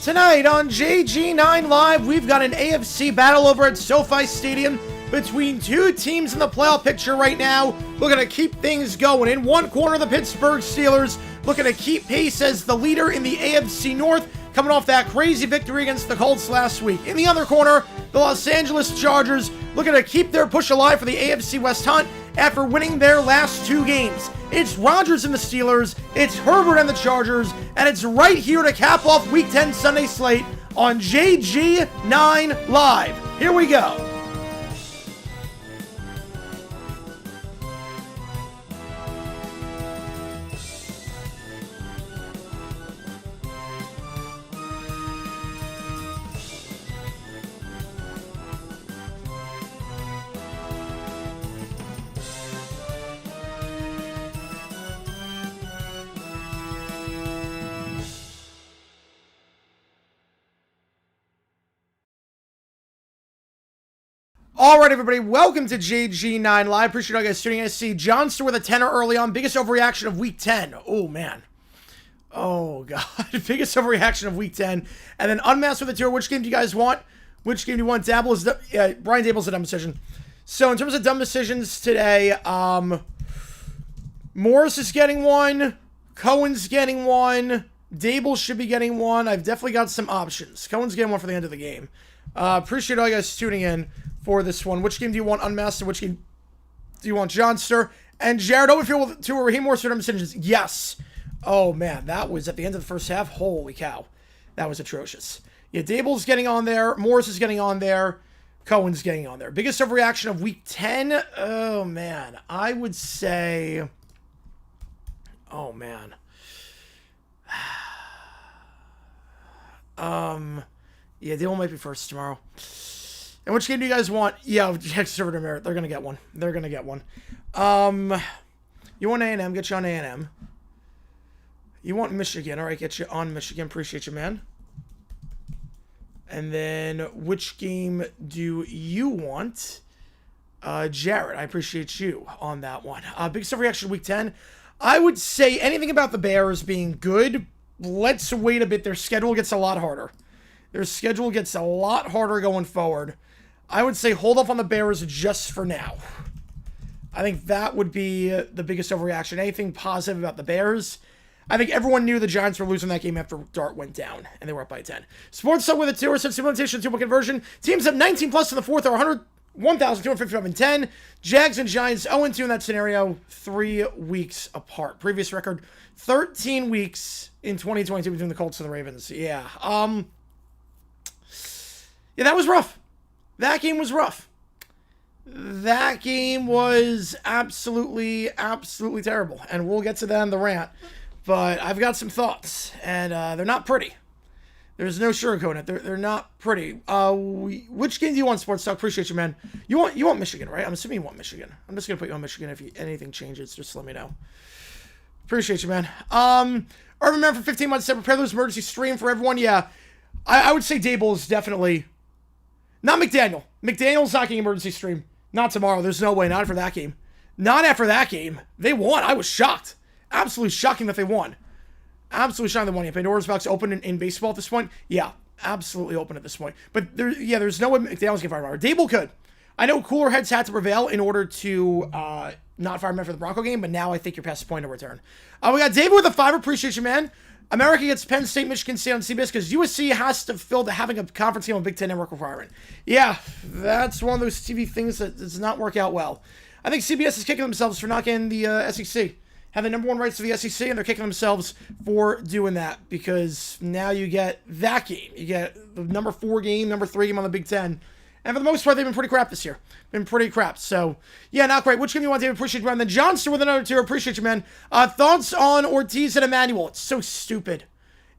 Tonight on JG9 Live, we've got an AFC battle over at SoFi Stadium between two teams in the playoff picture right now, looking to keep things going. In one corner, the Pittsburgh Steelers looking to keep pace as the leader in the AFC North, coming off that crazy victory against the Colts last week. In the other corner, the Los Angeles Chargers looking to keep their push alive for the AFC West hunt after winning their last two games. It's Rodgers and the Steelers, it's Herbert and the Chargers, and it's right here to cap off Week 10 Sunday slate on JG9 Live. Here we go. All right, everybody, welcome to JG9 Live. Appreciate all you guys tuning in. I see Johnster with a 10er early on. Biggest overreaction of Week 10. Oh, man. Oh, God. Biggest overreaction of Week 10. And then Unmasked with a 2. Which game do you guys want? Which game do you want? Brian Daboll's a dumb decision. So, in terms of dumb decisions today, Morris is getting one. Cohen's getting one. Dable should be getting one. I've definitely got some options. Cohen's getting one for the end of the game. Appreciate all you guys tuning in for this one. Which game do you want Unmasked? Which game do you want Johnster? And Jared Overfield with 2 Raheem Morris for dumb decisions. Yes. Oh, man. That was at the end of the first half. Holy cow. That was atrocious. Yeah, Dable's getting on there. Morris is getting on there. Cohen's getting on there. Biggest overreaction of Week 10? Oh, man. I would say... Oh, man. Yeah, Dable might be first tomorrow. And which game do you guys want? Yeah, Conservative Merit. They're going to get one. They're going to get one. You want A&M? Get you on A&M. You want Michigan. All right, get you on Michigan. Appreciate you, man. And then which game do you want? Jared, I appreciate you on that one. Biggest overreaction Week 10. I would say anything about the Bears being good. Let's wait a bit. Their schedule gets a lot harder. Their schedule gets a lot harder going forward. I would say hold off on the Bears just for now. I think that would be the biggest overreaction. Anything positive about the Bears? I think everyone knew the Giants were losing that game after Dart went down, and they were up by 10. Sports Sub with a 2, since implementation 2-point conversion. Teams up 19 plus in the fourth are 1,255 and 10. Jags and Giants 0-2 in that scenario, 3 weeks apart. Previous record, 13 weeks in 2022 between the Colts and the Ravens. Yeah. Yeah, that was rough. That game was rough. That game was absolutely terrible. And we'll get to that in the rant. But I've got some thoughts. And they're not pretty. There's no sugarcoating it. They're not pretty. Which game do you want, Sports Talk? Appreciate you, man. You want Michigan, right? I'm assuming you want Michigan. I'm just going to put you on Michigan. If anything changes, just let me know. Appreciate you, man. Urban Man for 15 months said, prepare those emergency stream for everyone. Yeah, I would say Dable is definitely... Not McDaniel. McDaniel's not getting emergency stream. Not tomorrow. There's no way. Not for that game. Not after that game. They won. I was shocked. Absolutely shocking that they won. Absolutely shocking they won. Yeah, Pandora's box open in baseball at this point. Yeah, absolutely open at this point. But there's no way McDaniel's getting fired. Dable could. I know cooler heads had to prevail in order to not fire him for the Bronco game, but now I think you're past the point of return. We got David with a 5. Appreciate you, man. America gets Penn State, Michigan State on CBS because USC has to fill having a conference game on Big Ten network requirement. Yeah, that's one of those TV things that does not work out well. I think CBS is kicking themselves for not getting the SEC. Have the number 1 rights to the SEC, and they're kicking themselves for doing that because now you get that game. You get the number 4 game, number 3 game on the Big Ten. And for the most part, they've been pretty crap this year. Been pretty crap. So, yeah, not great. Which game you want, David? Appreciate you, man. Then Johnston with another 2. Appreciate you, man. Thoughts on Ortiz and Emmanuel? It's so stupid.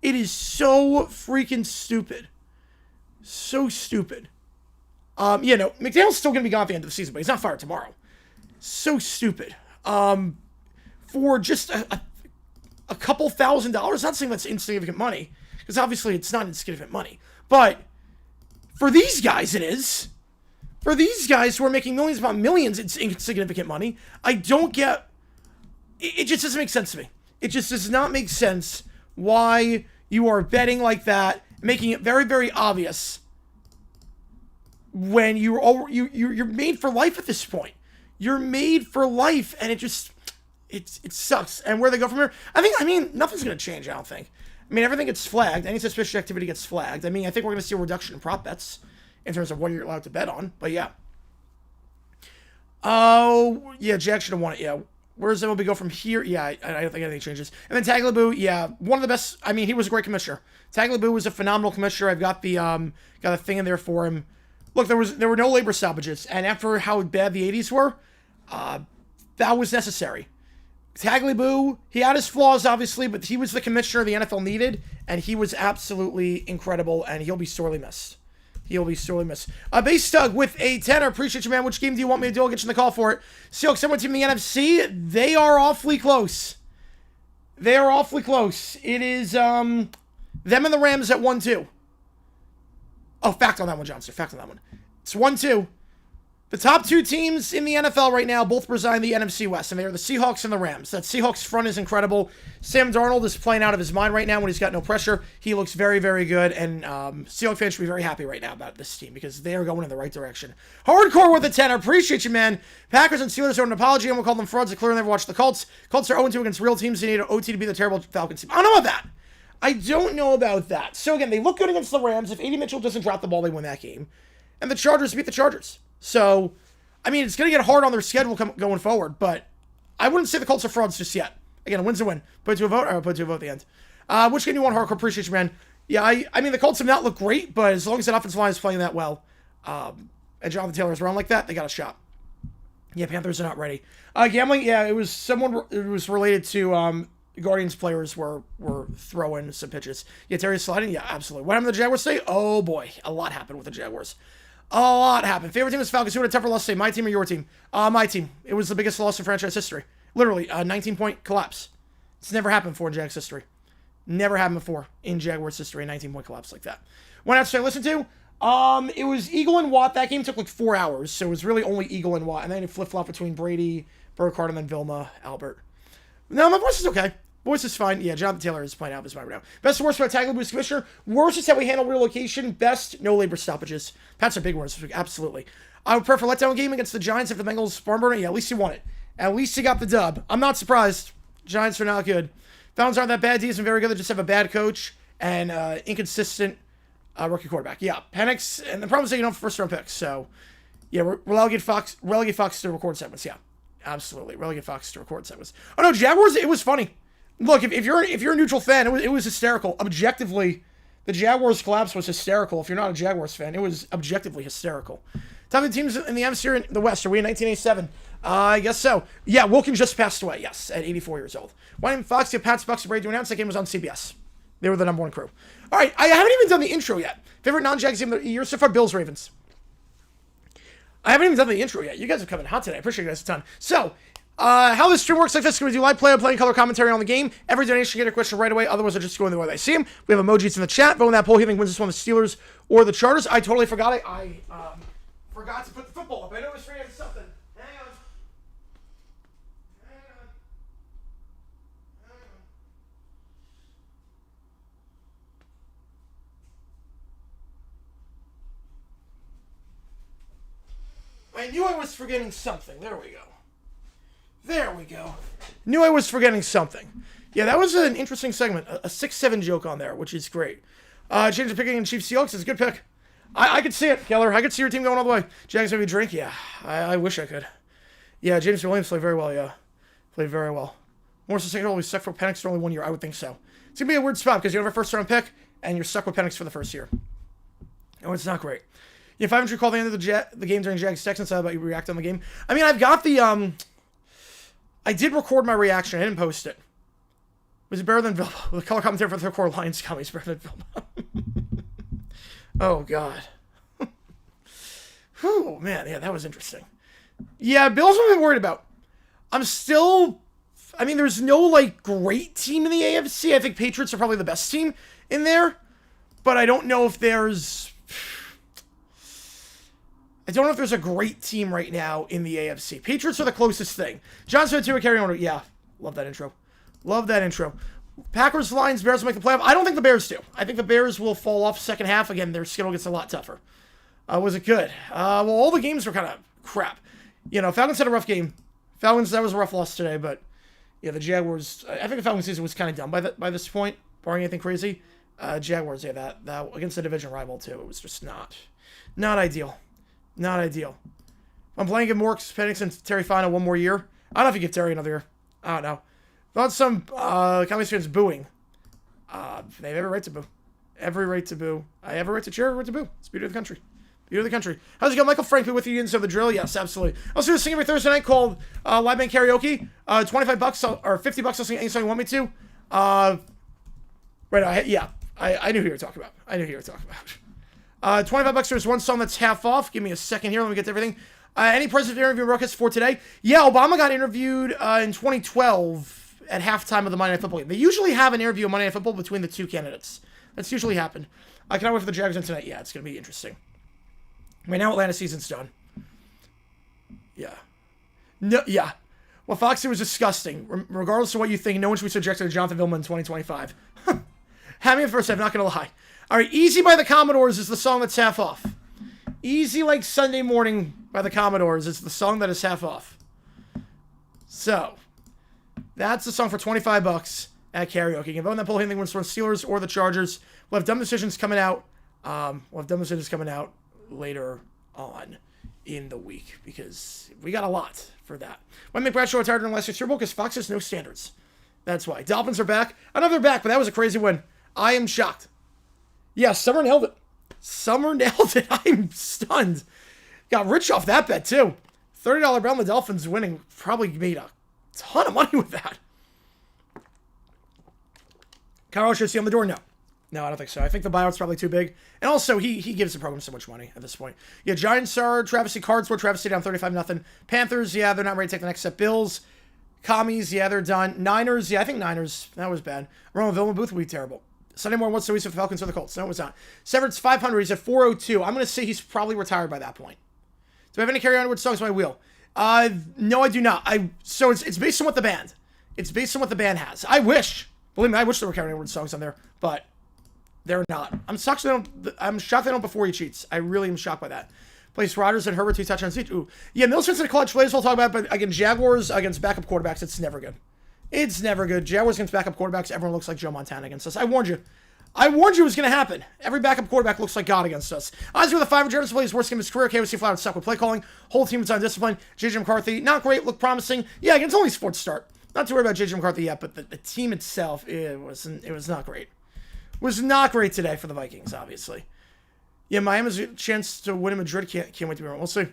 It is so freaking stupid. So stupid. McDaniel's still going to be gone at the end of the season, but he's not fired tomorrow. So stupid. For just a couple $1,000, not saying that's insignificant money, because obviously it's not insignificant money, but for these guys, it is. For these guys who are making millions upon millions, it's insignificant money. I don't get... It just doesn't make sense to me. It just does not make sense why you are betting like that, making it very, very obvious when you're made for life at this point. You're made for life, and it sucks. And where they go from here, I mean, nothing's going to change, I don't think. I mean, everything gets flagged. Any suspicious activity gets flagged. I mean, I think we're going to see a reduction in prop bets in terms of what you're allowed to bet on. But, yeah. Oh, yeah, Jack should have won it. Yeah. Where's MLB go from here? Yeah, I don't think anything changes. And then Tagliabue, yeah, one of the best. I mean, he was a great commissioner. Tagliabue was a phenomenal commissioner. I've got the got a thing in there for him. Look, there were no labor stoppages. And after how bad the 80s were, that was necessary. Tagliabue, he had his flaws, obviously, but he was the commissioner the NFL needed, and he was absolutely incredible, and he'll be sorely missed. He'll be sorely missed. Base Stug with a 10. I appreciate you, man. Which game do you want me to do? I'll get you in the call for it. Seahawks, someone team in the NFC, they are awfully close. They are awfully close. It is them and the Rams at 1-2. Oh, fact on that one, Johnson. Fact on that one. It's 1-2. The top 2 teams in the NFL right now both reside in the NFC West, and they are the Seahawks and the Rams. That Seahawks front is incredible. Sam Darnold is playing out of his mind right now when he's got no pressure. He looks very, very good, and Seahawks fans should be very happy right now about this team because they are going in the right direction. Hardcore with a 10. I appreciate you, man. Packers and Steelers are an apology, and we'll call them frauds. They clearly never watched the Colts. Colts are 0-2 against real teams. They need an OT to be the terrible Falcons team. I don't know about that. I don't know about that. So, again, they look good against the Rams. If A.D. Mitchell doesn't drop the ball, they win that game. And the Chargers beat the Chargers. So, I mean, it's going to get hard on their schedule going forward, but I wouldn't say the Colts are frauds just yet. Again, a win's a win. Put it to a vote, or I'll put it to a vote at the end. Which game do you want, Hardcore? Appreciate you, man. Yeah, I mean, the Colts have not looked great, but as long as that offensive line is playing that well, and Jonathan Taylor is around like that, they got a shot. Yeah, Panthers are not ready. Gambling, yeah, it was related to, Guardians players were throwing some pitches. Yeah, Terry's sliding? Yeah, absolutely. What happened to the Jaguars today? Oh, boy. A lot happened with the Jaguars. A lot happened. Favorite team is Falcons. Who had a tougher loss today? My team or your team? My team. It was the biggest loss in franchise history. Literally, a 19-point collapse. It's never happened before in Jags history. Never happened before in Jaguars history, a 19-point collapse like that. What else should I listen to? It was Eagle and Watt. That game took like 4 hours, so it was really only Eagle and Watt. And then it flip-flopped between Brady, Burkhardt, and then Vilma, Albert. No, my voice is okay. Voice is fine. Yeah, Jonathan Taylor is playing out of his mind right now. Best or worst about Tagliabue's commissioner? Worst is how we handle relocation. Best, no labor stoppages. That's a big word. Absolutely. I would prefer letdown game against the Giants if the Bengals barn burner. Yeah, at least you won it. At least you got the dub. I'm not surprised. Giants are not good. Falcons aren't that bad. D's are very good. They just have a bad coach and inconsistent rookie quarterback. Yeah, Penix. And the problem is that you don't have first-round picks. So, yeah, relegate Fox to record segments. Yeah, absolutely. Relegate Fox to record segments. Oh, no, Jaguars, it was funny. Look, if you're a neutral fan, it was hysterical. Objectively, the Jaguars collapse was hysterical. If you're not a Jaguars fan, it was objectively hysterical. Top of the teams in the NFC in the West. Are we in 1987? I guess so. Yeah, Wilkins just passed away, yes, at 84 years old. Why didn't Fox get Pats, Bucks, and Brady to announce that game was on CBS? They were the number 1 crew. All right, I haven't even done the intro yet. Favorite non-Jags game of the year so far, Bills, Ravens. I haven't even done the intro yet. You guys have come in hot today. I appreciate you guys a ton. So, How this stream works like this, going to do live play color commentary on the game. Every donation get a question right away, otherwise I just go in the way I see them. We have emojis in the chat. Vote in that poll. Who you think wins this one, the Steelers or the Chargers? I totally forgot it. I forgot to put the football up. I know it was for something. Hang on. I knew I was forgetting something. There we go. There we go. Knew I was forgetting something. Yeah, that was an interesting segment. A 6-7 joke on there, which is great. Change the picking in Chiefs Seahawks is a good pick. I could see it, Keller. I could see your team going all the way. Jags maybe drink? Yeah, I wish I could. Yeah, James Williams played very well, yeah. Played very well. More sustainable, we stuck for Penix for only 1 year. I would think so. It's going to be a weird spot because you have a first-round pick, and you're stuck with Penix for the first year. Oh, it's not great. Yeah, 500 call the end of the game during Jags Texans. How about you react on the game? I mean, I've got the, I did record my reaction. I didn't post it. Was it better than Vilma? The color commentary for the third quarter Lions coming is better than Vilma. Oh, God. Whew, man, yeah, that was interesting. Yeah, Bills I'm a bit worried about. I'm still... I mean, there's no, like, great team in the AFC. I think Patriots are probably the best team in there. But I don't know if there's... I don't know if there's a great team right now in the AFC. Patriots are the closest thing. John Smith, carry on. Yeah, love that intro. Love that intro. Packers, Lions, Bears will make the playoff. I don't think the Bears do. I think the Bears will fall off second half. Again, their schedule gets a lot tougher. Was it good? Well, all the games were kind of crap. You know, Falcons had a rough game. Falcons, that was a rough loss today, but yeah, the Jaguars, I think the Falcons season was kind of done by this point, barring anything crazy. Jaguars, yeah, that against the division rival too, it was just not ideal. Not ideal. I'm playing good Morks, Penix, and Terry Fina one more year. I don't know if you give Terry another year. I don't know. Thought some Cowboys fans booing. They have every right to boo. Every right to boo. I have a right to cheer, every right to boo. It's the beauty of the country. Beauty of the country. How's it going? Michael Franklin with you inside the drill? Yes, absolutely. I also do this thing every Thursday night called Live Band Karaoke. $25 or $50. I'll sing any song you want me to. Yeah. I knew who you were talking about. $25. There's one song that's half off. Give me a second here. Let me get to everything. Any president interview ruckus for today? Yeah, Obama got interviewed in 2012 at halftime of the Monday Night Football game. They usually have an interview on Monday Night Football between the two candidates. That's usually happened. I cannot wait for the Jaguars in tonight. Yeah, it's going to be interesting. Right now, Atlanta season's done. Yeah. No, yeah. Well, Foxy was disgusting. Regardless of what you think, no one should be subjected to Jonathan Vilma in 2025. Having it first, I'm not going to lie. All right, Easy by the Commodores is the song that's half off. Easy Like Sunday Morning by the Commodores is the song that is half off. So, that's the song for $25 at karaoke. You can vote on that poll. Anything wins for the Steelers or the Chargers. We'll have dumb decisions coming out. Later on in the week because we got a lot for that. Why make Bradshaw retired in last year's Super Bowl? Because Fox has no standards. That's why. Dolphins are back. I know they're back, but that was a crazy win. I am shocked. Yeah, Summer nailed it. I'm stunned. Got rich off that bet, too. $30 bet on the Dolphins winning. Probably made a ton of money with that. Kyle should see on the door? No, I don't think so. I think the buyout's probably too big. And also, he gives the program so much money at this point. Yeah, Giants are travesty. Cards were travesty down 35-0. Panthers, yeah, they're not ready to take the next step. Bills, Commies, yeah, they're done. Niners, yeah, I think Niners. That was bad. Roman Vilma Booth would be terrible. Sunday morning, what's the reason for the Falcons or the Colts? No, it was not. Severett's 500. He's at 402. I'm going to say he's probably retired by that point. Do I have any carry on with songs on my wheel? No, I do not. So it's based on what the band. It's based on what the band has. I wish. Believe me, I wish there were carry on with songs on there, but they're not. I'm shocked they don't before he cheats. I really am shocked by that. Place Rodgers and Herbert 2 touchdowns each. Ooh. Yeah, Milton's in a clutch plays we'll talk about, but again, Jaguars against backup quarterbacks, it's never good. It's never good. Jaguars against backup quarterbacks, everyone looks like Joe Montana against us. I warned you. It was going to happen. Every backup quarterback looks like God against us. Ozzy with a 5 Jefferson plays worst game of his career. KOC Flower stuck with play calling. Whole team is undisciplined. JJ McCarthy, not great, look promising. Yeah, again, it's only sports start. Not too worried about JJ McCarthy yet, but the team itself, it was not great. Was not great today for the Vikings, obviously. Yeah, Miami's a chance to win in Madrid. Can't wait to be wrong. We'll see.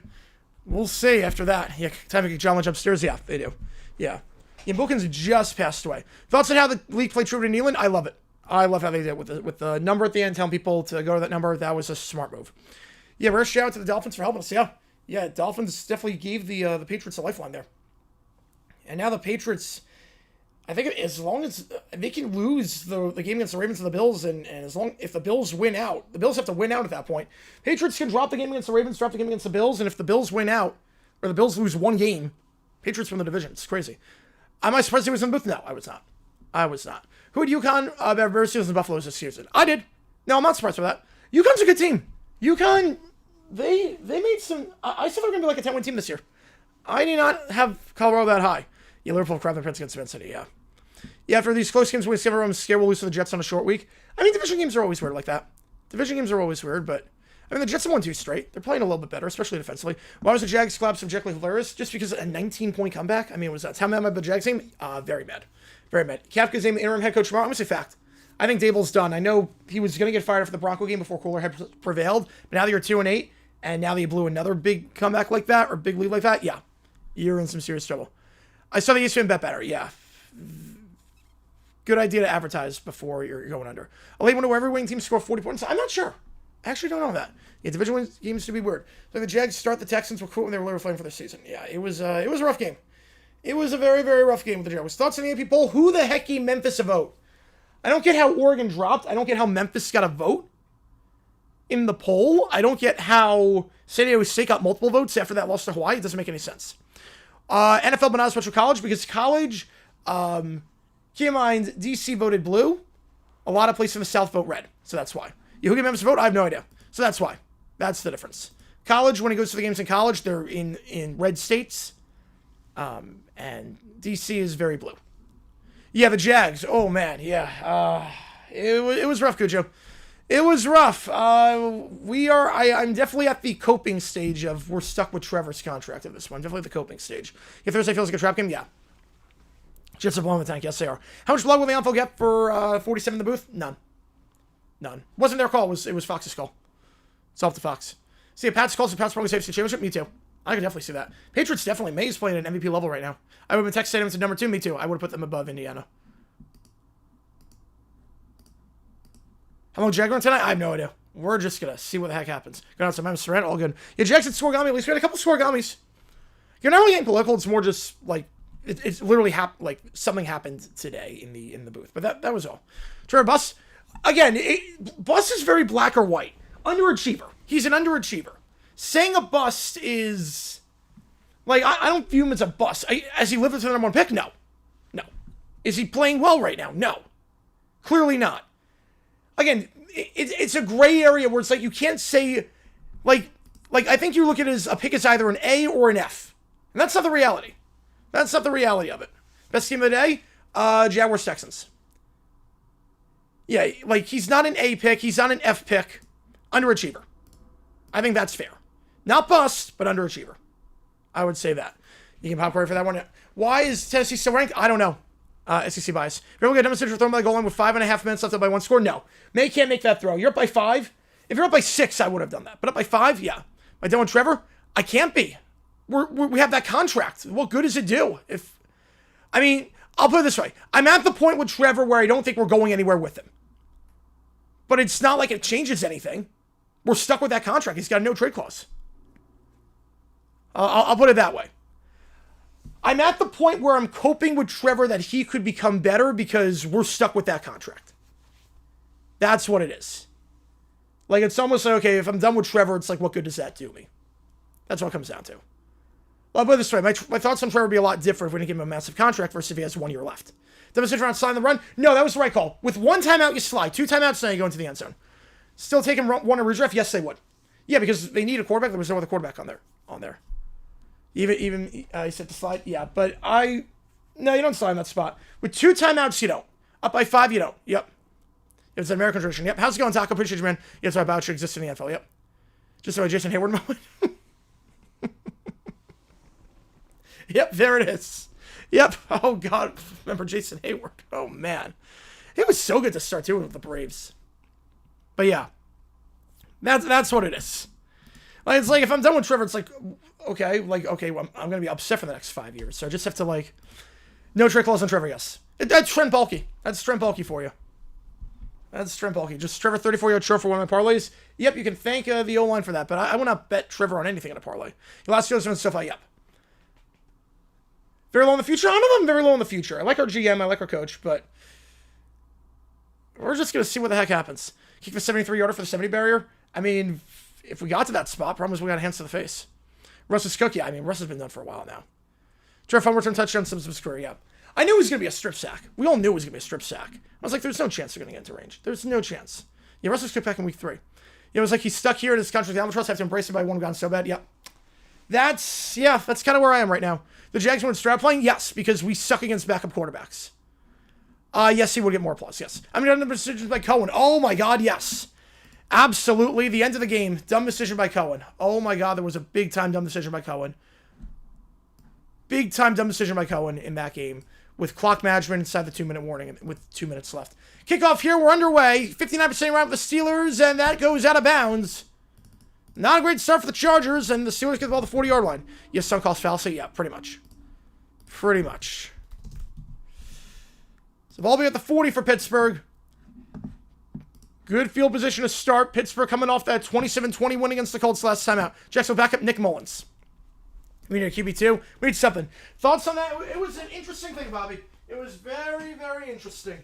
We'll see after that. Yeah, time to get John Lynch upstairs. Yeah, they do. Yeah. Yeah, Bookins just passed away. Thoughts on how the league played true to Nealon? I love it. I love how they did it with the number at the end, telling people to go to that number. That was a smart move. Yeah, rare shout out to the Dolphins for helping us. Yeah, Dolphins definitely gave the Patriots a lifeline there. And now the Patriots, I think as long as they can lose the game against the Ravens and the Bills, and if the Bills win out, the Bills have to win out at that point. Patriots can drop the game against the Ravens, drop the game against the Bills, and if the Bills win out, or the Bills lose one game, Patriots win the division. It's crazy. Am I surprised he was in the booth? No, I was not. I was not. Who had UConn, Bear Steelers, and Buffaloes this season? I did. No, I'm not surprised by that. UConn's a good team. UConn, they made some... I said they were going to be like a 10-win team this year. I did not have Colorado that high. Yeah, Liverpool crap the Prince against Man City, yeah. Yeah, after these close games, we discover I'm scared we'll lose to the Jets on a short week. I mean, division games are always weird like that. Division games are always weird, but... I mean, the Jets have won 2 straight. They're playing a little bit better, especially defensively. Why was the Jags collapse subjectively hilarious? Just because a 19-point comeback? I mean, was that how mad about the Jags team? Very mad. Very mad. Kafka's named the interim head coach tomorrow. I'm going to say fact. I think Dable's done. I know he was going to get fired for the Bronco game before Kohler had prevailed, but now that you're 2-8, and now that you blew another big comeback like that, or big lead like that, yeah, you're in some serious trouble. I saw the ESPN bet better, yeah. Good idea to advertise before you're going under. A late window where every winning team score 40 points. I'm not sure. I actually don't know that. Yeah, division win games to be weird. So the Jags start the Texans were cool when they were literally playing for their season. Yeah, it was a rough game. It was a very, very rough game with the Jaguars. Thoughts on the AP poll? Who the heck gave Memphis a vote? I don't get how Oregon dropped. I don't get how Memphis got a vote in the poll. I don't get how San Diego State got multiple votes after that loss to Hawaii. It doesn't make any sense. NFL, but not as much for college, because college, keep in mind, DC voted blue. A lot of places in the South vote red. So that's why. Who gave Memphis a vote? I have no idea. So that's why. That's the difference. College, when he goes to the games in college, they're in red states. And DC is very blue. Yeah, the Jags. Oh, man. Yeah. It was rough, Cujo. It was rough. I'm definitely at the coping stage of we're stuck with Trevor's contract at this one. Definitely at the coping stage. If Thursday feels like a trap game, yeah. Jets are blowing the tank. Yes, they are. How much blood will the Anfield get for 47 in the booth? None. Wasn't their call. It was Fox's call. It's off to Fox. See, if Pat's calls, Pat's probably saves the championship. Me too. I can definitely see that. Patriots definitely. May's playing at an MVP level right now. I would have been texting him to number 2. Me too. I would have put them above Indiana. How long Jaguar tonight? I have no idea. We're just going to see what the heck happens. Going out to Memphis Surrent. All good. Yeah, Jackson Scorigami. At least we had a couple Scorigamis. You're not really getting political. It's more just like it's literally like something happened today in the booth. But that was all. Trevor Buss. Again, Buss is very black or white. Underachiever. He's an underachiever. Saying a bust is... Like, I don't view him as a bust. Has he lived up to the number 1 pick? No. Is he playing well right now? No. Clearly not. Again, it's a gray area where it's like you can't say... Like I think you look at it as a pick is either an A or an F. And that's not the reality. That's not the reality of it. Best team of the day? Jaguars Texans. Yeah, like, he's not an A pick. He's not an F pick. Underachiever. I think that's fair. Not bust, but underachiever. I would say that. You can pop right for that one. Why is Tennessee still ranked? I don't know. SEC bias. If you're going to get demonstrated for throwing by the goal line with 5.5 minutes left up by 1 score, no. May can't make that throw. You're up by 5. If you're up by 6, I would have done that. But up by 5, yeah. Am I done with Trevor? I can't be. We have that contract. What good does it do? I'll put it this way. I'm at the point with Trevor where I don't think we're going anywhere with him. But it's not like it changes anything. We're stuck with that contract. He's got a no trade clause. I'll put it that way. I'm at the point where I'm coping with Trevor that he could become better because we're stuck with that contract. That's what it is. Like, it's almost like, okay, if I'm done with Trevor, it's like, what good does that do me? That's what it comes down to. Well, I'll put it this way. My thoughts on Trevor would be a lot different if we didn't give him a massive contract versus if he has 1 year left. Demonstration around sliding the run? No, that was the right call. With 1 timeout, you slide. 2 timeouts, now you go into the end zone. Still taking 1 a redraft? Yes, they would. Yeah, because they need a quarterback. There was no other quarterback on there. Even he said to slide? Yeah, but no, you don't slide in that spot. With 2 timeouts, you don't. Up by 5, you don't. Yep. It's an American tradition. Yep. How's it going, Taco? Appreciate you, man. Yeah, that's why Boucher exists in the NFL. Yep. Just so Jason Hayward moment. Yep, there it is. Yep. Oh, God. Remember Jason Hayward. Oh, man. It was so good to start, too, with the Braves. But, yeah. That's what it is. Like, it's like, if I'm done with Trevor, it's like, okay, well, I'm going to be upset for the next 5 years. So I just have to, like, no trade clause on Trevor, yes. That's Trent Baalke. That's Trent Baalke for you. That's Trent Baalke. Just Trevor 34-yard short for one of my parlays. Yep, you can thank the O-line for that, but I will not bet Trevor on anything in a parlay. Your last few and stuff, yep. Very low in the future? I don't know if I'm very low in the future. I like our GM, I like our coach, but we're just going to see what the heck happens. Kick the 73-yarder for the 70 barrier. I mean, if we got to that spot, problem is we got hands to the face. Russ's cook, yeah. I mean, Russ has been done for a while now. Trevor Fumble return touchdown, Simpson's career, yeah. I knew it was going to be a strip sack. We all knew it was going to be a strip sack. I was like, there's no chance they're going to get into range. There's no chance. Yeah, Russ's cook back in week 3. Yeah, it was like he's stuck here in his contract. The Albatross have to embrace it by one gone so bad. Yep. That's kind of where I am right now. The Jags weren't Stroud playing? Yes, because we suck against backup quarterbacks. Yes, he would get more applause, yes. I mean, dumb decisions by Cohen. Oh my God, yes. Absolutely. The end of the game. Dumb decision by Cohen. Oh my God, there was a big-time dumb decision by Cohen. Big-time dumb decision by Cohen in that game with clock management inside the 2-minute warning with 2 minutes left. Kickoff here. We're underway. 59% around with the Steelers, and that goes out of bounds. Not a great start for the Chargers, and the Steelers get the ball at the 40-yard line. Yes, some calls fallacy. Yeah, pretty much. Pretty much. So ball be at the 40 for Pittsburgh. Good field position to start. Pittsburgh coming off that 27-20 win against the Colts last time out. Jacksonville back up Nick Mullins. We need a QB2. We need something. Thoughts on that? It was an interesting thing, Bobby. It was very, very interesting.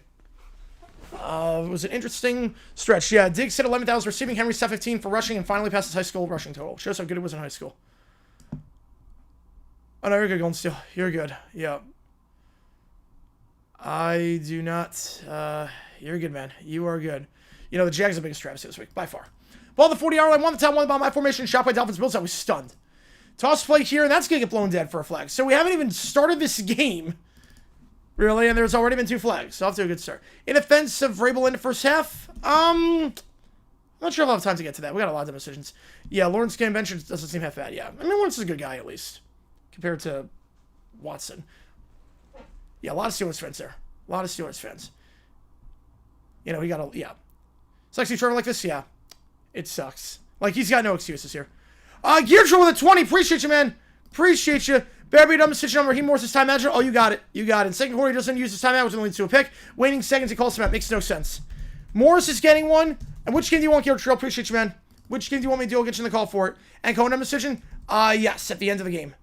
It was an interesting stretch. Yeah, Diggs hit 11,000 receiving. Henry's top 15 for rushing and finally passed his high school rushing total. Shows how good it was in high school. Oh, no, you're good, Golden Steel. You're good. Yeah. I do not... you're good, man. You are good. You know, the Jags are the biggest travesty this week, by far. Ball the 40-yard line, won the top, won the ball. My formation, shot by Dolphins. Bills. I was stunned. Toss play here, and that's going to get blown dead for a flag. So we haven't even started this game, really, and there's already been 2 flags. So off to a good start. In offense of Vrabel in the first half, I'm not sure if I'll have time to get to that. We got a lot of decisions. Yeah, Lawrence getting benched doesn't seem half bad, yeah. I mean, Lawrence is a good guy, at least, compared to Watson. Yeah, a lot of Steelers fans there. A lot of Steelers fans. You know, he got a, yeah. Sucks to Trevor like this? Yeah. It sucks. Like, he's got no excuses here. Gear Troll with a 20. Appreciate you, man. Appreciate you. Better be dumb decision on Raheem Morris's time manager. Oh, you got it. You got it. In second quarter, he doesn't use his timeout, which leads to a pick. Waiting seconds, he calls him out. Makes no sense. Morris is getting one. And which game do you want, Gear Troll? Appreciate you, man. Which game do you want me to do? I'll get you in the call for it. And Cohen dumb decision? Yes, at the end of the game.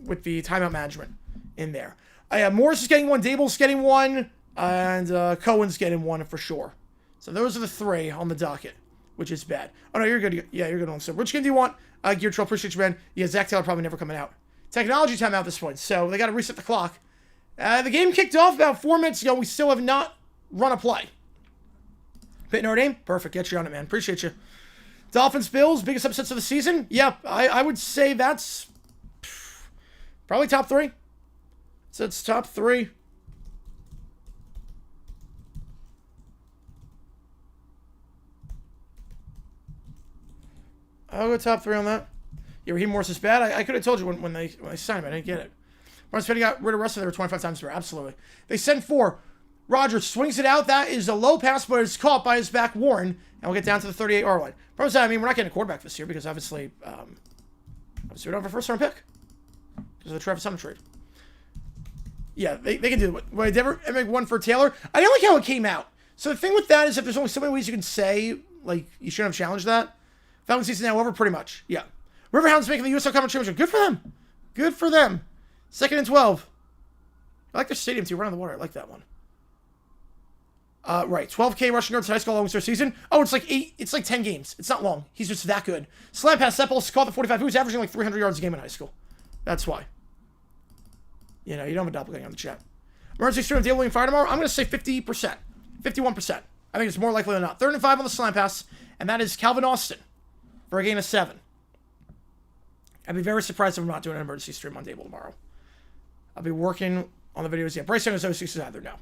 With the timeout management in there. Morris is getting one. Dable's getting one. And Cohen's getting one for sure. So those are the 3 on the docket, which is bad. Oh, no, you're good. Yeah, you're good on. So which game do you want? Gear Troll, appreciate you, man. Yeah, Zach Taylor probably never coming out. Technology timeout at this point, so they got to reset the clock. The game kicked off about 4 minutes ago. We still have not run a play. Pitt Notre Dame? Perfect. Get you on it, man. Appreciate you. Dolphins, Bills, biggest upsets of the season? Yep, I would say that's probably top 3. So it's top 3. I'll go top 3 on that. Yeah, Raheem Morris is bad. I could have told you when they signed him. I didn't get it. Marcus Petty got rid of Russell there 25 times more. Absolutely. They send 4. Rodgers swings it out. That is a low pass, but it's caught by his back Warren. And we'll get down to the 38-yard line. Problem is, I mean, we're not getting a quarterback this year because obviously we don't have a first-round pick because of the Travis Hunter trade. Yeah, they can do it. Wait, they ever make one for Taylor? I didn't like how it came out. So the thing with that is if there's only so many ways you can say, like, you shouldn't have challenged that. Falcons season now over, pretty much. Yeah. Riverhounds making the USL Conference Championship. Good for them. Good for them. 2nd and 12. I like their stadium, too. Right on the water. I like that one. Right. 12K rushing yards in high school along with their season. Oh, it's like 8. It's like 10 games. It's not long. He's just that good. Slam pass, Sepples, caught the 45. He was averaging like 300 yards a game in high school. That's why. You know, you don't have a doppelganger on the chat. Emergency stream of Dale William fire tomorrow. I'm going to say 50%. 51%. I think it's more likely than not. 3rd and 5 on the slam pass. And that is Calvin Austin for a gain of 7. I'd be very surprised if I'm not doing an emergency stream on Dable tomorrow. I'll be working on the videos. Yeah, Bryce Young is 06 either. No.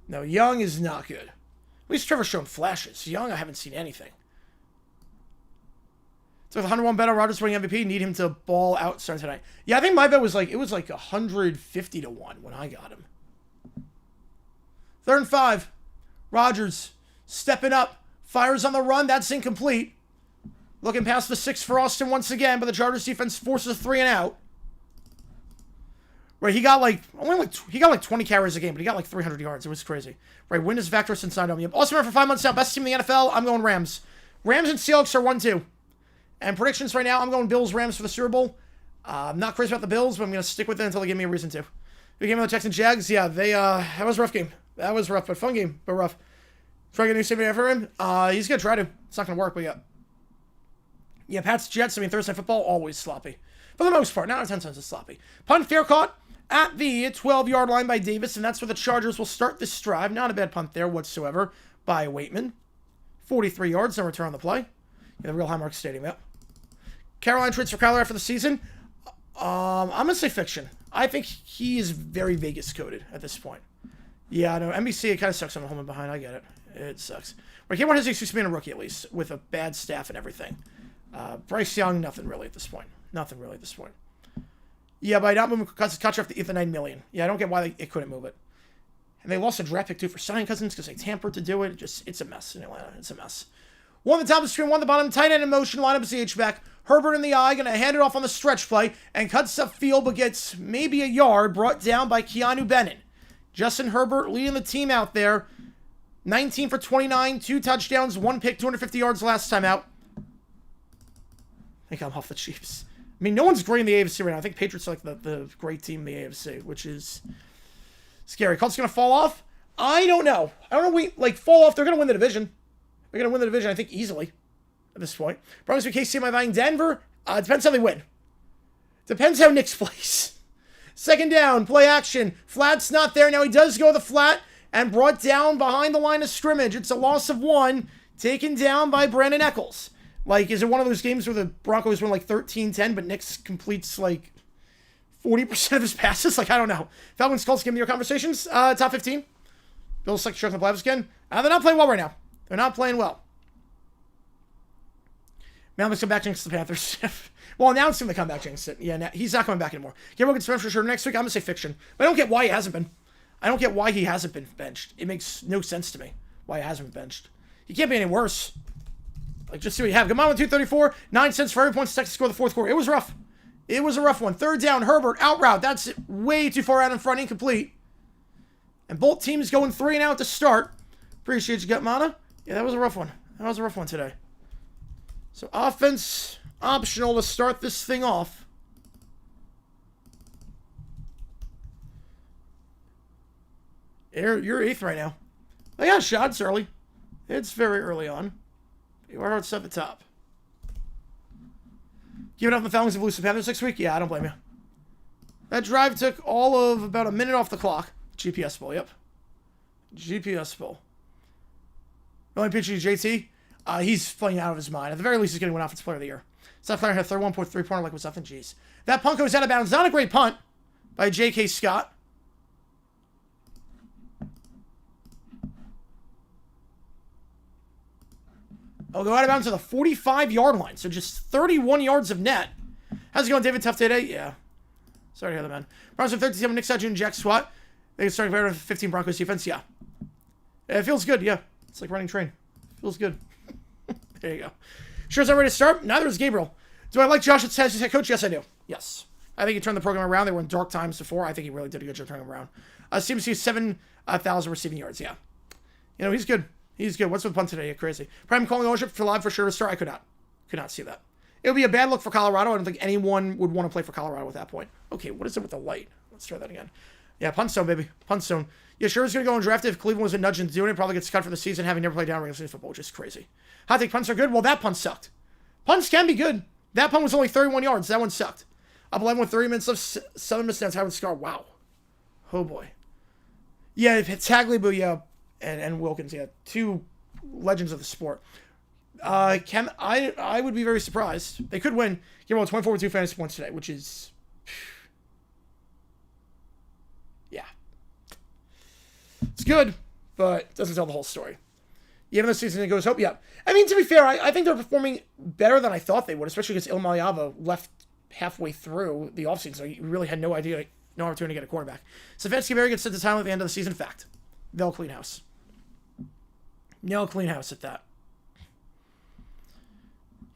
No, Young is not good. At least Trevor's shown flashes. Young, I haven't seen anything. So with 101 bet on Rodgers winning MVP, need him to ball out starting tonight. Yeah, I think my bet was like, it was like 150 to 1 when I got him. 3rd and 5. Rodgers stepping up. Fires on the run. That's incomplete. Looking past the 6 for Austin once again, but the Chargers defense forces a 3 and out. Right, he got like 20 carries a game, but he got like 300 yards. It was crazy. Right, win is Vector since signed him. Yep. Austin for 5 months now, best team in the NFL. I'm going Rams. Rams and Seahawks are 1-2. And predictions right now, I'm going Bills Rams for the Super Bowl. I'm not crazy about the Bills, but I'm going to stick with it until they give me a reason to. The game of the Texans Jags, yeah, that was a rough game. That was rough, but fun game, but rough. Try to get a new safety for him. He's gonna try to. It's not gonna work, but yeah. Yeah, Pats Jets. I mean, Thursday Night Football always sloppy for the most part. 9 out of 10 times it's sloppy. Punt fair caught at the 12-yard line by Davis, and that's where the Chargers will start this drive. Not a bad punt there whatsoever by Waitman. 43 yards, no return on the play. Yeah, the real Highmark Stadium. Yep. Carolina trades for Kyler after the season. I'm gonna say fiction. I think he is very Vegas coded at this point. Yeah, I know. NBC, it kind of sucks on the home and behind. I get it. It sucks. But Kmart has excuse to be a rookie, at least, with a bad staff and everything. Bryce Young, nothing really at this point. Nothing really at this point. Yeah, by not moving Kutcher off the $9 million. Yeah, I don't get why they couldn't move it. And they lost a draft pick, too, for signing Cousins because they tampered to do it. It's a mess in Atlanta. It's a mess. One at the top of the screen, one at the bottom. Tight end in motion. Lineup is the H-back. Herbert in the eye. Going to hand it off on the stretch play. And cuts upfield, but gets maybe a yard. Brought down by Keanu Bennett. Justin Herbert leading the team out there. 19 for 29. 2 touchdowns. 1 pick. 250 yards last time out. I think I'm off the Chiefs. I mean, no one's great in the AFC right now. I think Patriots are like the great team in the AFC, which is scary. Colts going to fall off? I don't know. I don't know. Fall off. They're going to win the division. They're going to win the division, I think, easily at this point. Broncos with KC, am I buying Denver? Depends how they win. Depends how Knicks plays. Second down, play action. Flat's not there. Now he does go the flat and brought down behind the line of scrimmage. It's a loss of 1, taken down by Brandon Eccles. Is it one of those games where the Broncos win 13-10, but Knicks completes 40% of his passes? I don't know. Falcons, Colts, give me your conversations. Top 15. Bills select short on the playoffs again. They're not playing well right now. They're not playing well. Now let's come back against the Panthers. Well, now it's going to come back against it. Yeah, he's not coming back anymore. Gabriel gets benched for sure next week. I'm going to say fiction. But I don't get why he hasn't been. I don't get why he hasn't been benched. It makes no sense to me why he hasn't been benched. He can't be any worse. Just see what you have. Come on with 234. 9 cents for every point Texas score the fourth quarter. It was rough. It was a rough one. Third down, Herbert, out route. That's way too far out in front, incomplete. And both teams going 3 and out to start. Appreciate you, Gutmana. Yeah, that was a rough one. That was a rough one today. So offense optional to start this thing off. You're 8th right now. They got shots early. It's very early on. You are at the top. Giving up the Falcons and lose the Panthers next week? Yeah, I don't blame you. That drive took all of about a minute off the clock. GPS Bowl, yep. GPS Bowl. The only pitcher is JT. He's playing out of his mind. At the very least, he's getting one Offensive Player of the Year. South Florida had a 31.3 pointer like was nothing. Jeez. That punt goes out of bounds. Not a great punt by J.K. Scott. I'll go out of bounds to the 45-yard line. So just 31 yards of net. How's it going, David? Tough day today? Yeah. Sorry to hear that, man. Browns with 37, Nick Sajun, Jack Swat. They can start better with 15 Broncos defense. Yeah. It feels good, yeah. It's like running train. Feels good. There you go. Sure as I'm ready to start? Neither is Gabriel. Do I like Josh as head coach? Yes, I do. Yes. I think he turned the program around. They were in dark times before. I think he really did a good job turning them around. CMC 7,000 receiving yards, yeah. He's good. He's good. What's with punt today? You're crazy. Prime calling ownership for live for sure to start. I could not see that. It would be a bad look for Colorado. I don't think anyone would want to play for Colorado at that point. Okay, what is it with the light? Let's try that again. Yeah, punt zone, baby. Punt zone. Yeah, sure is going to go and draft it. If Cleveland wasn't nudging to doing it, probably gets cut for the season, having never played down regular season football, which is crazy. Hot take punts are good. Well, that punt sucked. Punts can be good. That punt was only 31 yards. That one sucked. Up 11 with 30 minutes left. 7 minutes down. Howard Scar. Wow. Oh, boy. Yeah, Tagliabue, yeah, and Wilkins, yeah. 2 legends of the sport. I would be very surprised. They could win. Give them 24 with 2 fantasy points today, which is... yeah. It's good, but doesn't tell the whole story. Even though the season goes hope, yeah. I mean, to be fair, I think they're performing better than I thought they would, especially because Ilmaliava left halfway through the offseason, so he really had no opportunity to get a quarterback. Stefanski very good set the time at the end of the season. Fact. They'll clean house. No clean house at that.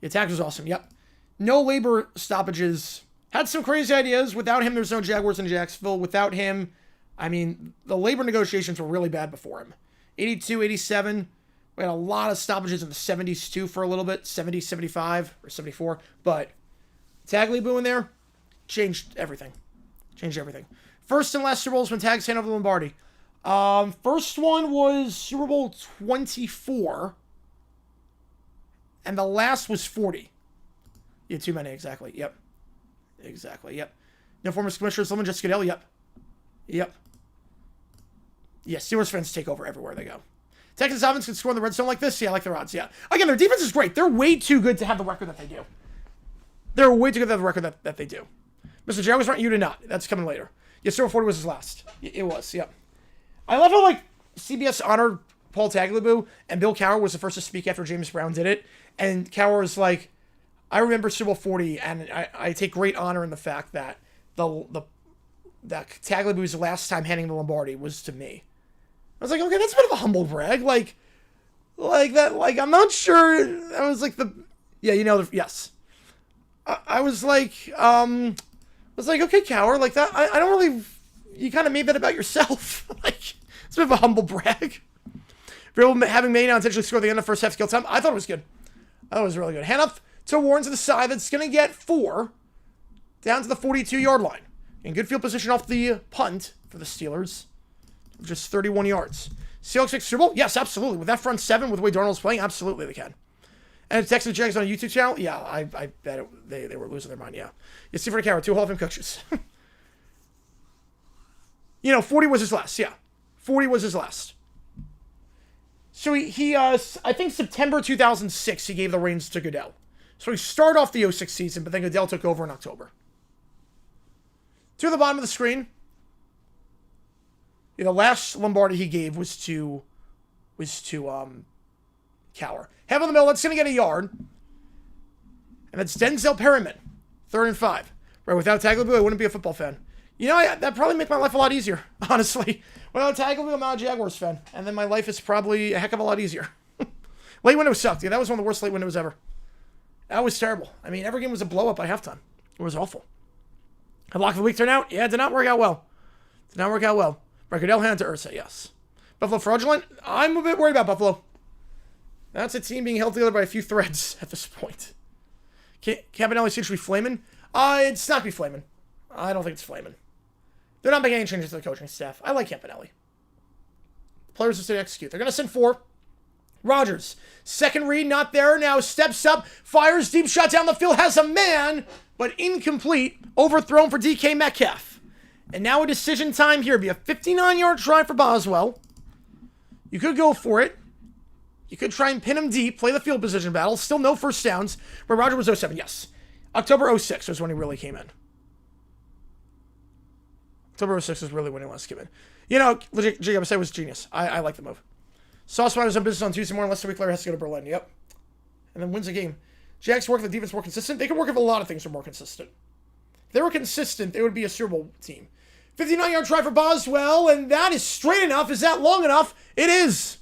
The attack was awesome. Yep. No labor stoppages. Had some crazy ideas. Without him, there's no Jaguars in Jacksonville. Without him, I mean, the labor negotiations were really bad before him. 82, 87. We had a lot of stoppages in the 70s, too, for a little bit. 70, 75, or 74. But Tagliabue in there changed everything. Changed everything. First and last Super Bowls when Tags hand over the Lombardi. First one was Super Bowl 24. And the last was 40. Yeah, too many, exactly. Yep. Exactly, yep. No former commissioners, Lemon, Jessica Dell, yep. Yep. Yeah, Steelers fans take over everywhere they go. Texans offense can score in the red zone like this? Yeah, I like their odds, yeah. Again, their defense is great. They're way too good to have the record that they do. They're way too good to have the record that they do. Mr. Jaguars want you to not. That's coming later. Yeah, Super 40 was his last. It was, yep. I love how, like, CBS honored Paul Tagliabue, and Bill Cowher was the first to speak after James Brown did it. And Cowher was like, I remember Super Bowl 40, and I take great honor in the fact that that Tagliabue's last time handing the Lombardi was to me. I was like, okay, that's a bit of a humble brag. Like that, like, I'm not sure. I was like, yeah, you know, yes. I was like, okay, Cowher, like that, I don't really, you kind of made that about yourself. Like, it's a bit of a humble brag. For having May now intentionally score at the end of the first half skill time, I thought it was good. I thought it was really good. Hand off to Warren to the side. That's going to get 4 down to the 42-yard line. In good field position off the punt for the Steelers. Just 31 yards. Seahawks make Super Bowl? Yes, absolutely. With that front 7, with the way Darnold's playing, absolutely they can. And Texas Jags on a YouTube channel? Yeah, I bet they were losing their mind, yeah. You see for the camera, 2 Hall of Fame coaches. You know, 40 was his last, yeah. 40 was his last. So he I think September 2006, he gave the reins to Goodell. So he started off the 06 season, but then Goodell took over in October. To the bottom of the screen, yeah, the last Lombardi he gave was to Cowher. Have in the middle, that's going to get a yard. And that's Denzel Perryman, 3rd and 5. Right, without Tagliabue, I wouldn't be a football fan. You know, that'd probably make my life a lot easier, honestly. Without Tagliabue, I'm not a Jaguars fan. And then my life is probably a heck of a lot easier. Late window sucked. Yeah, that was one of the worst late windows ever. That was terrible. I mean, every game was a blow-up by halftime. It was awful. A lock of the week turnout? Yeah, it did not work out well. Did not work out well. Goodell hand to Ursa, yes. Buffalo fraudulent? I'm a bit worried about Buffalo. That's a team being held together by a few threads at this point. Campanelli seems to be flaming. It's not be flaming. I don't think it's flaming. They're not making any changes to the coaching staff. I like Campanelli. Players are still to execute. They're going to send 4. Rodgers, second read, not there. Now steps up, fires deep shot down the field, has a man, but incomplete. Overthrown for DK Metcalf. And now a decision time here. Be a 59-yard try for Boswell. You could go for it. You could try and pin him deep, play the field position battle. Still no first downs. But Roger was 07, yes. October 06 was when he really came in. October 06 is really when he wants to come in. You know, legit, JMSA was genius. I like the move. Sauce was in business on Tuesday morning, unless the week later has to go to Berlin. Yep. And then wins a game. Jags work if the defense more consistent. They could work if a lot of things are more consistent. If they were consistent, they would be a Super Bowl team. 59-yard try for Boswell, and that is straight enough. Is that long enough? It is.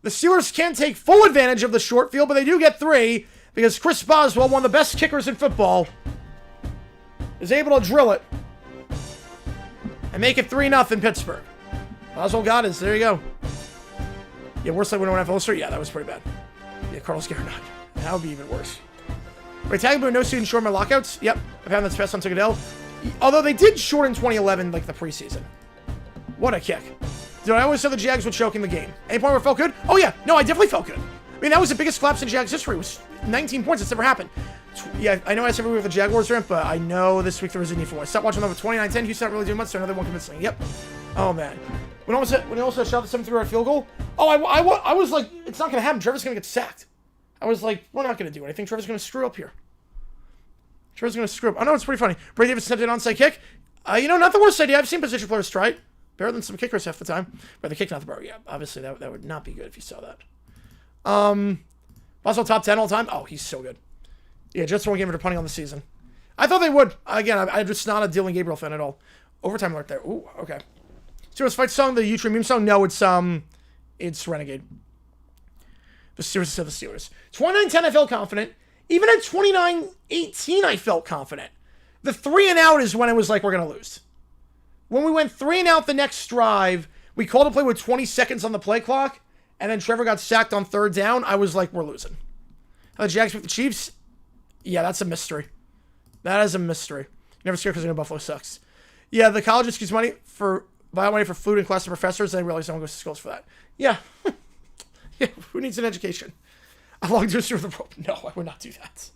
The Steelers can't take full advantage of the short field, but they do get 3 because Chris Boswell, one of the best kickers in football, is able to drill it and make it 3-0 Pittsburgh. Boswell got his. There you go. Yeah, worst late window in NFL history? Yeah, that was pretty bad. Yeah, Carlos Garnett. That would be even worse. Wait, Tagliabue, no student short my lockouts? Yep. I've had that's best on Goodell. Although they did shorten 2011, like the preseason. What a kick. Dude, I always said the Jags would choke in the game. Any point where it felt good? Oh, yeah. No, I definitely felt good. I mean, that was the biggest collapse in Jags history. It was 19 points. It's never happened. Yeah, I know I said we were with the Jaguars ramp, but I know this week there was a need for one. Stop watching them with 29-10. Houston not really doing much, so another one convincing. Yep. Oh, man. When he also shot the 73-yard field goal, I was like, it's not going to happen. Trevor's going to get sacked. I was like, we're not going to do anything. Trevor's going to screw up here. Trevor's going to screw up. I know, it's pretty funny. Brady Davis attempted an onside kick. You know, not the worst idea. I've seen position players try it. Better than some kickers half the time. But the kick, not the bar. Yeah, obviously that would not be good if you saw that. Also top 10 all time. Oh, he's so good. Yeah, just one game after punting on the season. I thought they would. Again, I'm just not a Dylan Gabriel fan at all. Overtime alert there. Ooh, okay. So it's fight song, the YouTube meme song? No, it's Renegade. The Steelers said the Steelers. 29-10, I felt confident. Even at 29-18, I felt confident. The 3 and out is when I was like, we're going to lose. When we went 3 and out the next drive, we called a play with 20 seconds on the play clock, and then Trevor got sacked on 3rd down. I was like, we're losing. How the Jags beat the Chiefs? Yeah, that's a mystery. That is a mystery. Never scared because I know Buffalo sucks. Yeah, the colleges use money for food and class to professors. They realize no one goes to schools for that. Yeah. Yeah, who needs an education? How long do you serve the rope? No, I would not do that.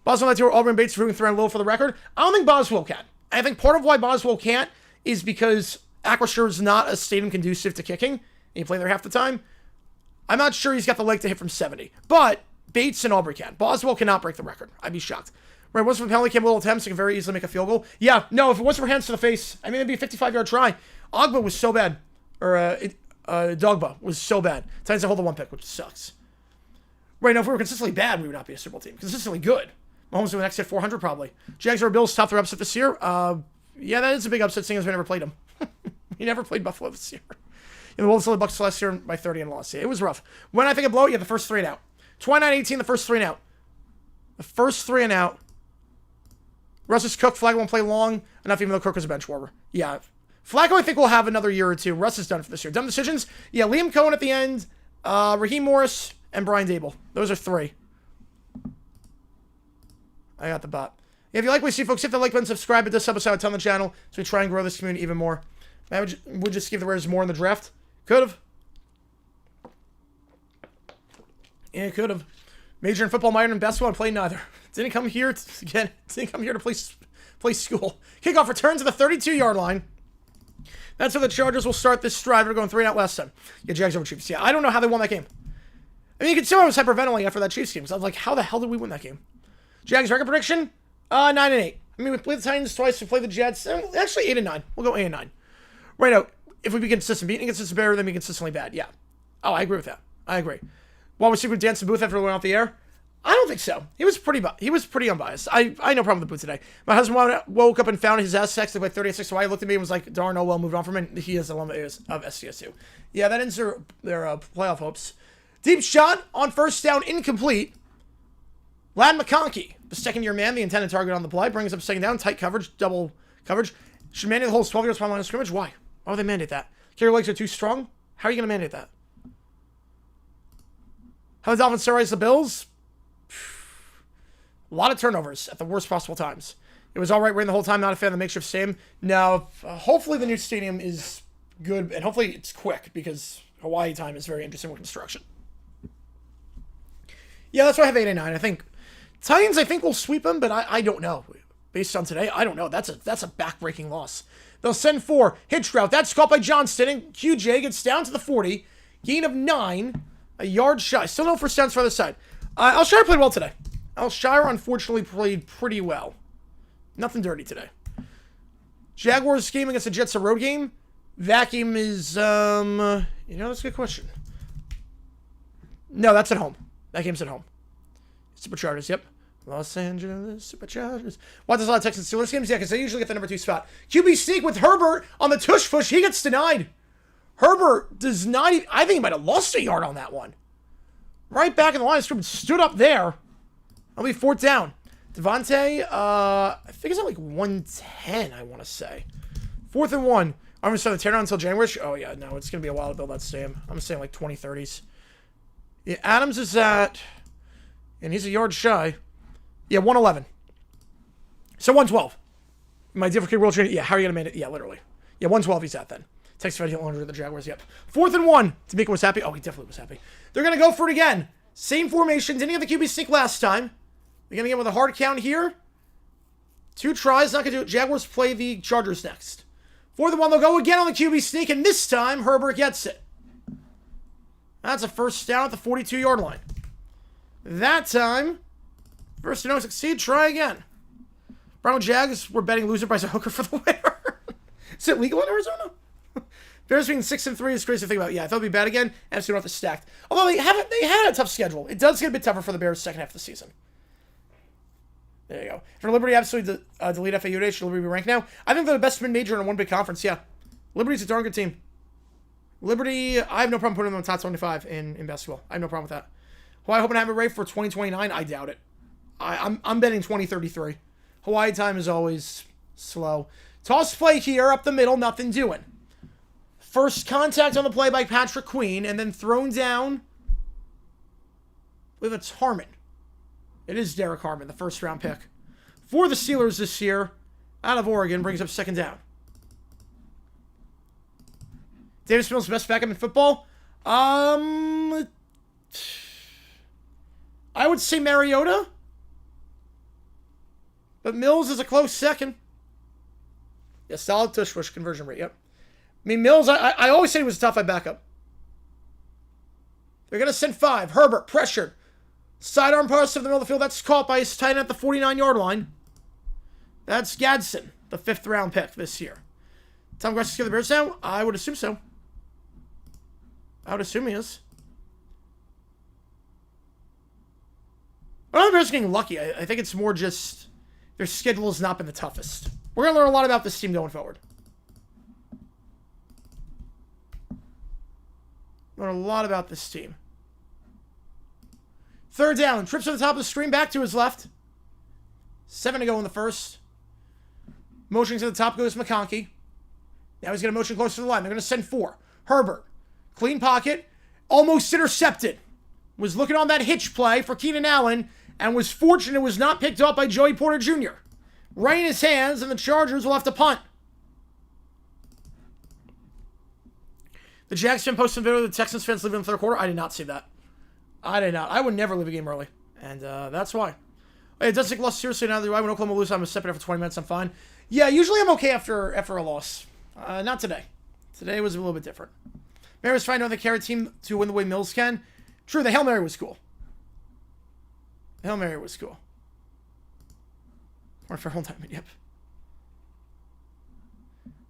Boswell had to Auburn Bates rooting through Little for the record. I don't think Boswell can. I think part of why Boswell can't is because Acrisure is not a stadium conducive to kicking. And you play there half the time. I'm not sure he's got the leg to hit from 70. But Bates and Aubrey can. Boswell cannot break the record. I'd be shocked. Right, once for the penalty came little attempts, he can very easily make a field goal. Yeah, no, if it wasn't for hands to the face, I mean, it'd be a 55-yard try. Ogba was so bad. Or, Dogba was so bad. Titans to hold the one pick, which sucks. Right, now, if we were consistently bad, we would not be a Super Bowl team. Consistently good. Mahomes would next hit 400, probably. Jags or Bills top their upset this year. Yeah, that is a big upset, seeing as we never played them. We never played Buffalo this year. The Wolves the Bucks last year by 30 and lost. Yeah, it was rough. When I think of blow, yeah, the first 3 and out. 29-18, the first 3 and out. The first 3 and out. Russ is cooked. Flacco won't play long enough, even though Kirk was a bench warmer. Yeah. Flacco, I think, will have another year or two. Russ is done for this year. Dumb decisions. Yeah, Liam Cohen at the end. Raheem Morris and Brian Dable. Those are 3. I got the bot. Yeah, if you like what you see, folks, hit the like button, subscribe. It does help us out a ton on the channel, so we try and grow this community even more. I would just give the Raiders more in the draft. Could have. Yeah, could have. Major in football, minor in basketball, and played neither. Didn't come here to play school. Kickoff returns to the 32-yard line. That's how the Chargers will start this drive. They're going 3 and out last time. Yeah, Jags over Chiefs. Yeah, I don't know how they won that game. I mean, you can see I was hyperventilating after that Chiefs game. So I was like, how the hell did we win that game? Jags record prediction? 9 and 8. I mean, we played the Titans twice. We played the Jets. Actually, 8 and 9. We'll go 8 and 9. Right now, if we be consistent, beating consistent better than being consistently bad. Yeah. Oh, I agree with that. I agree. While we see with Danson Booth after we went off the air, I don't think so. He was pretty unbiased. I no problem with the Booth today. My husband woke up and found his ass texted by 36. So I looked at me and was like, darn, oh well, moved on from him. He is alum of SDSU. Yeah, that ends their playoff hopes. Deep shot on first down, incomplete. Lad McConkey, the second-year man, the intended target on the play, brings up second down, tight coverage, double coverage. Should mandate the whole 12 yards from line of scrimmage? Why? Why would they mandate that? Your legs are too strong? How are you going to mandate that? How the Dolphins terrorize the Bills? A lot of turnovers at the worst possible times. It was all right rain the whole time, not a fan of the makeshift stadium. Now, hopefully the new stadium is good, and hopefully it's quick, because Hawaii time is very interesting with construction. Yeah, that's why I have 8 and 9. I think Titans, will sweep them, but I don't know. Based on today, I don't know. That's a back-breaking loss. They'll send 4. Hitch route. That's caught by Johnston, and QJ gets down to the 40. Gain of 9. A yard shy. Still no first downs for the other side. Alshire played well today. Alshire, unfortunately, played pretty well. Nothing dirty today. Jaguars game against the Jets, a road game. That game is, that's a good question. No, that's at home. That game's at home. Superchargers, yep. Los Angeles Superchargers. Watch a lot of Texans Steelers games? Yeah, because they usually get the number 2 spot. QB sneak with Herbert on the tush push. He gets denied. Herbert does not even... I think he might have lost a yard on that one. Right back in the line of scrimmage. Stood up there. That'll be 4th down. Devontae, I think it's at like 110, I want to say. 4th and 1. I'm going to start the teardown until January. Oh, yeah, no, it's going to be a while to build that stadium. I'm saying like 2030s. Yeah, Adams is at... And he's a yard shy. Yeah, 111. So 112. My different world training. Yeah, how are you going to make it? Yeah, literally. Yeah, 112 he's at then. Texas Fed under the Jaguars. Yep. 4th and 1. Tamika was happy. Oh, he definitely was happy. They're going to go for it again. Same formation. Didn't get the QB sneak last time. They're going to get with a hard count here. 2 tries. Not going to do it. Jaguars play the Chargers next. 4th and 1. They'll go again on the QB sneak. And this time, Herbert gets it. That's a first down at the 42-yard line. That time, first to no succeed. Try again. Brown Jags, we're betting loser buys a hooker for the winner. Is it legal in Arizona? Bears being 6 and 3 is crazy to think about. Yeah, I thought it'd be bad again. And NFC North is stacked. Although they had a tough schedule. It does get a bit tougher for the Bears second half of the season. There you go. For Liberty, absolutely delete FAU today. Should Liberty be ranked now? I think they're the best mid-major in a one big conference. Yeah, Liberty's a darn good team. Liberty, I have no problem putting them in the top 25 in basketball. I have no problem with that. Hawaii hoping to have it right for 2029. I doubt it. I'm betting 2033. Hawaii time is always slow. Toss play here up the middle. Nothing doing. First contact on the play by Patrick Queen, and then thrown down. I believe it's Harmon. It is Derek Harmon, the first round pick for the Steelers this year. out of Oregon brings up second down. Davis Mills' best backup in football? I would say Mariota. But Mills is a close second. Yeah, solid tush-push conversion rate, yep. I mean, Mills, I always say he was a top 5 backup. They're going to send 5. Herbert, pressured. Sidearm pass to the middle of the field. That's caught by his tight end at the 49-yard line. That's Gadsden, the 5th-round pick this year. Tom Grass to the Bears now? I would assume so. I would assume he is. I don't know if the Bears are getting lucky. I think it's more just their schedule has not been the toughest. We're going to learn a lot about this team going forward. Learn a lot about this team. Third down. Trips to the top of the screen. Back to his left. 7 to go in the first. Motioning to the top goes McConkey. Now he's going to motion closer to the line. They're going to send 4. Herbert. Clean pocket. Almost intercepted. Was looking on that hitch play for Keenan Allen and was fortunate it was not picked up by Joey Porter Jr. Right in his hands, and the Chargers will have to punt. The Jags fan posted a video of the Texans fans leaving in the third quarter. I did not see that. I did not. I would never leave a game early. And that's why. It doesn't take loss seriously now. When Oklahoma lose, I'm stepping out for 20 minutes. I'm fine. Yeah, usually I'm okay after a loss. Not today. Today was a little bit different. Mary was trying to know the carry team to win the way Mills can. True, the Hail Mary was cool. The Hail Mary was cool. Or for a whole time, yep.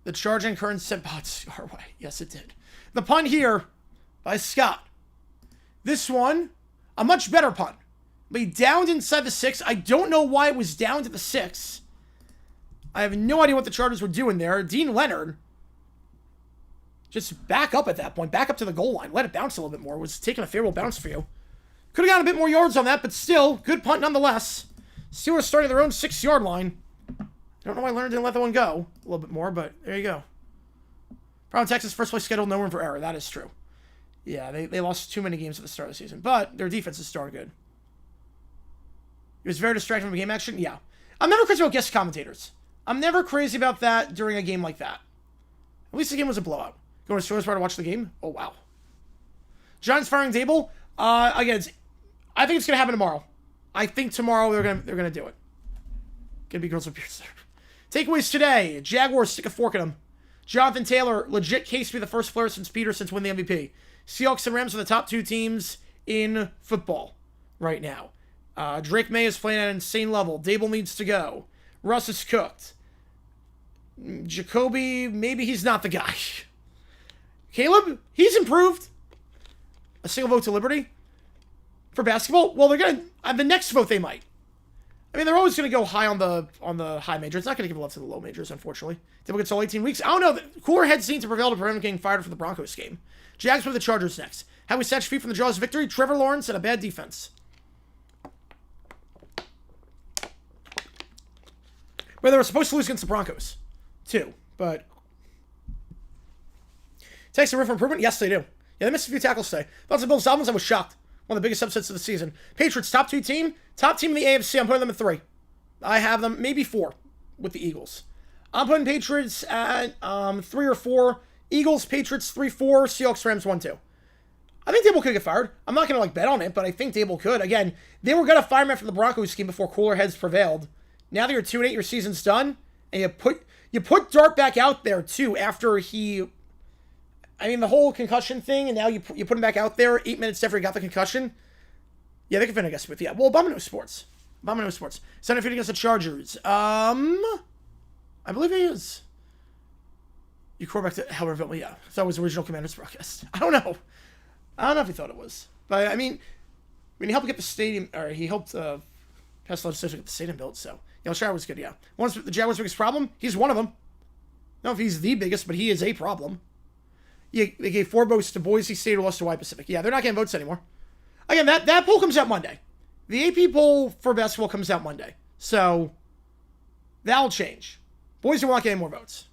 The charging current sent bots our way. Yes, it did. The punt here by Scott. This one, a much better punt. But he downed inside the 6. I don't know why it was down to the 6. I have no idea what the Chargers were doing there. Dean Leonard, just back up at that point. Back up to the goal line. Let it bounce a little bit more. It was taking a favorable bounce for you. Could have gotten a bit more yards on that, but still, good punt nonetheless. Steelers starting their own 6-yard line. I don't know why Leonard didn't let that one go a little bit more, but there you go. Problem Texas, first place schedule, no room for error. That is true. Yeah, they lost too many games at the start of the season, but their defense is still good. It was very distracting from game action. Yeah. I'm never crazy about guest commentators. I'm never crazy about that during a game like that. At least the game was a blowout. Going to Steelers Bar to watch the game? Oh, wow. Giants firing Dable? Again, I think it's going to happen tomorrow. I think tomorrow they're gonna do it. Gonna be girls with beards there. Takeaways today. Jaguars stick a fork in them. Jonathan Taylor, legit case to be the first player since Peterson to win the MVP. Seahawks and Rams are the top 2 teams in football right now. Drake May is playing at an insane level. Dable needs to go. Russ is cooked. Jacoby, maybe he's not the guy. Caleb, he's improved. A single vote to Liberty. For basketball, well, they're gonna the next vote they might. I mean, they're always gonna go high on the high major. It's not gonna give love to the low majors, unfortunately. Dable gets all 18 weeks. I don't know. Cooler heads need to prevail to prevent him getting fired for the Broncos game. Jags with the Chargers next. How we snatch feet from the jaws of victory. Trevor Lawrence and a bad defense. Well, they were supposed to lose against the Broncos, too, but takes a room for improvement. Yes, they do. Yeah, they missed a few tackles today. Thoughts on Bill Salmons? I was shocked. One of the biggest upsets of the season. Patriots, top 2 team. Top team in the AFC. I'm putting them at 3. I have them maybe 4 with the Eagles. I'm putting Patriots at 3 or 4. Eagles, Patriots, 3-4. Seahawks, Rams, 1-2. I think Dable could get fired. I'm not going to bet on it, but I think Dable could. Again, they were going to fire him after the Broncos game before cooler heads prevailed. Now that you're 2-8, your season's done, and you put Dart back out there too after he. I mean, the whole concussion thing, and now you put him back out there 8 minutes after he got the concussion. Yeah, they can fit against with. Yeah, well, Obama knows sports. Center fit against the Chargers. I believe he is. You quarterback to Howard Villa, yeah. I thought it was original Commanders broadcast. I don't know if he thought it was. But, I mean, he helped get the stadium, or he helped pass the legislation to get the stadium built, so. Yeah, Shire was good, yeah. Once the Jaguars' biggest problem, he's one of them. I don't know if he's the biggest, but he is a problem. Yeah, they gave 4 votes to Boise State or lost to White Pacific. Yeah, they're not getting votes anymore. Again, that poll comes out Monday. The AP poll for basketball comes out Monday. So, that'll change. Boise will not get any more votes.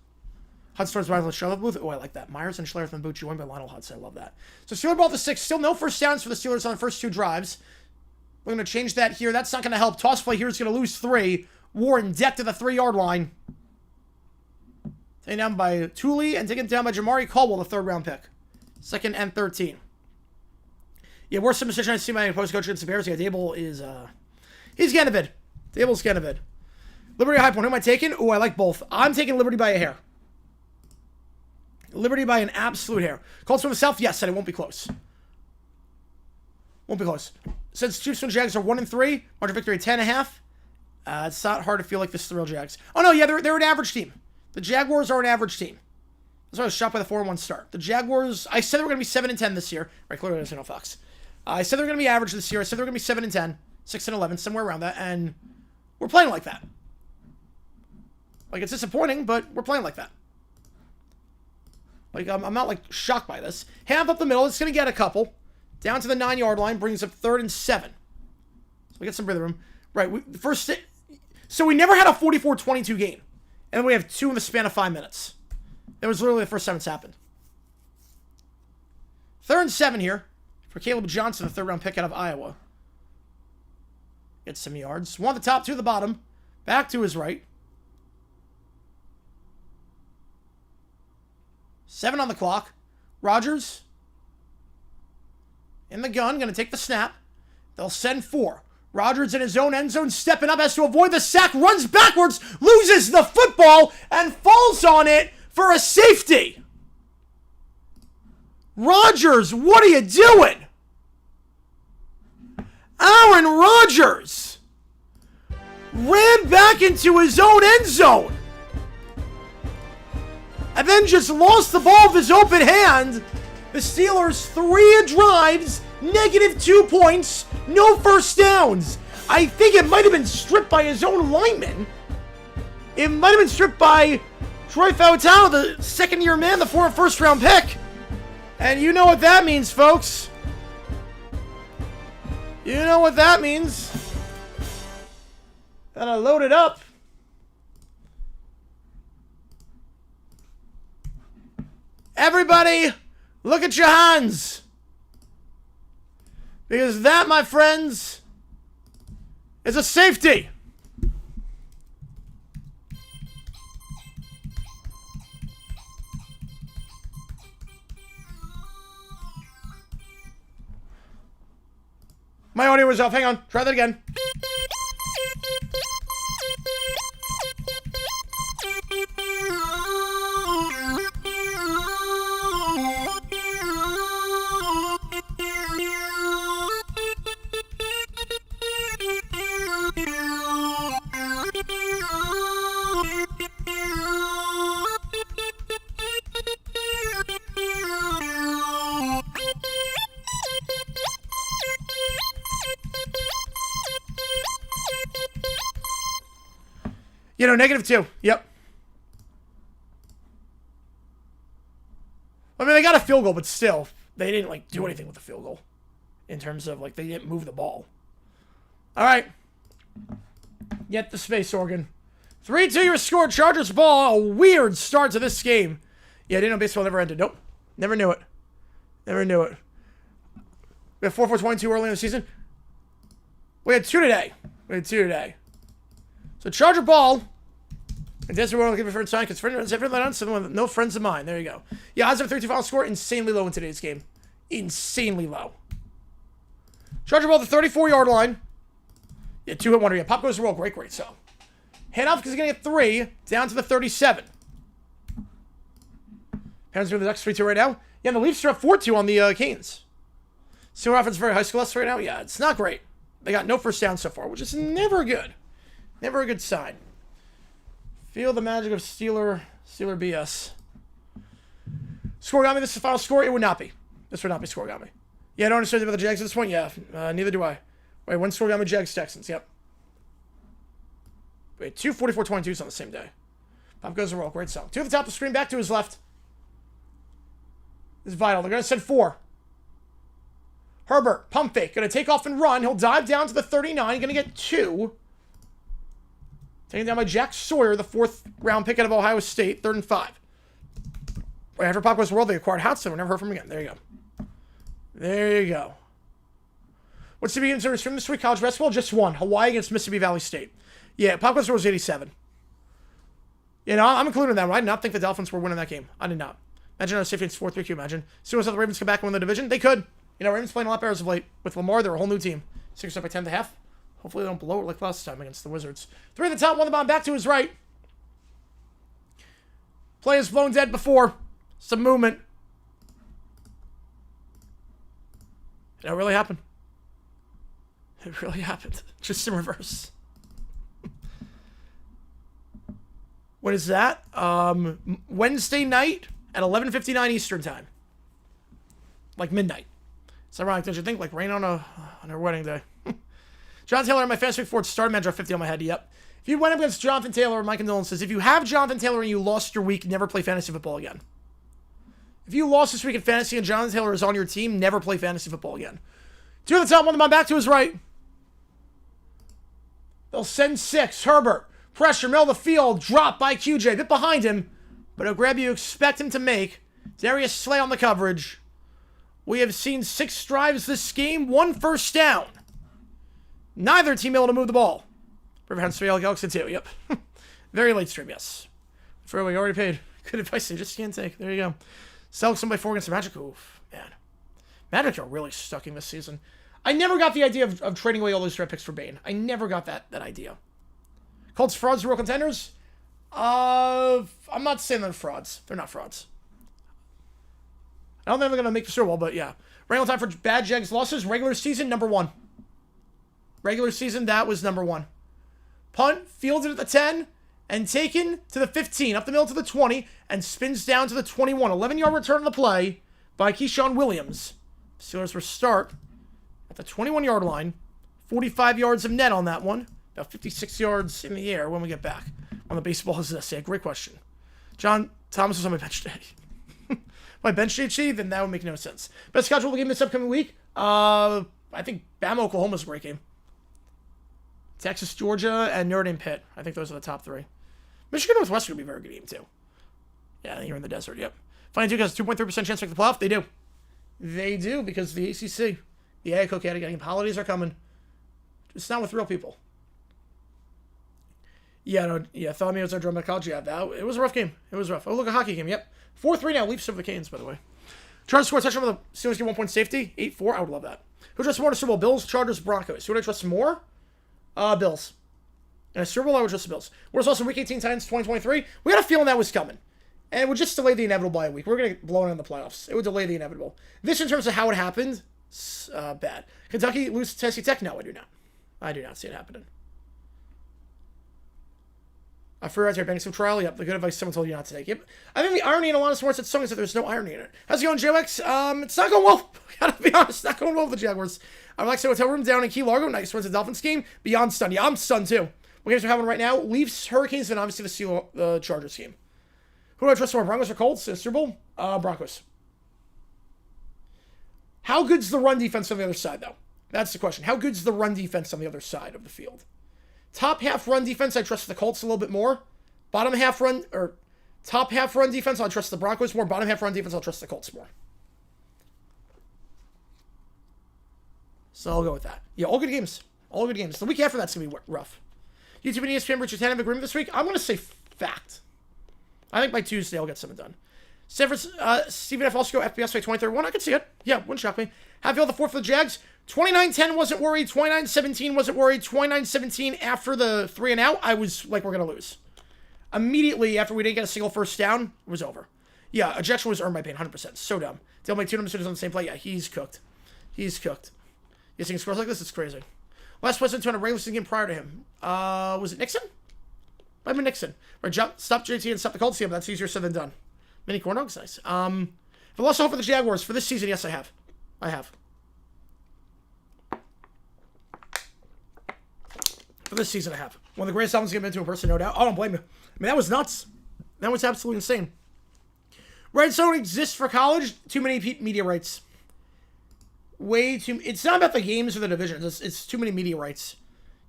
Hudson's rival at Charlotte Booth. Oh, I like that. Myers and Schler from Bucci won by Lionel Hudson. I love that. So, Steelers ball to 6. Still no first downs for the Steelers on the first 2 drives. We're going to change that here. That's not going to help. Toss play here is going to lose 3. Warren decked to the 3-yard line. Taken down by Thule and taken down by Jamari Caldwell, the 3rd round pick. 2nd and 13. Yeah, worst submission I see my opposing coach against the Bears. Yeah, Dable is, he's Ganavid. Dable's Ganavid. Liberty high point. Who am I taking? Oh, I like both. I'm taking Liberty by a hair. Liberty by an absolute hair. Colts from the South? Yes, and it won't be close. Won't be close. Since Chiefs and Jags are 1-3, margin of victory 10.5. It's not hard to feel like this is the real Jags. Oh, no, yeah, they're an average team. The Jaguars are an average team. That's why I was shocked by the 4-1 start. The Jaguars, I said they were going to be 7-10 this year. Right, clearly there's no Fox. I said they were going to be average this year. I said they were going to be 7-10, 6-11, somewhere around that, and we're playing like that. Like, it's disappointing, but we're playing like that. Like, I'm not, like, shocked by this. Half up the middle, it's going to get a couple. Down to the 9-yard line, brings up 3rd and 7. So we get some breathing room. Right, so we never had a 44-22 game. And then we have 2 in the span of 5 minutes. That was literally the first time it's happened. 3rd and 7 here for Caleb Johnson, the 3rd round pick out of Iowa. Gets some yards. 1 at the top, 2 at the bottom. Back to his right. 7 on the clock. Rodgers in the gun, going to take the snap. They'll send 4. Rodgers in his own end zone, stepping up, has to avoid the sack, runs backwards, loses the football, and falls on it for a safety. Rodgers, what are you doing? Aaron Rodgers ran back into his own end zone and then just lost the ball with his open hand. The Steelers, 3 drives, -2 points, no first downs. I think it might have been stripped by his own lineman. It might have been stripped by Troy Fautau, the 2nd-year man, the former 1st-round pick. And you know what that means, folks. You know what that means. Gotta load it up. Everybody, look at your hands. Because that, my friends, is a safety. My audio was off. Hang on. Try that again. You know, -2. Yep. I mean, they got a field goal, but still, they didn't, like, do anything with the field goal. In terms of, like, they didn't move the ball. All right. Get the space, Oregon. 3-2 your score. Chargers ball. A weird start to this game. Yeah, I didn't know baseball never ended. Nope. Never knew it. Never knew it. We had 4-4-22 early in the season. We had 2 today. So Charger ball. And that's what we're looking for a sign because friends have on someone with no friends of mine. There you go. Yeah, odds of 3-2 final score insanely low in today's game. Insanely low. Charger ball at the 34-yard line. Yeah, 2 hit wonder. Yeah, pop goes to roll. Great. So hand off because he's gonna get 3 down to the 37. Parents doing the Ducks 3-2 right now. Yeah, and the Leafs are up 4-2 on the Canes. Senior offense very high school right now. Yeah, it's not great. They got no first down so far, which is never good. Never a good sign. Feel the magic of Steeler BS. Scoregami, this is the final score. It would not be. This would not be Scoregami. Yeah, I don't understand about the Jags at this point. Yeah, neither do I. Wait, one Scoregami, Jags, Texans. Yep. Wait, 2 44-22s on the same day. Pop goes to roll. Great song. 2 at the top of the screen, back to his left. This is vital. They're going to send 4. Herbert, pump fake. Going to take off and run. He'll dive down to the 39. Going to get 2. Taken down by Jack Sawyer, the 4th round pick out of Ohio State, 3rd and 5. Right after Pop goes to world, they acquired Houtson. We never heard from him again. There you go. There you go. What's the beginning from this week? College basketball? Just one. Hawaii against Mississippi Valley State. Yeah, Pop goes to world was 87. You know, I'm including that one. I did not think the Dolphins were winning that game. I did not. Imagine a safety 4-3. Imagine. See what's up, the Ravens come back and win the division? They could. You know, Ravens playing a lot better as of late. With Lamar, they're a whole new team. 6 up by 10.5. Hopefully they don't blow it like last time against the Wizards. 3 at the top, 1 the bottom, back to his right. Play has blown dead before. Some movement. And it really happened. It really happened. Just in reverse. What is that? Wednesday night at 11:59 Eastern time. Like midnight. It's ironic, don't you think? Like rain on her wedding day. Jonathan Taylor, my fantasy week 4 starting manager 50 on my head. Yep. If you went up against Jonathan Taylor, my condolences. If you have Jonathan Taylor and you lost your week, never play fantasy football again. If you lost this week in fantasy and Jonathan Taylor is on your team, never play fantasy football again. 2 at the top, 1 to my back to his right. They'll send 6. Herbert. Pressure, middle of the field, drop by QJ, a bit behind him, but a grab you expect him to make. Darius Slay on the coverage. We have seen 6 drives this game, 1 first down. Neither team able to move the ball. Riverhound Surreal Galaxy 2, yep. Very late stream, yes. For we already paid. Good advice, they just can't take. There you go. Sell somebody 4 against the Magic. Oof, man. Magic are really sucking this season. I never got the idea of trading away all those draft picks for Bane. I never got that idea. Colts frauds, real contenders? I'm not saying they're frauds. They're not frauds. I don't think they're going to make the Super Bowl, but yeah. Regular time for bad Jags losses. Regular season, number 1. Regular season, that was number 1. Punt, fielded at the 10, and taken to the 15, up the middle to the 20, and spins down to the 21. 11-yard return on the play by Keyshawn Williams. Steelers will start at the 21-yard line. 45 yards of net on that one. About 56 yards in the air when we get back. On the baseball is this. Yeah, great question. John Thomas was on my bench today. My bench today, then that would make no sense. Best schedule game this upcoming week? I think Bama, Oklahoma is a great game. Texas, Georgia, and Notre Dame, Pitt. I think those are the top 3. Michigan, Northwestern would be a very good game, too. Yeah, you're in the desert, yep. Funny, too, because 2.3% chance to make the playoff. They do. They do, because the ACC, the AICO category, holidays are coming. It's not with real people. Yeah, no, yeah, thought me was our drum at college. Yeah, it was a rough game. It was rough. Oh, look, a hockey game. Yep. 4-3 now. Leafs over the Canes, by the way. Chargers score a touchdown with the Steelers get 1 point safety. 8-4. I would love that. Who trusts more in a Super Bowl? Bills, Chargers, Broncos. Who would I trust more? Bills. In a Super Bowl, I would trust the Bills. Where's also Week 18 Titans 2023? We had a feeling that was coming. And it would just delay the inevitable by a week. We're going to get blown in the playoffs. It would delay the inevitable. This, in terms of how it happened, bad. Kentucky lose to Tennessee Tech? No, I do not. I do not see it happening. For right here, banking some trial. Yep, the good advice someone told you not to take. Yep. I think the irony in a lot of sports that song is that there's no irony in it. How's it going, JX? It's not going well. Gotta be honest, it's not going well with the Jaguars. I relaxed in a hotel room down in Key Largo. Nice wins the Dolphins game. Beyond stunned. Yeah, I'm stunned too. What games are happening right now? Leafs, Hurricanes, and obviously the Chargers game. Who do I trust more, Broncos or Colts in Super Bowl? Broncos. How good's the run defense on the other side, though? That's the question. How good's the run defense on the other side of the field? Top half run defense, I trust the Colts a little bit more. Bottom half run, or top half run defense, I'll trust the Broncos more. Bottom half run defense, I'll trust the Colts more. So I'll go with that. Yeah, all good games. All good games. The week after that's going to be rough. YouTube and ESPN, Richard Tan have agreement this week? I'm going to say fact. I think by Tuesday I'll get something done. Stephen F. also go FBS by 2031. I could see it. Yeah, wouldn't shock me. Have the 4 for the Jags. 29-10 wasn't worried. 29-17 wasn't worried. 29-17 after the 3 and out, I was like, we're going to lose. Immediately after we didn't get a single first down, it was over. Yeah, ejection was earned by Payne, 100%. So dumb. They'll make 2 numbers on the same play. Yeah, he's cooked. He's cooked. You seeing scores like this? It's crazy. Last president to win a regular season game prior to him. Was it Nixon? Might have been Nixon. Right, stop JT and stop the Colts. Yeah, but that's easier said than done. Mini corn dogs, nice. I've lost hope for the Jaguars for this season. Yes, I have. I have. For this season, I have. One of the greatest albums to get into in person, no doubt. I don't blame you. I mean, that was nuts. That was absolutely insane. Red zone exists for college. Too many media rights. Way too... It's not about the games or the divisions. It's too many media rights.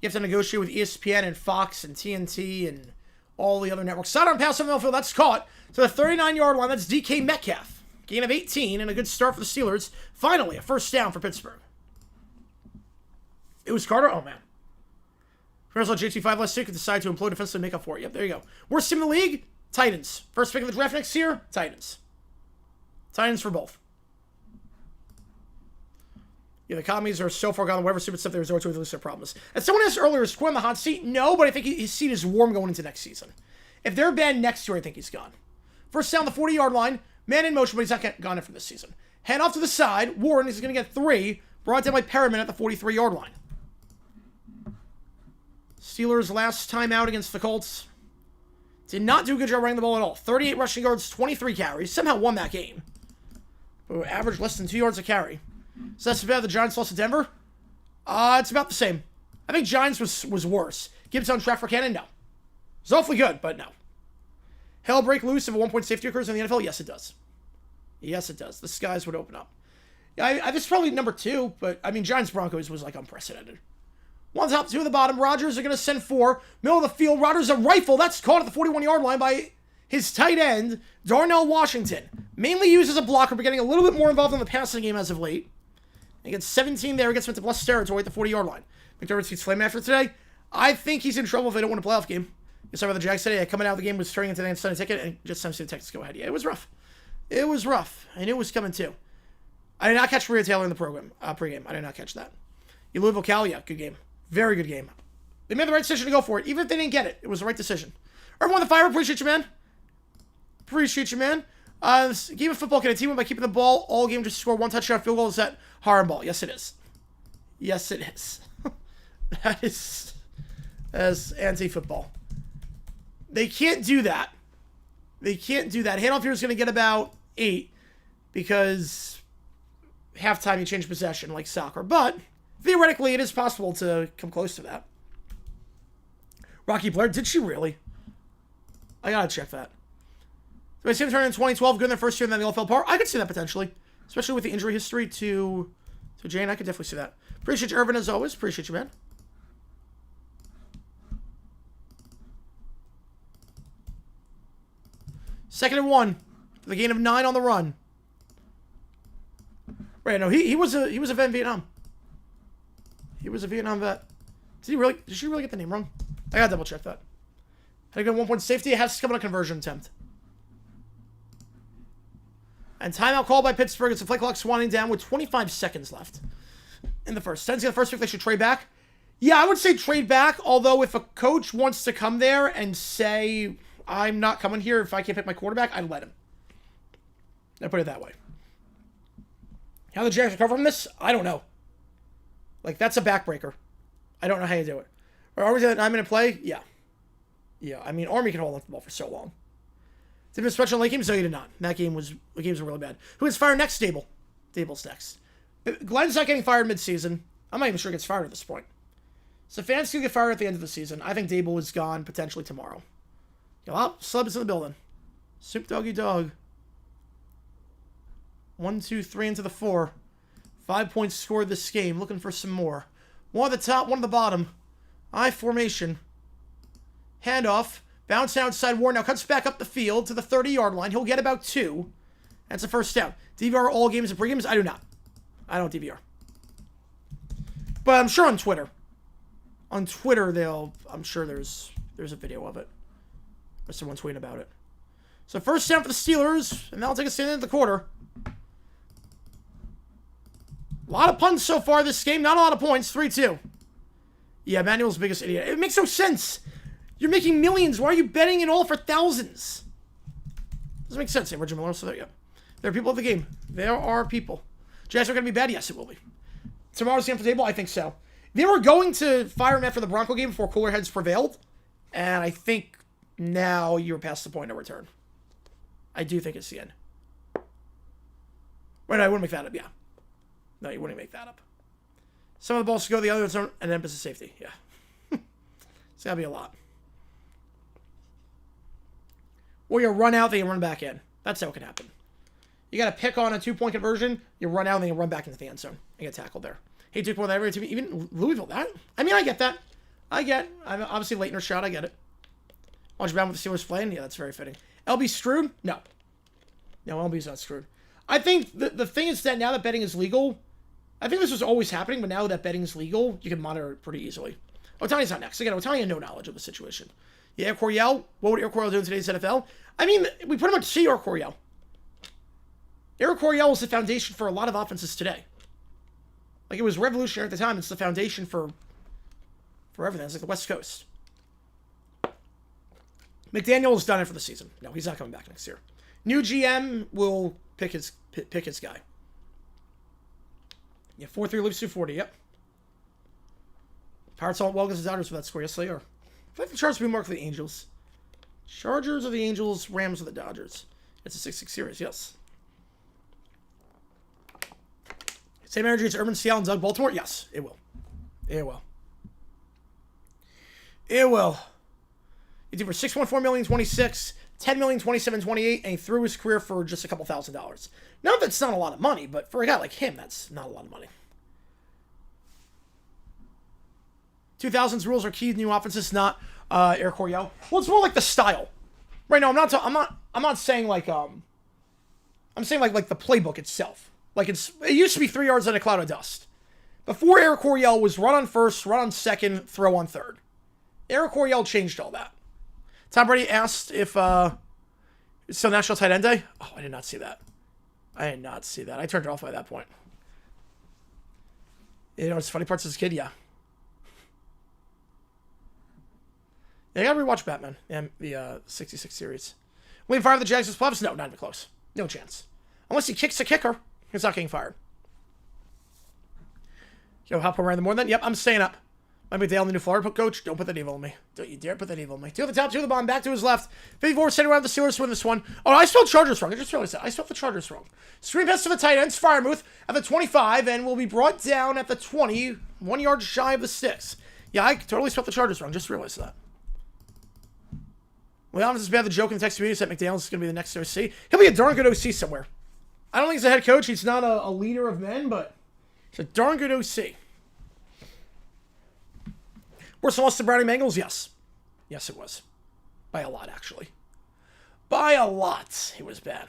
You have to negotiate with ESPN and Fox and TNT and all the other networks. Sidearm pass on the field. That's caught to the 39-yard line. That's DK Metcalf. Gain of 18 and a good start for the Steelers. Finally, a first down for Pittsburgh. It was Carter. Oh, man. Whereas on JT5 last week, decide to implode defensively and make up for it. Yep, there you go. Worst team in the league? Titans. First pick of the draft next year? Titans. Titans for both. Yeah, the commies are so far gone, whatever stupid stuff they resort to with lose their problems. As someone asked earlier, is Quinn on the hot seat? No, but I think his seat is warm going into next season. If they're banned next year, I think he's gone. First down the 40-yard line. Man in motion, but he's not gone after this season. Hand off to the side. Warren is going to get 3. Brought down by Perriman at the 43-yard line. Steelers last time out against the Colts. Did not do a good job running the ball at all. 38 rushing yards, 23 carries. Somehow won that game. But averaged less than 2 yards a carry. So that's about the Giants lost to Denver? It's about the same. I think Giants was worse. Gibbs on track for Cannon? No. It's awfully good, but no. Hell break loose if a 1-point safety occurs in the NFL? Yes, it does. Yes, it does. The skies would open up. Yeah, this is probably number 2, but, I mean, Giants-Broncos was, like, unprecedented. 1 top, 2 at the bottom. Rodgers are going to send 4. Middle of the field. Rodgers a rifle. That's caught at the 41-yard line by his tight end, Darnell Washington. Mainly used as a blocker, but getting a little bit more involved in the passing game as of late. He gets 17 there. He gets into blessed territory at the 40-yard line. McDermott's feet flame after today. I think he's in trouble if they don't win a playoff game. You saw what the Jags today. Coming out of the game was turning into the Sunday ticket, and just time to see the Texans go ahead. Yeah, it was rough. It was rough. I knew it was coming too. I did not catch Maria Taylor in the pregame. I did not catch that. Louisville Cal, yeah, good game. Very good game. They made the right decision to go for it. Even if they didn't get it, it was the right decision. Everyone the fire, appreciate you, man. Appreciate you, man. This game of football, can a team win by keeping the ball all game just to score 1 touchdown field goal? Is that horrible? Yes, it is. Yes, it is. That's anti-football. They can't do that. They can't do that. Handoff here is going to get about 8 because halftime you change possession like soccer. But theoretically, it is possible to come close to that. Rocky Blair, did she really? I got to check that. So I see him turn in 2012, good in their first year, and then they all fell apart. I could see that potentially, especially with the injury history to Jane. I could definitely see that. Appreciate you, Irvin, as always. Appreciate you, man. Second and 1. For the gain of 9 on the run. Right, no, he was a vet in Vietnam. He was a Vietnam vet. Did she really get the name wrong? I gotta double check that. Had to get 1-point safety. It has to come on a conversion attempt. And timeout called by Pittsburgh. It's a play clock winding down with 25 seconds left in the first. Tennessee, the first pick, they should trade back. Yeah, I would say trade back. Although if a coach wants to come there and say, I'm not coming here if I can't pick my quarterback, I'd let him. I put it that way. How the Jags recover from this? I don't know. Like, that's a backbreaker. I don't know how you do it. Are Army's at 9-minute play? Yeah. Yeah, I mean, Army can hold on to the ball for so long. Did you special late games? No, you did not. The games were really bad. Who gets fired next? Dable. Dable's next. Glenn's not getting fired mid-season. I'm not even sure he gets fired at this point. Stefanski will get fired at the end of the season. I think Dable is gone potentially tomorrow. Well, Slub is in the building. Soup doggy dog. 1, 2, 3 into the 4. 5 points scored this game. Looking for some more. 1 at the top, 1 at the bottom. I formation. Handoff. Bounce outside. Warren now cuts back up the field to the 30-yard line. He'll get about 2. That's a first down. DVR all games and pre-games? I do not. I don't DVR. But I'm sure on Twitter. On Twitter, I'm sure there's a video of it. Or someone tweeting about it. So first down for the Steelers, and that'll take us to the end of the quarter. A lot of punts so far this game. Not a lot of points. 3-2. Yeah, Manuel's the biggest idiot. It makes no sense. You're making millions. Why are you betting it all for thousands? Doesn't make sense. Hey, Roger Miller, so there you go. There are people at the game. There are people. Jazz are going to be bad? Yes, it will be. Tomorrow's game for the table? I think so. They were going to fire him after the Bronco game before cooler heads prevailed. And I think now you're past the point of return. I do think it's the end. Wait, no, I wouldn't make that up, yeah. No, you wouldn't make that up. Some of the balls should go the other zone, and emphasis safety, yeah. It's got to be a lot. Or you run out, then you run back in. That's how it can happen. You got to pick on a 2-point conversion, you run out, and then you run back into the end zone and get tackled there. Hey, 2 point every team, even Louisville, that? I mean, I get that. I'm obviously Leitner shot, I get it. Watch bound with the Steelers playing? Yeah, that's very fitting. LB screwed? No. No, LB's not screwed. I think the thing is that now that betting is legal, I think this was always happening, but now that betting is legal, you can monitor it pretty easily. Otani's not next. Again, Otani had no knowledge of the situation. Yeah, Air Coryell. What would Air Coryell do in today's NFL? I mean, we pretty much see Air Coryell. Air Coryell was the foundation for a lot of offenses today. Like, it was revolutionary at the time. It's the foundation for everything. It's like the West Coast. McDaniel's done it for the season. No, he's not coming back next year. New GM will pick his guy. Yeah, 4-3 leaves 240. Yep. Pirates all well against the Dodgers for that score. Yes, they are. I feel like the Chargers will be more for the Angels. Chargers or the Angels, Rams or the Dodgers. It's a 6-6 series, yes. Same energy as Urban, Seattle, and Doug Baltimore? Yes, it will. It will. It will. He did for $6.4 million, 26, $10 million, 27, 28, and he threw his career for just a couple $1,000. Now that's not a lot of money, but for a guy like him, that's not a lot of money. 2000s rules are key to new offenses, not Air Coryell. Well, it's more like the style. Right now, I'm not saying like I'm saying like the playbook itself. Like it used to be 3 yards in a cloud of dust. Before Air Coryell was run on first, run on second, throw on third. Air Coryell changed all that. Tom Brady asked if it's still National Tight End Day. Oh, I did not see that. I did not see that. I turned it off by that point. You know, it's funny parts as a kid, yeah. Yeah, I gotta rewatch Batman and the 66 series. Will he fire the Jags as playoffs? No, not even close. No chance. Unless he kicks a kicker, he's not getting fired. Yo, hop around the more than? Yep, I'm staying up. Might be Dale, the new Florida coach. Don't put that evil on me. Don't you dare put that evil on me. 2 at the top, 2 at the bottom, back to his left. 54 sitting around the Steelers to win this one. Oh, I spelled Chargers wrong. I just realized that. I spelled the Chargers wrong. Screen pass to the tight ends. Firemouth at the 25 and will be brought down at the 20. 1 yard shy of the sticks. Yeah, I totally spelled the Chargers wrong. Just realized that. Well, honestly, bad the joke in the text community that McDaniels is going to be the next OC. He'll be a darn good OC somewhere. I don't think he's a head coach. He's not a leader of men, but he's a darn good OC. Worse than lost to Browning Bengals? Yes. Yes, it was. By a lot, actually. By a lot. It was bad.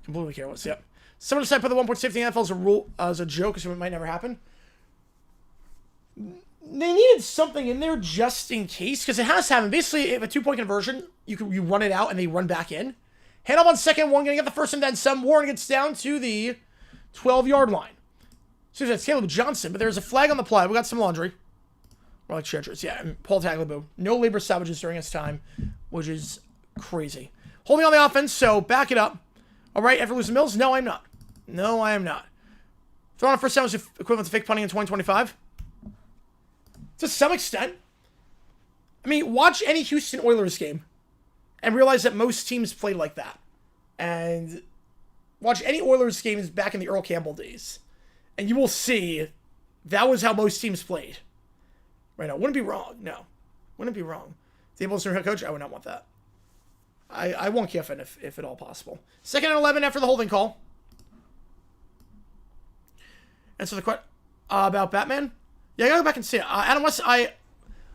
Completely careless, yep. Someone decided to put the 1-point safety in the NFL as a rule, as a joke, so it might never happen. They needed something in there just in case, because it has happened. Basically, if a 2-point conversion, you run it out and they run back in. Hand up on second one, going to get the first and then some. Warren gets down to the 12-yard line. So that's Caleb Johnson, but there's a flag on the play. We got some laundry. More like treasures, yeah. And Paul Tagliabue. No labor salvages during his time, which is crazy. Holding on the offense, so back it up. All right, ever losing Mills? No, I'm not. No, I am not. Throwing on first down is equivalent to fake punting in 2025. To some extent. I mean, watch any Houston Oilers game and realize that most teams played like that. And watch any Oilers games back in the Earl Campbell days. And you will see that was how most teams played. Right now. Wouldn't be wrong. No. Wouldn't be wrong. Daboll's new head coach? I would not want that. I want Kiffin if at all possible. 2nd and 11 after the holding call. And so the question about Batman? Yeah, I gotta go back and see it. Adam West, I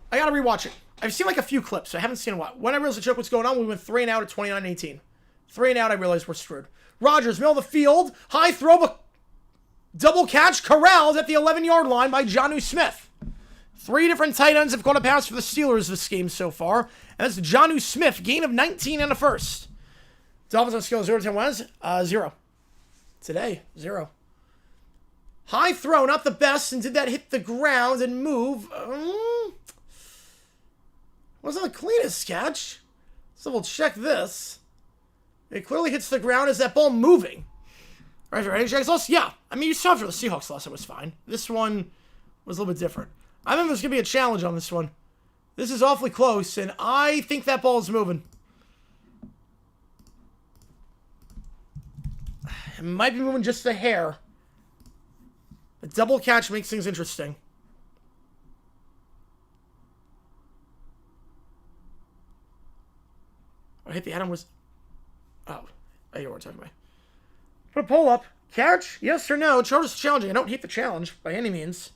gotta rewatch it. I've seen like a few clips, so I haven't seen a lot. When I realized the joke was going on, we went 3 and out at 29-18. 3 and out, I realized we're screwed. Rodgers, middle of the field, high throw, but double catch, corralled at the 11-yard line by Jonnu Smith. 3 different tight ends have caught a pass for the Steelers this game so far. And that's Jonnu Smith, gain of 19 and a first. Dolphins on scale 0 to 10 was 0. Today, 0. High throw, not the best, and did that hit the ground and move? Wasn't the cleanest catch. So we'll check this. It clearly hits the ground. Is that ball moving? Right, any Jags loss? Yeah. I mean, you saw after the Seahawks loss, it was fine. This one was a little bit different. I think there's going to be a challenge on this one. This is awfully close, and I think that ball is moving. It might be moving just a hair. The double catch makes things interesting. I hit the Adam was... Oh, I hear what we're talking about. Put a poll up. Catch? Yes or no? Chargers challenging. I don't hate the challenge by any means.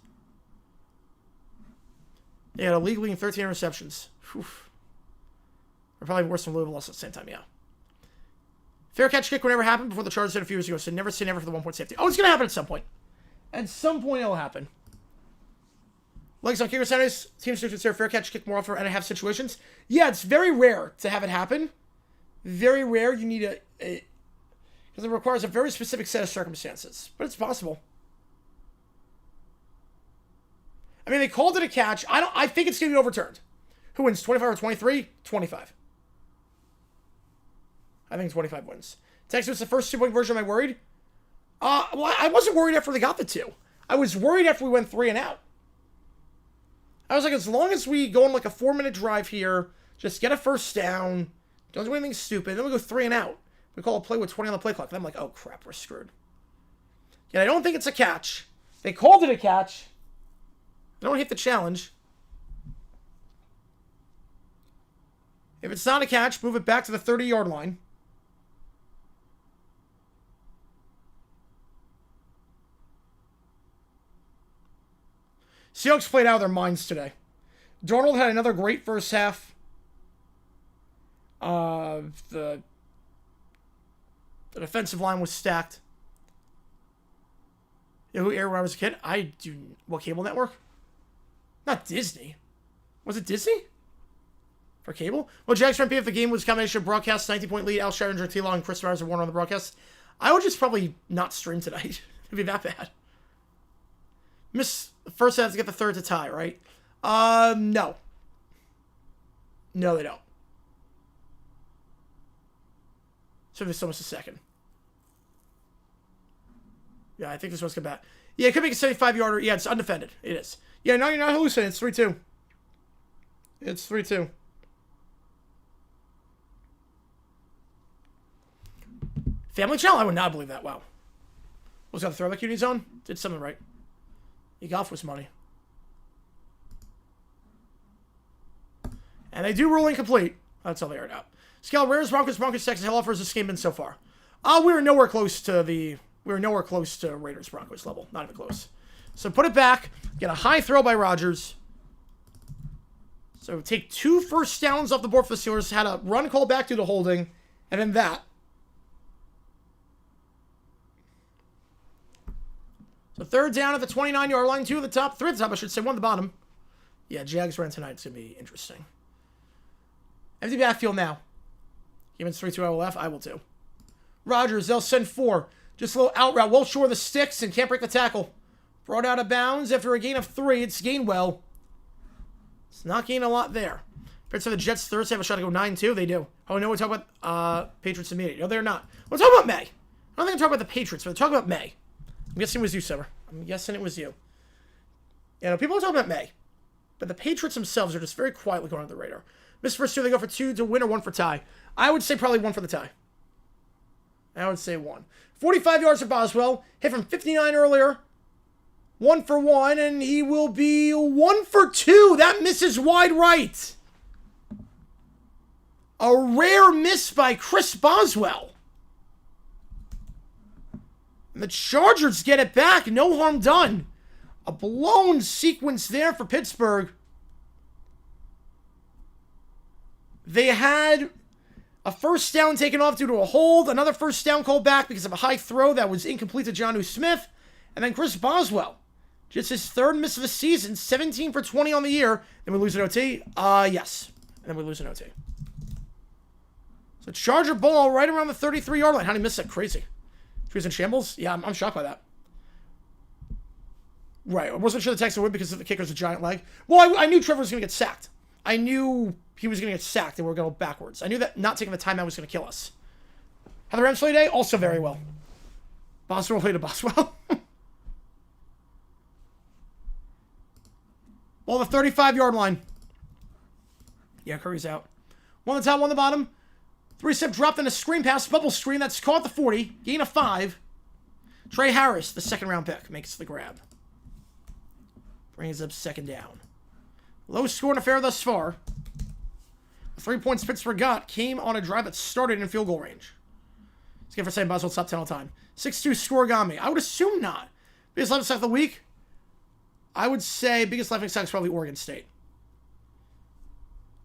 They had a league leading 13 interceptions. Whew. Or probably worse than Louisville lost at the same time, yeah. Fair catch kick would never happen before the Chargers did a few years ago, so never say never for the 1-point safety. Oh, it's going to happen at some point. At some point it'll happen. Legs on kicker Saturdays. Teams should consider fair catch kick more often and have situations. Yeah, it's very rare to have it happen. Very rare. You need because it requires a very specific set of circumstances. But it's possible. I mean, they called it a catch. I think it's going to be overturned. Who wins, 25 or 23? 25. I think 25 wins. Texas was the first 2-point version. Am I worried? Well, I wasn't worried after they got the 2. I was worried after we went 3 and out. I was like, as long as we go on like a 4-minute drive here, just get a first down, don't do anything stupid, then we go 3 and out. We call a play with 20 on the play clock. Then I'm like, oh crap, we're screwed. Yet I don't think it's a catch. They called it a catch. They don't hit the challenge. If it's not a catch, move it back to the 30-yard line. Seahawks played out of their minds today. Darnold had another great first half. The defensive line was stacked. You know who aired when I was a kid? What cable network? Not Disney. Was it Disney? For cable? Well, Jags if the game was a combination of broadcast, 19-point lead, Al Sheridan, T-Law, and Chris Myers are one on the broadcast. I would just probably not stream tonight. It'd be that bad. Miss the first half to get the third to tie, right? No. No, they don't. So there's almost a second. Yeah, I think this one's come back. Yeah, it could make a 75-yarder. Yeah, it's undefended. It is. Yeah, no, you're not hallucinating. It's 3-2. It's 3-2. Family Channel? I would not believe that. Wow. Was that the throwback unit zone? Did something right. Kickoff was money. And they do rule incomplete. That's how they aired out. Scale Rares, Broncos, Texas. How offers this game been so far? We were nowhere close to Raiders Broncos level. Not even close. So put it back. Get a high throw by Rodgers. So take 2 first downs off the board for the Steelers. Had a run call back due to holding. And then that. So 3rd down at the 29-yard line. 2 at the top. 3 at the top, I should say. 1 at the bottom. Yeah, Jags run tonight. It's going to be interesting. Empty backfield now. Humans 3-2, I will F. I will too. Rodgers, they'll send 4. Just a little out route. Well short of the sticks and can't break the tackle. Brought out of bounds after a gain of 3. It's Gainwell. It's not gaining a lot there. Pittsburgh the Jets Thursday have a shot to go 9-2. They do. Oh, no, we're talking about Patriots immediate. No, they're not. We're talking about May. I don't think I'm talking about the Patriots, but they're talking about May. I'm guessing it was you, Summer. I'm guessing it was you. Yeah, no, people are talking about May. But the Patriots themselves are just very quietly going under the radar. Missed first 2, they go for 2 to win or 1 for tie. I would say probably 1 for the tie. I would say 1. 45 yards for Boswell. Hit from 59 earlier. 1 for 1, and he will be 1 for 2. That misses wide right. A rare miss by Chris Boswell. And the Chargers get it back. No harm done. A blown sequence there for Pittsburgh. They had a first down taken off due to a hold. Another first down called back because of a high throw that was incomplete to Jonnu Smith. And then Chris Boswell. Just his 3rd miss of the season. 17 for 20 on the year. Then we lose an OT. Yes. And then we lose an OT. So Charger ball right around the 33-yard line. How did he miss that? Crazy. He was in shambles? Yeah, I'm shocked by that. Right. I wasn't sure the Texans would win because the kicker's a giant leg. Well, I knew Trevor was going to get sacked. I knew he was going to get sacked and we were going to go backwards. I knew that not taking the timeout was going to kill us. How the Rams play today? Also very well. Boswell played to Boswell. Well, the 35-yard line. Yeah, Curry's out. 1 on the top, 1 on the bottom. 3-step drop, then a screen pass, bubble screen. That's caught the 40. Gain of 5. Trey Harris, the 2nd-round pick, makes the grab. Brings up 2nd down. Low scoring affair thus far. The 3 points Pittsburgh got came on a drive that started in field goal range. Let's get for saying Boswell top 10 all time. 6-2 scoregami. I would assume not. Biggest left sack of the week? I would say biggest left sack is probably Oregon State.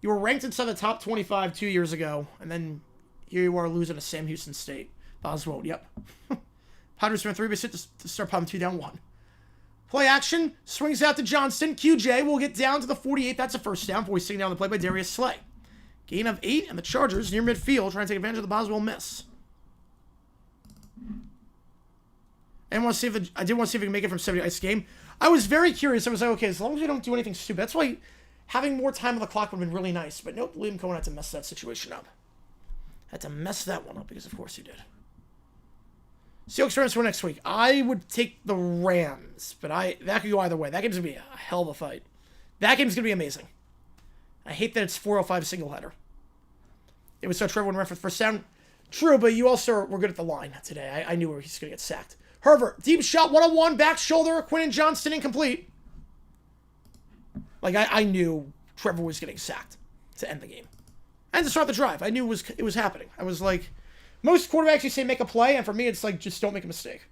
You were ranked inside the top 25 2 years ago, and then here you are losing to Sam Houston State. Boswell, yep. Padres from 3 base hit to start popping 2 down 1. Play action. Swings out to Johnston. QJ will get down to the 48. That's a first down before he's sitting down the play by Darius Slay. Gain of 8, and the Chargers near midfield trying to take advantage of the Boswell miss. I did want to see if we can make it from 70 ice game. I was very curious. I was like, okay, as long as we don't do anything stupid. That's why having more time on the clock would have been really nice. But nope, Liam Cohen had to mess that situation up. Had to mess that one up because of course he did. Seahawks Rams for next week. I would take the Rams, but that could go either way. That game's going to be a hell of a fight. That game's going to be amazing. I hate that it's 405 single header. It was so Trevor went for the first down. True, but you also were good at the line today. I knew where he's going to get sacked. Herbert, deep shot, 1-on-1, back shoulder, Quinn and Johnston incomplete. Like, I knew Trevor was getting sacked to end the game. And to start the drive. I knew it was happening. I was like, most quarterbacks you say make a play, and for me it's like, just don't make a mistake.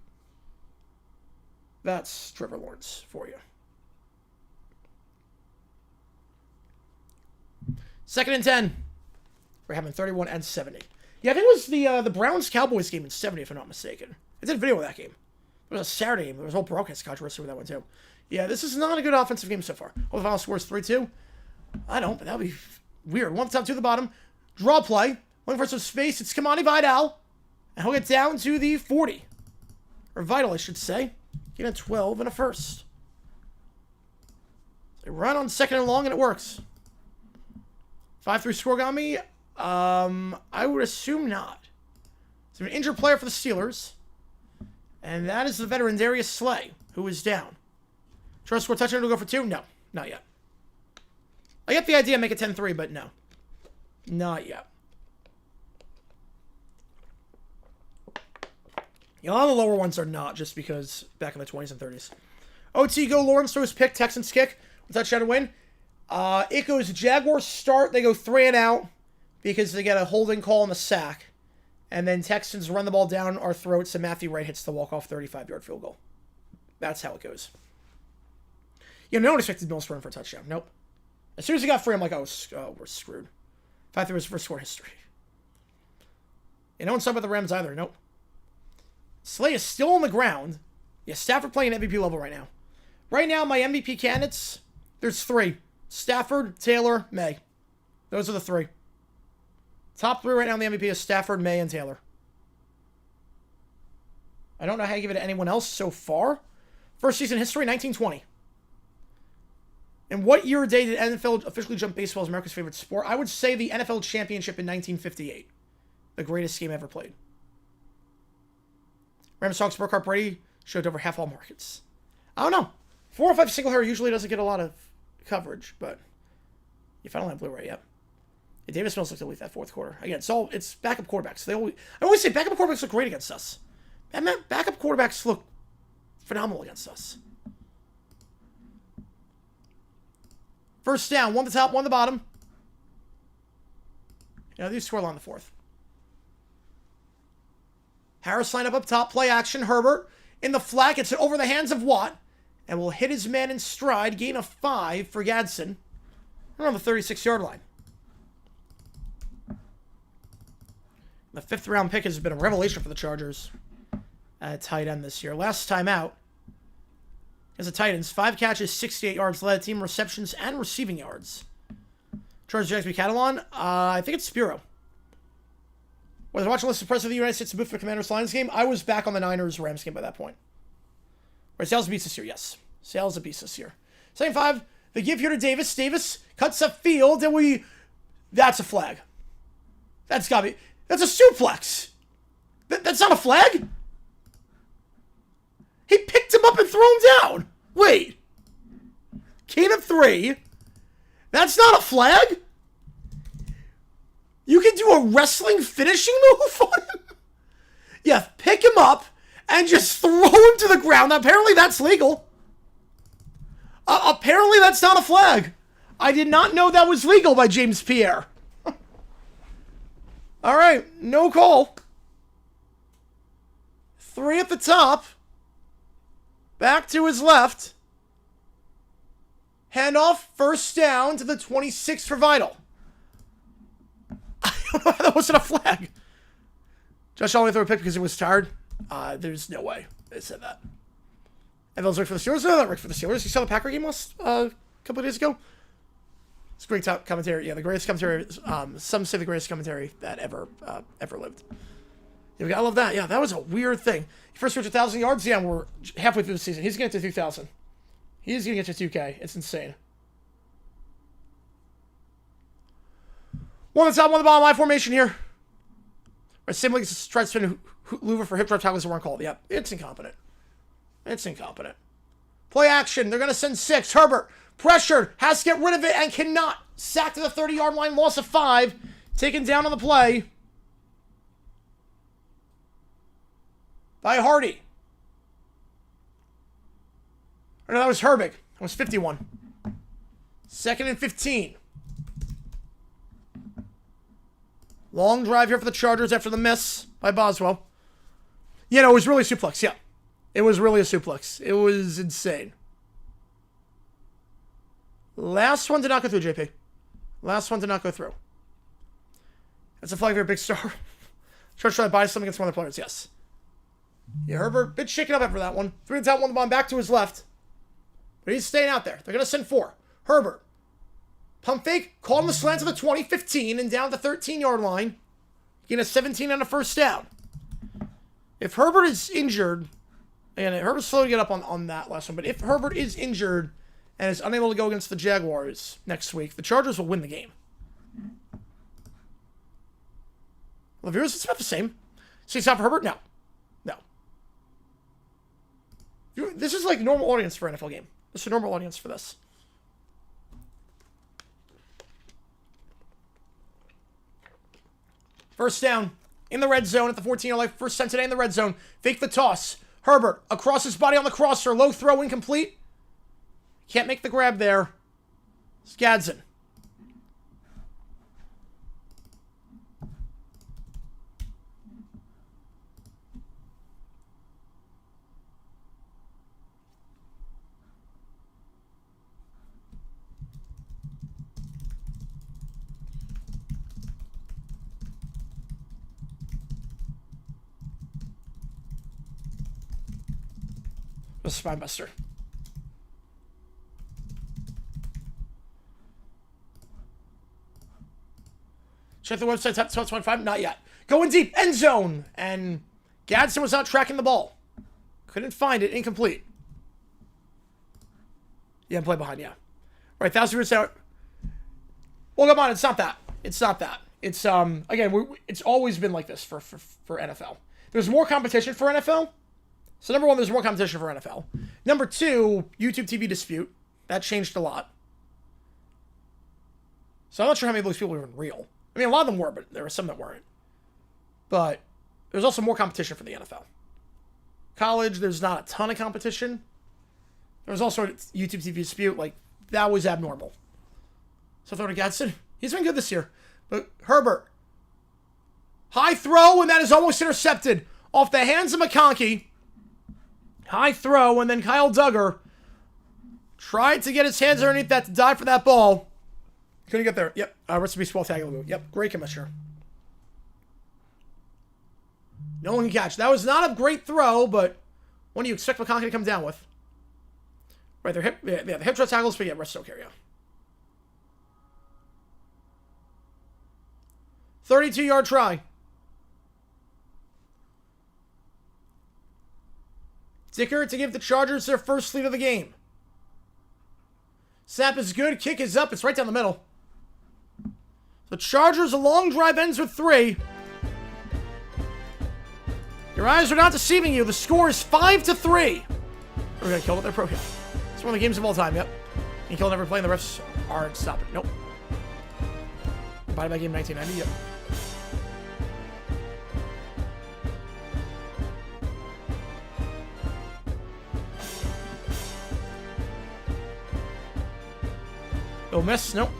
That's Trevor Lawrence for you. 2nd and 10. We're having 31 and 70. Yeah, I think it was the Browns-Cowboys game in 70, if I'm not mistaken. I did a video of that game. It was a Saturday game. There was a whole broadcast controversy with that one, too. Yeah, this is not a good offensive game so far. Oh, the final score is 3-2. I don't, but that would be weird. 1 top, 2 at the bottom. Draw play. Looking for some space. It's Kamani Vidal. And he'll get down to the 40. Or Vidal, I should say. Get a 12 and a first. They run on 2nd and long, and it works. 5-3 score on me. I would assume not. So an injured player for the Steelers. And that is the veteran Darius Slay, who is down. Try to score a touchdown to go for 2? No, not yet. I get the idea, make it 10-3, but no. Not yet. A lot of the lower ones are not, just because back in the 20s and 30s. OT go, Lawrence throws pick, Texans kick. Touchdown to win. It goes Jaguars start. They go 3 and out because they get a holding call on the sack. And then Texans run the ball down our throats, and Matthew Wright hits the walk-off 35-yard field goal. That's how it goes. No one expected Mills to run for a touchdown. Nope. As soon as he got free, I'm like, oh we're screwed. 5-3 was first score history. And no one's talking about the Rams either. Nope. Slay is still on the ground. Yeah, Stafford playing MVP level right now. Right now, my MVP candidates, there's 3. Stafford, Taylor, May. Those are the 3. Top 3 right now in the MVP is Stafford, May, and Taylor. I don't know how you give it to anyone else so far. First season history, 1920. And what year or day did NFL officially jump baseball as America's favorite sport? I would say the NFL championship in 1958. The greatest game ever played. Rams Hawks Burkhardt Brady showed over half all markets. I don't know. 405 single hair usually doesn't get a lot of coverage, but if I don't have Blu-ray yet. Yeah, Davis Mills looked elite that fourth quarter. Again, it's backup quarterbacks. I always say backup quarterbacks look great against us. Backup quarterbacks look phenomenal against us. First down, 1 the top, 1 the bottom. These score on the 4th. Harris line up top, play action. Herbert in the flat, gets it over the hands of Watt, and will hit his man in stride. Gain of 5 for Gadsden. Around the 36-yard line. The 5th round pick has been a revelation for the Chargers at tight end this year. Last time out, as the Titans, 5 catches, 68 yards, led team receptions and receiving yards. Chargers Jags Catalan, I think it's Spiro. Was I watching a list of President of the United States booth for Commanders Lions game? I was back on the Niners-Rams game by that point. Right, Sales beats this year, yes. Sales beats this year. 2nd 5, the give here to Davis. Davis cuts up field, and that's a flag. That's gotta be, that's a suplex. That's not a flag? He picked him up and threw him down. Wait. Gain of 3. That's not a flag? You can do a wrestling finishing move on him? Yeah, pick him up and just throw him to the ground. Apparently that's legal. Apparently that's not a flag. I did not know that was legal by James Pierre. All right, no call. 3 at the top. Back to his left. Handoff, first down to the 26 for Vidal. I don't know how that wasn't a flag. Josh only threw a pick because he was tired. There's no way they said that. And those rigged for the Steelers. No, not rigged for the Steelers. You saw the Packer game last a couple of days ago. It's great top commentary. Yeah, the greatest commentary. Some say the greatest commentary that ever lived. Yeah, we gotta love that. Yeah, that was a weird thing. He first reached 1,000 yards. Yeah, we're halfway through the season. He's gonna get to 2,000. He's gonna get to 2K. It's insane. One on the top, one on the bottom, line formation here. Right, same like tried to spin Louver for hip drop tackles that weren't called. Yep, it's incompetent. It's incompetent. Play action. They're gonna send 6. Herbert pressured, has to get rid of it and cannot. Sacked to the 30-yard line, loss of 5. Taken down on the play by Hardy. Oh, no, that was Herbig. That was 51. 2nd and 15. Long drive here for the Chargers after the miss by Boswell. Yeah, no, it was really a suplex. Yeah. It was really a suplex. It was insane. Last one did not go through, JP. Last one did not go through. That's a flag for a big star. Church trying to buy something against one of the players. Yes. Yeah, Herbert, bit shaken up after that one. 3 on top, 1 on the bottom, back to his left. But he's staying out there. They're going to send 4. Herbert. Pump fake. Called him the slant to the 20, 15, and down the 13-yard line. Getting a 17 on a first down. If Herbert is injured, and Herbert's slow to get up on that last one, but if Herbert is injured and is unable to go against the Jaguars next week, the Chargers will win the game. Levere's, it's about the same. See, stop for Herbert? No. No. This is like normal audience for an NFL game. This is a normal audience for this. First down in the red zone at the 14-yard line. First time today in the red zone. Fake the toss. Herbert across his body on the crosser. Low throw, incomplete. Can't make the grab there. Skadson. A Spinebuster. Check the website, top 25. Not yet. Going deep. End zone. And Gadsden was out tracking the ball. Couldn't find it. Incomplete. Yeah, play behind, yeah. Right, 1,000 yards out. Well, come on. It's not that. It's not that. It's, again, it's always been like this for NFL. There's more competition for NFL. So, number 1, there's more competition for NFL. Number 2, YouTube TV dispute. That changed a lot. So, I'm not sure how many of those people were even real. I mean, a lot of them were, but there were some that weren't. But there's also more competition for the NFL. College, there's not a ton of competition. There was also a YouTube TV dispute. Like, that was abnormal. So, throw to Gadsden. He's been good this year. But Herbert. High throw, and that is almost intercepted. Off the hands of McConkey. High throw, and then Kyle Duggar tried to get his hands underneath that to dive for that ball. Couldn't get there. Yep. Recipe Swell Tagaloo. Yep. Great commissioner. No one can catch. That was not a great throw, but what do you expect McConkey to come down with? Right, they're the hip drop tackles, but yeah, rest don't carry out. 32-yard try. Dicker to give the Chargers their first lead of the game. Snap is good. Kick is up. It's right down the middle. The Chargers, a long drive ends with 3. Your eyes are not deceiving you. The score is 5-3. We're going to kill it. They're pro. Yeah. It's one of the games of all time. Yep. You kill never playing. The refs aren't stopping. Nope. Bye bye game 1990. Yep. Oh, miss? Nope.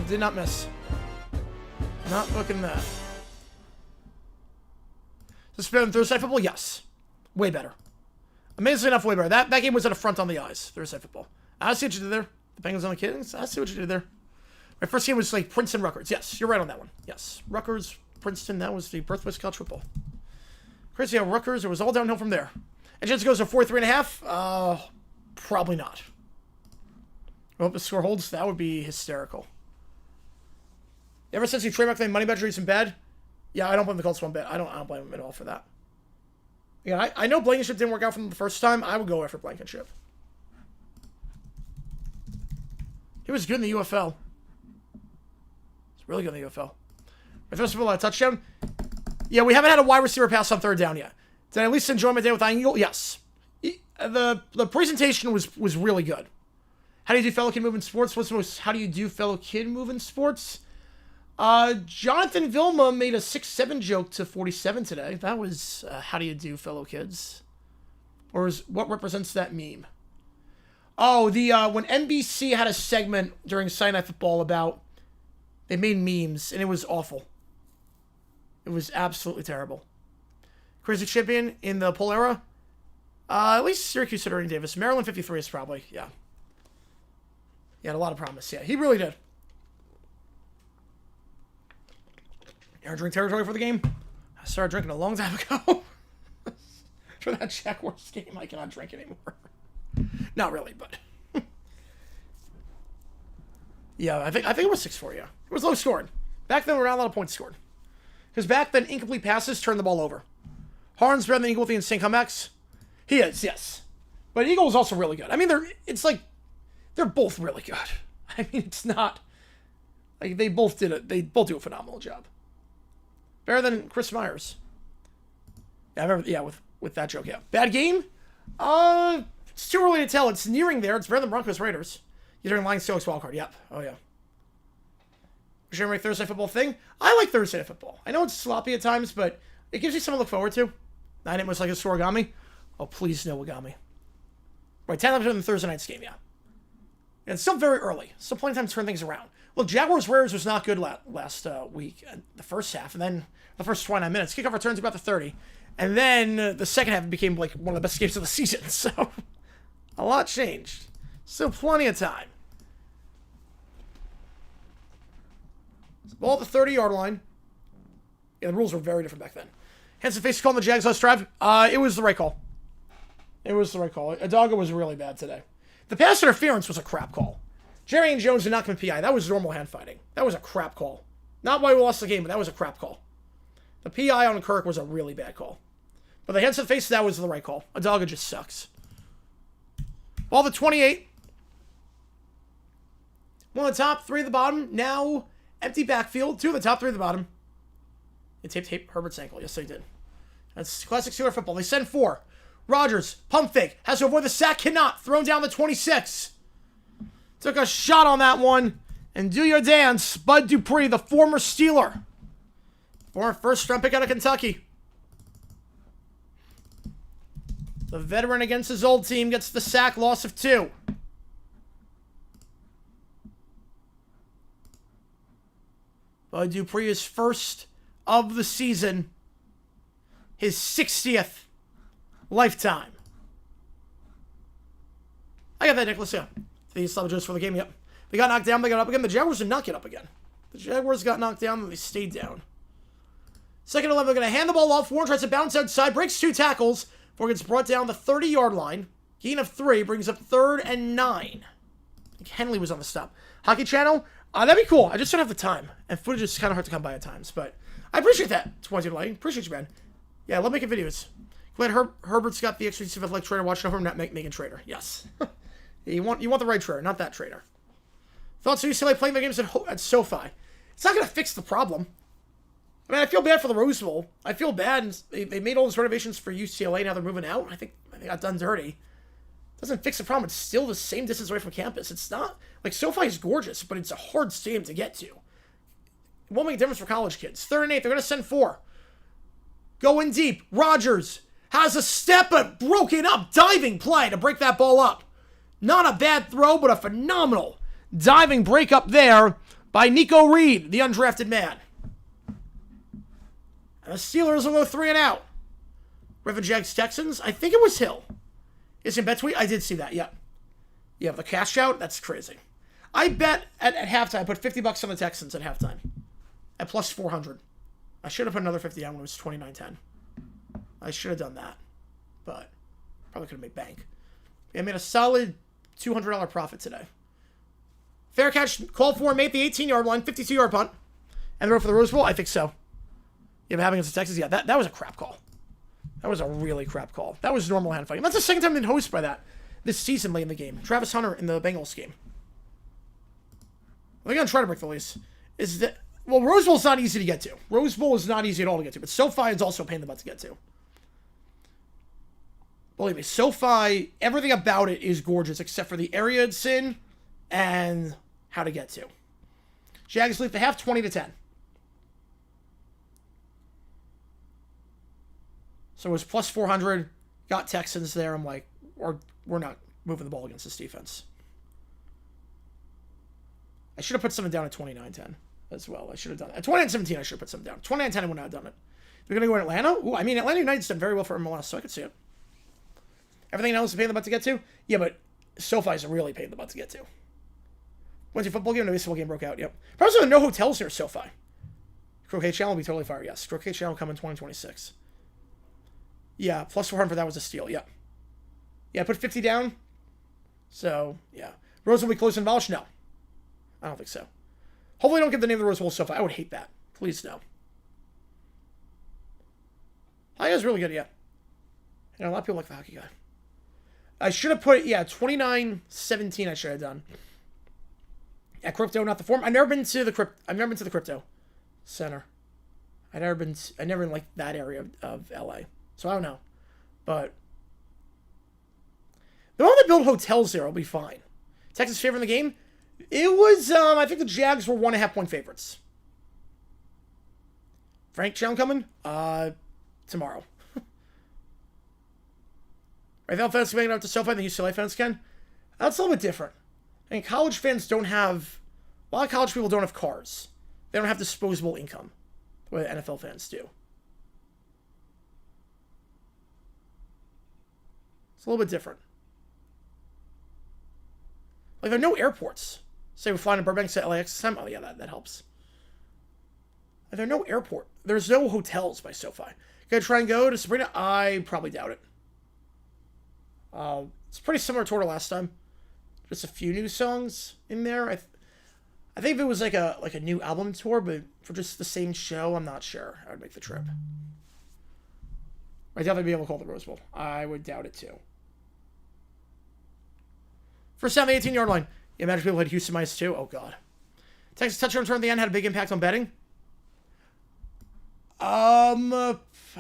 Did not miss. Not looking that. Is this better than Thursday football? Yes. Way better. Amazingly enough, way better. That game was at a front on the eyes. Thursday football. I see what you did there. The Bengals on the Kings. I see what you did there. My first game was like Princeton Rutgers. Yes, you're right on that one. Yes. Rutgers, Princeton. That was the birthplace of college football. Crazy how Rutgers, it was all downhill from there. And Jets goes to 4-3.5. Probably not. I hope the score holds. That would be hysterical. Ever since you trademarked the money bet in bed, yeah, I don't blame the Colts one bit. I don't blame them at all for that. Yeah, I know Blankenship didn't work out for them the first time. I would go after Blankenship. He was good in the UFL. He's really good in the UFL. With first of all, a touchdown. Yeah, we haven't had a wide receiver pass on third down yet. Did I at least enjoy my day with Angle? Yes. The presentation was really good. How do you do fellow kid move in sports? How do you do fellow kid move in sports? Jonathan Vilma made a 6-7 joke to 47 today. That was, how do you do, fellow kids? Or what represents that meme? Oh, when NBC had a segment during Sunday Night Football about, they made memes, and it was awful. It was absolutely terrible. Crazy champion in the poll era? At least Syracuse had Ernie Davis. Maryland 53 is probably, yeah. He had a lot of promise, yeah. He really did. Air drink territory for the game? I started drinking a long time ago. For that Jaguars game, I cannot drink anymore. Not really, but... yeah, I think it was 6-4, yeah. It was low scoring. Back then, there were not a lot of points scored. Because back then, incomplete passes turned the ball over. Harn's better than Eagle with the insane comebacks. He is, yes. But Eagle was also really good. I mean, they're both really good. I mean, it's not... like, they both do a phenomenal job. Better than Chris Myers. Yeah, I remember, yeah, with that joke, yeah. Bad game? It's too early to tell. It's nearing there. It's better than Broncos Raiders. You're doing Lions Seahawks wildcard. Yep. Oh, yeah. Should I make Thursday football thing? I like Thursday football. I know it's sloppy at times, but it gives you something to look forward to. 9 was like a Soragami. Oh, please no Wagami. Right, 10 in the Thursday night's game, yeah. And it's still very early. Still plenty of time to turn things around. Look, Jaguars Raiders was not good last week, the first half, and then the first 29 minutes. Kickoff returns about the 30. And then the second half became like one of the best games of the season. So, a lot changed. Still plenty of time. Ball at the 30-yard line. Yeah, the rules were very different back then. Hands face call on the Jags last drive. It was the right call. It was the right call. Adaga was really bad today. The pass interference was a crap call. Jerry and Jones did not commit PI. That was normal hand fighting. That was a crap call. Not why we lost the game, but that was a crap call. The PI on Kirk was a really bad call. But the hands to the face, that was the right call. Adaga just sucks. Ball the 28. 1 on the top, 3 at the bottom. Now, empty backfield. 2 at the top, 3 at the bottom. They taped Herbert's ankle. Yes, they did. That's classic Steeler football. They send 4. Rodgers, pump fake. Has to avoid the sack. Cannot. Thrown down the 26. Took a shot on that one. And do your dance. Bud Dupree, the former Steeler. Former first-round pick out of Kentucky. The veteran against his old team gets the sack. Loss of 2. Bud Dupree is first of the season. His 60th lifetime. I got that, Nicholas, yeah. The Slavajos for the game, yep. They got knocked down, they got up again. The Jaguars did not get up again. The Jaguars got knocked down, and they stayed down. Second 11, they're going to hand the ball off. Warren tries to bounce outside, breaks 2 tackles, before it gets brought down the 30-yard line. Gain of 3, brings up 3rd and 9. I think Henley was on the stop. Hockey Channel, that'd be cool. I just don't have the time. And footage is kind of hard to come by at times, but I appreciate that. 20 lighting. Appreciate you, man. Yeah, I love making videos. Glad Herbert's got the exclusive athletic trainer watching over him, not Megan Trader. Yes. You want the right trader, not that trader. Thoughts of UCLA playing the games at SoFi. It's not going to fix the problem. I mean, I feel bad for the Rose Bowl. I feel bad. And they made all those renovations for UCLA. Now they're moving out. I think they got done dirty. Doesn't fix the problem. It's still the same distance away from campus. It's not... like, SoFi is gorgeous, but it's a hard stadium to get to. It won't make a difference for college kids. 3rd and 8. They're going to send 4. Going deep. Rodgers has a step, a broken up diving play to break that ball up. Not a bad throw, but a phenomenal diving break up there by Nico Reed, the undrafted man. And the Steelers will go 3 and out. Griffin Jags Texans. I think it was Hill. Is in bet tweet? I did see that, yeah. Yeah, the cash out, that's crazy. I bet at halftime, I put $50 on the Texans at halftime. At plus 400. I should have put another 50 on when it was 29-10. I should have done that. But probably could have made bank. I made a solid $200 profit today. Fair catch, called for, made the 18-yard line, 52-yard punt. And the road for the Rose Bowl? I think so. Yeah, but having against the Texans? Yeah, that was a crap call. That was a really crap call. That was normal hand fighting. That's the second time I've been hosted by that this season late in the game. Travis Hunter in the Bengals game. They're going to try to break the lease. Well, Rose Bowl's not easy to get to. Rose Bowl is not easy at all to get to, but SoFi is also a pain in the butt to get to. Believe me, SoFi, everything about it is gorgeous except for the area it's in and how to get to. Jags lead the half 20-10. So it was plus 400. Got Texans there. I'm like, we're not moving the ball against this defense. I should have put something down at 29-10 as well. I should have done it. At 29-17, I should have put something down. 29-10, I would not have done it. They're going to go in Atlanta? Ooh, I mean, Atlanta United's done very well for MLS, so I could see it. Everything else is a pain in the butt to get to? Yeah, but SoFi is a really pain in the butt to get to. Wednesday football game? No, baseball game broke out. Yep. Probably there are no hotels here, SoFi. Croquet Channel will be totally fire. Yes. Croquet Channel will come in 2026. Yeah, plus 400 for that was a steal. Yep. Yeah, I put 50 down. So, yeah. Rose will be close and abolished? No. I don't think so. Hopefully don't give the name of the Rose Bowl SoFi. I would hate that. Please no. Hockey guy's really good, yeah. You know, a lot of people like the hockey guy. I should have put, yeah, 29-17 I should have done. At crypto, not the form. I've never been to the crypto center. I never liked that area of LA. So I don't know. But the moment they build hotels there, I'll be fine. Texas favor in the game? It was, I think the Jags were 1.5 point favorites. Frank Chown coming? Tomorrow. NFL fans can make it up to SoFi than UCLA fans can. That's a little bit different. I mean, college fans don't have... A lot of college people don't have cars. They don't have disposable income the way the NFL fans do. It's a little bit different. Like, there are no airports. Say we're flying to Burbank to LAX. Oh, yeah, that helps. Like, there's no airport. There's no hotels by SoFi. Gonna try and go to Sabrina? I probably doubt it. It's pretty similar to our last time. Just a few new songs in there. I think if it was like a new album tour, but for just the same show, I'm not sure I would make the trip. I doubt they'd be able to call the Rose Bowl. I would doubt it too. First down the 18-yard line. Yeah, imagine people had Houston minus 2. Oh, God. Texas touchdown return at the end had a big impact on betting. I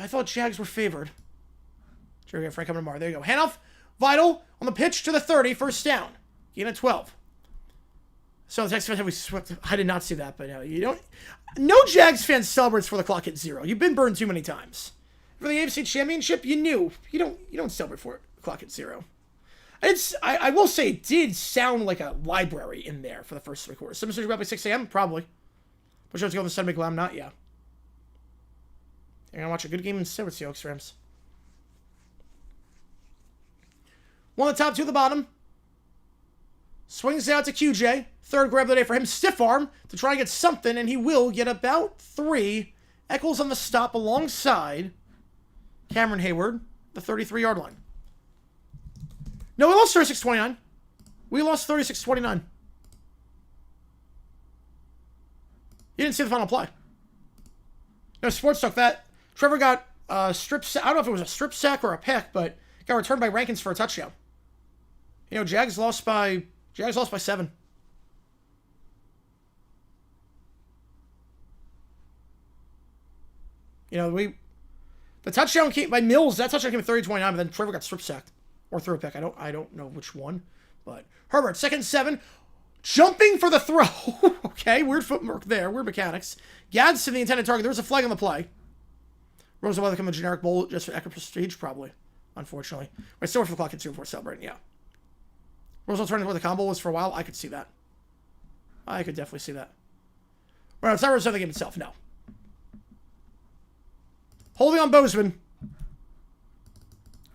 thought Jags were favored. Jerry Frank coming tomorrow. There you go. Handoff. Vital on the pitch to the 30. First down. Gain at 12. So the Texas fans we swept. I did not see that, but you don't. No Jags fan celebrates for the clock at 0. You've been burned too many times. For the AFC Championship, you knew you don't celebrate for the clock at 0. I will say it did sound like a library in there for the first 3 quarters. Some about by 6 a.m. Probably. But you have to go on the Sunday Glam, not yeah. You're gonna watch a good game instead with Seahawks Rams. One at the top, 2 at the bottom. Swings out to QJ. Third grab of the day for him. Stiff arm to try and get something, and he will get about 3. Eccles on the stop alongside Cameron Hayward, the 33-yard line. No, we lost 36-29. We lost 36-29. You didn't see the final play. No, Sports Talk that. Trevor got a strip sack. I don't know if it was a strip sack or a pick, but got returned by Rankins for a touchdown. Jags lost by 7. The touchdown came by Mills. That touchdown came at 30-29, but then Trevor got strip sacked or threw a pick. I don't know which one, but Herbert 2nd 7, jumping for the throw. Okay, weird footwork there, weird mechanics. Gadsden the intended target. There was a flag on the play. Rose will become a generic bowl just for extra prestige, probably. Unfortunately, I still wait for the clock at 2 before celebrating. Yeah. Rose turning where the combo was for a while. I could see that. I could definitely see that. Well, it's not Rose the game itself. No. Holding on Bozeman.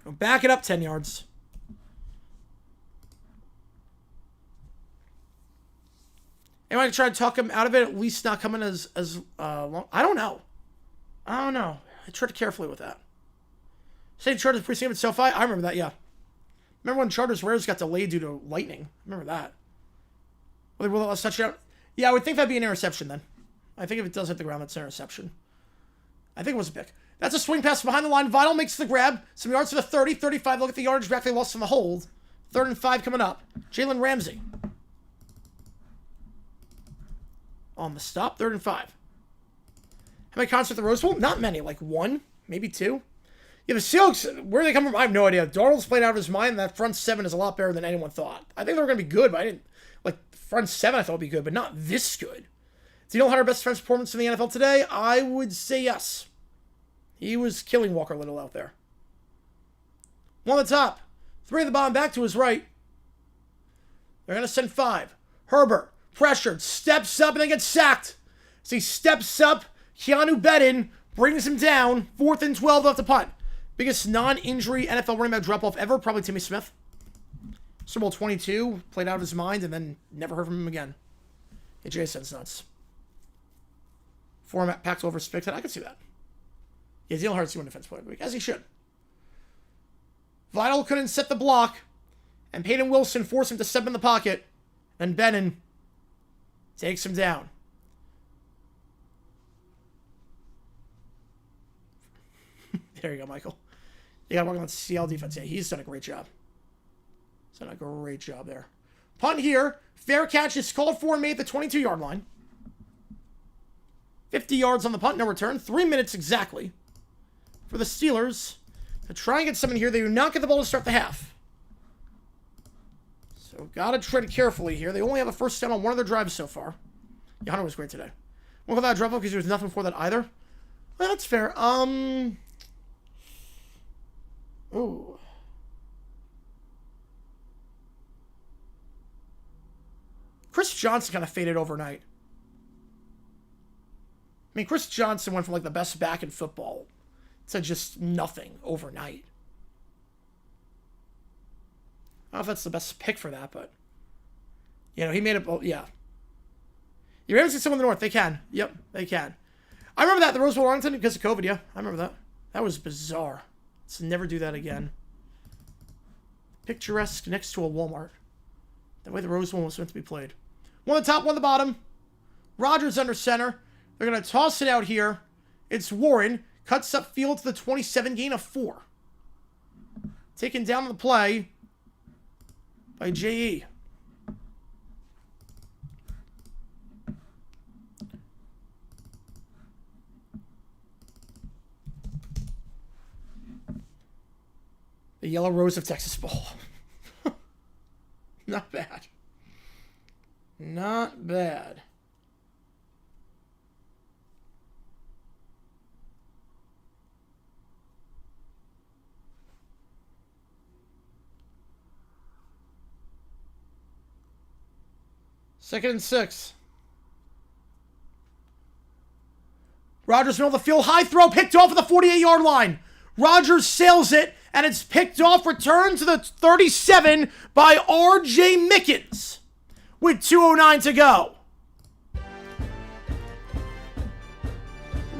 Back it up 10 yards. Anyone try to talk him out of it, at least not coming as long? I don't know. I tread carefully with that. Say Detroit is preceding with SoFi. I remember that, yeah. Remember when Chargers Raiders got delayed due to lightning? Remember that. Will they let us touchdown? Yeah, I would think that'd be an interception then. I think if it does hit the ground, that's an interception. I think it was a pick. That's a swing pass behind the line. Vital makes the grab. Some yards to the 30, 35. Look at the yardage back they lost from the hold. 3rd and 5 coming up. Jalen Ramsey. On the stop. 3rd and 5. How many concerts at the Rose Bowl? Not many. Like 1, maybe 2. Yeah, the Seahawks, where do they come from? I have no idea. Darnold's playing out of his mind. That front 7 is a lot better than anyone thought. I think they were going to be good, but I didn't. Like, front 7 I thought would be good, but not this good. Is Daniel Hunter best defense performance in the NFL today? I would say yes. He was killing Walker Little out there. 1 at the top. 3 at the bottom, back to his right. They're going to send 5. Herbert, pressured, steps up, and then gets sacked. As he steps up, Keanu Bedin brings him down. 4th and 12 off the punt. Biggest non-injury NFL running back drop-off ever, probably Timmy Smith. Super Bowl 22, played out of his mind, and then never heard from him again. Yeah, Jason's nuts. Format packed over Spicted. I can see that. Yeah, Daniel Hunter's doing defense player of the week, as he should. Vital couldn't set the block, and Peyton Wilson forced him to step in the pocket, and Bennon takes him down. There you go, Michael. You got to work on the CL defense. Yeah, he's done a great job. He's done a great job there. Punt here. Fair catch is called for and made at the 22-yard line. 50 yards on the punt, no return. 3 minutes exactly for the Steelers to try and get something here. They do not get the ball to start the half. So got to tread carefully here. They only have a first down on one of their drives so far. Yeah, Hunter was great today. Won't call that a drop off because there was nothing before that either. Well, that's fair. Ooh. Chris Johnson kind of faded overnight. I mean, Chris Johnson went from like the best back in football to just nothing overnight. I don't know if that's the best pick for that, but you know, he made it. Yeah. You're able to see someone in the north. They can. Yep, they can. I remember that, the Rose Bowl Arlington, because of COVID. Yeah, I remember that. That was bizarre. Let's never do that again. Picturesque next to a Walmart. That way the Rose Bowl was meant to be played. 1 at the top, 1 at the bottom. Rodgers under center. They're going to toss it out here. It's Warren. Cuts up field to the 27, gain of 4. Taken down on the play by J.E. The Yellow Rose of Texas Bowl. Not bad. Not bad. Second and 6. Rodgers middle of the field. High throw picked off at the 48-yard line. Rodgers sails it, and it's picked off. Return to the 37 by R.J. Mickens with 2:09 to go.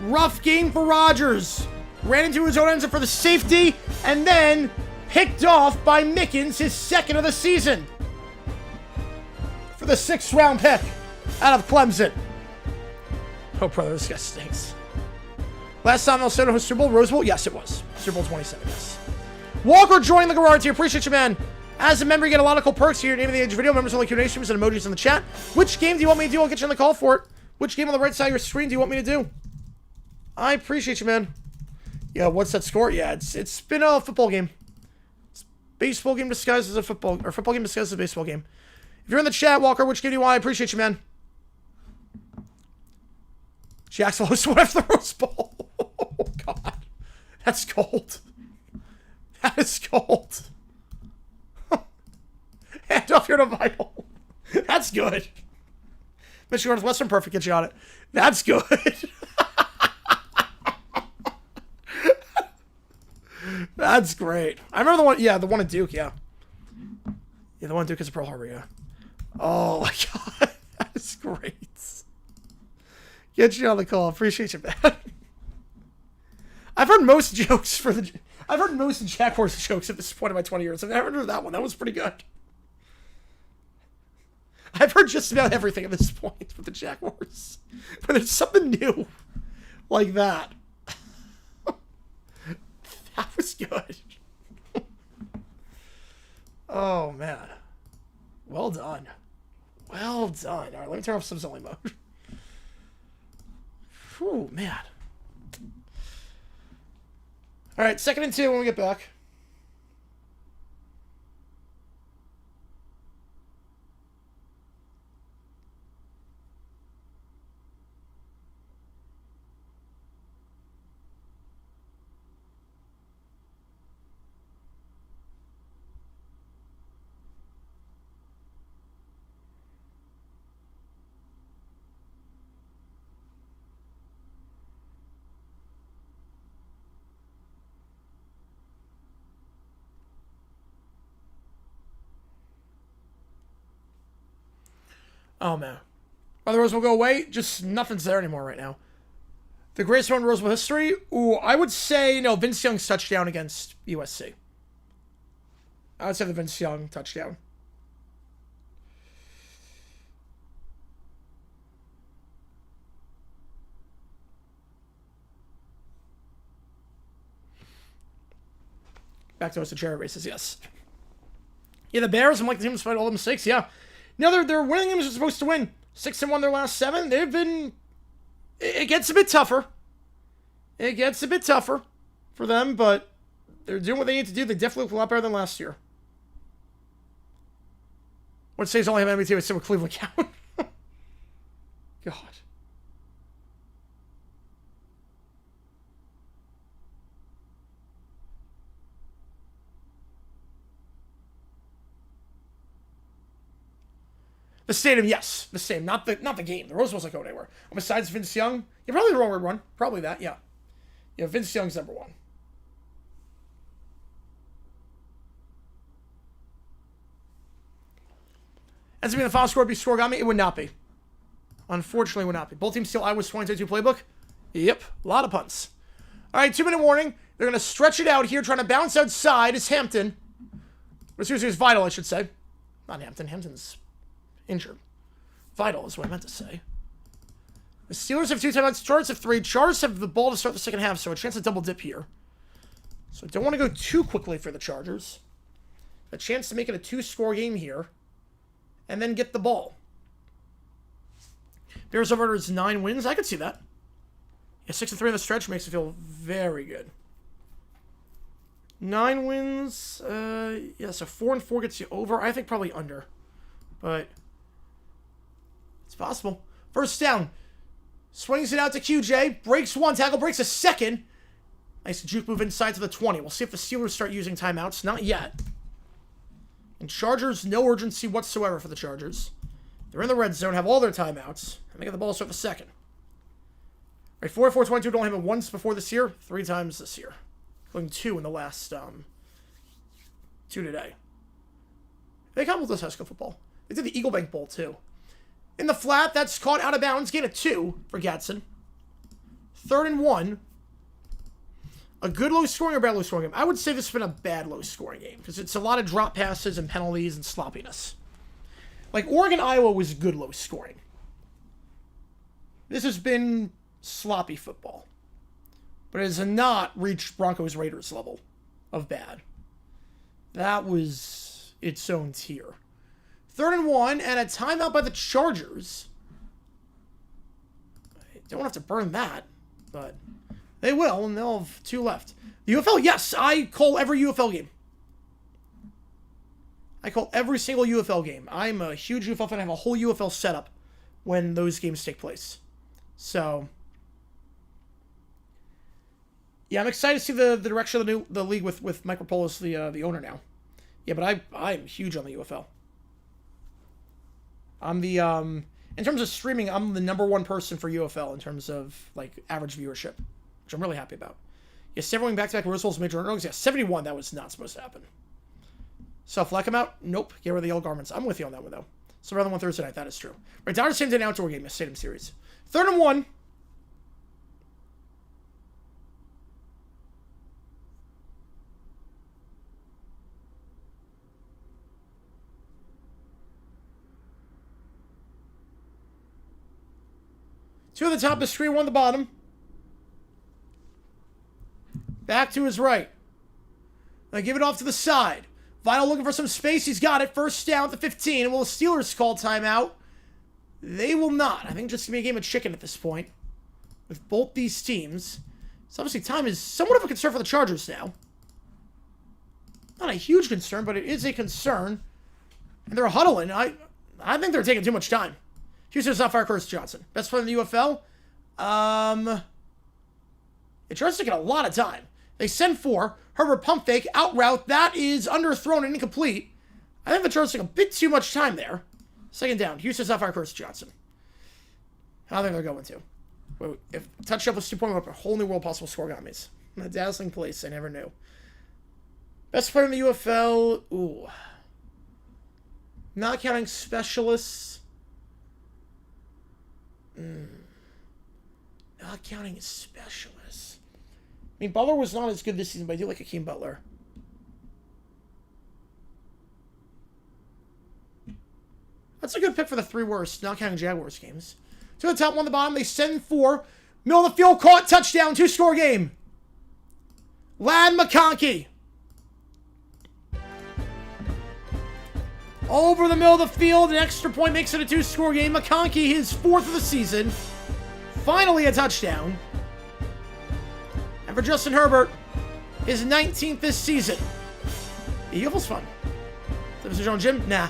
Rough game for Rodgers. Ran into his own end for the safety, and then picked off by Mickens, his second of the season. For the 6th round pick out of Clemson. Oh, brother, this guy stinks. Last time Minnesota was Super Bowl, Rose Bowl? Yes, it was. Super Bowl 27, yes. Walker joined the Garage here. Appreciate you, man. As a member, you get a lot of cool perks here. Name of the age video. Members only Q&A streams and emojis in the chat. Which game do you want me to do? I'll get you on the call for it. Which game on the right side of your screen do you want me to do? I appreciate you, man. Yeah, what's that score? Yeah, it's been a football game. It's baseball game disguised as a football, or football game disguised as a baseball game. If you're in the chat, Walker, which game do you want? I appreciate you, man. Jacksonville hosts one after the Rose Bowl. Oh, God. That's cold. That is cold. Hand off here to Vital. That's good. Michigan Northwestern, perfect. Get you on it. That's good. That's great. I remember the one, yeah, the one at Duke, yeah. Yeah, the one at Duke is Pearl Harbor, yeah. Oh, my God. That is great. Get you on the call. Appreciate you, man. I've heard most jokes for the... I've heard most Jaguars jokes at this point in my 20 years. I've never heard that one. That was pretty good. I've heard just about everything at this point with the Jaguars. But there's something new like that. That was good. Oh, man. Well done. Well done. All right, let me turn off subs only mode. Whew, man. All right, 2nd and 2 when we get back. Oh, man. Are the Rose Bowl go away? Just nothing's there anymore right now. The greatest one in Rose Bowl history? Ooh, I would say, no, Vince Young's touchdown against USC. I would say the Vince Young touchdown. Back to us, the chair races, yes. Yeah, the Bears, I'm like the team despite all the mistakes, yeah. No, they're winning games they're supposed to win. 6-1 their last 7. They've been... It gets a bit tougher. It gets a bit tougher for them, but they're doing what they need to do. They definitely look a lot better than last year. What says only have MVP with Cleveland count? God. The stadium, yes. The stadium, not the game. The Rose Bowl's not going anywhere. And besides Vince Young, you're probably the wrong word one. Probably that, yeah. Yeah, Vince Young's number 1. Ends up being the final score would be Scorigami. It would not be. Unfortunately, it would not be. Both teams steal Iowa's 22 playbook. Yep, a lot of punts. All right, 2-minute warning. They're going to stretch it out here, trying to bounce outside. It's Hampton. But seriously, it's Vital, I should say. Not Hampton. Hampton's injured. Vital is what I meant to say. The Steelers have 2 timeouts. Chargers have 3. Chargers have the ball to start the second half, so a chance to double dip here. So I don't want to go too quickly for the Chargers. A chance to make it a 2-score game here. And then get the ball. Bears over is 9 wins. I could see that. Yeah, 6-3 in the stretch makes it feel very good. 9 wins. Yeah, so 4-4 gets you over. I think probably under. But it's possible. First down. Swings it out to QJ. Breaks 1 tackle. Breaks a 2nd. Nice juke move inside to the 20. We'll see if the Steelers start using timeouts. Not yet. And Chargers, no urgency whatsoever for the Chargers. They're in the red zone, have all their timeouts, and they get the ball to start the second. All right, 4-4-22 don't have it once before this year, 3 times this year. Including 2 in the last, 2 today. They accomplished this high school football. They did the Eagle Bank Bowl, too. In the flat, that's caught out of bounds. Gain of 2 for Gadsden. 3rd and 1. A good low-scoring or bad low-scoring game? I would say this has been a bad low-scoring game, because it's a lot of drop passes and penalties and sloppiness. Like, Oregon-Iowa was good low-scoring. This has been sloppy football. But it has not reached Broncos-Raiders level of bad. That was its own tier. 3rd and 1, and a timeout by the Chargers. I don't have to burn that, but they will, and they'll have 2 left. The UFL, yes, I call every UFL game. I call every single UFL game. I'm a huge UFL fan. I have a whole UFL setup when those games take place. So, yeah, I'm excited to see the direction of the league with Mike Rapolos, the owner now. Yeah, but I'm huge on the UFL. I'm the in terms of streaming, I'm the number 1 person for UFL in terms of like average viewership, which I'm really happy about. Yeah, 7 winning back-to-back Rose Bowls, major underdogs. Yeah, 71. That was not supposed to happen. So Fleck him out? Nope. Get rid of the yellow garments. I'm with you on that one though. So rather than 1 Thursday night, that is true. Right, Dodgers same day outdoor game, a stadium series. 3rd and 1. Two at the top of the screen, one at the bottom. Back to his right. They give it off to the side. Vital looking for some space. He's got it. First down at the 15. Will the Steelers call timeout? They will not. I think just going to be a game of chicken at this point with both these teams. So obviously time is somewhat of a concern for the Chargers now. Not a huge concern, but it is a concern. And they're huddling. I think they're taking too much time. Houston's not fire Curtis Johnson. Best player in the UFL? It tries to get a lot of time. They send 4. Herbert pump fake, out route. That is underthrown and incomplete. I think the Chargers took a bit too much time there. Second down. Houston's not fire Curtis Johnson. I don't think they're going to. Wait, if touchdown was 2 point, a whole new world possible score got me. A dazzling place. I never knew. Best player in the UFL? Ooh. Not counting specialists. Not counting specialists. I mean, Butler was not as good this season, but I do like Hakeem Butler. That's a good pick for the 3 worst, not counting Jaguars games. To the top, 1 on the bottom. They send 4. Middle of the field, caught, touchdown, 2-score game. Ladd McConkey. Over the middle of the field, an extra point makes it a 2-score game. McConkey, his 4th of the season. Finally a touchdown. And for Justin Herbert, his 19th this season. The Eagles fun. Is it Mr. John Jim? Nah.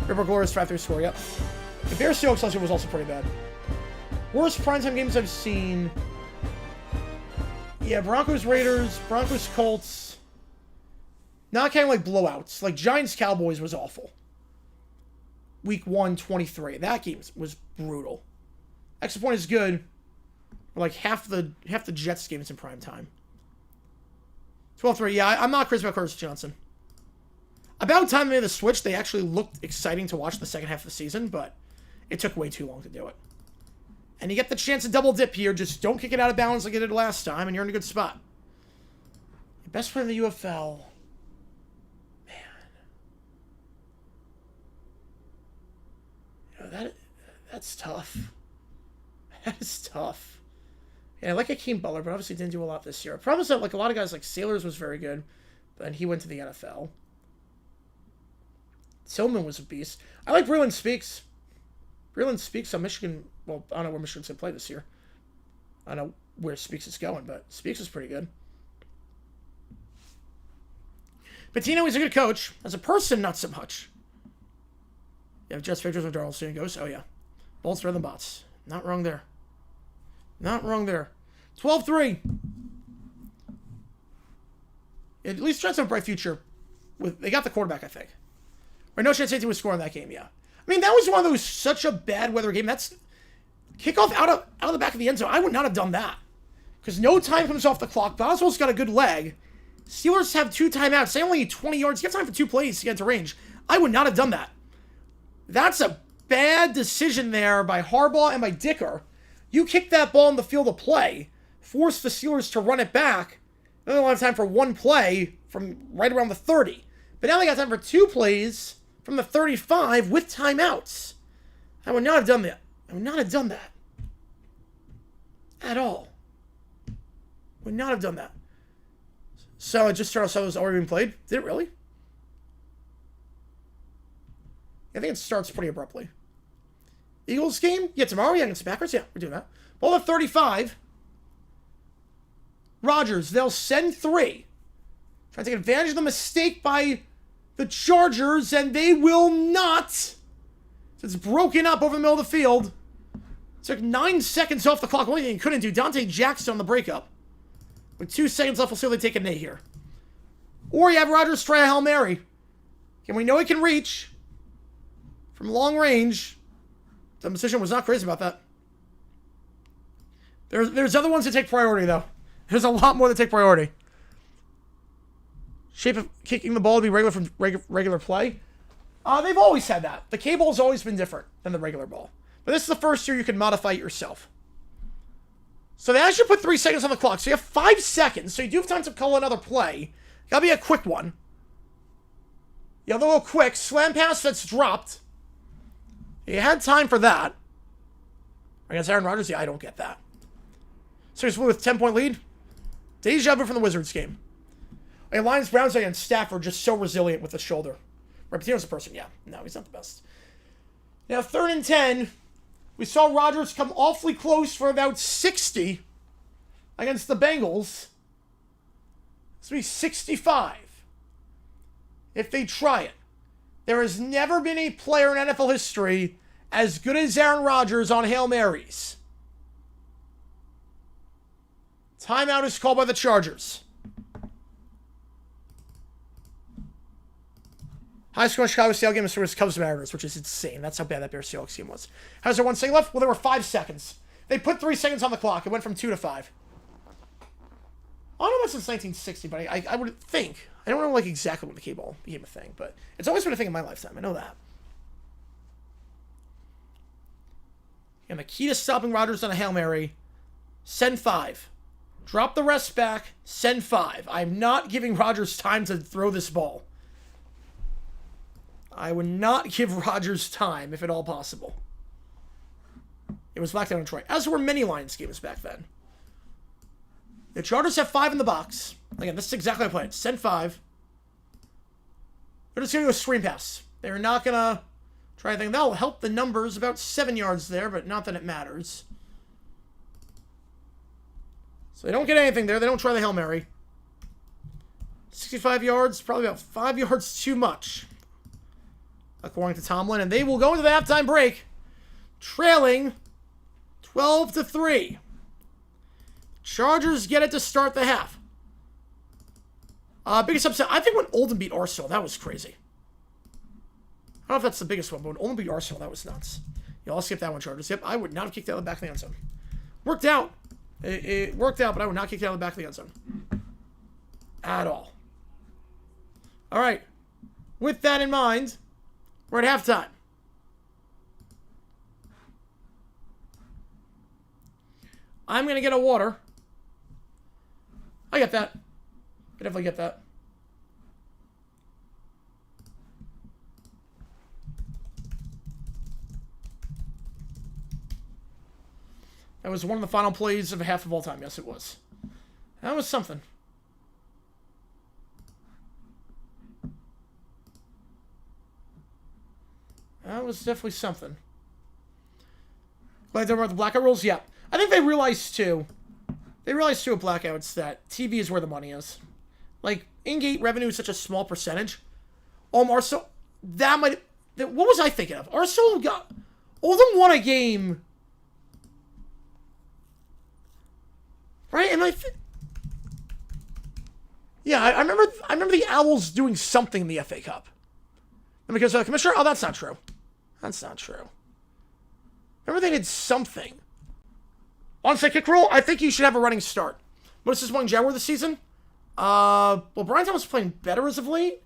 Ripper Glorious 5-3 score, yep. The Bears Seahawks last year was also pretty bad. Worst primetime games I've seen. Yeah, Broncos Raiders, Broncos Colts. Not counting like blowouts. Like Giants Cowboys was awful. Week 1, 23. That game was brutal. Extra point is good. Like half the Jets game is in prime time. 12-3. Yeah, I'm not crazy about Curtis Johnson. About time they made the switch, they actually looked exciting to watch the second half of the season, but it took way too long to do it. And you get the chance to double dip here. Just don't kick it out of bounds like you did last time, and you're in a good spot. Best player in the UFL. That's tough. That is tough. Yeah, I like Hakeem Butler, but obviously didn't do a lot this year. Problem is that like a lot of guys like Sailors was very good, but he went to the NFL. Tillman was a beast. I like Breland Speaks. Breland Speaks on Michigan. Well, I don't know where Michigan's going to play this year. I don't know where Speaks is going, but Speaks is pretty good. Patino, he's a good coach. As a person, not so much. You have Jets pictures of Darrell soon goes. Oh, yeah. Bolts better than bots. Not wrong there. Not wrong there. 12-3. At least try to have a bright future. They got the quarterback, I think. Or no chance safety was scoring that game, yeah. I mean, that was one of those such a bad weather game. That's kickoff out of the back of the end zone. I would not have done that. Because no time comes off the clock. Boswell's got a good leg. Steelers have 2 timeouts. They only need 20 yards. You have time for 2 plays to get into range. I would not have done that. That's a bad decision there by Harbaugh and by Dicker. You kick that ball in the field of play, force the Steelers to run it back. Then they'll have time for 1 play from right around the 30. But now they got time for 2 plays from the 35 with timeouts. I would not have done that. I would not have done that. At all. Would not have done that. So it just started off was already being played. Did it really? I think it starts pretty abruptly. Eagles game? Yeah, tomorrow? Yeah, against the Packers? Yeah, we're doing that. Ball at 35. Rodgers, they'll send 3. Trying to take advantage of the mistake by the Chargers, and they will not. It's broken up over the middle of the field. Took 9 seconds off the clock. Only thing he couldn't do. Dante Jackson on the breakup. With 2 seconds left, we'll see if they take a knee here. Or you have Rodgers try a Hail Mary. And we know he can reach from long range. The decision was not crazy about that. There's other ones that take priority, though. There's a lot more that take priority. Shape of kicking the ball to be regular from regular play. They've always had that. The K-ball's always been different than the regular ball. But this is the first year you can modify it yourself. So they actually put 3 seconds on the clock. So you have 5 seconds. So you do have time to call another play. Gotta be a quick one. You have a little quick slam pass that's dropped. You had time for that. Against Aaron Rodgers? Yeah, I don't get that. Series with 10-point lead. Deja vu from the Wizards game. A Lions Browns against Stafford just so resilient with the shoulder. Repetino's a person, yeah. No, he's not the best. Now, 3rd and 10. We saw Rodgers come awfully close for about 60 against the Bengals. This will be 65 if they try it. There has never been a player in NFL history as good as Aaron Rodgers on Hail Marys. Timeout is called by the Chargers. High scoring Chicago Seattle game is Cubs Mariners, which is insane. That's how bad that Bears Seahawks game was. How's there 1 second left? Well, there were 5 seconds. They put 3 seconds on the clock. It went from 2 to 5. I don't know if since 1960, but I would think. I don't know like exactly when the K-ball became a thing, but it's always been a thing in my lifetime. I know that. And the key to stopping Rodgers on a Hail Mary, send 5. Drop the rest back, send 5. I'm not giving Rodgers time to throw this ball. I would not give Rodgers time, if at all possible. It was back down in Detroit, as were many Lions games back then. The Chargers have 5 in the box. Again, this is exactly how I play it. Send 5. They're just going to do a screen pass. They're not going to try anything. That'll help the numbers about 7 yards there, but not that it matters. So they don't get anything there. They don't try the Hail Mary. 65 yards, probably about 5 yards too much, according to Tomlin. And they will go into the halftime break trailing 12-3. Chargers get it to start the half. Biggest upset. I think when Oldham beat Arsenal, that was crazy. I don't know if that's the biggest one, but when Oldham beat Arsenal, that was nuts. Yeah, I'll skip that one, Chargers. Yep, I would not have kicked out of the back of the end zone. Worked out. It worked out, but I would not kick it out of the back of the end zone. At all. All right. With that in mind, we're at halftime. I'm going to get a water. I get that. I definitely get that. That was one of the final plays of a half of all time. Yes, it was. That was something. That was definitely something. Glad they're about the blackout rules? Yeah. I think they realized, too. They realized, too, at blackouts that TV is where the money is. Like, in-gate revenue is such a small percentage. Arsenal, that might... What was I thinking of? Arsenal got... Oldham won a game... Right? And yeah, I remember the Owls doing something in the FA Cup. And because Commissioner... Oh, that's not true. That's not true. Remember they did something. Onside kick rule, I think you should have a running start. Most disappointing Jaguar this season? Well, Brian Thomas is playing better as of late.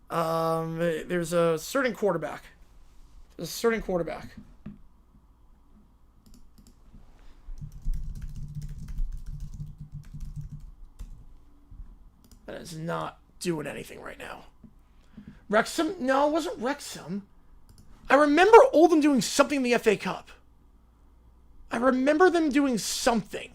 There's a certain quarterback. That is not doing anything right now. Wrexham? No, it wasn't Wrexham. I remember Oldham doing something in the FA Cup. I remember them doing something.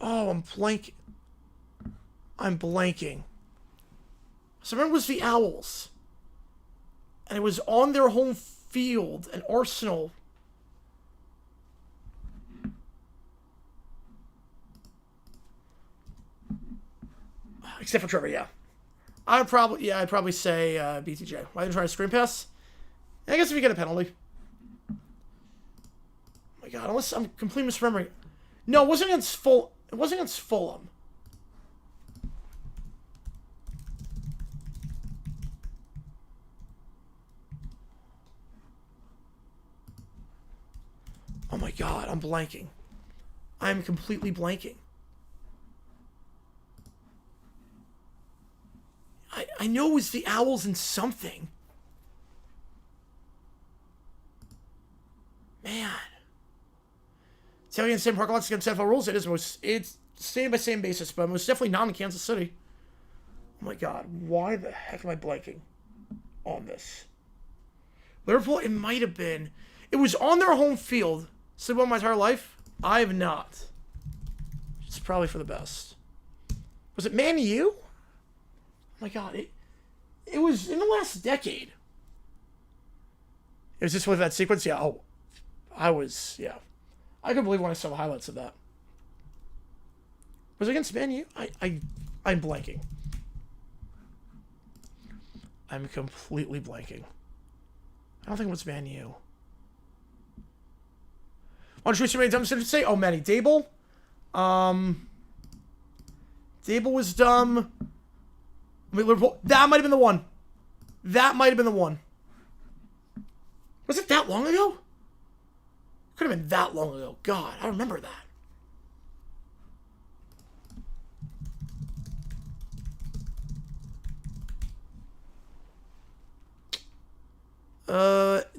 Oh, I'm blanking. So I remember it was the Owls. And it was on their home field, and Arsenal... Except for Trevor, yeah. I'd probably say BTJ. Why didn't you try a screen pass? I guess if you get a penalty. Oh my god, unless I'm completely misremembering. No, it wasn't against Fulham. Oh my god, I'm blanking. I'm completely blanking. I know it was the Owls and something. Man. Telling you the same parking lots against NFL rules, it's same by same basis, but most definitely not in Kansas City. Oh my God, why the heck am I blanking on this? Liverpool, it might have been. It was on their home field. Sleep on my entire life? I have not. It's probably for the best. Was it Man U? Oh my God, it was in the last decade. It was just with that sequence? Yeah, oh. I couldn't believe when I saw the highlights of that. Was it against Man U? I'm blanking. I'm completely blanking. I don't think it was Man U. Why don't you see dumb shit to say? Oh, Manny Dable. Dable was dumb. Liverpool. That might have been the one. That might have been the one. Was it that long ago? Could have been that long ago. God, I remember that.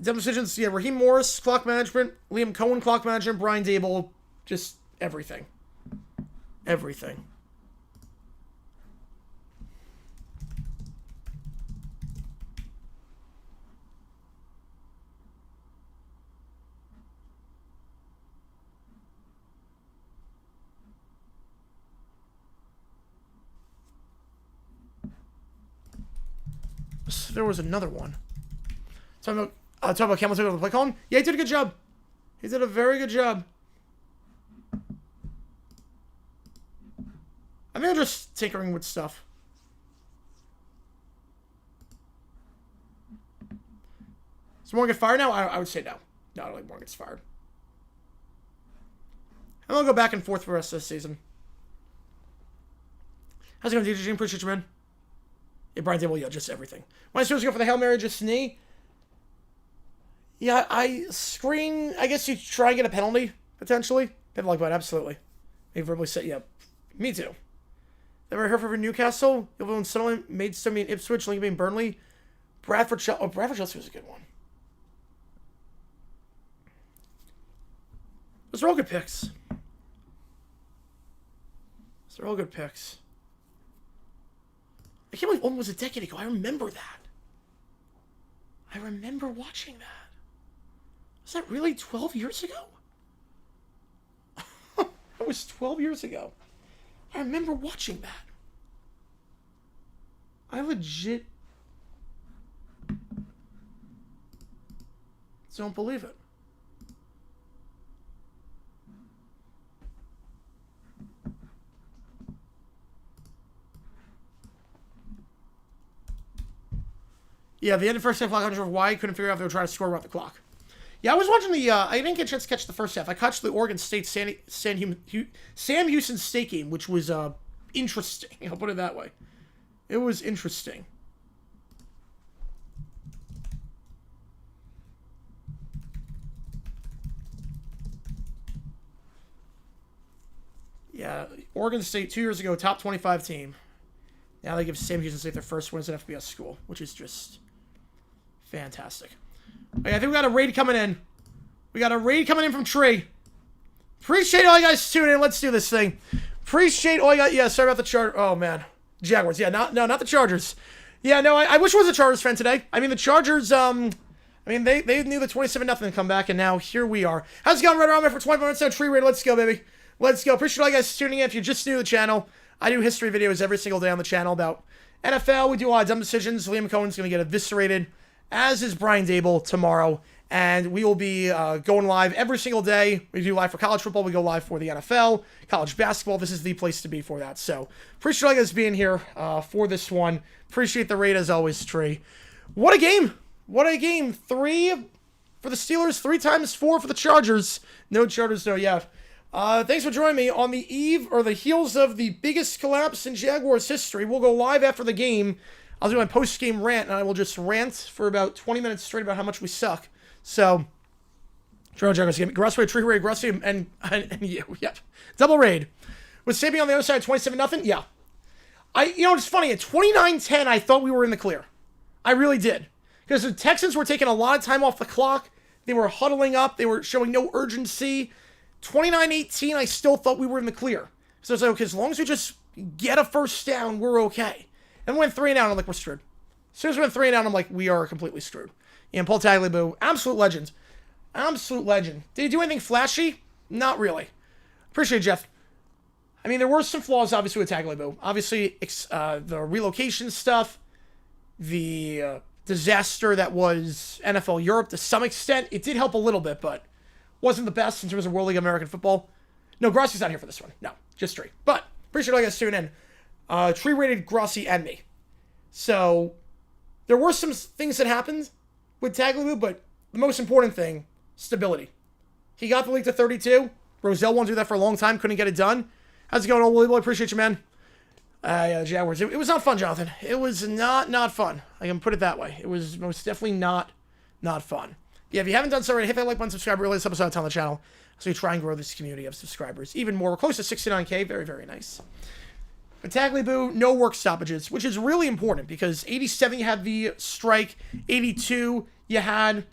Dumb decisions, yeah, Raheem Morris, clock management, Liam Cohen, clock management, Brian Dable, just everything. Everything. There was another one. Talking about Campbell took over the play calling. Yeah, he did a good job. He did a very good job. I think I'm just tinkering with stuff. Does Morgan get fired now? I would say no. No, I don't think Morgan gets fired. And I'll go back and forth for the rest of the season. How's it going, DJ? Appreciate you, man. Yeah, Brian Dable, yeah, just everything. When I supposed to go for the Hail Mary, just knee. Yeah, I guess you try and get a penalty, potentially. People like that, absolutely. They verbally said, yeah, me too. Ever heard from Newcastle? Everyone suddenly made somebody in Ipswich, Lincoln in Burnley. Bradford Chelsea was a good one. Those are all good picks. Those are all good picks. I can't believe one was a decade ago. I remember that. I remember watching that. Was that really 12 years ago? That was 12 years ago. I remember watching that. I legit don't believe it. Yeah, the end of first half, I wonder why I couldn't figure out if they were trying to score around the clock. Yeah, I was watching the, I didn't get a chance to catch the first half. I caught the Oregon State Sam Houston State game, which was interesting. I'll put it that way. It was interesting. Yeah, Oregon State 2 years ago, top 25 team. Now they give Sam Houston State their first wins at FBS school, which is just fantastic. Okay, I think we got a raid coming in. We got a raid coming in from Tree. Appreciate all you guys tuning in. Let's do this thing. Appreciate all you guys. Yeah, sorry about the Chargers. Oh, man. Jaguars. Yeah, not the Chargers. Yeah, no, I wish I was a Chargers fan today. I mean, the Chargers, they knew the 27-0 comeback, and now here we are. How's it going? Right around there for 20 minutes. Tree raid. Let's go, baby. Let's go. Appreciate all you guys tuning in. If you're just new to the channel, I do history videos every single day on the channel about NFL. We do a lot of dumb decisions. Liam Cohen's going to get eviscerated, as is Brian Dable tomorrow. And we will be going live every single day. We do live for college football. We go live for the NFL, college basketball. This is the place to be for that. So appreciate all you guys being here for this one. Appreciate the raid as always, Tree. What a game. What a game. 3 for the Steelers, 3 times 4 for the Chargers. No Chargers, no yeah. Thanks for joining me on the eve or the heels of the biggest collapse in Jaguars history. We'll go live after the game. I'll do my post-game rant, and I will just rant for about 20 minutes straight about how much we suck. So, Toronto Jaguars game. Grossway, Tree Raid, Grossway, and you. Yep. Double raid. Was Sabi on the other side 27-0? Yeah. It's funny. At 29-10, I thought we were in the clear. I really did. Because the Texans were taking a lot of time off the clock. They were huddling up. They were showing no urgency. 29-18, I still thought we were in the clear. So I was like, okay, as long as we just get a first down, we're okay. And we went 3-0, and I'm like, we're screwed. As soon as we went 3-0, I'm like, we are completely screwed. And Paul Tagliabue, absolute legend. Absolute legend. Did he do anything flashy? Not really. Appreciate it, Jeff. I mean, there were some flaws, obviously, with Tagliabue. Obviously, the relocation stuff, the disaster that was NFL Europe to some extent. It did help a little bit, but wasn't the best in terms of World League American football. No, Grassi's not here for this one. No, just Tree. But appreciate all you guys tuning in. Tree rated Grassi and me. So there were some things that happened with Tagliabue, but the most important thing, stability. He got the league to 32. Rozelle wanted to do that for a long time. Couldn't get it done. How's it going, old Willie? Appreciate you, man. Yeah, Jaguars. It was not fun, Jonathan. It was not fun. I can put it that way. It was most definitely not fun. Yeah, if you haven't done so already, hit that like button, subscribe, really this episode on the channel. So we try and grow this community of subscribers even more. We're close to 69K. Very, very nice. But Tagliabue, no work stoppages, which is really important because 87, you had the strike. 82, you had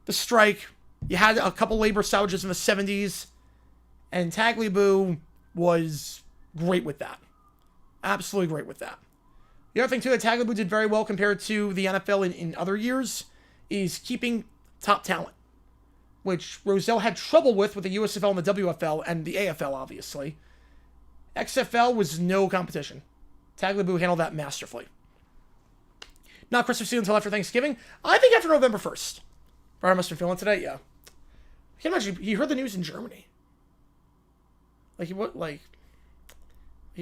the strike. You had a couple labor stoppages in the 70s. And Tagliabue was great with that. Absolutely great with that. The other thing, too, that Tagliabue did very well compared to the NFL in other years is keeping top talent, which Rozelle had trouble with the USFL and the WFL and the AFL, obviously. XFL was no competition. Tagliabue handled that masterfully. Not Christmas Eve until after Thanksgiving. I think after November 1st. Brian must have been feeling today, yeah. I can't imagine, he heard the news in Germany. He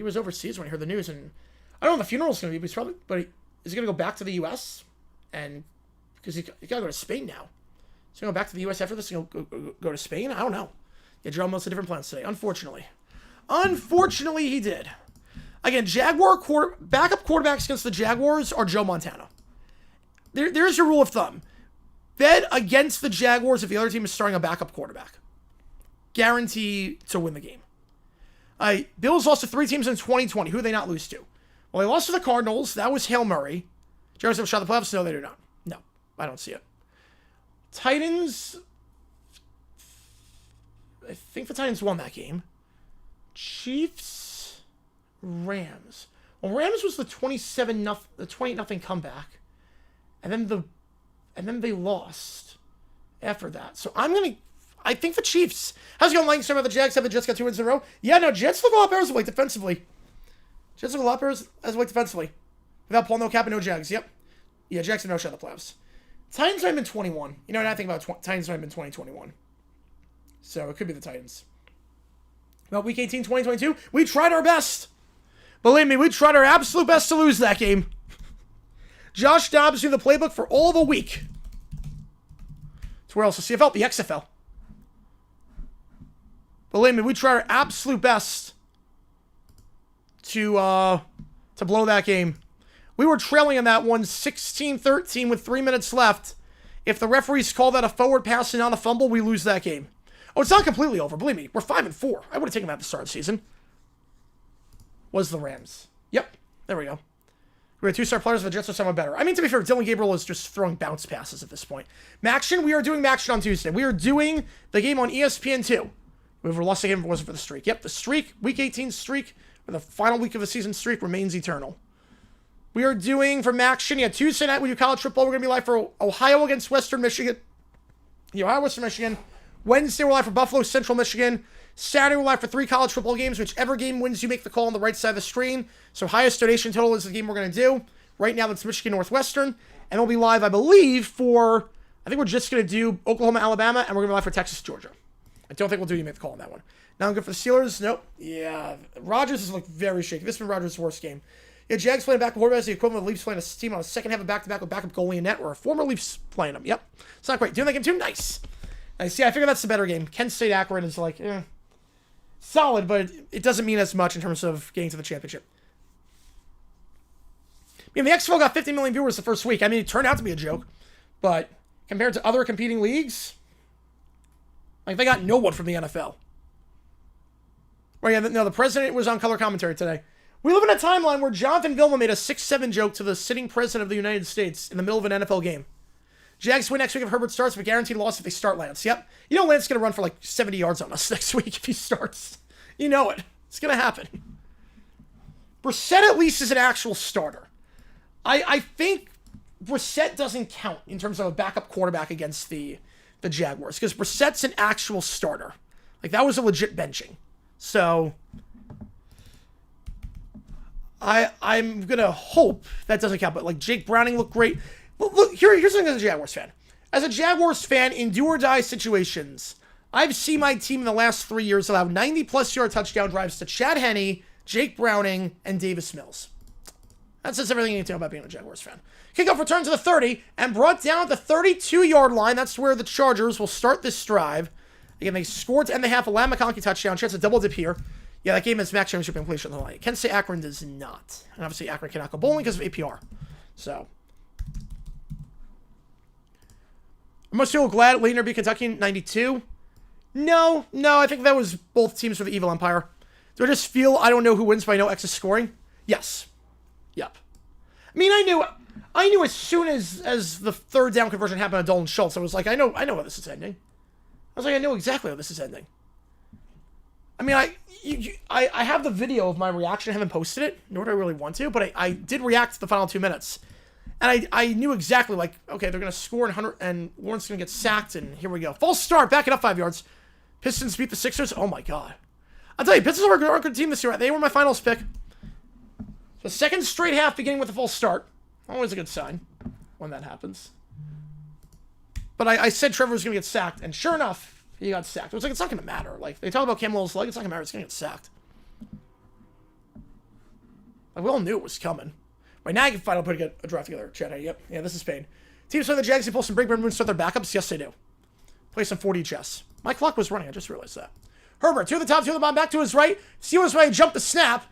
was overseas when he heard the news, and I don't know when the funeral's going to be, but is he going to go back to the U.S.? And, because he got to go to Spain now. So he go back to the U.S. after this and go to Spain? I don't know. Yeah, Joe must have different plans today, unfortunately. Unfortunately, he did. Again, backup quarterbacks against the Jaguars are Joe Montana. There's your rule of thumb. Bet against the Jaguars if the other team is starting a backup quarterback. Guarantee to win the game. Bills lost to 3 teams in 2020. Who did they not lose to? Well, they lost to the Cardinals. That was Hail Murray. Jaguars have a shot at the playoffs? No, they do not. No, I don't see it. Titans. I think the Titans won that game. Chiefs. Rams. Well, Rams was the 28-0 comeback. And then they lost after that. So I think the Chiefs. How's it going, Langston? About the Jags? Have the Jets got 2 wins in a row? Yeah, no, Jets look a lot better as of late defensively. Jets look a lot better as of late defensively. Without Paul, no Cap, and no Jags. Yep. Yeah, Jags have no shot at the playoffs. Titans might have been 21. You know what I think about Titans might have been 2021. So it could be the Titans. About week 18, 2022, we tried our best. Believe me, we tried our absolute best to lose that game. Josh Dobbs knew the playbook for all of a week. So where else? The CFL, the XFL. Believe me, we tried our absolute best to blow that game. We were trailing in that one 16-13 with 3 minutes left. If the referees call that a forward pass and not a fumble, we lose that game. Oh, it's not completely over. Believe me, we're 5-4. I would have taken that at the start of the season. Was the Rams. Yep, there we go. We had 2-star players, the Jets are somewhat better. I mean, to be fair, Dylan Gabriel is just throwing bounce passes at this point. Maction, we are doing Maction on Tuesday. We are doing the game on ESPN2. We would have lost the game if it wasn't for the streak. Yep, the streak, week 18 streak, or the final week of the season streak remains eternal. We are doing for Maction, yeah, Tuesday night we do college football. We're going to be live for Ohio against Western Michigan. Ohio, Western Michigan. Wednesday we're live for Buffalo, Central Michigan. Saturday we're live for 3 college football games. Whichever game wins, you make the call on the right side of the screen. So highest donation total is the game we're going to do. Right now that's Michigan Northwestern. And we'll be live, I believe, for, I think we're just going to do Oklahoma, Alabama, and we're going to be live for Texas, Georgia. I don't think we'll do you make the call on that one. Now I'm good for the Steelers. Nope. Yeah. Rodgers has looked very shaky. This has been Rodgers' worst game. Yeah, Jags playing back quarterback is the equivalent of Leafs playing a team on a second half of back-to-back with backup goalie and net, or a former Leafs playing them. Yep. It's not great. Doing that game too? Nice. Nice. Yeah, I figure that's the better game. Kent State Akron is like, solid, but it doesn't mean as much in terms of getting to the championship. I mean, the XFL got 50 million viewers the first week. I mean, it turned out to be a joke, but compared to other competing leagues, like, they got no one from the NFL. Well, yeah, no, the president was on color commentary today. We live in a timeline where Jonathan Vilma made a 6'7" joke to the sitting president of the United States in the middle of an NFL game. Jags win next week if Herbert starts, but guaranteed loss if they start Lance. Yep. You know Lance is going to run for like 70 yards on us next week if he starts. You know it. It's going to happen. Brissett at least is an actual starter. I think Brissett doesn't count in terms of a backup quarterback against the Jaguars, because Brissett's an actual starter. Like, that was a legit benching. So I'm gonna hope that doesn't count. But like, Jake Browning looked great. Look, here's something as a Jaguars fan. As a Jaguars fan, in do or die situations, I've seen my team in the last 3 years allow 90+ yard touchdown drives to Chad Henne, Jake Browning, and Davis Mills. That says everything you need to know about being a Jaguars fan. Kickoff return to the 30 and brought down at the 32-yard line. That's where the Chargers will start this drive. Again, they scored to end the half. A Lamb McConkey touchdown. Chance to double dip here. Yeah, that game has max championship completion on the line. Kent State Akron does not. And obviously, Akron cannot go bowling because of APR. So, are most people glad Leitner beat Kentucky in 92? No, I think that was both teams for the Evil Empire. Do I just feel I don't know who wins, but I know X is scoring? Yes. Yep. I mean, I knew as soon as the third down conversion happened on Dolan Schultz, I was like, I know how this is ending. I was like, I know exactly how this is ending. I mean, I have the video of my reaction. I haven't posted it, nor do I really want to, but I did react to the final 2 minutes. And I knew exactly, like, okay, they're going to score and Lawrence is going to get sacked, and here we go. False start, back it up 5 yards. Pistons beat the Sixers. Oh, my God. I'll tell you, Pistons are a good team this year. They were my finals pick. So second straight half beginning with a false start. Always a good sign when that happens. But I said Trevor was going to get sacked, and sure enough, he got sacked. It was like, it's not going to matter. Like, they talk about Cam Lowell's leg, it's not going to matter. It's going to get sacked. Like, we all knew it was coming. Right now, I can finally put a draft together. Chad, yep. Yeah, this is pain. Teams play the Jags, they pull some break burn moves, start their backups. Yes, they do. Play some 40 chess. My clock was running. I just realized that. Herbert, 2 to the top, 2 to the bottom, back to his right. Steelers right, jump the snap.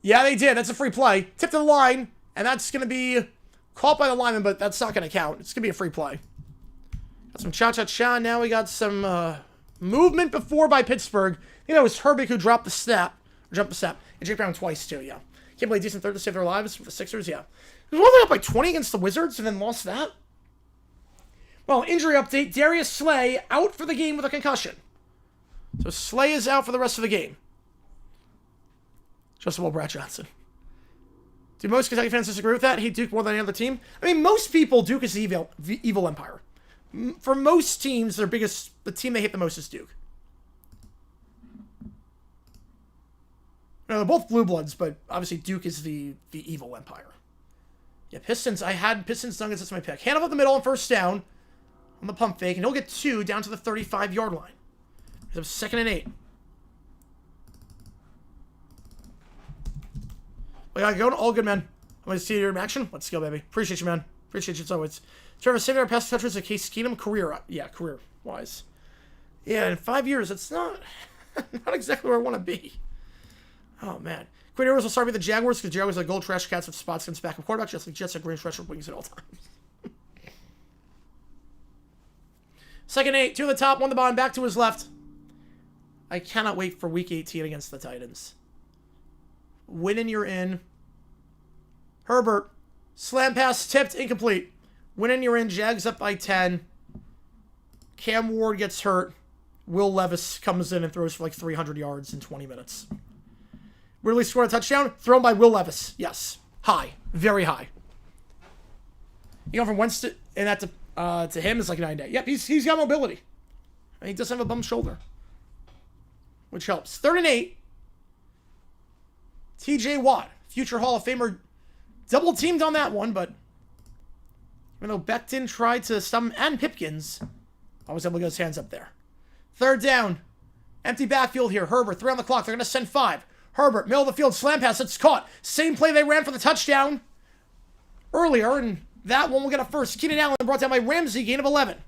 Yeah, they did. That's a free play. Tip to the line, and that's going to be caught by the lineman, but that's not going to count. It's going to be a free play. Got some cha-cha-cha. Now we got some movement before by Pittsburgh. You know, it was Herbig who dropped the snap. Or jumped the snap. And Jake Brown twice, too, yeah. Can't play a decent third to save their lives with the Sixers, yeah. They were up by 20 against the Wizards and then lost that. Well, injury update. Darius Slay out for the game with a concussion. So Slay is out for the rest of the game. Just about Brad Johnson. Do most Kentucky fans disagree with that? Hate Duke more than any other team? I mean, most people, Duke is the evil empire. For most teams, the team they hate the most is Duke. No, they're both blue bloods, but obviously Duke is the evil empire. Yeah, Pistons. I had Pistons Nuggets. That's my pick. Hand up the middle on first down on the pump fake, and he'll get 2 down to the 35-yard line. It's 2nd and 8. We got going. All good, man. I'm going to see your action. Let's go, baby. Appreciate you, man. Appreciate you as always. Trevor, saving our pass touches at Case Keenum career-wise. Yeah, in 5 years, it's not exactly where I want to be. Oh, man. Quinn Ewers will start with the Jaguars because Jaguars are gold trash cats with spots against backup quarterback, just like Jets are green trash with wings at all times. 2nd and 8, 2 to the top, 1 to the bottom, back to his left. I cannot wait for Week 18 against the Titans. Win and you're in. Herbert, slam pass tipped, incomplete. Win and you're in. Jags up by 10. Cam Ward gets hurt. Will Levis comes in and throws for like 300 yards in 20 minutes. Really scored a touchdown? Thrown by Will Levis. Yes. High. Very high. You go from Wentz to him is like 9 day. Yep, he's got mobility. And he doesn't have a bum shoulder. Which helps. 3rd and 8. TJ Watt, future Hall of Famer, double teamed on that one, but even though Becton tried to stop him and Pipkins, I was able to get his hands up there. 3rd down. Empty backfield here. Herbert, 3 on the clock. They're going to send 5. Herbert, middle of the field, slam pass. It's caught. Same play they ran for the touchdown earlier, and that one will get a first. Keenan Allen brought down by Ramsey, gain of 11.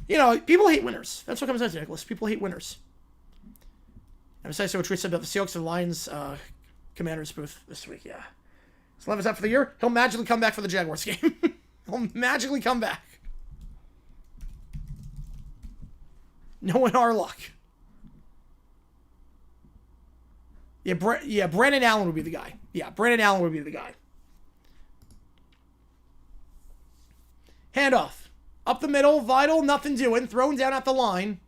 You know, people hate winners. That's what comes down to, Nicholas. People hate winners. And besides, what Tree said about the Seahawks and Lions Commanders booth this week, yeah. So Levis out for the year. He'll magically come back for the Jaguars game. He'll magically come back. Knowing our luck. Yeah, Brandon Allen would be the guy. Yeah, Brandon Allen would be the guy. Handoff. Up the middle, Vital, nothing doing. Thrown down at the line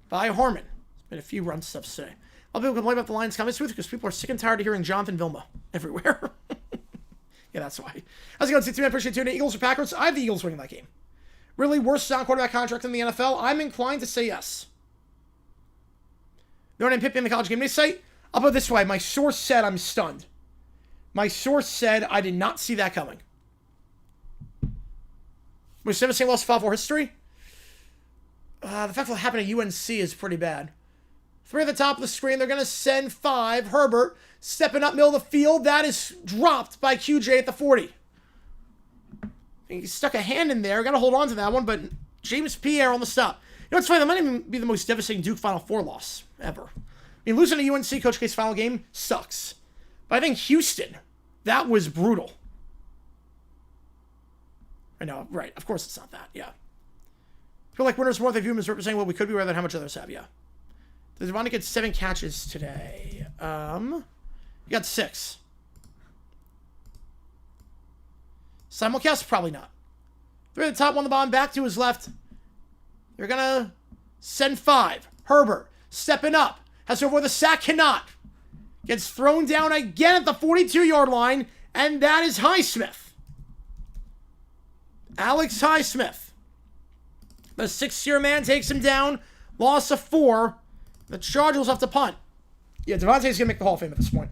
by Harmon. Been a few run stuffs today. I'll people complain about the Lions coming smooth because people are sick and tired of hearing Jonathan Vilma everywhere. Yeah, that's why. How's it going, C2? I appreciate tuning in. Eagles or Packers? I have the Eagles winning that game. Really worst sound quarterback contract in the NFL? I'm inclined to say yes. Notre Dame Pippin in the college game day site? I'll put it this way. My source said I'm stunned. My source said I did not see that coming. Was St. lost 5-4 history? The fact that it happened at UNC is pretty bad. 3 at the top of the screen. They're going to send 5. Herbert stepping up middle of the field. That is dropped by QJ at the 40. He stuck a hand in there. Got to hold on to that one, but James Pierre on the stop. You know what's funny? That might even be the most devastating Duke Final Four loss ever. I mean, losing to UNC Coach K's final game sucks. But I think Houston, that was brutal. I know, right. Of course it's not that, yeah. I feel like winners more, they view him as representing what we could be rather than how much others have, yeah. Does Devontae get 7 catches today? You got 6. Simulcast? Probably not. 3 at the top, 1 the bottom, back to his left. They're going to send 5. Herbert, stepping up. Has to avoid the sack, cannot. Gets thrown down again at the 42-yard line, and that is Highsmith. Alex Highsmith. The 6-year man takes him down. Loss of 4. The Chargers have to punt. Yeah, Devontae's going to make the Hall of Fame at this point.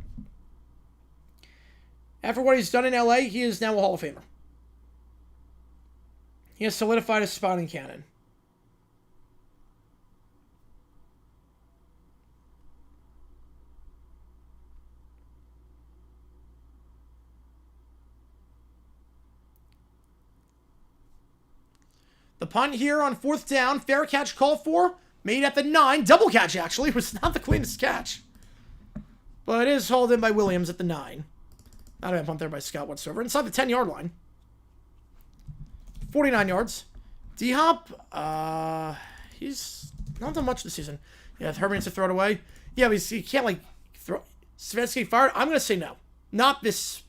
After what he's done in LA, he is now a Hall of Famer. He has solidified his spot in canon. The punt here on 4th down. Fair catch called for. Made at the 9. Double catch, actually. It was not the cleanest catch. But it is hauled in by Williams at the 9. Not a bad punt there by Scott whatsoever. Inside the 10-yard line. 49 yards. D-Hop, he's not done much this season. Yeah, Herbert needs to throw it away. Yeah, but he can't, like, throw. Stefanski fired? I'm going to say no. Not this.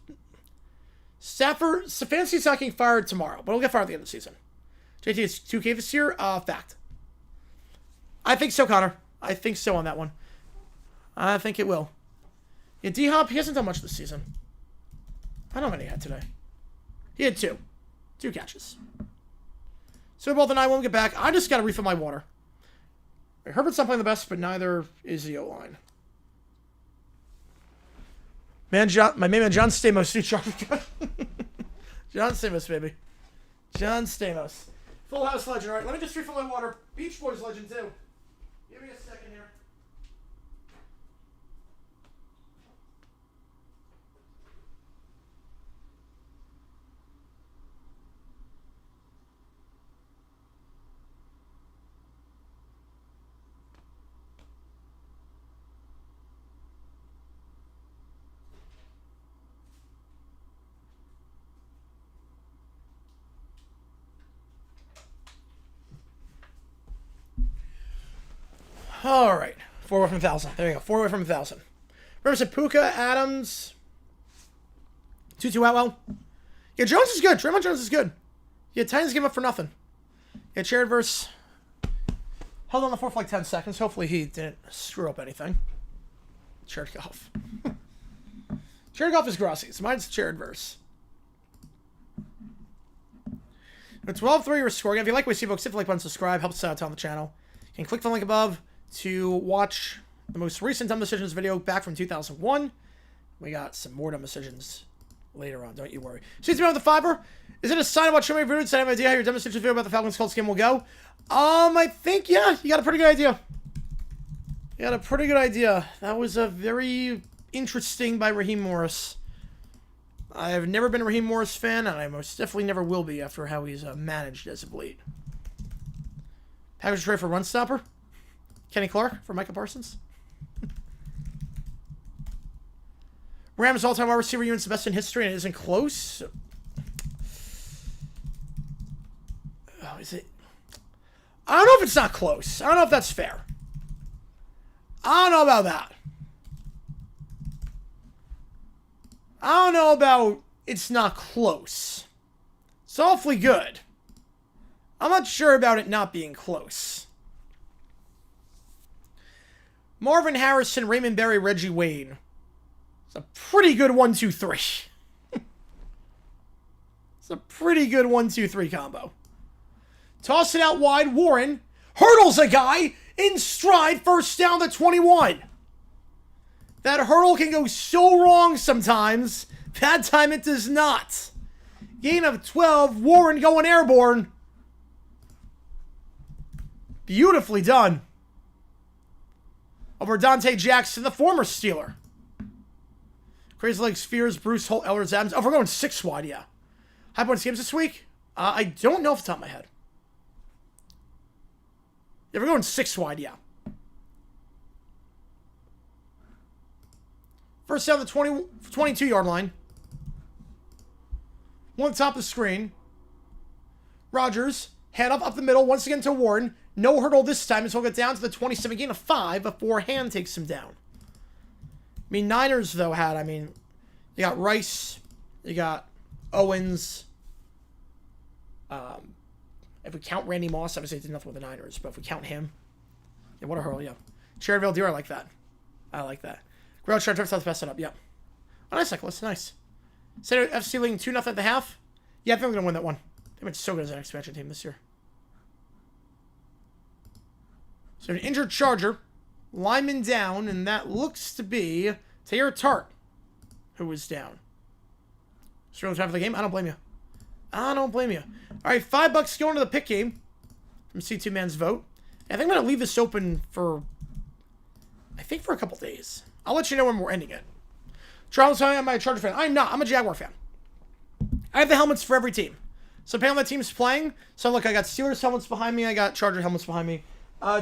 Stefanski's not getting fired tomorrow, but he'll get fired at the end of the season. JT is 2K this year? Fact. I think so, Connor. I think so on that one. I think it will. Yeah, D-Hop, he hasn't done much this season. I don't know how many he had today. He had 2. 2 catches. So both and I won't get back. I just got to refill my water. Herbert's not playing the best, but neither is the O-line. My main man, John Stamos. John Stamos, baby. John Stamos. Full House legend. All right, let me just refill my water. Beach Boys legend, too. Give me a second here. All right. 4 away from 1,000. There you go. 4 away from 1,000. Remember, Puka, Adams, Tutu Atwell. Yeah, Jones is good. Draymond Jones is good. Yeah, Titans give up for nothing. Yeah, Jared Verse held on the floor for like 10 seconds. Hopefully he didn't screw up anything. Jared Goff. Jared Goff is Grossi. So mine's Jared Verse. 12-3 we're scoring. If you like what you see, folks, hit the like button, subscribe. Helps us out on the channel. You can click the link above to watch the most recent Dumb Decisions video back from 2001. We got some more Dumb Decisions later on, don't you worry. She's with the fiber. Is it a sign about showing me videos? I have an idea how your Dumb Decisions video about the Falcons Colts game will go. I think, yeah, you got a pretty good idea. You got a pretty good idea. That was a very interesting by Raheem Morris. I have never been a Raheem Morris fan, and I most definitely never will be after how he's managed as of late. Package trade for run stopper. Kenny Clark for Micah Parsons. Rams all-time wide receiver unit's the best in history, and it isn't close. Oh, is it? I don't know if it's not close. I don't know if that's fair. I don't know about that. I don't know about it's not close. It's awfully good. I'm not sure about it not being close. Marvin Harrison, Raymond Berry, Reggie Wayne. It's a pretty good 1-2-3. It's a pretty good 1-2-3 combo. Toss it out wide. Warren hurdles a guy in stride. First down to 21. That hurdle can go so wrong sometimes. That time it does not. Gain of 12. Warren going airborne. Beautifully done. Over Dante Jackson, the former Steeler. Crazy Legs, Fears, Bruce Holt, Elders, Adams. Oh, we're going 6 wide, yeah. High points games this week? I don't know off the top of my head. Yeah, we're going 6 wide, yeah. First down the 22-yard line. One top of the screen. Rodgers, hand up the middle, once again to Warren. No hurdle this time, as he'll get down to the 27, gain of 5 before hand takes him down. I mean, Niners, though, you got Rice, you got Owens. If we count Randy Moss, obviously it did nothing with the Niners, but if we count him, yeah, what a hurl, yeah. Cherryville Deer, I like that. I like that. Grouch trying to pass it up, yeah. Oh, nice, Nicholas, nice. Center FC leading 2-0 at the half. Yeah, I think we're going to win that one. They've been so good as an expansion team this year. So an injured Charger. Lineman down, and that looks to be Taylor Tart, who was down. Struggling time for the game? I don't blame you. I don't blame you. All right, $5 going to the pick game from C2 Man's Vote. And I think I'm going to leave this open for, for a couple days. I'll let you know when we're ending it. Charles, I'm a Charger fan. I'm not. I'm a Jaguar fan. I have the helmets for every team. So depending on the team's playing. So look, I got Steelers helmets behind me. I got Charger helmets behind me.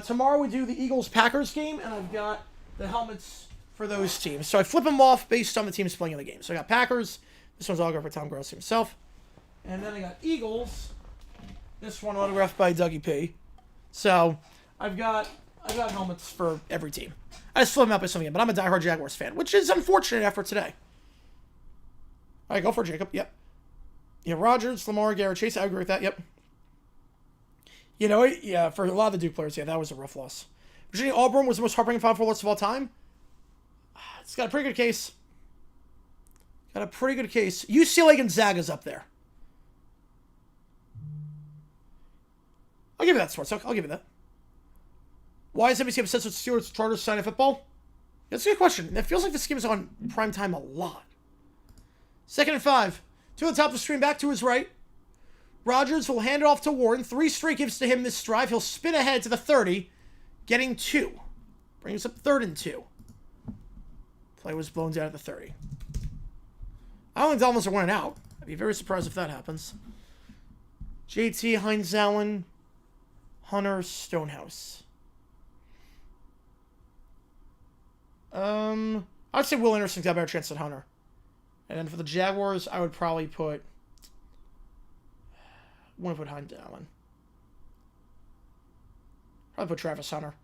Tomorrow we do the Eagles-Packers game, and I've got the helmets for those teams. So I flip them off based on the teams playing in the game. So I got Packers. This one's autographed by Tom Gross himself. And then I got Eagles. This one autographed by Dougie P. So I've got helmets for every team. I just flip them out by something, but I'm a diehard Jaguars fan, which is unfortunate after today. All right, go for it, Jacob. Yep. Yeah, Rodgers, Lamar, Garrett, Chase. I agree with that. Yep. You know, yeah, for a lot of the Duke players, yeah, that was a rough loss. Virginia Auburn was the most heartbreaking Final Four loss of all time. It's got a pretty good case. Got a pretty good case. UCLA Gonzaga's up there. I'll give you that, Sports. I'll give you that. Why is NBC obsessed with Steelers Chargers Sunday football? That's a good question. It feels like this game is on prime time a lot. 2nd and 5. 2 on the top of the screen, back to his right. Rodgers will hand it off to Warren. 3 straight gives to him this drive. He'll spin ahead to the 30, getting 2. Brings up 3rd and 2. Play was blown down at the 30. I don't think Dolphins are winning out. I'd be very surprised if that happens. JT, Heinz Allen, Hunter, Stonehouse. I'd say Will Anderson's got a better chance than Hunter. And then for the Jaguars, I would probably put... I want to put Heinz Allen. Probably put Travis Hunter.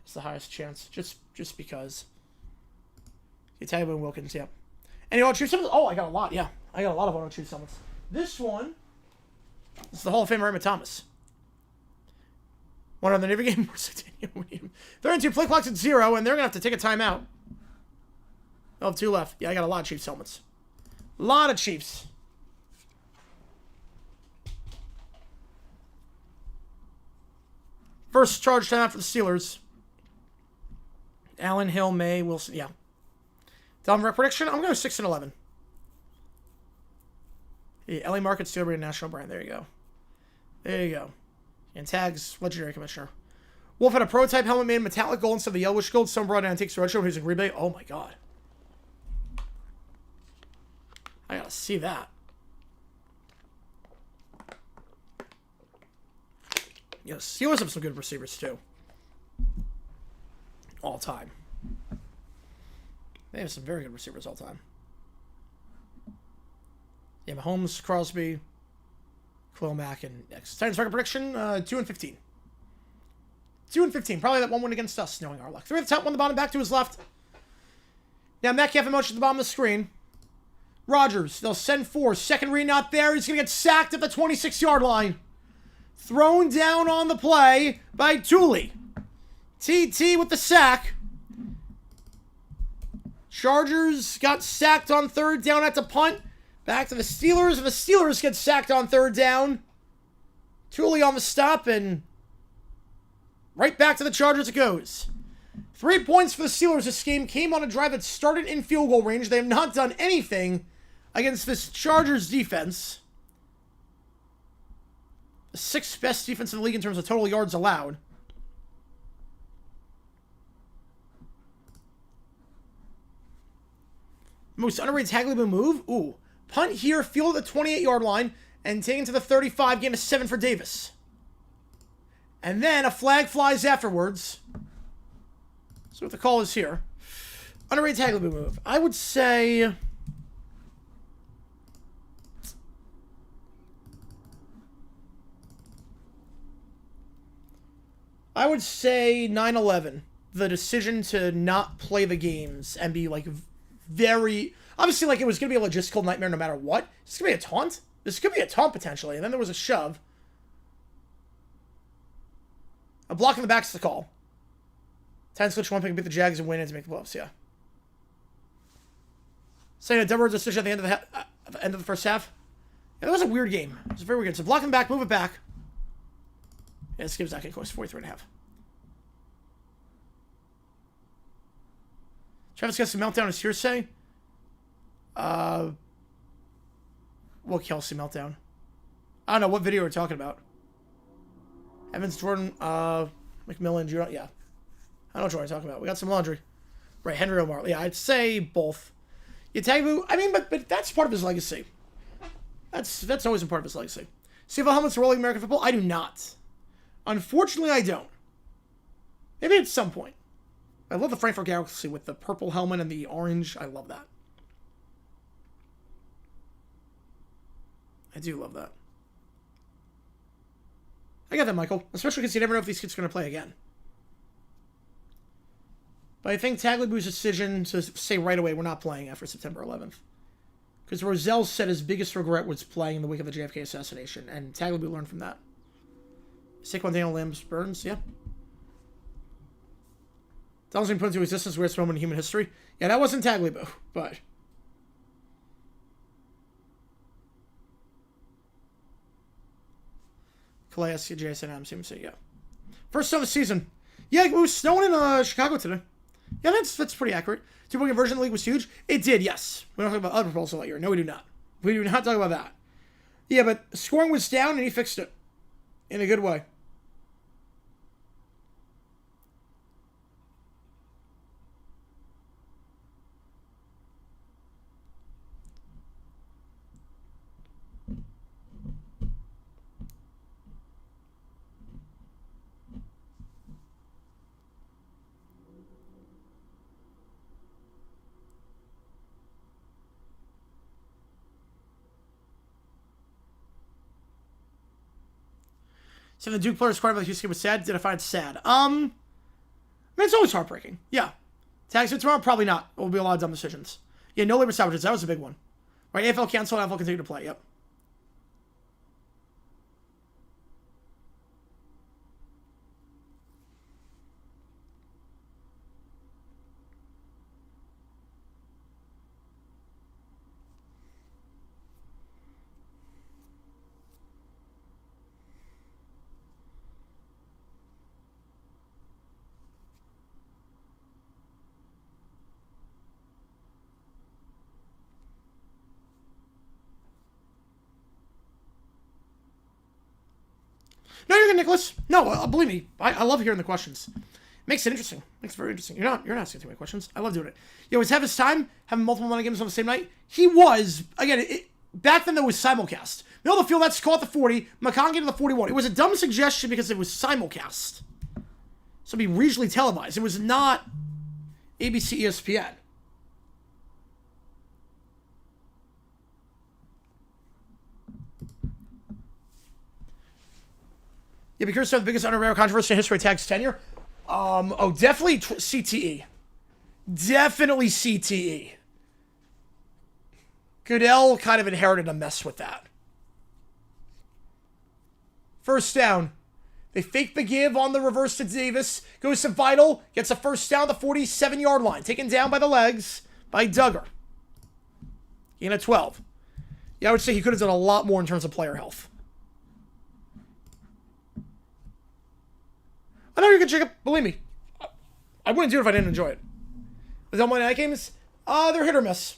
It's the highest chance. Just because. Italian Wilkins, yeah. And you want to choose something? Oh, I got a lot, yeah. I got a lot of auto choose summons. This one is the Hall of Famer Raymond Thomas. One on the Navy game. 3 and 2, play clock's at 0, and they're going to have to take a timeout. They'll have 2 left. Yeah, I got a lot of Chiefs helmets. A lot of Chiefs. First charge timeout for the Steelers. Allen, Hill, May, Wilson. Yeah. Down rep prediction. I'm going to 6 and 11. Yeah, LA Market Steelers national brand. There you go. There you go. And tags legendary commissioner. Wolf had a prototype helmet made in metallic gold instead of the yellowish gold. Someone brought down and takes the retro. Who's in Green Bay? Oh my god. I gotta see that. Yeah, Steelers have some good receivers too. All time. They have some very good receivers all time. Yeah, Mahomes, Crosby, Khalil Mack, and next. Titans record prediction, 2 and 15. 2 and 15. Probably that one win against us, knowing our luck. 3 at the top, 1 the bottom, back to his left. Now Metcalf in motion at the bottom of the screen. Rodgers, they'll send 4. Second read not there. He's going to get sacked at the 26-yard line. Thrown down on the play by Tooley. TT with the sack. Chargers got sacked on third down at the punt. Back to the Steelers, and the Steelers get sacked on third down. Tully on the stop, and right back to the Chargers it goes. 3 points for the Steelers. This game came on a drive that started in field goal range. They have not done anything against this Chargers defense. The 6th best defense in the league in terms of total yards allowed. Most underrated tackling move? Ooh. Punt here, field at the 28-yard line, and taken to the 35, gain a 7 for Davis. And then a flag flies afterwards. So what the call is here. Underrated tackling move. I would say... I would say 9/11. The decision to not play the games and be, like, very... Obviously, like, it was going to be a logistical nightmare no matter what. This could be a taunt. This could be a taunt, potentially. And then there was a shove. A block in the back's the call. Titans switch one pick and beat the Jags and win and to make the playoffs, yeah. Saying a double decision at the end of the first half. Yeah, that was a weird game. It was very weird. So block him back, move it back. Yeah, this game's not getting close. 43.5. Travis gets the meltdown is hearsay. What Kelsey meltdown? I don't know what video we're talking about. Evans, Jordan, McMillan, Jr. Yeah. I don't know what you're talking about. We got some laundry. Right, Henry Omar. Yeah, I'd say both. You tag Boo. I mean, but that's part of his legacy. That's always a part of his legacy. See if helmets rolling American football? I do not. Unfortunately, I don't. Maybe at some point. I love the Frankfurt Galaxy with the purple helmet and the orange. I love that. I do love that. I got that, Michael. Especially because you never know if these kids are going to play again. But I think Tagliabue's decision to say right away we're not playing after September 11th. Because Rozelle said his biggest regret was playing in the wake of the JFK assassination. And Tagliabue learned from that. Saquon Daniel Lambs Burns, yeah. That was being put into existence weirdest moment in human history. Yeah, that wasn't Tagliabue, but... Calais, Jason Adams, CMC, yeah. First of the season. Yeah, it was snowing in Chicago today. Yeah, that's pretty accurate. 2-point conversion in the league was huge. It did, yes. We don't talk about other proposals that year. No, we do not. We do not talk about that. Yeah, but scoring was down and he fixed it. In a good way. So the Duke players acquired by the Houston game was sad. Did I find it sad? I mean, it's always heartbreaking. Yeah. Tags for tomorrow? Probably not. It will be a lot of dumb decisions. Yeah, no labor stoppages. That was a big one. Right, AFL canceled, AFL continue to play. Yep. No, you're good, Nicholas. No, believe me, I love hearing the questions. Makes it interesting. Makes it very interesting. You're not asking too many questions. I love doing it. Yo, was have his time having multiple money games on the same night? He was. Again, back then there was simulcast. Middle of the field, that's call at the 40. McCon get to the 41. It was a dumb suggestion because it was simulcast. So it'd be regionally televised. It was not ABC ESPN. Yeah, be curious about the biggest underrated controversy in history of Tag's tenure. Definitely CTE. Definitely CTE. Goodell kind of inherited a mess with that. First down. They fake the give on the reverse to Davis. Goes to Vital. Gets a first down at the 47-yard line. Taken down by the legs by Duggar. Gain of 12. Yeah, I would say he could have done a lot more in terms of player health. I know you're good, Jacob. Believe me. I wouldn't do it if I didn't enjoy it. The Monday night games, they're hit or miss.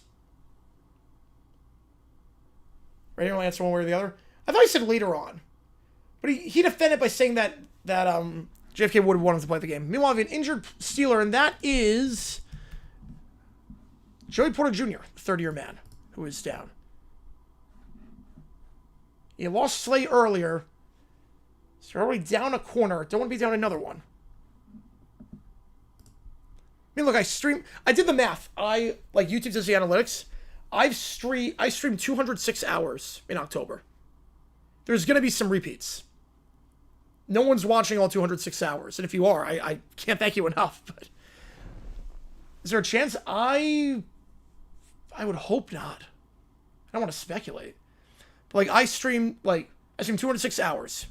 Right, you only answer one way or the other. I thought he said later on. But he defended by saying that JFK would have wanted to play the game. Meanwhile, we have an injured Steeler, and that is Joey Porter Jr., third-year man, who is down. He lost Slay earlier. So you're already down a corner. Don't want to be down another one. I mean, look, I did the math. Like YouTube does the analytics. I streamed 206 hours in October. There's going to be some repeats. No one's watching all 206 hours. And if you are, I can't thank you enough. But is there a chance? I would hope not. I don't want to speculate. But like I streamed 206 hours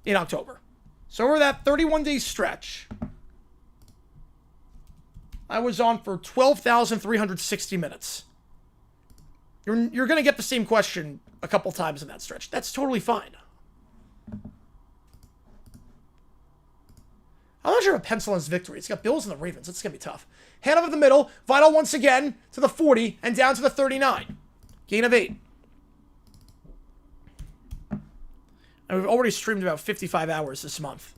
in October. So over that 31-day stretch, I was on for 12,360 minutes. You're going to get the same question a couple times in that stretch. That's totally fine. I'm not sure if a pencil is victory. It's got Bills and the Ravens. It's going to be tough. Hand over the middle. Vital once again to the 40 and down to the 39. Gain of 8. And we've already streamed about 55 hours this month.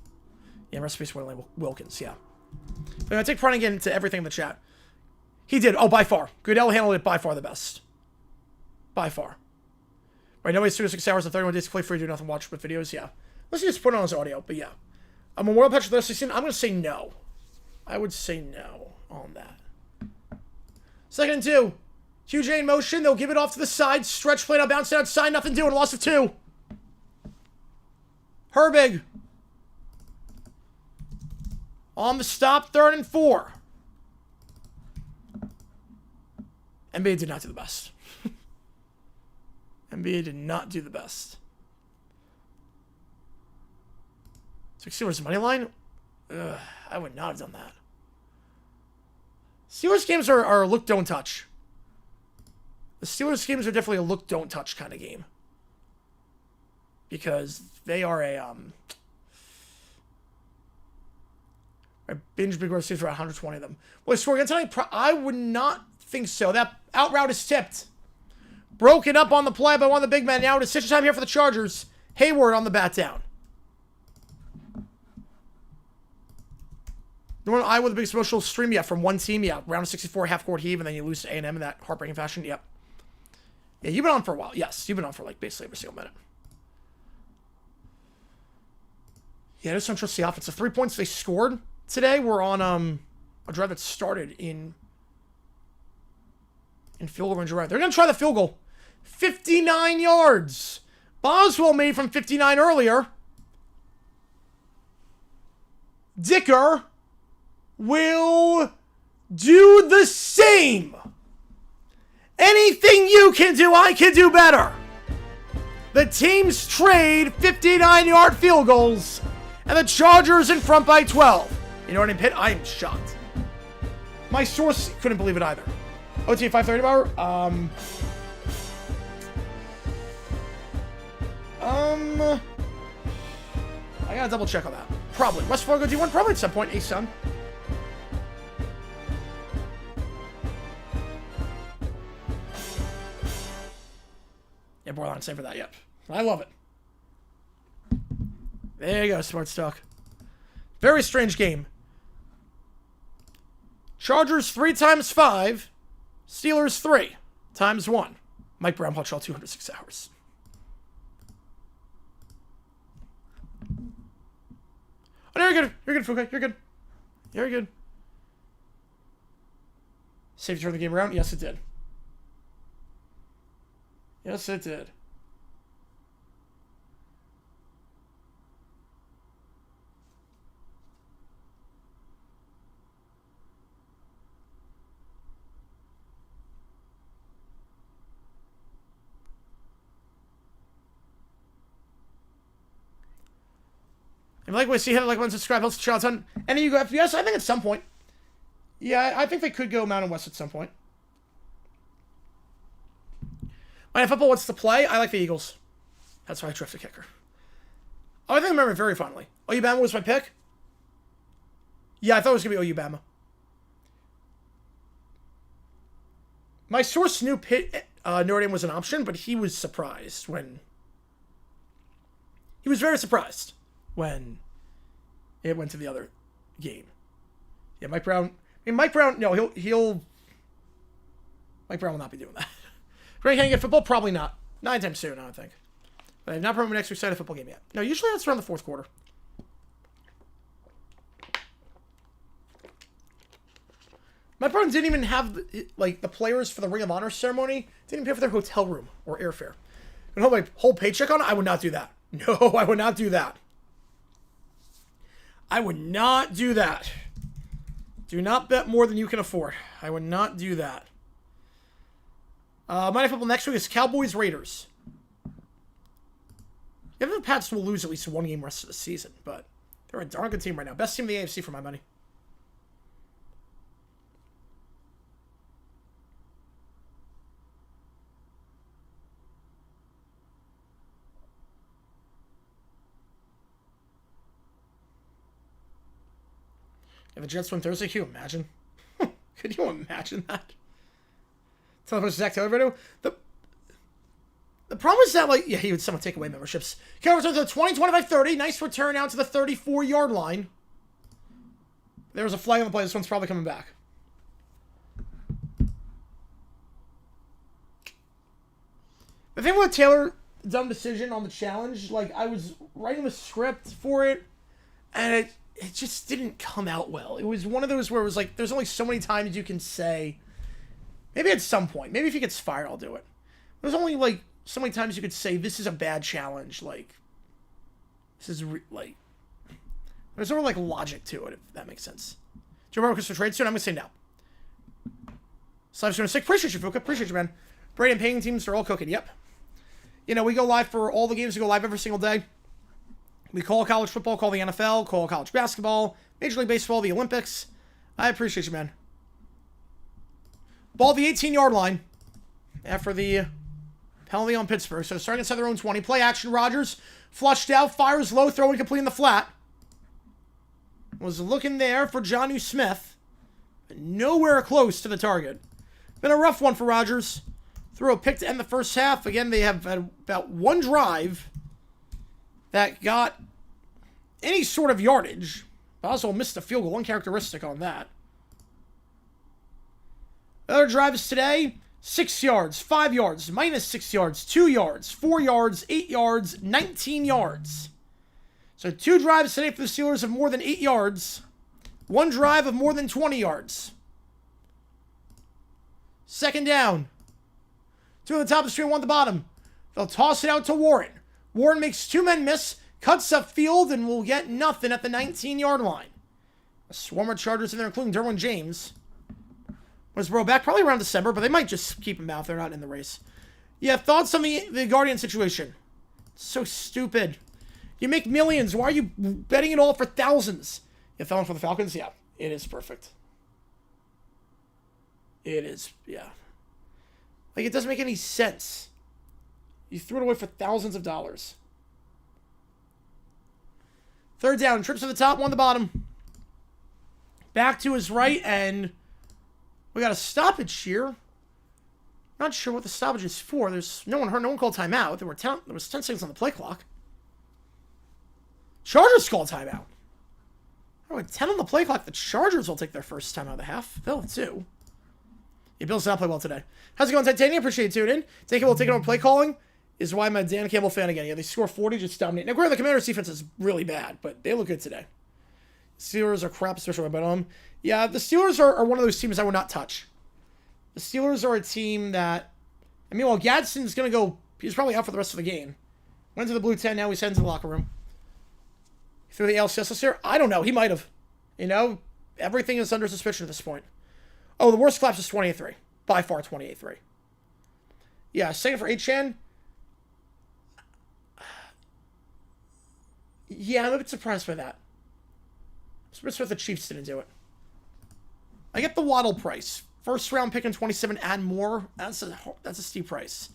Yeah, rest in peace, Wilkins. Yeah. But I take pride again to everything in the chat. He did. Oh, by far. Goodell handled it by far the best. By far. Right, nobody's 206 hours and 31 days to play free, do nothing, watch with videos. Yeah. Let's just put it on his audio, but yeah. A Memorial Patch for the season, I'm going to say no. I would say no on that. 2nd and 2. QJ in motion. They'll give it off to the side. Stretch play now, bounce outside. Nothing doing. Loss of 2. Herbig. On the stop, 3rd and 4. NBA did not do the best. NBA did not do the best. So Steelers money line? Ugh, I would not have done that. Steelers games are a look, don't touch. The Steelers games are definitely a look, don't touch kind of game. Because they are a binge big road series for 120 of them. Will they score again tonight? I would not think so. That out route is tipped. Broken up on the play by one of the big men. Now decision time here for the Chargers. Hayward on the bat down. The one Iowa, the biggest emotional stream yet from one team. Yeah, round of 64, half court heave, and then you lose to A&M in that heartbreaking fashion. Yep. Yeah, you've been on for a while. Yes, you've been on for like basically every single minute. Yeah, I just don't trust the offense. The 3 points they scored today were on a drive that started in field goal range around. They're going to try the field goal. 59 yards. Boswell made from 59 earlier. Dicker will do the same. Anything you can do, I can do better. The teams trade 59-yard field goals, and the Chargers in front by 12. You know what I mean, Pitt? I am shocked. My source couldn't believe it either. OTA 5:30 hour. I gotta double check on that. Probably. West Fargo D1, probably at some point. A-Sun. Yeah, Borderline, same for that, yep. I love it. There you go, smart stock. Very strange game. Chargers 3 times 5. Steelers 3 times 1. Mike Brown, Hutchall, 206 hours. Oh, no, you're good. You're good, Fuka. You're good. You're good. Safety turned the game around? Yes, it did. Yes, it did. you like what I see, hit like one, subscribe, helps the channel a ton. Any of you go FBS? I think at some point. Yeah, I think they could go Mountain West at some point. My football, what's the play? I like the Eagles. That's why I drafted kicker. Oh, I think I remember it very fondly. OU Bama was my pick? Yeah, I thought it was going to be OU Bama. My source knew Notre Dame was an option, but he was surprised when... He was very surprised when it went to the other game. Yeah, Mike Brown... I mean, Mike Brown... No, he'll... Mike Brown will not be doing that. Can I get football? Probably not. Not anytime soon, I don't think. But I have not promoted my next excited football game yet. No, usually that's around the fourth quarter. My Brown didn't even have, like, the players for the Ring of Honor ceremony. Didn't even pay for their hotel room or airfare. And hold my whole paycheck on it? I would not do that. No, I would not do that. I would not do that. Do not bet more than you can afford. I would not do that. My football next week is Cowboys Raiders. I think the Pats will lose at least one game rest of the season, but they're a darn good team right now. Best team in the AFC for my money. If the Jets win Thursday, can you imagine? Could you imagine that? Tell the Zach Taylor the problem is that, like, yeah, he would someone take away memberships. Okay, return to the 20, 25, 30. Nice return out to the 34-yard line. There was a flag on the play. This one's probably coming back. The thing with Taylor, dumb decision on the challenge, like, I was writing the script for it, and it just didn't come out well. It was one of those where it was like, there's only so many times you can say, maybe at some point, maybe if he gets fired, I'll do it. There's only, like, so many times you could say, this is a bad challenge, like, this is, like, there's no, like, logic to it, if that makes sense. Do you remember Chris for trade soon? I'm going to say no. Slave's going to say, appreciate you, Fuka, appreciate you, man. Brady and paying teams are all cooking, yep. You know, we go live for all the games, we go live every single day. We call college football, call the NFL, call college basketball, Major League Baseball, the Olympics. I appreciate you, man. Ball the 18-yard line after the penalty on Pittsburgh. So starting inside their own 20. Play action, Rodgers. Flushed out, fires low, throwing complete in the flat. Was looking there for Jonnu Smith. Nowhere close to the target. Been a rough one for Rodgers. Threw a pick to end the first half. Again, they have about one drive that got any sort of yardage. Boswell missed a field goal. Uncharacteristic on that. Other drives today, 6 yards, 5 yards, minus 6 yards, 2 yards, 4 yards, 8 yards, 19 yards. So 2 drives today for the Steelers of more than 8 yards. 1 drive of more than 20 yards. Second down. 2 on the top of the stream, 1 at the bottom. They'll toss it out to Warren. Warren makes 2 men miss, cuts up field, and will get nothing at the 19-yard line. A swarm of Chargers in there, including Derwin James. Was Burrow back? Probably around December, but they might just keep him out. They're not in the race. Yeah, thoughts on the Guardian situation? So stupid. You make millions. Why are you betting it all for thousands? You fell in for the Falcons? Yeah, it is perfect. It is, yeah. Like, it doesn't make any sense. You threw it away for thousands of dollars. Third down. Trips to the top, 1 to the bottom. Back to his right, and we got a stoppage here. Not sure what the stoppage is for. There's no one called timeout. There was 10 seconds on the play clock. Chargers called timeout. Oh, with 10 on the play clock, the Chargers will take their first time out of the half. They'll have 2. Yeah, Bills did not play well today. How's it going, Titanium? Appreciate you tuning in. Take it over play calling is why I'm a Dan Campbell fan again. Yeah, they score 40, just dominate. Now, granted, the Commanders' defense is really bad, but they look good today. Steelers are crap, especially by them. Yeah, the Steelers are one of those teams I would not touch. The Steelers are a team that, I mean, well, Gadsden's going to go, he's probably out for the rest of the game. Went to the blue tent, now he's heading to the locker room. He threw the LCS this year? I don't know, he might have. You know, everything is under suspicion at this point. Oh, the worst collapse is 28-3. By far, 28-3. Yeah, second for H-Chan. Yeah, I'm a bit surprised by that. I'm surprised that the Chiefs didn't do it. I get the Waddle price. First round pick in 27 and more. That's a steep price.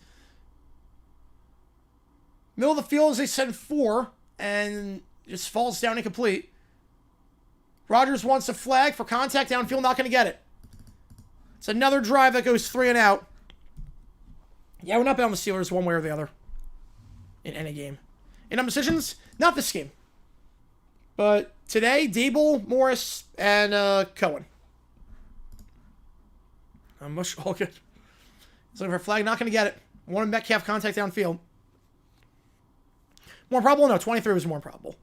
Middle of the field, they send 4 and just falls down incomplete. Rodgers wants a flag for contact downfield, not going to get it. It's another drive that goes 3 and out. Yeah, we're not betting on the Steelers one way or the other in any game. In decisions, not this game. But today, Dable, Morris, and Cohen. All good. He's looking for a flag, not going to get it. One Metcalf contact downfield. More probable? No, 23 was more probable.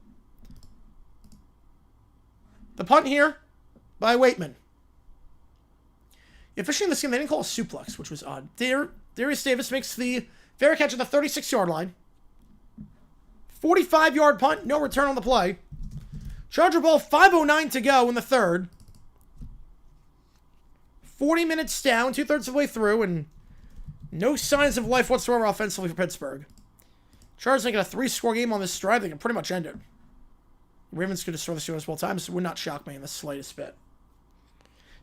The punt here by Waitman. Officially in this game, they didn't call a suplex, which was odd. Darius Davis makes the fair catch at the 36-yard line. 45-yard punt, no return on the play. Charger ball, 5:09 to go in the third. 40 minutes down, 2/3 of the way through, and no signs of life whatsoever offensively for Pittsburgh. Chargers making a 3-score game on this drive. They can pretty much end it. Ravens could destroy the Steelers both times. So it would not shock me in the slightest bit.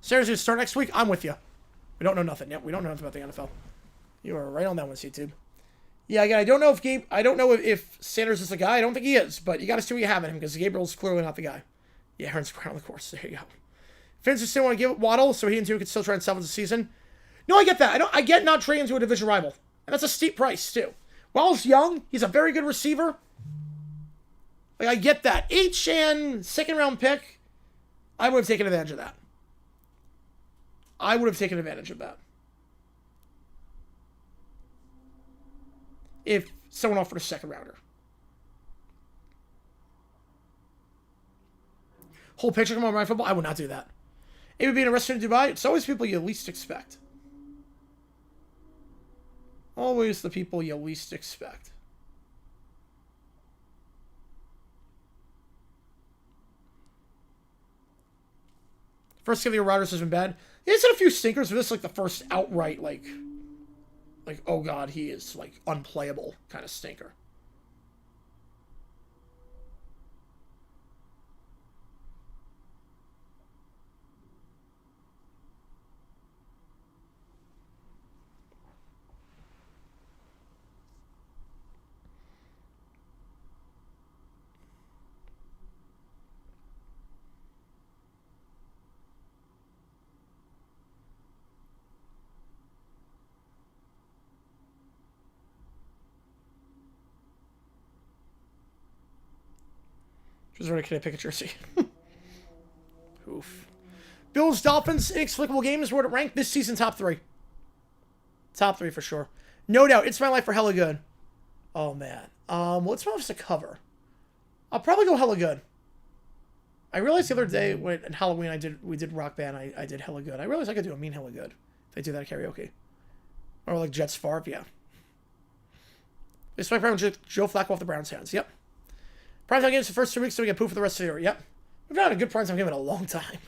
Steelers going to start next week. I'm with you. We don't know nothing yet. We don't know nothing about the NFL. You are right on that one, YouTube. Yeah, again, I don't know if Sanders is the guy. I don't think he is, but you got to see what you have in him because Gabriel's clearly not the guy. Yeah, Aaron's square on the course. There you go. Fans just didn't want to give it Waddle, so he and 2 could still try and salvage the season. No, I get that. I get not trading into a division rival, and that's a steep price too. Waddle's young. He's a very good receiver. Like, I get that. And second-round pick, I would have taken advantage of that. If someone offered a second-rounder. Whole picture come on my football? I would not do that. It would be in a restaurant in Dubai. It's always people you least expect. Always the people you least expect. First game of the year, Rodgers has been bad. He's had a few stinkers, but this is like the first outright, like, oh god, he is, like, unplayable kind of stinker. Just ready to pick a jersey. Oof. Bills, Dolphins, inexplicable games. Where to rank this season? Top 3. Top 3 for sure. No doubt. It's My Life for hella good. Oh, man. Well, it's my life to cover. I'll probably go hella good. I realized the other day when at Halloween we did Rock Band. I did hella good. I realized I could do a mean hella good if I do that at karaoke. Or like Jets Favre, yeah. This might probably Joe Flacco off the Browns' hands. Yep. Primetime games the first 2 weeks, so we get poof for the rest of the year. Yep. We've not had a good primetime game in a long time.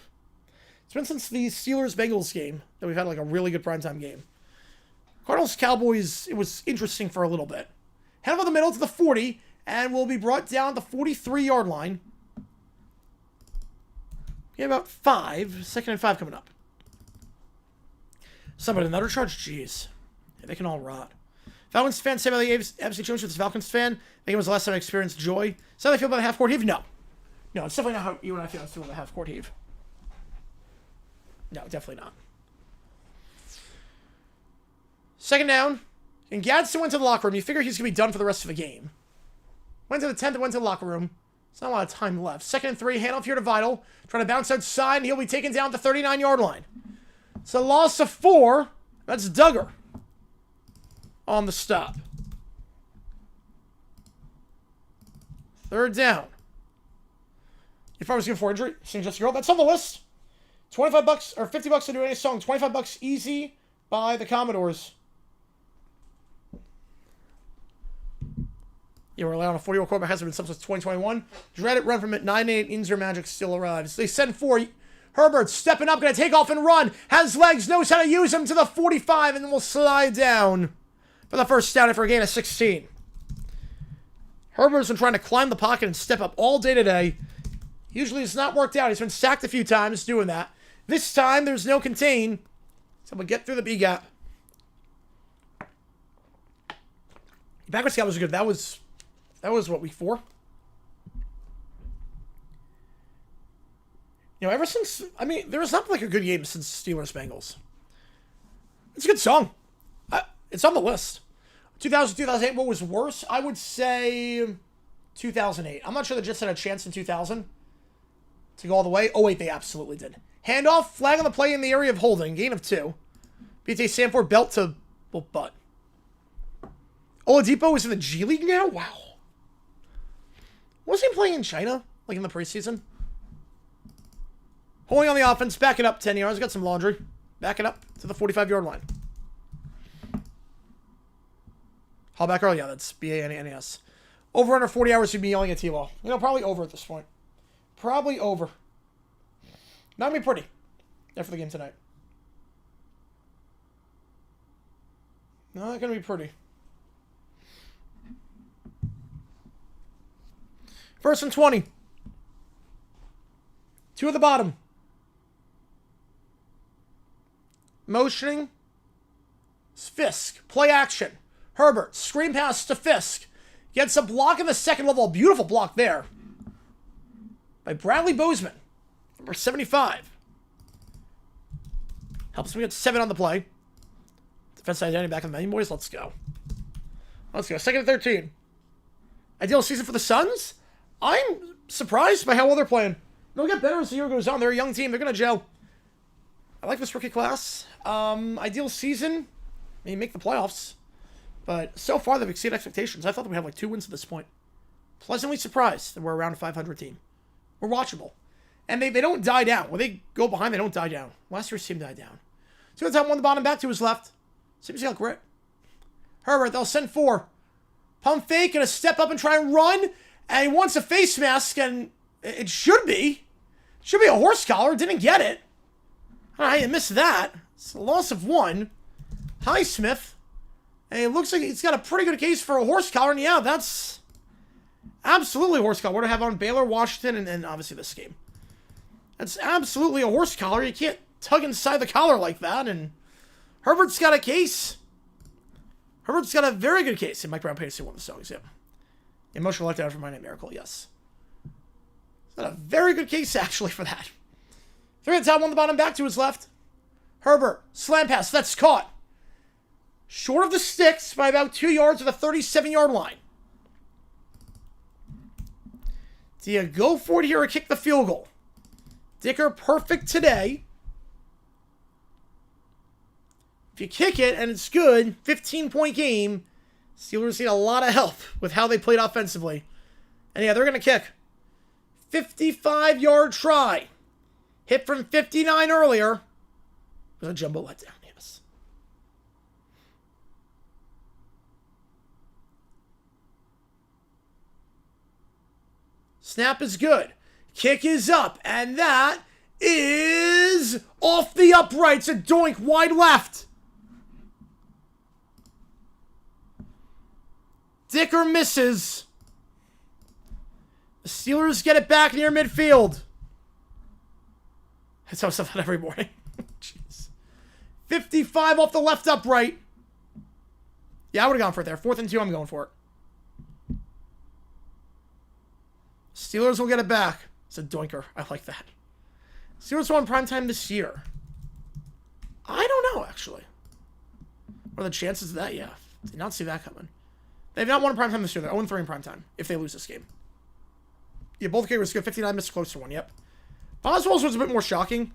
It's been since the Steelers-Bengals game that we've had like a really good primetime game. Cardinals-Cowboys, it was interesting for a little bit. Head over the middle to the 40, and we'll be brought down the 43-yard line. We have about 5. 2nd and 5 coming up. Somebody another charge? Jeez. Yeah, they can all rot. Falcons fan, say about the FC Jones with this Falcons fan. I think it was the last time I experienced joy. So how do they feel about the half-court heave? No. No, it's definitely not how you and I feel about the half-court heave. No, definitely not. 2nd down. And Gadsden went to the locker room. You figure he's going to be done for the rest of the game. Went to the 10th and went to the locker room. There's not a lot of time left. 2nd and 3. Handoff here to Vital. Trying to bounce outside, and he'll be taken down at the 39-yard line. It's a loss of 4. That's Duggar on the stop. 3rd down. If I was going for injury, St. Jessica Girl, that's on the list. $25 or $50 to do any song. $25 easy by the Commodores. Yeah, we're allowed a 40-year-old quarterback has been since 2021. Dreaded run from it. 9-8. Inzer Magic still arrives. They send 4. Herbert stepping up, going to take off and run. Has legs, knows how to use them to the 45, and then will slide down for the first down for a gain of 16. Herbert's been trying to climb the pocket and step up all day today. Usually it's not worked out. He's been sacked a few times doing that. This time, there's no contain. So we'll get through the B gap. Backward scout was good. That was what, week 4? You know, ever since, I mean, there was not like a good game since Steelers Bengals. It's a good song. It's on the list. 2000, 2008, what was worse? I would say 2008. I'm not sure the Jets had a chance in 2000 to go all the way. Oh, wait, they absolutely did. Handoff, flag on the play in the area of holding. Gain of 2. BT Sanford belt to, well, butt. Oladipo is in the G League now? Wow. Wasn't he playing in China, like in the preseason? Holding on the offense, back it up 10 yards. Got some laundry. Back it up to the 45-yard line. Haul back early. Yeah, that's B-A-N-A-N-E-S. Over under 40 hours, you'd be yelling at T-Law. You know, probably over at this point. Probably over. Not gonna be pretty after the game tonight. Not gonna be pretty. First and 20. 2 at the bottom. Motioning. Fisk. Play action. Herbert. Screen pass to Fisk. Gets a block in the second level. Beautiful block there. By Bradley Bozeman. Number 75. Helps him get 7 on the play. Defense identity back in the menu, boys. Let's go. Let's go. Second and 13. Ideal season for the Suns? I'm surprised by how well they're playing. They'll get better as the year goes on. They're a young team. They're going to gel. I like this rookie class. Ideal season. I mean, make the playoffs. But so far, they've exceeded expectations. I thought that we'd have like 2 wins at this point. Pleasantly surprised that we're around a 500 team. We're watchable. And they don't die down. When they go behind, they don't die down. Last year's team died down. So it's on the bottom, back to his left. Seems got grit. Herbert, they'll send 4. Pump fake, gonna step up and try and run. And he wants a face mask, and it should be. Should be a horse collar. Didn't get it. All right, you missed that. It's a loss of 1. Highsmith. And it looks like he's got a pretty good case for a horse collar. And yeah, that's absolutely a horse collar. We're to have on Baylor, Washington, and obviously this game. That's absolutely a horse collar. You can't tug inside the collar like that. And Herbert's got a case. Herbert's got a very good case. And Mike Brown paid to see one of the songs, yeah. Emotional letdown for My Name Miracle, yes. He's got a very good case, actually, for that. 3 on top, 1 on the bottom, back to his left. Herbert, slam pass, that's caught. Short of the sticks by about 2 yards to the 37-yard line. Do you go for it here or kick the field goal? Dicker perfect today. If you kick it and it's good, 15-point game, Steelers need a lot of help with how they played offensively. And yeah, they're going to kick. 55-yard try. Hit from 59 earlier. It was a jumbo letdown, yes. Snap is good. Kick is up. And that is off the uprights. A doink wide left. Dicker misses. The Steelers get it back near midfield. I tell myself that every morning. Jeez. 55 off the left upright. Yeah, I would have gone for it there. 4th and 2, I'm going for it. Steelers will get it back. It's a doinker. I like that. Steelers won primetime this year. I don't know, actually. What are the chances of that? Yeah. Did not see that coming. They've not won a primetime this year. They're 0-3 in primetime if they lose this game. Yeah, both kickers good. 59 missed closer one. Yep. Boswell's was a bit more shocking.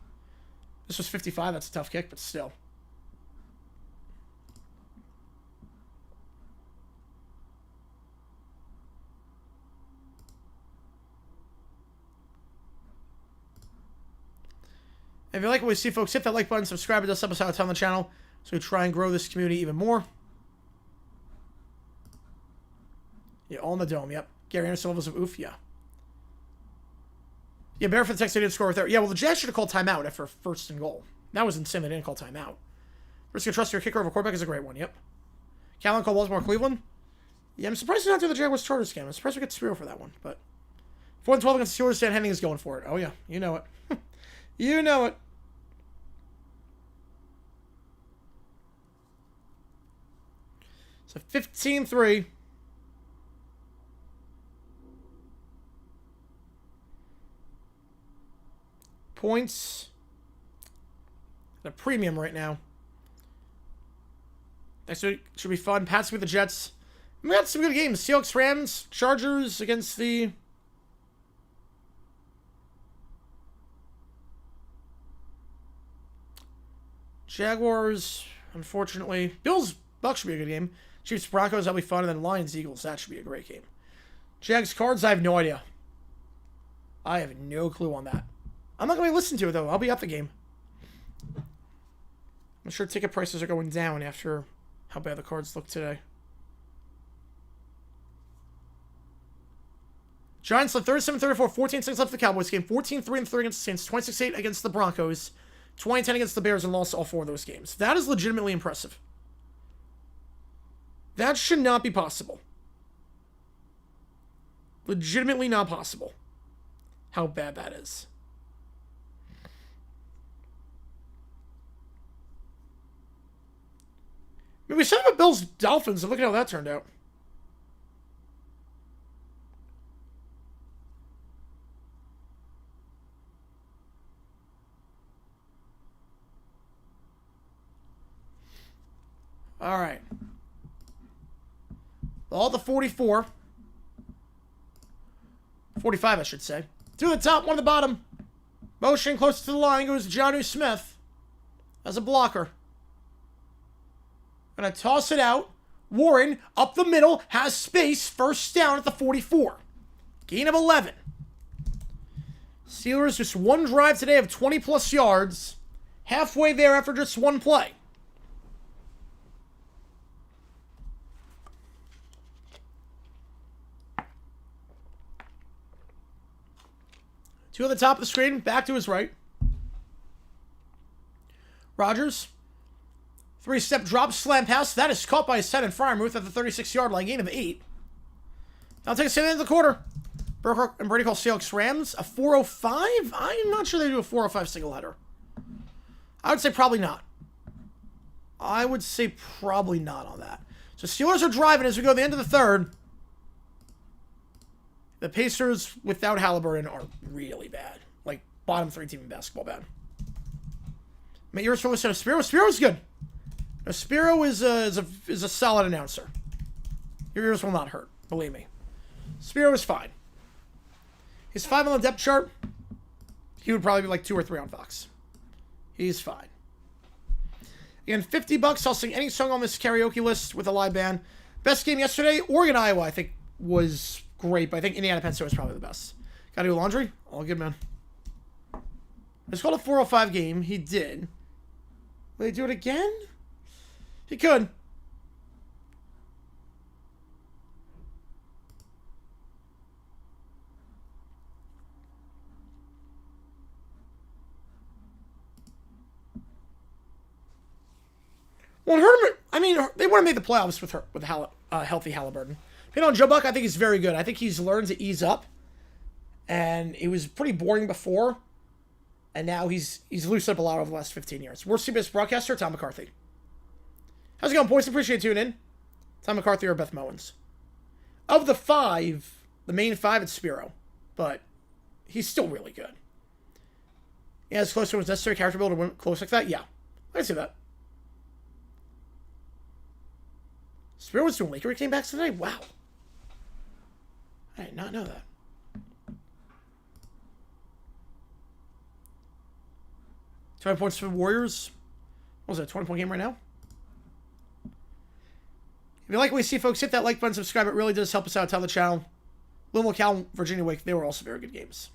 This was 55. That's a tough kick, but still. If you like what we see, folks, hit that like button, subscribe. It does help us out a ton on the channel, so we try and grow this community even more. Yeah, all in the dome, yep. Gary Anderson levels of oof, yeah. Yeah, Bear for the text, they didn't score right there. Yeah, well, the Jazz should have called timeout after 1st and goal. That was insane. They didn't call timeout. Risk of trust your kicker over quarterback is a great one, yep. Callan called Baltimore Cleveland. Yeah, I'm surprised he's not doing the Jaguars Chargers game. I'm surprised we get Spiro for that one, but 4-12 against the Steelers. Dan Henning is going for it. Oh yeah, you know it. You know it. So 15-3. Points at a premium right now. Next week should be fun. Pats with the Jets. We got some good games. Seahawks, Rams, Chargers against the Jaguars. Unfortunately, Bills, Bucks should be a good game. Chiefs, Broncos, that'll be fun. And then Lions, Eagles, that should be a great game. Jags, Cards, I have no idea. I have no clue on that. I'm not going to listen to it, though. I'll be at the game. I'm sure ticket prices are going down after how bad the Cards look today. Giants led 37-34, 14-6 left the Cowboys game, 14-3-3 against the Saints, 26-8 against the Broncos, 20-10 against the Bears, and lost all 4 of those games. That is legitimately impressive. That should not be possible. Legitimately not possible. How bad that is. I mean, we set up Bills Dolphins, and look at how that turned out. All right. All the 44. 45, I should say. 2 at the top, 1 at the bottom. Motion close to the line goes Jonnu Smith as a blocker. Gonna toss it out. Warren up the middle, has space, first down at the 44. Gain of 11. Steelers just 1 drive today of 20+ yards. Halfway there after just 1 play. Two at the top of the screen, back to his right. Rodgers. 3-step drop, slam pass. That is caught by his 10 and Fryermuth at the 36-yard line. Gain of 8. Now take a stand at the end of the quarter. Burkhart and Brady call Seahawks Rams a 405. I'm not sure they do a 405 single header. I would say probably not. I would say probably not on that. So Steelers are driving as we go to the end of the third. The Pacers without Halliburton are really bad. Like, bottom 3 team in basketball bad. My ears from Luciano Spiro. Spiro's good. Now, Spiro is a solid announcer. Your ears will not hurt. Believe me. Spiro is fine. He's 5 on the depth chart. He would probably be like 2 or 3 on Fox. He's fine. Again, $50. I'll sing any song on this karaoke list with a live band. Best game yesterday, Oregon, Iowa, I think, was great, but I think Indiana, Penn State was probably the best. Gotta do laundry? All good, man. It's called a 405 game. He did. Will he do it again? He could. Well, it hurt him. I mean, they would have made the playoffs with healthy Halliburton. You know, Joe Buck, I think he's very good. I think he's learned to ease up. And he was pretty boring before. And now he's loosened up a lot over the last 15 years. Worst CBS broadcaster, Tom McCarthy. How's it going, boys? Appreciate tuning in. Tom McCarthy or Beth Mowens. Of the 5, the main 5, it's Spiro. But he's still really good. Yeah, as close to as necessary character build to win close like that? Yeah. I can see that. Spiro was doing Laker. He came back today? Wow. I did not know that. $20 points for the Warriors. What was that, 20-point game right now? If you like what we see, folks, hit that like button, subscribe. It really does help us out. Tell the channel. Louisville, Cal, Virginia Wake, they were also very good games.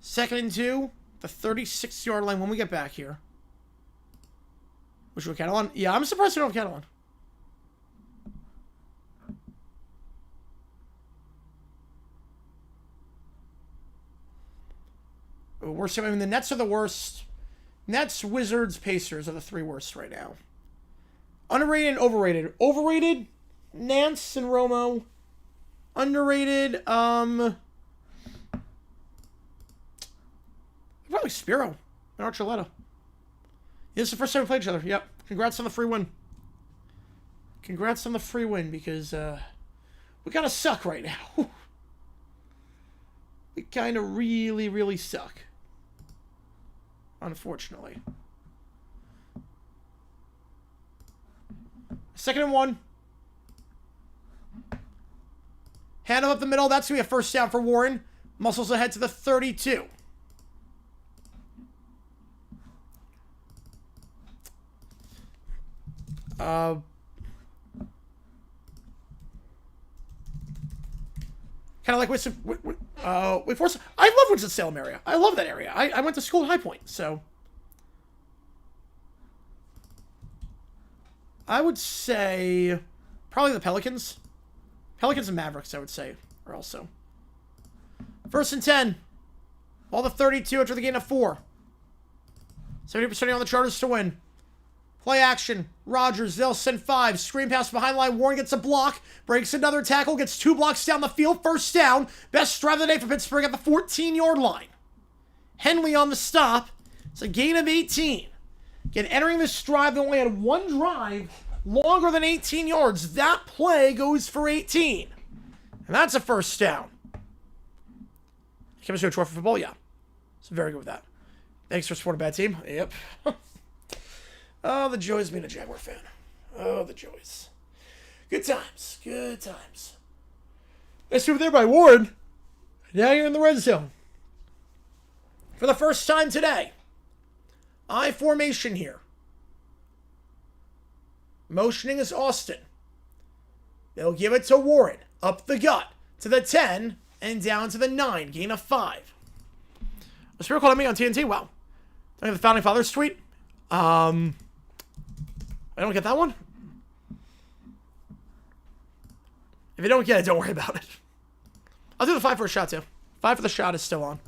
Second and 2, the 36-yard line when we get back here. Which we have cattle on? Yeah, I'm surprised we don't have cattle on. Worst team. I mean, the Nets are the worst. Nets, Wizards, Pacers are the 3 worst right now. Underrated and overrated. Overrated, Nance and Romo. Underrated, probably Spiro and Archuleta. This is the first time we played each other. Yep. Congrats on the free win. Congrats on the free win, because we kind of suck right now. We kind of really, really suck. Unfortunately. 2nd and 1. Hand up the middle. That's going to be a first down for Warren. Muscles ahead to the 32. Kind of like Winston-Salem. I love Winston-Salem area. I love that area. I went to school at High Point, so I would say probably the Pelicans. Pelicans and Mavericks, I would say, are also. 1st and 10. All the 32 after the gain of 4. 70% on the Chargers to win. Play action. Rodgers, they'll send 5. Screen pass behind line. Warren gets a block. Breaks another tackle. Gets 2 blocks down the field. First down. Best drive of the day for Pittsburgh at the 14-yard line. Henley on the stop. It's a gain of 18. Again, entering this drive, they only had 1 drive longer than 18 yards. That play goes for 18. And that's a first down. Chemistry of trophy football? Yeah. So very good with that. Thanks for supporting a bad team. Yep. Oh, the joys of being a Jaguar fan. Oh, the joys. Good times. Good times. Nice move there by Warren. Now you're in the red zone. For the first time today, I formation here. Motioning is Austin. They'll give it to Warren. Up the gut. To the 10. And down to the 9. Gain of 5. A spirit called me on TNT. Wow. Don't have the Founding Fathers tweet. I don't get that one. If you don't get it, don't worry about it. I'll do the 5 for a shot, too. 5 for the shot is still on.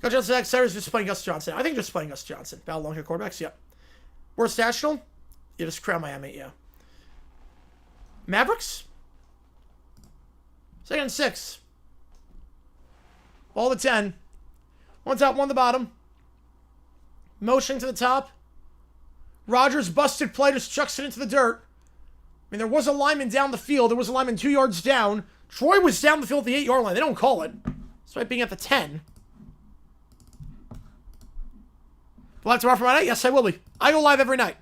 Gus Johnson, Cyrus just playing Gus Johnson. I think just playing Gus Johnson. Battle long hair quarterbacks, yep. Worst national? You just crown Miami, yeah. Mavericks? 2nd and 6. Ball to 10. 1 top, 1 the bottom. Motion to the top. Rodgers busted play, just chucks it into the dirt. I mean, there was a lineman down the field. There was a lineman 2 yards down. Troy was down the field at the 8-yard line. They don't call it. Despite being at the 10. Live tomorrow for my night? Yes, I will be. I go live every night.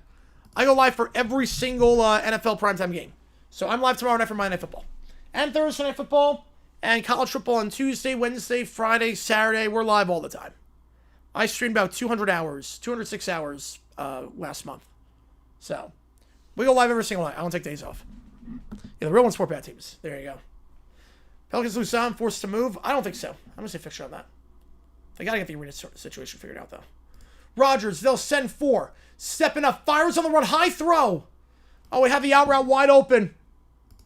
I go live for every single NFL primetime game. So I'm live tomorrow night for Monday Night Football. And Thursday Night Football. And college football on Tuesday, Wednesday, Friday, Saturday. We're live all the time. I streamed about 206 hours last month. So, we go live every single night. I don't take days off. Yeah, the real ones support bad teams. There you go. Pelicans lose some, forced to move. I don't think so. I'm going to say fixture on that. They got to get the arena situation figured out, though. Rodgers, they'll send 4. Stepping up, fires on the run, high throw. Oh, we have the out route wide open.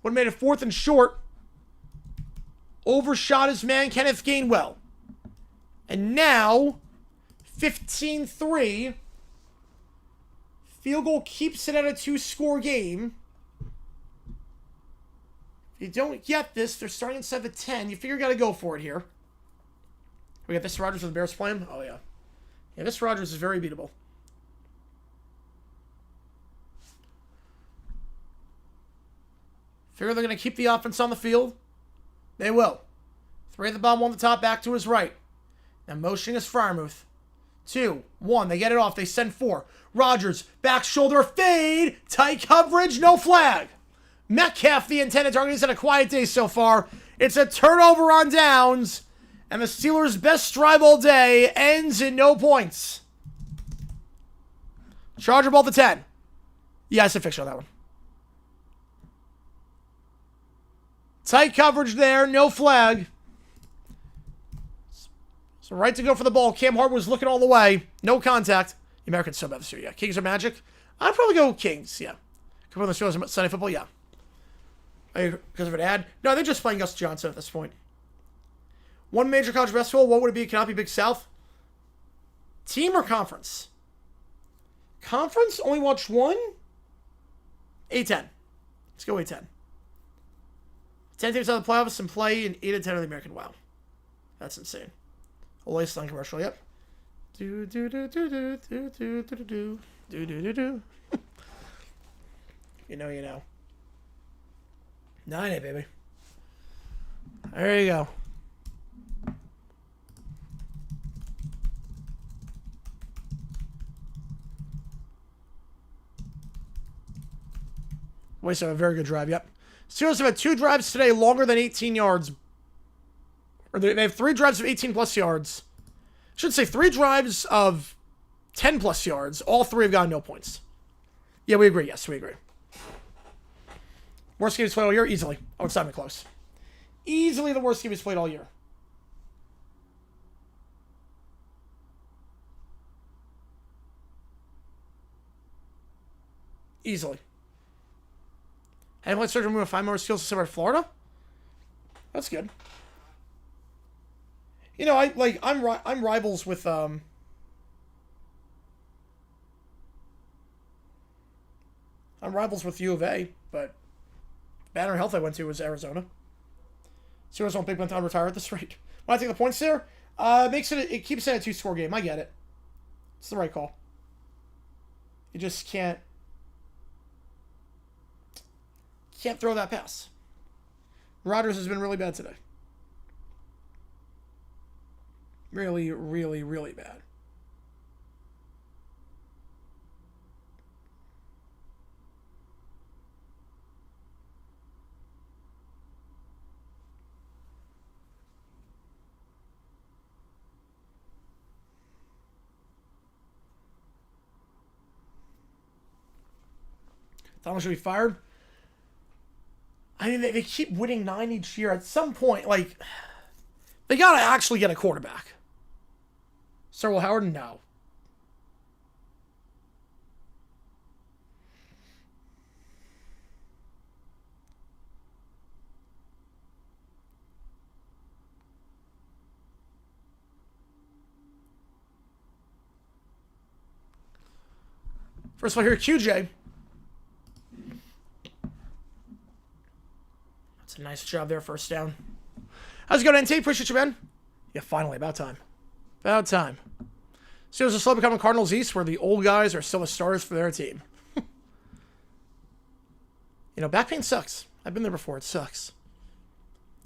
Would have made it 4th and short. Overshot his man, Kenneth Gainwell. And now, 15-3. Field goal keeps it at a 2-score game. If you don't get this, they're starting inside the 10. You figure you got to go for it here. We got this Rodgers with the Bears playing? Oh, yeah. Yeah, this Rodgers is very beatable. Figure they're going to keep the offense on the field. They will. 3 at the bottom, 1 at the top, back to his right. Now motioning is Freiermuth. 2, 1, they get it off. They send 4. Rodgers, back shoulder, fade. Tight coverage, no flag. Metcalf, the intended target. He's had a quiet day so far. It's a turnover on downs. And the Steelers' best drive all day ends in no points. Charger ball to 10. Yeah, it's a fixture on that one. Tight coverage there, no flag. So right to go for the ball. Cam Hart was looking all the way. No contact. The Americans so bad this year, yeah. Kings are magic. I'd probably go Kings, yeah. Come on the shows Sunday football, yeah. Because of an ad? No, they're just playing Gus Johnson at this point. One major college basketball, what would it be? Cannot be Big South? Team or conference? Conference? Only watched one? A10. Let's go A10. 10 teams out of the playoffs and play in 8 of 10 of the American. Wow. That's insane. Always on commercial, yep. Do do do do do do do do do do do do do. You know, you know. 9-8, baby. There you go. Wait, so a very good drive, yep. Steelers have had 2 drives today longer than 18 yards. Or they have 3 drives of 18 plus yards. I should say 3 drives of 10 plus yards. All 3 have gotten no points. Yeah, we agree. Yes, we agree. Worst game he's played all year? Easily. Oh, it's not even close. Easily the worst game he's played all year. Easily. And let's start to remove 5 more skills to somewhere in Florida. That's good. You know, I'm rivals with I'm rivals with U of A, but Banner Health I went to was Arizona. Steelers won't Big Ben time retire at this rate. When I take the points there, it keeps it a 2-score game. I get it. It's the right call. You just can't throw that pass. Rodgers has been really bad today. Really, really, really bad. Thomas should be fired. I mean, they keep winning 9 each year. At some point, like, they got to actually get a quarterback. Sir Will Howard? No. First of all, here, QJ. That's a nice job there, first down. How's it going, NT? Appreciate you, man. Yeah, finally, about time. About time. Steelers are slow becoming Cardinals East, where the old guys are still the stars for their team. You know, back pain sucks. I've been there before. It sucks.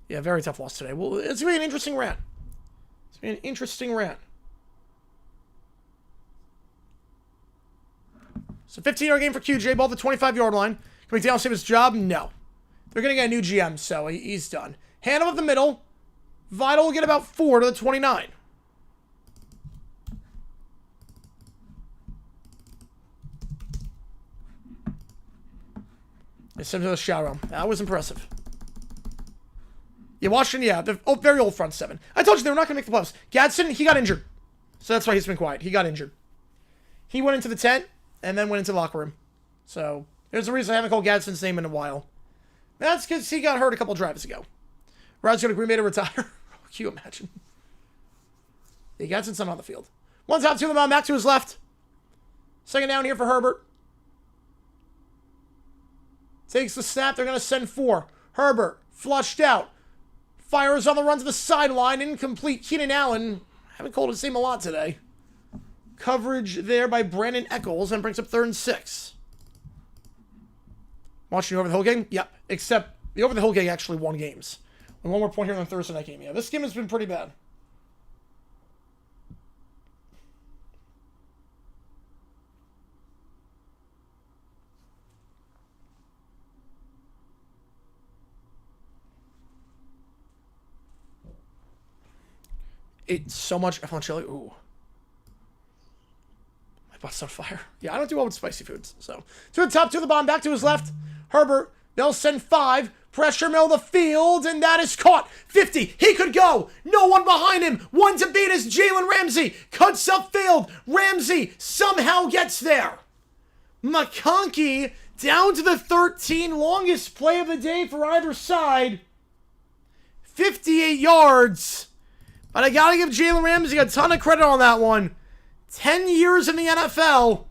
Yeah, very tough loss today. Well, it's going to be an interesting rant. It's going to be an interesting rant. So 15-yard game for QJ. Ball at the 25-yard line. Can McDaniel save his job? No. They're going to get a new GM, so he's done. Hand him up the middle. Vital will get about 4 to the 29. They sent him to the shower room. That was impressive. Yeah, Washington, yeah. The very old front 7. I told you they were not going to make the playoffs. Gadsden, he got injured. So that's why he's been quiet. He got injured. He went into the tent and then went into the locker room. So there's a reason I haven't called Gadsden's name in a while. That's because he got hurt a couple drives ago. Rod's going to Green Bay to retire. Can you imagine? Yeah, Gadsden's some on the field. One's out to him on back to his left. Second down here for Herbert. Takes the snap. They're going to send 4. Herbert, flushed out. Fires on the run to the sideline. Incomplete. Keenan Allen. Haven't called his name a lot today. Coverage there by Brandon Eccles and brings up 3rd and 6. Watching the over-the-hill game? Yep. Except the over-the-hill game actually won games. And one more point here on the Thursday night game. Yeah, this game has been pretty bad. It's so much F1 chili. Ooh. My butt's on fire. Yeah, I don't do well with spicy foods. So, to the top, to the bottom, back to his left. Herbert, they'll send 5. Pressure middle of the field, and that is caught. 50. He could go. No one behind him. One to beat is Jalen Ramsey. Cuts upfield. Ramsey somehow gets there. McConkey down to the 13. Longest play of the day for either side. 58 yards. But I got to give Jalen Ramsey a ton of credit on that one. 10 years in the NFL,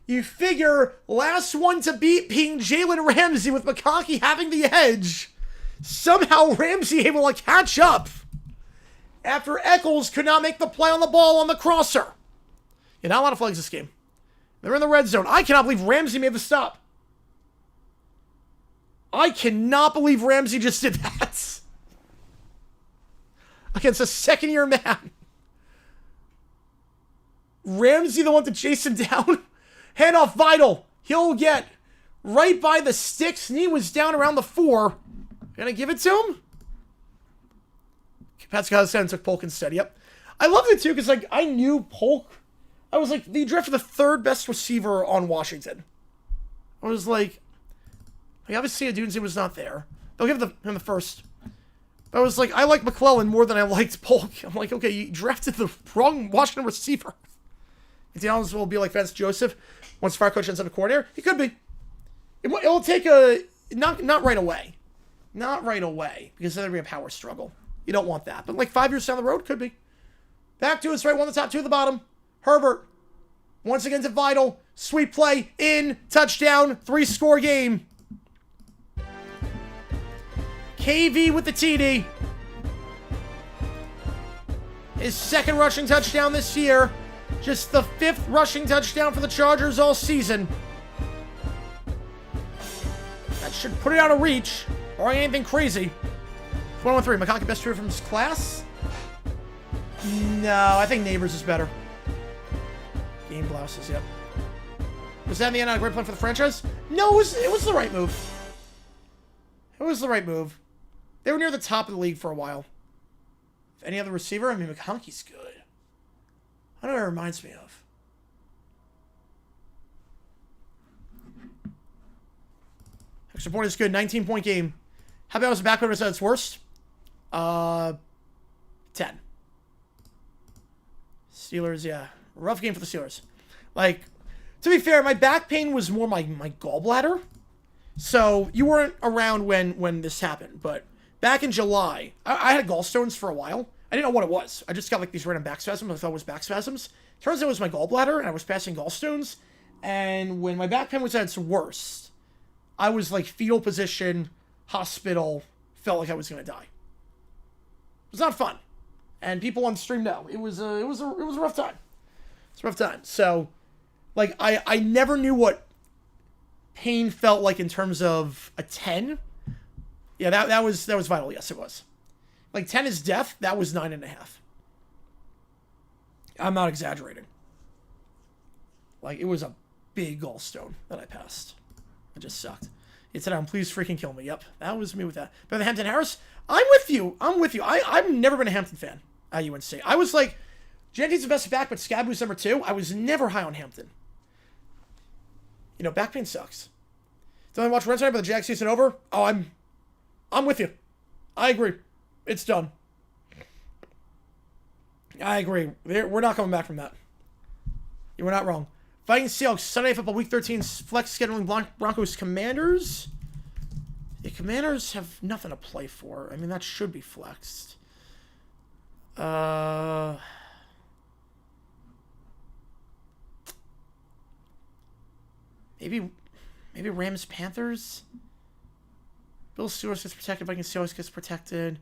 you figure last one to beat being Jalen Ramsey with McConkey having the edge. Somehow Ramsey able to catch up after Eccles could not make the play on the ball on the crosser. Yeah, not a lot of flags this game. They're in the red zone. I cannot believe Ramsey made the stop. I cannot believe Ramsey just did that. Against a second-year man. Ramsey the one to chase him down. Handoff Vital. He'll get right by the sticks. Knee was down around the 4. Gonna give it to him? Pascal took Polk instead. Yep. I love it too, because like I knew Polk. I was like, they drafted the 3rd best receiver on Washington. I was like obviously Adunze was not there. They'll give him the 1st. But I was like, I like McClellan more than I liked Polk. I'm like, okay, you drafted the wrong Washington receiver. McDonald's will be like Vance Joseph once fire coach ends up a coordinator. He could be. It'll take a not right away. Not right away, because then there'll be a power struggle. You don't want that. But like 5 years down the road, could be. Back to his right, 1 at the top, 2 at the bottom. Herbert. Once again to Vital. Sweet play. In. Touchdown. 3-score game. KV with the TD. His 2nd rushing touchdown this year. Just the 5th rushing touchdown for the Chargers all season. That should put it out of reach. Or anything crazy. 1-1-3. McConkey best receiver from his class? No, I think Neighbors is better. Game blouses, yep. Was that in the end a great plan for the franchise? No, it was the right move. It was the right move. They were near the top of the league for a while. If any other receiver, I mean, McConkey's good. I don't know what it reminds me of. Extra point is good. 19-point game. How about was the backwood at its worst? 10. Steelers, yeah. Rough game for the Steelers. Like, to be fair, my back pain was more my gallbladder. So, you weren't around when this happened. But back in July, I had gallstones for a while. I didn't know what it was. I just got like these random back spasms. I thought it was back spasms. Turns out it was my gallbladder, and I was passing gallstones. And when my back pain was at its worst, I was like fetal position, hospital, felt like I was going to die. It was not fun. And people on stream know. It was a rough time. It's a rough time. So, like, I never knew what pain felt like in terms of a 10. Yeah, that was vital. Yes, it was. Like, 10 is death. That was 9.5. I'm not exaggerating. Like, it was a big gallstone that I passed. It just sucked. It said, please freaking kill me. Yep, that was me with that. But the Hampton Harris, I'm with you. I've never been a Hampton fan at UNC. I was like, Genty's the best back, but Scabu's number 2. I was never high on Hampton. You know, back pain sucks. Don't I watch Red Sox, but the Jag season over? Oh, I'm with you. I agree. It's done. I agree. We're not coming back from that. You were not wrong. Fighting Seahawks, Sunday Football Week 13, flex scheduling Broncos Commanders. The Commanders have nothing to play for. I mean, that should be flexed. Maybe Rams Panthers. Bills Steelers gets protected. Vikings Steelers gets protected.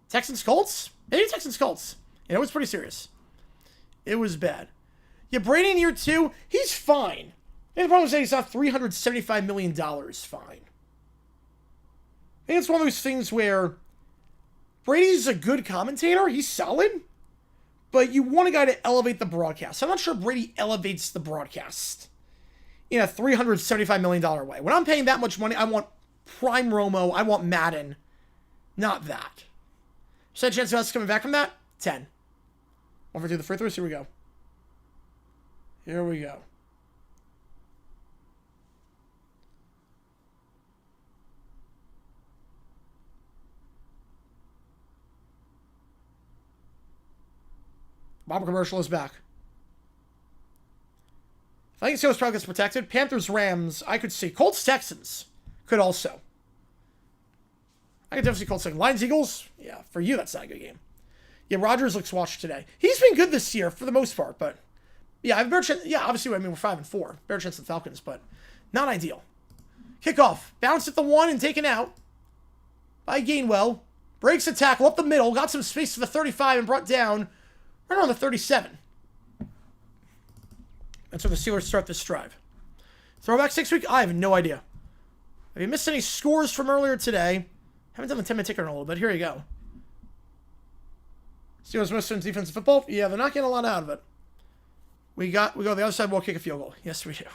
Texans Colts? Maybe Texans Colts. Yeah, it was pretty serious. It was bad. Yeah, Brady in year 2, he's fine. And the problem is that he's not $375 million fine. I think it's one of those things where Brady's a good commentator. He's solid. But you want a guy to elevate the broadcast. I'm not sure Brady elevates the broadcast in a $375 million way. When I'm paying that much money, I want prime Romo. I want Madden. Not that. Percent chance of us coming back from that? 10. Over to the free throws. Here we go. Here we go. Bob commercial is back. I think Steelers probably gets protected. Panthers, Rams, I could see. Colts, Texans could also. I could definitely see Colts, Lions, Eagles. Yeah, for you, that's not a good game. Yeah, Rodgers looks washed today. He's been good this year for the most part, but yeah, I have a better chance. Yeah, obviously, I mean, we're 5-4. Better chance than the Falcons, but not ideal. Kickoff. Bounced at the 1 and taken out by Gainwell. Breaks a tackle up the middle. Got some space to the 35 and brought down right around the 37. That's where the Steelers start this drive. Throwback 6 week? I have no idea. Have you missed any scores from earlier today? Haven't done the 10-minute ticker in a little bit. Here you go. Steelers most in defensive football? Yeah, they're not getting a lot out of it. We go to the other side, we'll kick a field goal. Yes, we do.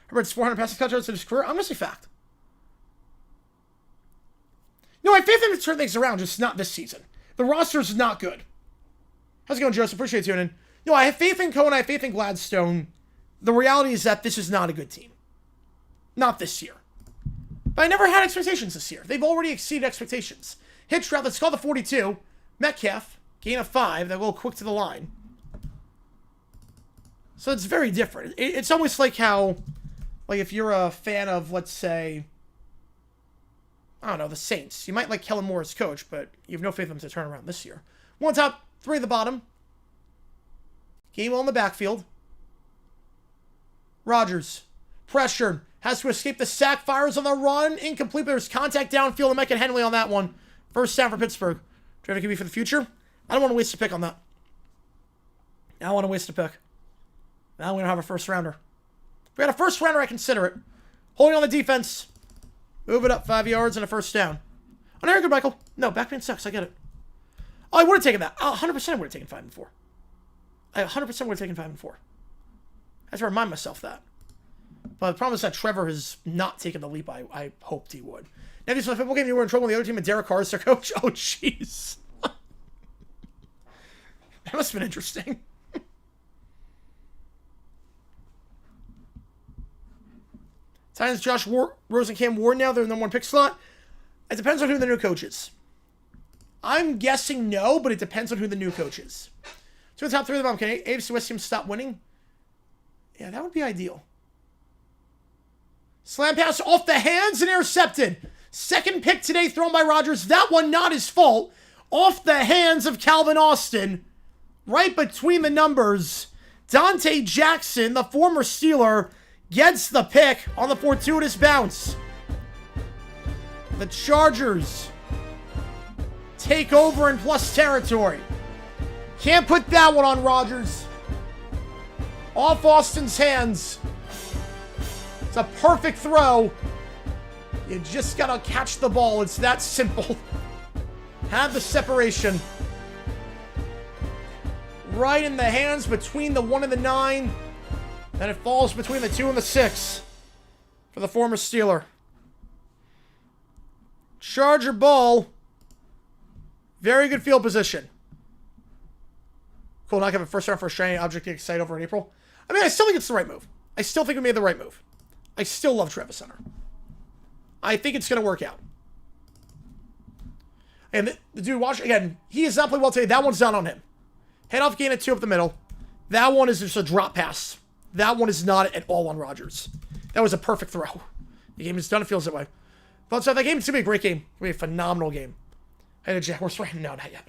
Herbert's 400 passing touchdowns in his career. I'm going to say fact. No, I have faith in him to turn things around, just not this season. The roster's not good. How's it going, Joseph? Appreciate you tuning in. No, I have faith in Cohen. I have faith in Gladstone. The reality is that this is not a good team. Not this year. But I never had expectations this year. They've already exceeded expectations. Hitch route, let's call the 42. Metcalf, gain of 5. They'll go quick to the line. So it's very different. It's almost like how, like if you're a fan of, let's say, I don't know, the Saints. You might like Kellen Moore as coach, but you have no faith in them to turn around this year. 1 top, 3 at the bottom. Gainwell in the backfield. Rodgers, pressured, has to escape the sack, fires on the run, incomplete, but there's contact downfield, and Mecca Henley on that one. First down for Pittsburgh. Trevor QB for the future. I don't want to waste a pick on that. I don't want to waste a pick. Now we don't have a first rounder. If we had a first rounder, I consider it. Holding on the defense. Move it up 5 yards and a first down. Oh, no, you're good, Michael. No, backman sucks. I get it. Oh, I would have taken that. 100% I would have taken 5-4. I 100% would have taken 5-4. I have to remind myself that. But the problem is that Trevor has not taken the leap I hoped he would. Now, this is my football game. You were in trouble with the other team and Derek Carr is their coach. Oh, jeez. That must have been interesting. Titans, Josh Rosencamp Ward now. They're in the number 1 pick slot. It depends on who the new coach is. I'm guessing no, but it depends on who the new coach is. So the top 3 of the bottom. Can AFC West team stop winning? Yeah, that would be ideal. Slam pass off the hands and intercepted. Second pick today thrown by Rodgers. That one not his fault. Off the hands of Calvin Austin. Right between the numbers. Dante Jackson, the former Steeler, gets the pick on the fortuitous bounce. The Chargers take over in plus territory. Can't put that one on Rodgers. Off Austin's hands. It's a perfect throw. You just gotta catch the ball. It's that simple. Have the separation. Right in the hands between the 1 and the 9. And it falls between the 2 and the 6 for the former Steeler. Charger ball. Very good field position. Cool, not have a first round for a shiny object to excite over in April. I mean, I still think it's the right move. I still think we made the right move. I still love Travis Hunter. I think it's going to work out. And the dude, watch, again, he has not played well today. That one's not on him. Head off gain at 2 up the middle. That one is just a drop pass. That one is not at all on Rodgers. That was a perfect throw. The game is done. It feels that way. But so that game is going to be a great game. It's going to be a phenomenal game. I had a Jaguars right? No, not yet.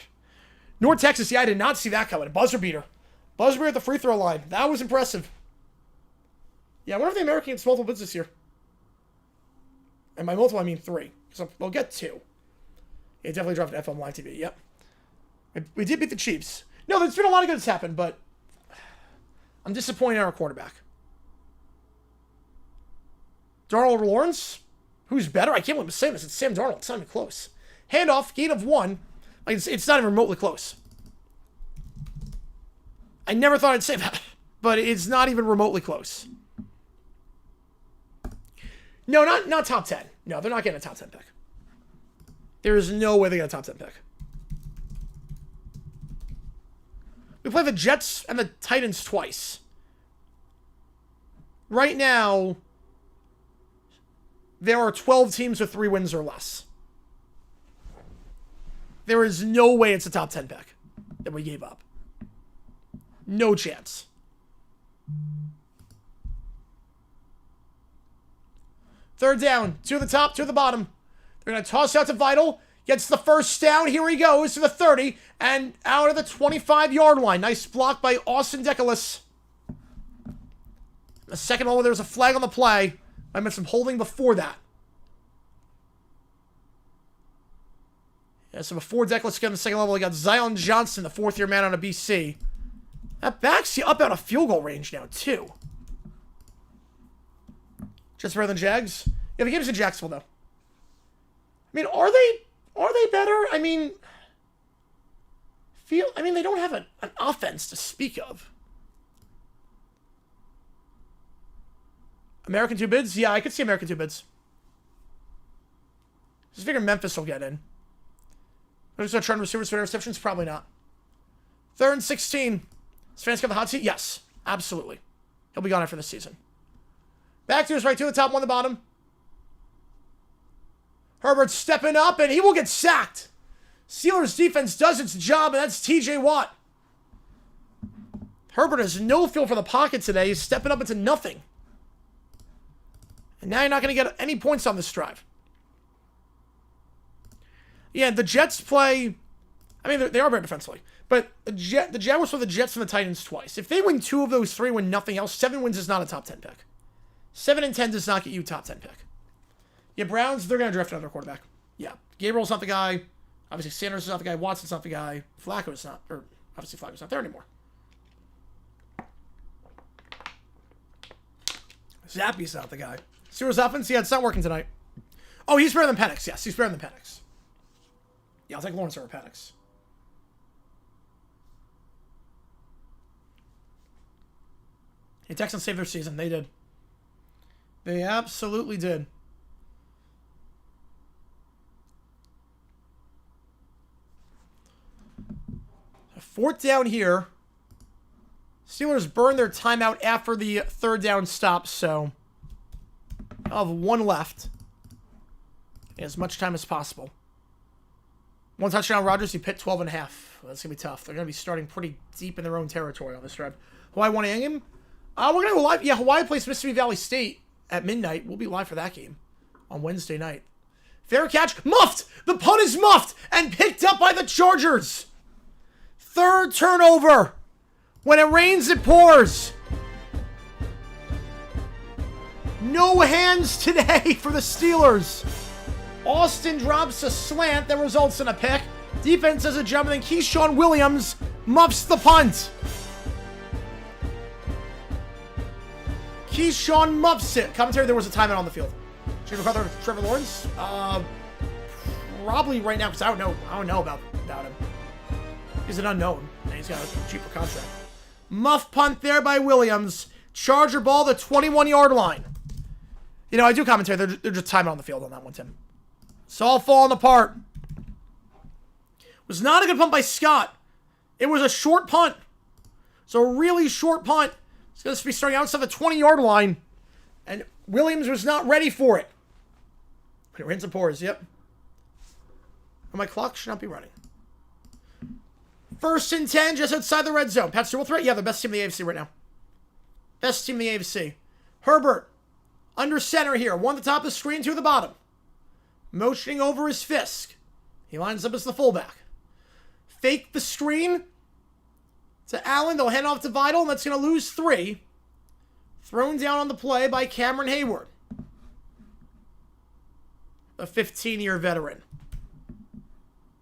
North Texas, yeah, I did not see that coming. A buzzer beater. Buzzer beater at the free throw line. That was impressive. Yeah, I wonder if the American gets multiple bids this year. And by multiple, I mean 3. So we'll get 2. It definitely dropped FM Live TV. Yep. We did beat the Chiefs. No, there's been a lot of good that's happened, but I'm disappointed in our quarterback. Darnold or Lawrence? Who's better? I can't believe I'm saying this. It's Sam Darnold. It's not even close. Handoff, gain of 1. Like it's not even remotely close. I never thought I'd say that, but it's not even remotely close. No, not top 10. No, they're not getting a top 10 pick. There is no way they get a top 10 pick. We play the Jets and the Titans twice. Right now, there are 12 teams with 3 wins or less. There is no way it's a top 10 pick that we gave up. No chance. Third down. 2 at the top, 2 at the bottom. They're going to toss out to Vital. Gets the first down. Here he goes to the 30 and out of the 25-yard line. Nice block by Austin Decalis. The second one, there was a flag on the play. I meant some holding before that. Yeah, so before Decalis got in the second level, he got Zion Johnson, the fourth-year man out of BC. That backs you up out of field goal range now, too. Just better than Jags? Yeah, the game's in Jacksonville, though. I mean, are they better? I mean, they don't have an offense to speak of. American two bids? Yeah, I could see American two bids. Just figure Memphis will get in. Are they trying to receivers for interceptions? Probably not. 3rd and 16. Is Stefanski got the hot seat? Yes, absolutely. He'll be gone after this season. Back to his right, to the top, one the bottom. Herbert stepping up, and he will get sacked. Steelers defense does its job, and that's TJ Watt. Herbert has no feel for the pocket today. He's stepping up into nothing. And now you're not going to get any points on this drive. Yeah, the Jets play... I mean, they are better defensively. But the Jaguars play the Jets and the Titans twice. If they win 2 of those 3, win nothing else, 7 wins is not a top 10 pick. 7 and 10 does not get you a top 10 pick. Yeah, Browns, they're going to draft another quarterback. Yeah, Gabriel's not the guy. Obviously, Sanders is not the guy. Watson's not the guy. Flacco's not. Or, obviously, Flacco's not there anymore. Zappy's not the guy. Steelers offense, yeah, it's not working tonight. Oh, he's better than Penix. Yes, he's better than Penix. Yeah, I'll take Lawrence over Penix. Hey, Texans saved their season. They did. They absolutely did. A 4th down here. Steelers burned their timeout after the 3rd down stop, so I'll have 1 left. As much time as possible. 1 touchdown, Rodgers. He pit 12.5. That's going to be tough. They're going to be starting pretty deep in their own territory on this drive. Hawaii won a game. We're going to go live. Yeah, Hawaii plays Mississippi Valley State at midnight. We'll be live for that game on Wednesday night. Fair catch. Muffed! The punt is muffed and picked up by the Chargers. 3rd turnover. When it rains, it pours. No hands today for the Steelers. Austin drops a slant that results in a pick. Defense does a jump, and then Keyshawn Williams muffs the punt. Keyshawn muffs it. Commentary, there was a timeout on the field. Should we call Trevor Lawrence? Probably right now, because I don't know about him. He's an unknown, and he's got a cheaper contract. Muff punt there by Williams. Charger ball, the 21-yard line. You know, I do commentary. They're just timing on the field on that one, Tim. It's all falling apart. It was not a good punt by Scott. It was a short punt. It's a really short punt. It's going to be starting outside the 20-yard line. And Williams was not ready for it. But it rains and pours, yep. And my clock should not be running. 1st and 10, just outside the red zone. Pats dual threat? Yeah, the best team in the AFC right now. Best team in the AFC. Herbert, under center here. 1 at the top of the screen, 2 at the bottom. Motioning over his Fisk. He lines up as the fullback. Fake the screen to Allen. They'll hand off to Vidal, and that's going to lose 3. Thrown down on the play by Cameron Hayward. A 15-year veteran.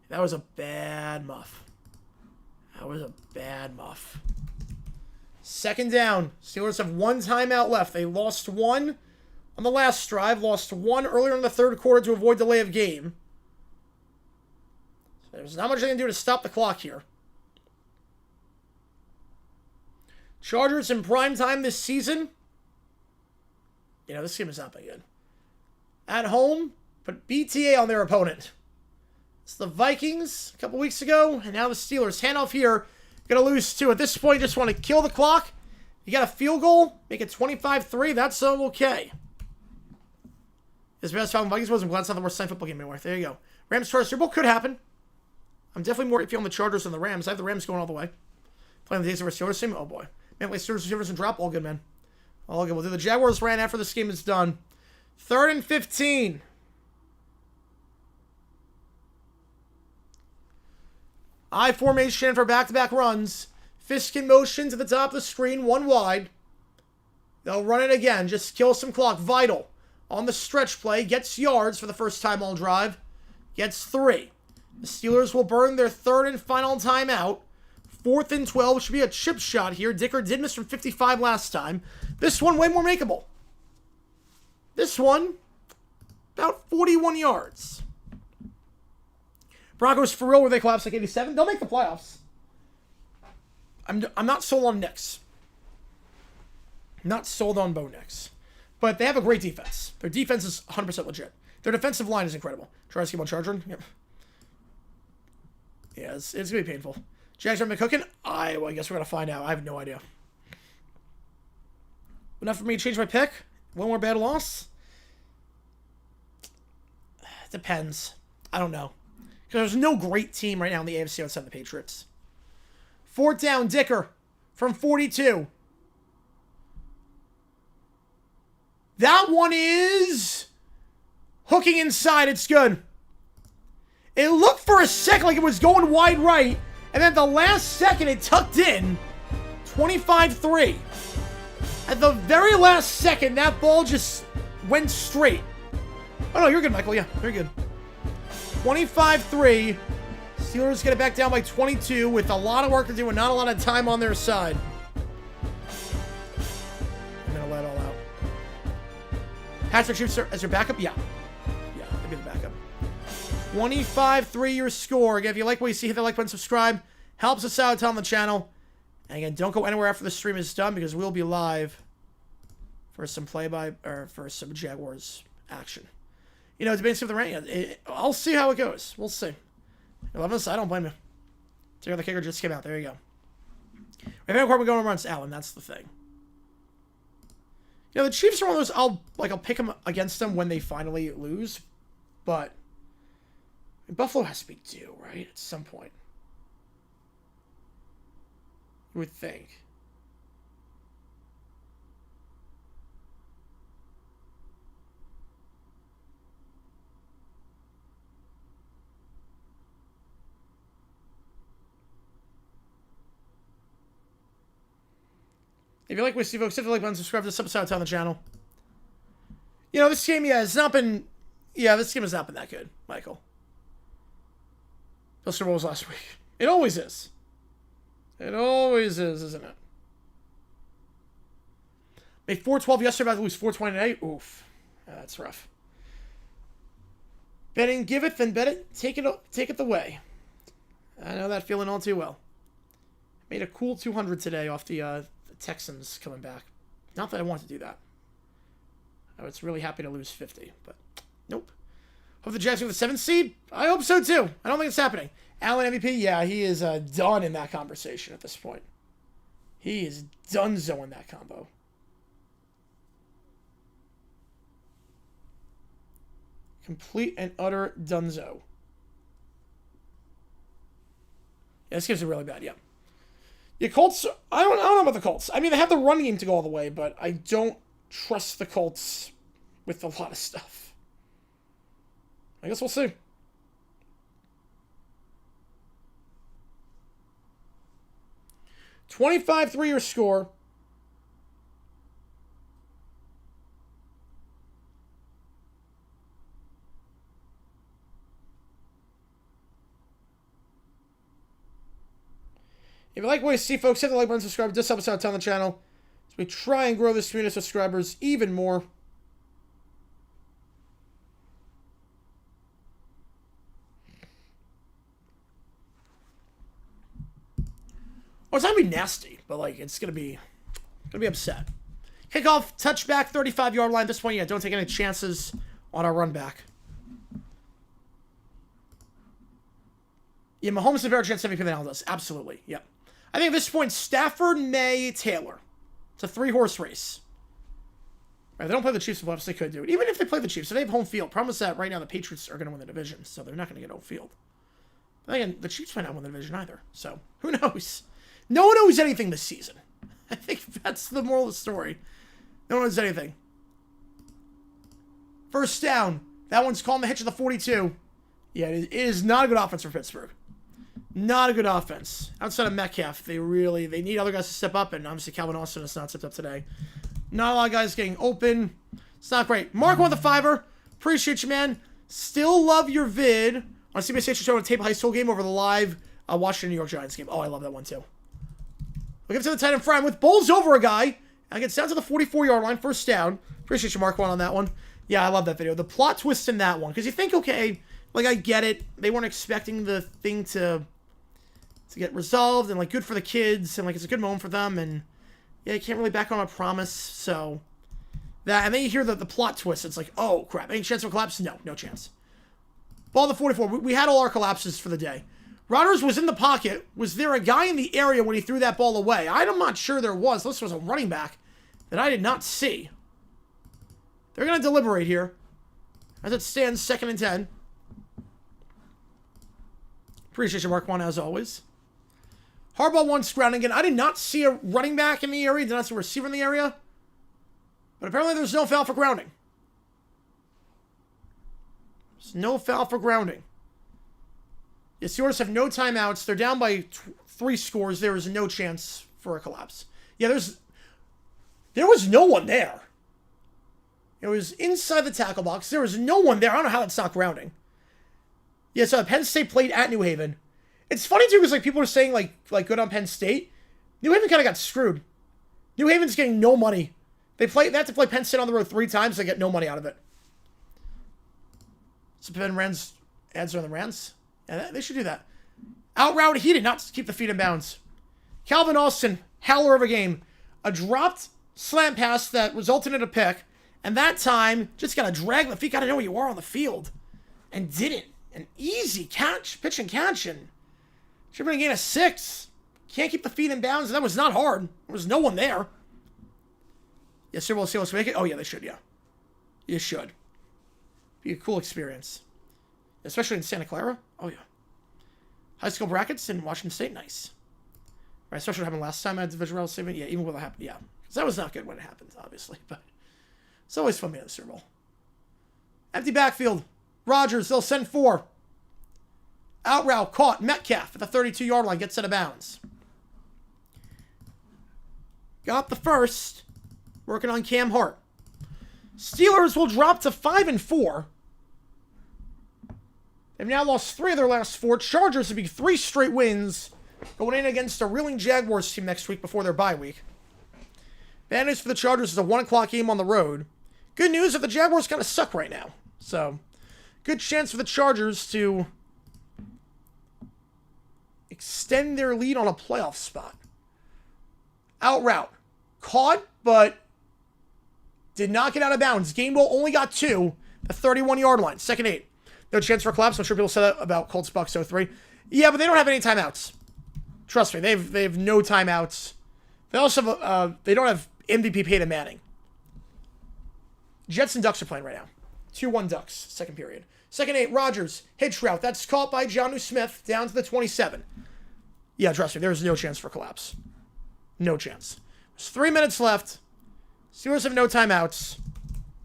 That was a bad muff. That was a bad muff. 2nd down. Steelers have 1 timeout left. They lost 1 on the last drive. Lost 1 earlier in the 3rd quarter to avoid delay of game. So there's not much they can do to stop the clock here. Chargers in prime time this season. You know, this game has not been good. At home, put BTA on their opponent. It's the Vikings a couple weeks ago, and now the Steelers. Handoff here. Going to lose 2. At this point, just want to kill the clock. You got a field goal, make it 25-3. That's okay. This best Falcon Vikings was. I'm glad it's not the worst time football game anymore. There you go. Rams Chargers Super Bowl could happen. I'm definitely more feeling the Chargers than the Rams. I have the Rams going all the way. Playing the days of our Steelers team. Oh boy. Man, play Steelers receivers and drop. All good, man. All good. We'll do the Jaguars ran after this game is done. 3rd and 15. I formation for back-to-back runs. Fisk in motion to the top of the screen, one wide. They'll run it again. Just kill some clock. Vital on the stretch play. Gets yards for the first time all drive. Gets 3. The Steelers will burn their third and final timeout. 4th and 12 should be a chip shot here. Dicker did miss from 55 last time. This one way more makeable. This one, about 41 yards. Broncos for real, where they collapse like 87. They'll make the playoffs. I'm not sold on Knicks. Not sold on Bo Nix. But they have a great defense. Their defense is 100% legit. Their defensive line is incredible. Try to keep on charging. Yep. Yeah, it's going to be painful. Jags are cooking? I guess we're going to find out. I have no idea. Enough for me to change my pick? One more bad loss? Depends. I don't know. Because there's no great team right now in the AFC outside the Patriots. 4th down, Dicker from 42. That one is hooking inside. It's good. It looked for a second like it was going wide right, and then at the last second it tucked in. 25-3. At the very last second, that ball just went straight. Oh no, you're good, Michael. Yeah, very good. 25-3. Steelers get it back down by 22 with a lot of work to do and not a lot of time on their side. I'm going to let it all out. Patrick Chiefs as your backup? Yeah. Yeah, they'll be the backup. 25-3 your score. Again, if you like what you see, hit the like button, subscribe. Helps us out on the channel. And again, don't go anywhere after the stream is done because we'll be live for some for some Jaguars action. You know, debating for the rain. I'll see how it goes. We'll see. 11, I don't blame you. Take the kicker just came out. There you go. If any we're going to run Allen, that's the thing. You know, the Chiefs are one of those, I'll pick them against them when they finally lose, but Buffalo has to be due, right? At some point. You would think. If you like what you see, folks, hit the like button, subscribe to this episode on the channel. You know, this game, has not been... Yeah, this game has not been that good, Michael. Bill Super Bowl was last week. It always is. It always is, isn't it? Made 4-12 yesterday, about to lose 4-20 today. Oof. Yeah, that's rough. Betting giveth and bet it, taketh away. I know that feeling all too well. Made a cool 200 today off the Texans coming back. Not that I want to do that. I was really happy to lose 50, but nope. Hope the Jags get the 7th seed. I hope so too. I don't think it's happening. Allen MVP, yeah, he is done in that conversation at this point. He is donezo in that combo. Complete and utter donezo. Yeah, this game's really bad, yeah. The Colts, I don't know about the Colts. I mean, they have the run game to go all the way, but I don't trust the Colts with a lot of stuff. I guess we'll see. $25-3 your score. If you like what you see, folks, hit the like button, subscribe to this episode on the channel as we try and grow this community of subscribers even more. Oh, it's not gonna be nasty, but it's gonna be upset. Kickoff, touchback, 35-yard line. At this point, yeah, don't take any chances on our run back. Yeah, Mahomes has a better chance of MVP than Allen does. Absolutely, yeah. I think at this point, Stafford, May, Taylor. It's a 3-horse race. Right, they don't play the Chiefs, but they could do it. Even if they play the Chiefs, if they have home field, problem is that right now the Patriots are going to win the division, so they're not going to get home field. But again, the Chiefs might not win the division either, so who knows? No one knows anything this season. I think that's the moral of the story. No one knows anything. First down. That one's calling the hitch of the 42. Yeah, it is not a good offense for Pittsburgh. Not a good offense. Outside of Metcalf, they need other guys to step up, and obviously Calvin Austin has not stepped up today. Not a lot of guys getting open. It's not great. Mark with the $5. Appreciate you, man. Still love your vid on CBS showing a tape high school game over the live Washington New York Giants game. Oh, I love that one too. We'll get to the tight end front with Bulls over a guy. And gets down to the 44-yard line, first down. Appreciate you, Mark, one on that one. Yeah, I love that video. The plot twist in that one, because you think, okay, like I get it. They weren't expecting the thing to get resolved, and like good for the kids, and like it's a good moment for them, and yeah, you can't really back on a promise. So that, and then you hear the plot twist. It's like, oh crap, any chance of a collapse? No chance. Ball to 44. We had all our collapses for the day. Rodgers was in the pocket. Was there a guy in the area when he threw that ball away? I'm not sure there was. This was a running back that I did not see. They're going to deliberate here as it stands 2nd and 10. Appreciate you, Mark One, as always. Harbaugh wants ground again. I did not see a running back in the area. Did not see a receiver in the area. But apparently there's no foul for grounding. There's no foul for grounding. The Steelers have no timeouts. They're down by 3 scores. There is no chance for a collapse. Yeah, there was no one there. It was inside the tackle box. There was no one there. I don't know how that's not grounding. Yeah, so Penn State played at New Haven. It's funny, too, because like people are saying, like good on Penn State. New Haven kind of got screwed. New Haven's getting no money. They have to play Penn State on the road 3 times. They get no money out of it. So Ben Rand's ads are on the Rams. Yeah, they should do that. Out route, he did not keep the feet in bounds. Calvin Austin, howler of a game. A dropped slant pass that resulted in a pick. And that time, just got to drag the feet. Got to know where you are on the field. And didn't. An easy catch, pitch and catch. And should have been a gain of 6. Can't keep the feet in bounds. And that was not hard. There was no one there. Yes, sir, we'll see. Let's make it. Oh, yeah, they should, yeah. You should. Be a cool experience. Especially in Santa Clara. Oh, yeah. High school brackets in Washington State. Nice. Right, especially what happened last time I had Division Round statement. Yeah, even when it happened. Yeah. Because that was not good when it happened, obviously. But it's always fun being at the Super Bowl. Empty backfield. Rodgers, they'll send 4. Out route, caught. Metcalf at the 32-yard line. Gets out of bounds. Got the first. Working on Cam Hart. Steelers will drop to 5-4. They've now lost 3 of their last 4. Chargers will be 3 straight wins going in against a reeling Jaguars team next week before their bye week. Bad news for the Chargers is a 1 o'clock game on the road. Good news that the Jaguars kind of suck right now. So, good chance for the Chargers to extend their lead on a playoff spot. Out route. Caught, but did not get out of bounds. Game ball only got 2. The 31-yard line. 2nd 8. No chance for a collapse. I'm sure people said that about Colts Bucks 03. Yeah, but they don't have any timeouts. Trust me, they have no timeouts. They also have they don't have MVP Peyton Manning. Jets and Ducks are playing right now. 2-1 Ducks, 2nd period. 2nd 8, Rodgers, hitch route. That's caught by Jonnu Smith down to the 27. Yeah, trust me, there's no chance for collapse. No chance. There's 3 minutes left. Steelers have no timeouts.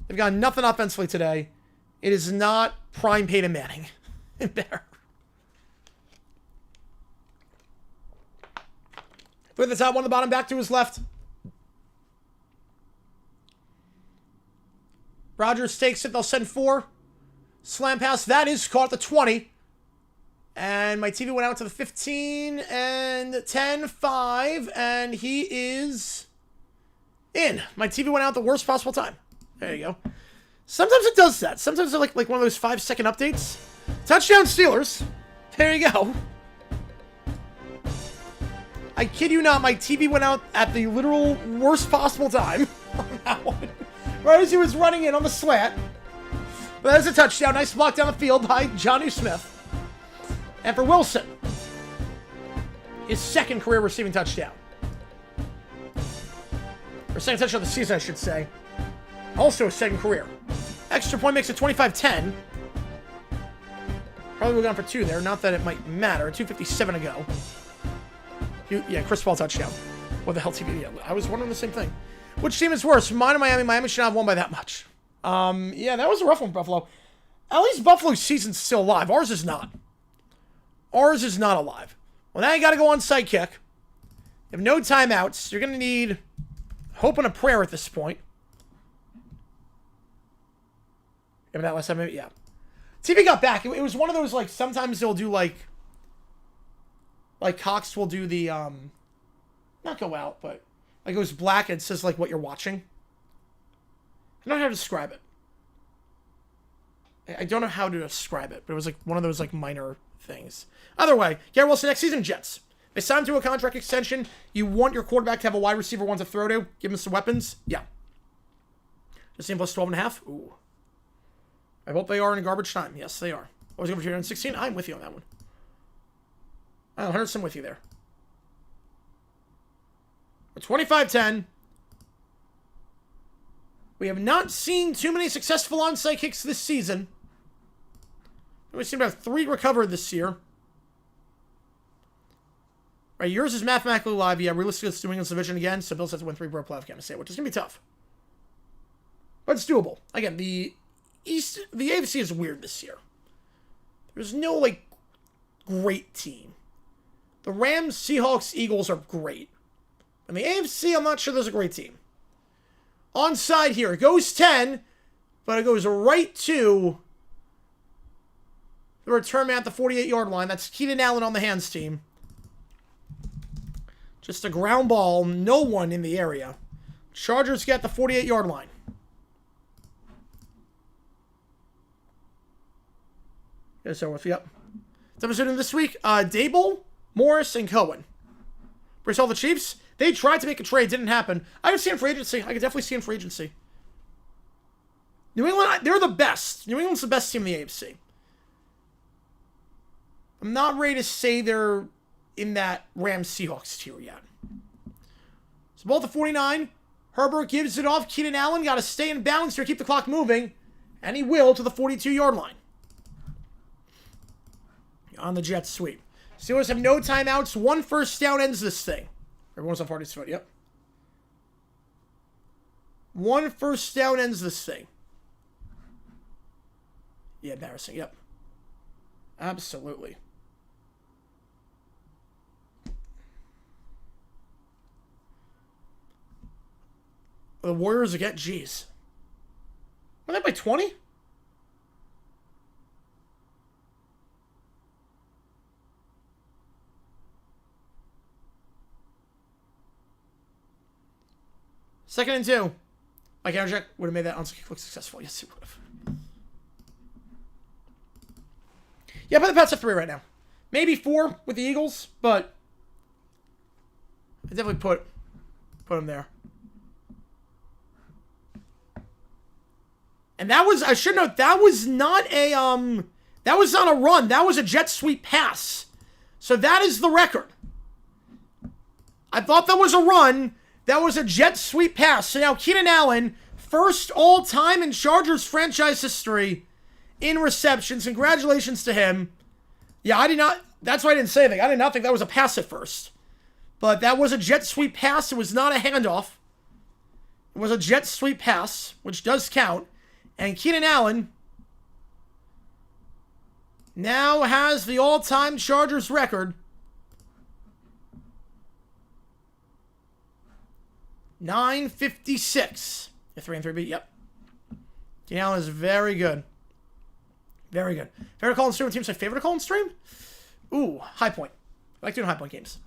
They've got nothing offensively today. It is not prime Peyton Manning in there. Put the top one, the bottom back to his left. Rodgers takes it. They'll send 4. Slam pass. That is caught at the 20. And my TV went out to the 15 and 10, 5. And he is in. My TV went out the worst possible time. There you go. Sometimes it does that. Sometimes it's like one of those 5-second updates. Touchdown Steelers. There you go. I kid you not, my TV went out at the literal worst possible time on that one. Right as he was running in on the slant. But that's a touchdown. Nice block down the field by Jonnu Smith. And for Wilson, his 2nd career receiving touchdown. Or 2nd touchdown of the season, I should say. Also a 2nd career. Extra point makes it 25-10. Probably would have gone for 2 there. Not that it might matter. 2:57 to go. Yeah, Chris Paul touchdown. What the hell, TV? Yeah, I was wondering the same thing. Which team is worse? Mine or Miami? Miami should not have won by that much. Yeah, that was a rough one, Buffalo. At least Buffalo's season's still alive. Ours is not. Ours is not alive. Well, now you got to go on side kick. You have no timeouts. You're going to need hope and a prayer at this point. Remember that last time? Yeah. TV got back. It was one of those, like, sometimes they'll do, like Cox will do the, not go out, but, like, it goes black and it says, like, what you're watching. I don't know how to describe it. I don't know how to describe it, but it was, like, one of those, like, minor things. Either way, Garrett Wilson, next season, Jets. They signed him to a contract extension. You want your quarterback to have a wide receiver one to throw to? Give him some weapons? Yeah. Just plus 12.5? Ooh. I hope they are in a garbage time. Yes, they are. I was over 216. I'm with you on that one. I'm 100% with you there. 25-10. We have not seen too many successful onside kicks this season. We've seen about 3 recovered this year. Right, yours is mathematically live. Yeah, realistically, it's New England's division again, so Bills have to win 3 playoff games, which is going to be tough. But it's doable. Again, the AFC is weird this year. There's no, like, great team. The Rams, Seahawks, Eagles are great. And the AFC, I'm not sure there's a great team. Onside here. It goes 10, but it goes right to the return man at the 48-yard line. That's Keenan Allen on the hands team. Just a ground ball. No one in the area. Chargers get the 48-yard line. Yes, so with yep. What's episode this week? Dable, Morris, and Cohen. Versus all the Chiefs. They tried to make a trade, didn't happen. I could see him for agency. I could definitely see him for agency. New England, they're the best. New England's the best team in the AFC. I'm not ready to say they're in that Rams-Seahawks tier yet. So ball at the 49. Herbert gives it off. Keenan Allen got to stay in bounds here, keep the clock moving. And he will to the 42-yard line. On the Jets sweep. Steelers have no timeouts. 1 first down ends this thing. Everyone's on 40's foot, yep. 1 first down ends this thing. Yeah, embarrassing, yep. Absolutely. The Warriors again, jeez. Were they by 20? Second and 2. Mike Anderjack would have made that onside kick look successful. Yes, he would have. Yeah, but the Pats have 3 right now. Maybe 4 with the Eagles, but I definitely put them there. And that was, I should note, that was not a run. That was a jet sweep pass. So that is the record. I thought that was a run. That was a jet sweep pass. So now Keenan Allen, first all-time in Chargers franchise history in receptions. Congratulations to him. Yeah, I did not... That's why I didn't say anything. I did not think that was a pass at first. But that was a jet sweep pass. It was not a handoff. It was a jet sweep pass, which does count. And Keenan Allen now has the all-time Chargers record. 956. 3 and 3B, yep. Keenan Allen is very good. Very good. Favorite call and stream? Team say favorite call and stream? Ooh, High Point. I like doing High Point games.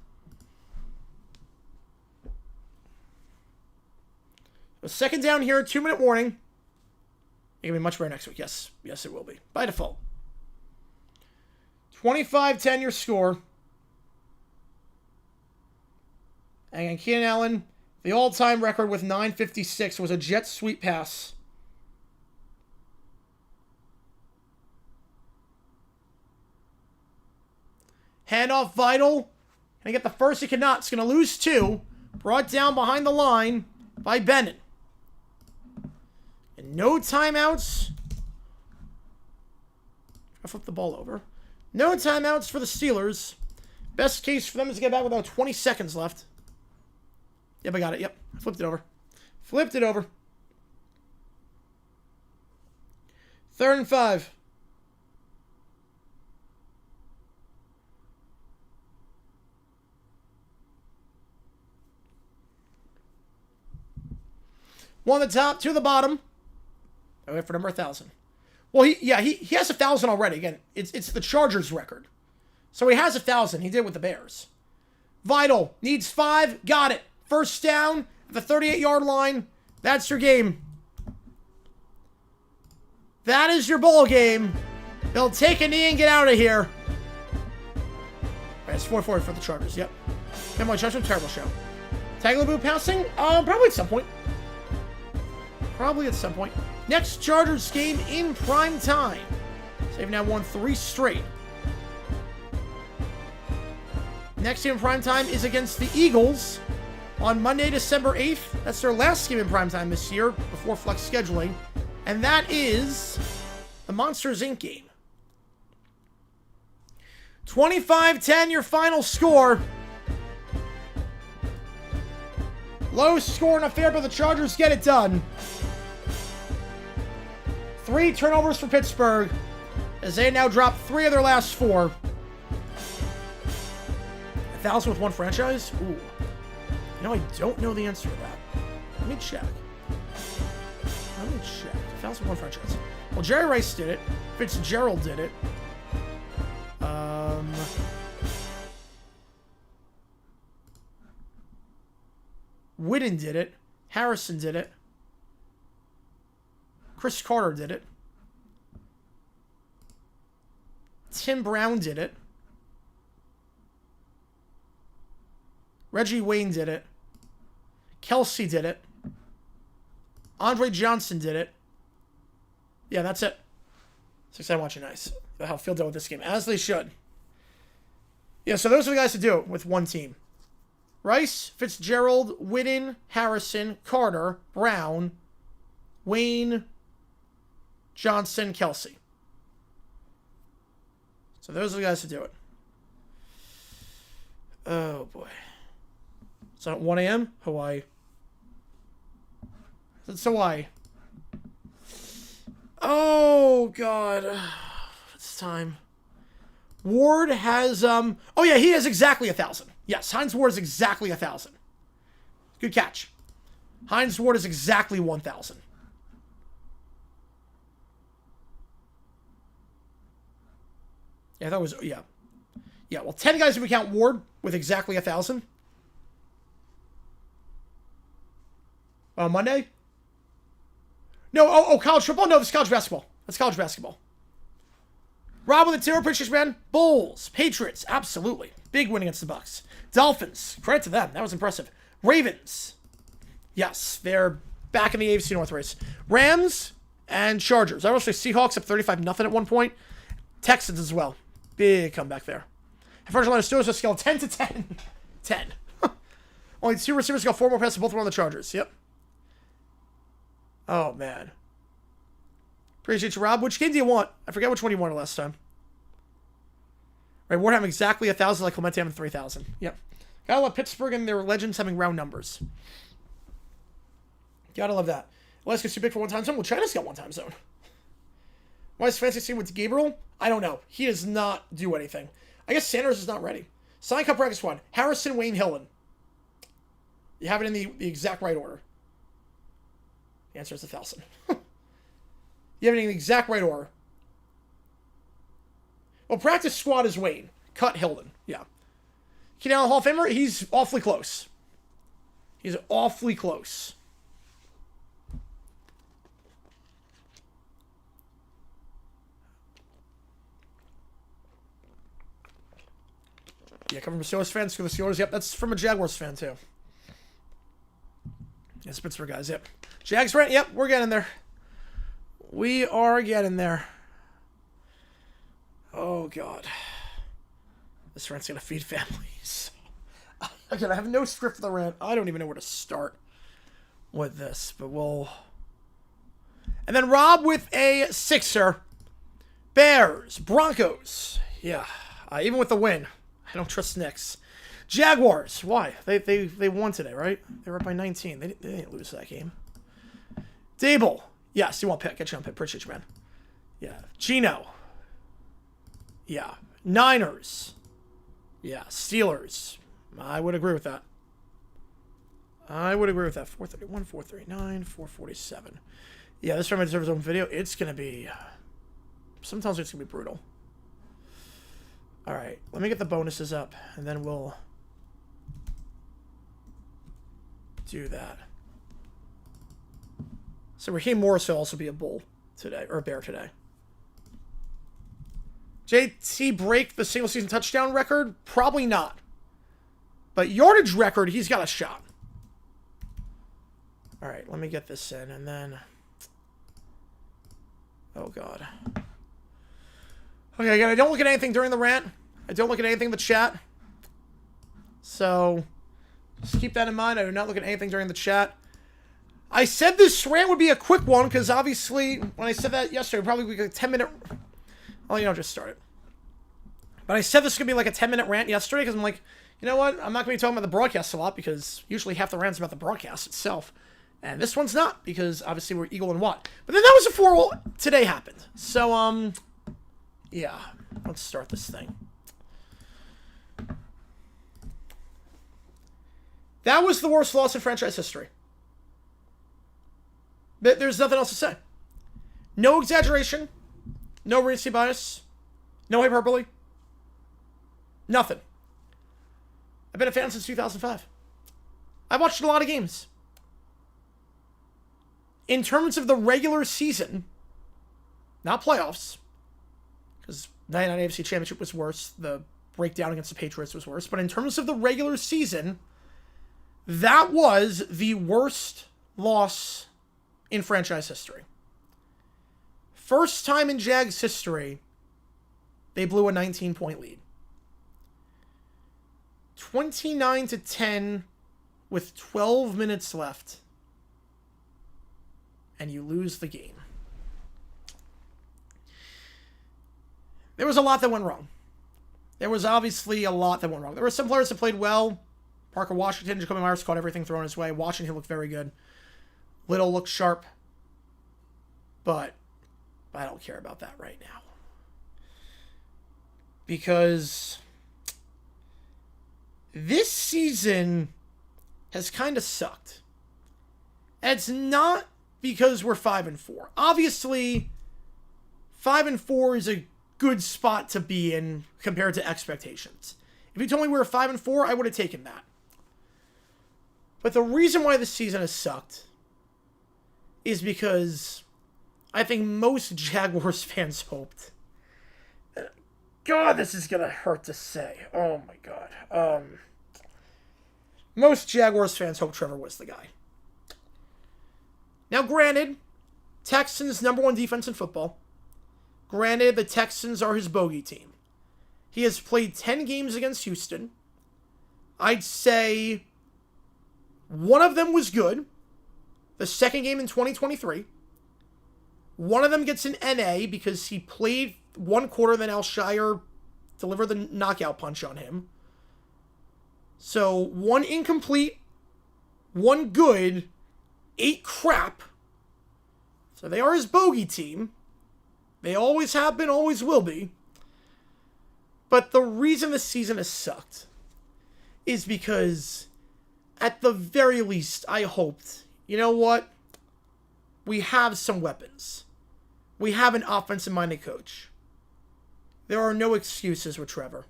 A second down here, 2-minute warning. It's going to be much better next week. Yes. Yes, it will be. By default. 25-10 your score. And Keenan Allen, the all-time record with 956 was a jet sweep pass. Handoff vital. Can he get the first? He cannot. It's going to lose 2. Brought down behind the line by Bennett. And no timeouts. I flipped the ball over. No timeouts for the Steelers. Best case for them is to get back with about 20 seconds left. Yep, I got it. Yep. Flipped it over. Flipped it over. 3rd and 5. One at the top, two at the bottom. I wait for number 1,000. Well, he has 1,000 already. Again, it's the Chargers record. So he has 1,000. He did with the Bears. Vital. Needs 5. Got it. First down at the 38-yard line. That's your game. That is your ball game. They'll take a knee and get out of here. Right, it's 4-4 for the Chargers. Yep. Family Judgment, terrible show. Tagliabue passing? Probably at some point. Probably at some point. Next Chargers game in prime time. So they've now won 3 straight. Next game in prime time is against the Eagles on Monday, December 8th. That's their last game in prime time this year before flex scheduling. And that is the Monsters Inc. game. 25-10, your final score. Low scoring affair, but the Chargers get it done. 3 turnovers for Pittsburgh, as they now drop 3 of their last 4. 1,000 with one franchise? Ooh. I don't know the answer to that. Let me check. 1,000 with one franchise. Well, Jerry Rice did it. Fitzgerald did it. Whitten did it. Harrison did it. Chris Carter did it. Tim Brown did it. Reggie Wayne did it. Kelsey did it. Andre Johnson did it. Yeah, that's it. 6 I'm watching nice. How field dealt with this game, as they should. Yeah, so those are the guys to do it with one team. Rice, Fitzgerald, Whitten, Harrison, Carter, Brown, Wayne, Johnson, Kelsey. So those are the guys to do it. Oh, boy. So at 1 a.m., Hawaii. It's Hawaii. Oh, God. It's time. Ward has, oh, yeah, he has exactly 1,000. Yes, Hines Ward is exactly 1,000. Good catch. Hines Ward is exactly 1,000. Yeah, that was, yeah. Yeah, well, 10 guys if we count Ward with exactly 1,000. Monday? No, college football? No, it's college basketball. That's college basketball. Rob with the 2, appreciate man. Bulls, Patriots, absolutely. Big win against the Bucks. Dolphins, credit to them. That was impressive. Ravens. Yes, they're back in the AFC North race. Rams and Chargers. I will say Seahawks up 35-0 at one point. Texans as well. Big comeback there. First line of Steelers a scale 10 to 10. 10. Only 2 receivers got 4 more passes, both were on the Chargers. Yep. Oh, man. Appreciate you, Rob. Which game do you want? I forget which one you wanted last time. Right, Ward having exactly 1,000, like Clemente having 3,000. Yep. Gotta love Pittsburgh and their legends having round numbers. Gotta love that. Alaska's too big for one time zone. Well, China's got one time zone. Why is Fancy team with Gabriel? I don't know. He does not do anything. I guess Sanders is not ready. Sign Cup practice 1. Harrison, Wayne, Hillen. You have it in the exact right order. The answer is 1,000. You have it in the exact right order. Well, practice squad is Wayne. Cut Hilden. Yeah. Keenan Allen Hall of Famer? He's awfully close. He's awfully close. Yeah, coming from Steelers fans, for the Steelers. Yep, that's from a Jaguars fan, too. Yes, Pittsburgh guys, yep. Jags rent, yep, we're getting there. We are getting there. Oh, God. This rant's going to feed families. Again, I have no script for the rant. I don't even know where to start with this, but we'll... And then Rob with a 6er. Bears, Broncos. Yeah, even with the win, I don't trust Knicks. Jaguars, why? They won today, right? They were up by 19. They didn't lose that game. Dable. Yes, you want pick. Get you on pick. Appreciate you, man. Yeah. Gino. Yeah. Niners. Yeah. Steelers. I would agree with that. I would agree with that. 431, 439, 447. Yeah, this time I deserve its own video. It's going to be... Sometimes it's going to be brutal. Alright, let me get the bonuses up, and then we'll do that. So Raheem Morris will also be a bull today, or a bear today. JT break the single season touchdown record? Probably not. But yardage record, he's got a shot. Alright, let me get this in, and then... Oh, God. Okay, again, I don't look at anything during the rant. I don't look at anything in the chat. So, just keep that in mind. I do not look at anything during the chat. I said this rant would be a quick one, because obviously, when I said that yesterday, probably would be like a 10-minute... Oh, you know, just start it. But I said this could be like a 10-minute rant yesterday, because I'm like, you know what? I'm not going to be talking about the broadcast a lot, because usually half the rant's about the broadcast itself. And this one's not, because obviously we're Eagle and Watt. But then that was before today happened. So, yeah. Let's start this thing. That was the worst loss in franchise history. There's nothing else to say. No exaggeration. No recency bias. No hyperbole. Nothing. I've been a fan since 2005. I've watched a lot of games. In terms of the regular season, not playoffs, because 99 AFC Championship was worse, the breakdown against the Patriots was worse, but in terms of the regular season, that was the worst loss in franchise history. First time in Jags history, they blew a 19-point lead. 29-10 with 12 minutes left. And you lose the game. There was a lot that went wrong. There was obviously a lot that went wrong. There were some players that played well. Parker Washington, Jacoby Myers caught everything thrown his way. Washington looked very good. Little looked sharp. But I don't care about that right now. Because this season has kind of sucked. And it's not because we're 5-4. Obviously, 5-4 is a good spot to be in compared to expectations. If you told me we were 5-4, I would have taken that. But the reason why this season has sucked is because I think most Jaguars fans hoped. God, this is going to hurt to say. Oh my God. Most Jaguars fans hoped Trevor was the guy. Now, granted, Texans' #1 defense in football. Granted, the Texans are his bogey team. He has played 10 games against Houston. I'd say one of them was good. The second game in 2023. One of them gets an NA because he played one quarter, then Alshire delivered the knockout punch on him. So, one incomplete, one good, 8 crap. So they are his bogey team. They always have been, always will be. But the reason this season has sucked is because, at the very least, I hoped, you know what? We have some weapons. We have an offensive-minded coach. There are no excuses with Trevor.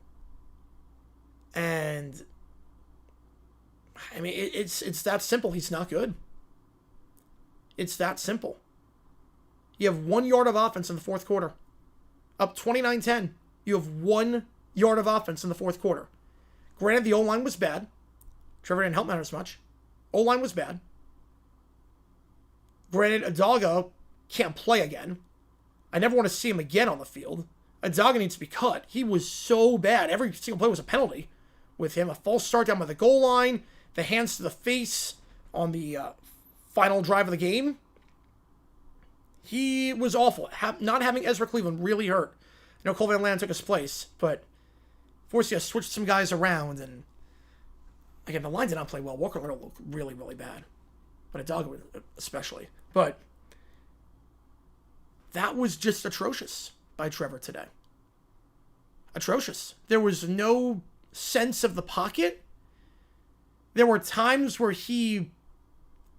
And, I mean, it's that simple. He's not good. It's that simple. You have 1 yard of offense in the fourth quarter. Up 29-10. You have 1 yard of offense in the fourth quarter. Granted, the O-line was bad. Trevor didn't help matters much. O-line was bad. Granted, Adaga can't play again. I never want to see him again on the field. Adaga needs to be cut. He was so bad. Every single play was a penalty with him. A false start down by the goal line. The hands to the face on the final drive of the game. He was awful. Not having Ezra Cleveland really hurt. I know Cole Van Land took his place, but forced you to switch some guys around. And again, the line did not play well. Walker Little looked really, really bad. But Adaga especially. But that was just atrocious by Trevor today. Atrocious. There was no sense of the pocket. There were times where he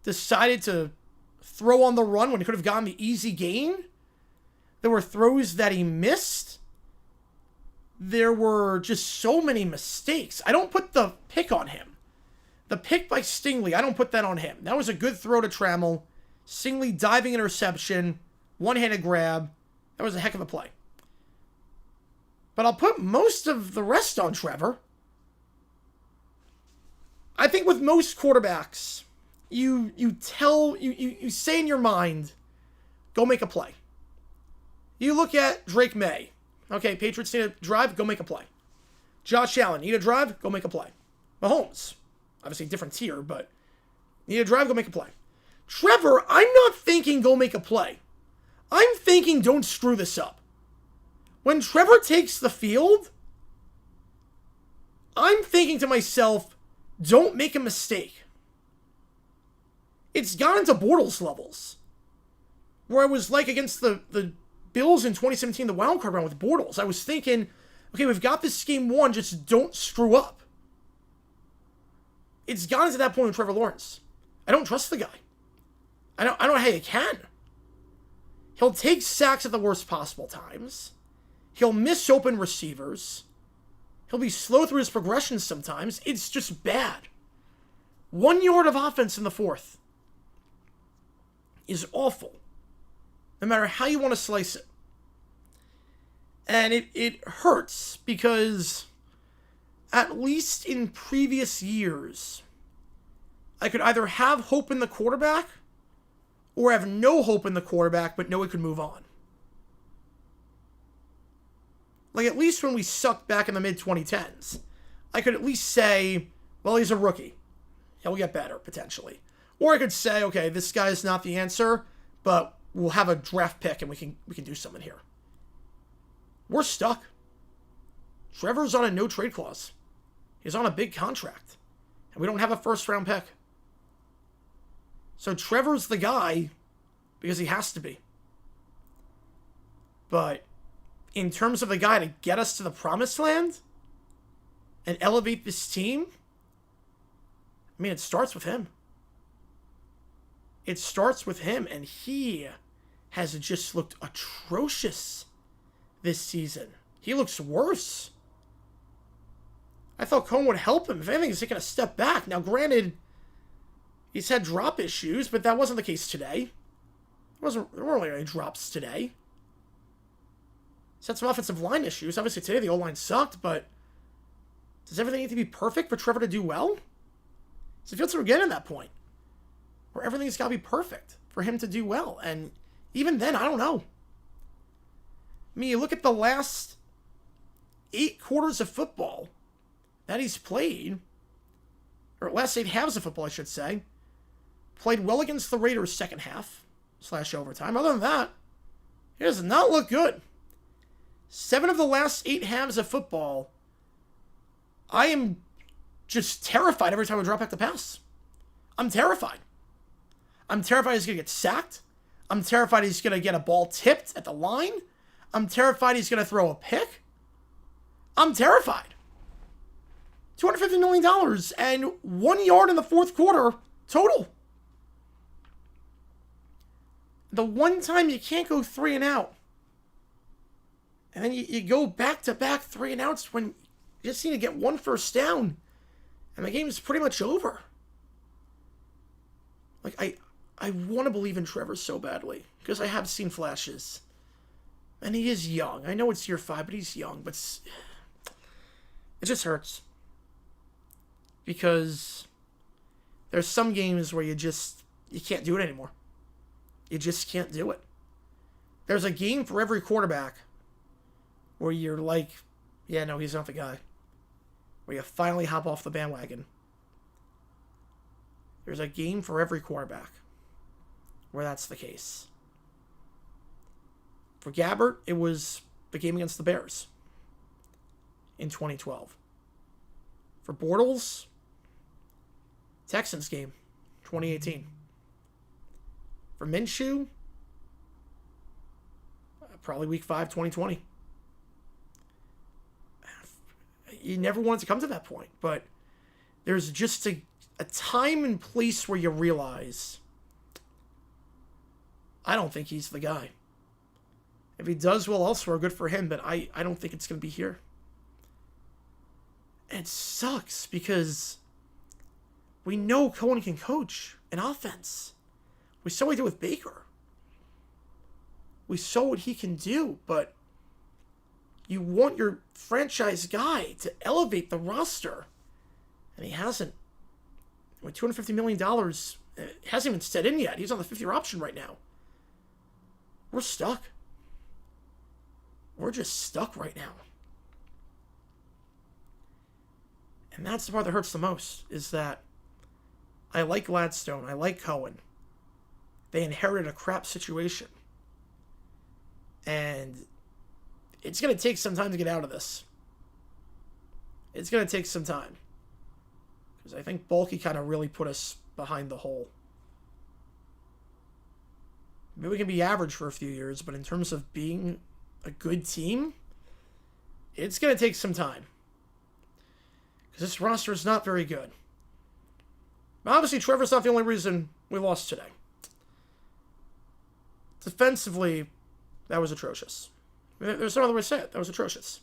decided to throw on the run when he could have gotten the easy gain. There were throws that he missed. There were just so many mistakes. I don't put the pick on him. The pick by Stingley, I don't put that on him. That was a good throw to Trammell. Stingley diving interception, one-handed grab. That was a heck of a play. But I'll put most of the rest on Trevor. I think with most quarterbacks, you say in your mind, go make a play. You look at Drake May. Okay, Patriots need a drive, go make a play. Josh Allen, need a drive, go make a play. Mahomes, obviously different tier, but need a drive, go make a play. Trevor, I'm not thinking go make a play. I'm thinking don't screw this up. When Trevor takes the field, I'm thinking to myself, don't make a mistake. It's gotten to Bortles levels. Where I was like against the Bills in 2017, the wild card round with Bortles. I was thinking, okay, we've got this game won, just don't screw up. It's gotten to that point with Trevor Lawrence. I don't trust the guy. I don't know how you can. He'll take sacks at the worst possible times. He'll miss open receivers. He'll be slow through his progressions sometimes. It's just bad. 1 yard of offense in the fourth is awful. No matter how you want to slice it. And it hurts because at least in previous years, I could either have hope in the quarterback or have no hope in the quarterback, but know it could move on. Like, at least when we sucked back in the mid-2010s, I could at least say, well, he's a rookie. He'll get better, potentially. Or I could say, okay, this guy's not the answer, but we'll have a draft pick and we can do something here. We're stuck. Trevor's on a no-trade clause. He's on a big contract. And we don't have a first-round pick. So Trevor's the guy because he has to be. But in terms of the guy to get us to the promised land and elevate this team, I mean, it starts with him. It starts with him, and he has just looked atrocious this season. He looks worse. I thought Cohen would help him. If anything, he's taking a step back. Now, granted, he's had drop issues, but that wasn't the case today. There weren't really any drops today. He's had some offensive line issues. Obviously, today the O-line sucked, but does everything need to be perfect for Trevor to do well? So it feels like we're getting to that point where everything's got to be perfect for him to do well. And even then, I don't know. I mean, you look at the last 8 quarters of football that he's played, or last 8 halves of football, I should say, played well against the Raiders second half / overtime. Other than that, he does not look good. 7 of the last 8 halves of football, I am just terrified every time I drop back the pass. I'm terrified. I'm terrified he's going to get sacked. I'm terrified he's going to get a ball tipped at the line. I'm terrified he's going to throw a pick. I'm terrified. $250 million and 1 yard in the fourth quarter total. The one time you can't go 3 and out. And then you go back-to-back 3 and outs when you just need to get 1 first down. And the game is pretty much over. Like, I want to believe in Trevor so badly. Because I have seen flashes. And he is young. I know it's year 5, but he's young. But it just hurts. Because there's some games where you can't do it anymore. You just can't do it. There's a game for every quarterback where you're like, yeah, no, he's not the guy. Where you finally hop off the bandwagon. There's a game for every quarterback where that's the case. For Gabbert, it was the game against the Bears in 2012. For Bortles, Texans game, 2018. For Minshew, probably week 5, 2020. You never wanted to come to that point, but there's just a a time and place where you realize, I don't think he's the guy. If he does well elsewhere, good for him, but I don't think it's going to be here. And it sucks because we know Cohen can coach an offense. We saw what he did with Baker. We saw what he can do, but you want your franchise guy to elevate the roster. And he hasn't. With $250 million, it hasn't even set in yet. He's on the 50-year option right now. We're stuck. We're just stuck right now. And that's the part that hurts the most, is that I like Gladstone. I like Cohen. They inherited a crap situation. And it's going to take some time to get out of this. It's going to take some time. Because I think Bulky kind of really put us behind the hole. Maybe we can be average for a few years, but in terms of being a good team, it's going to take some time. Because this roster is not very good. But obviously, Trevor's not the only reason we lost today. Defensively, that was atrocious. There's no other way to say it. That was atrocious.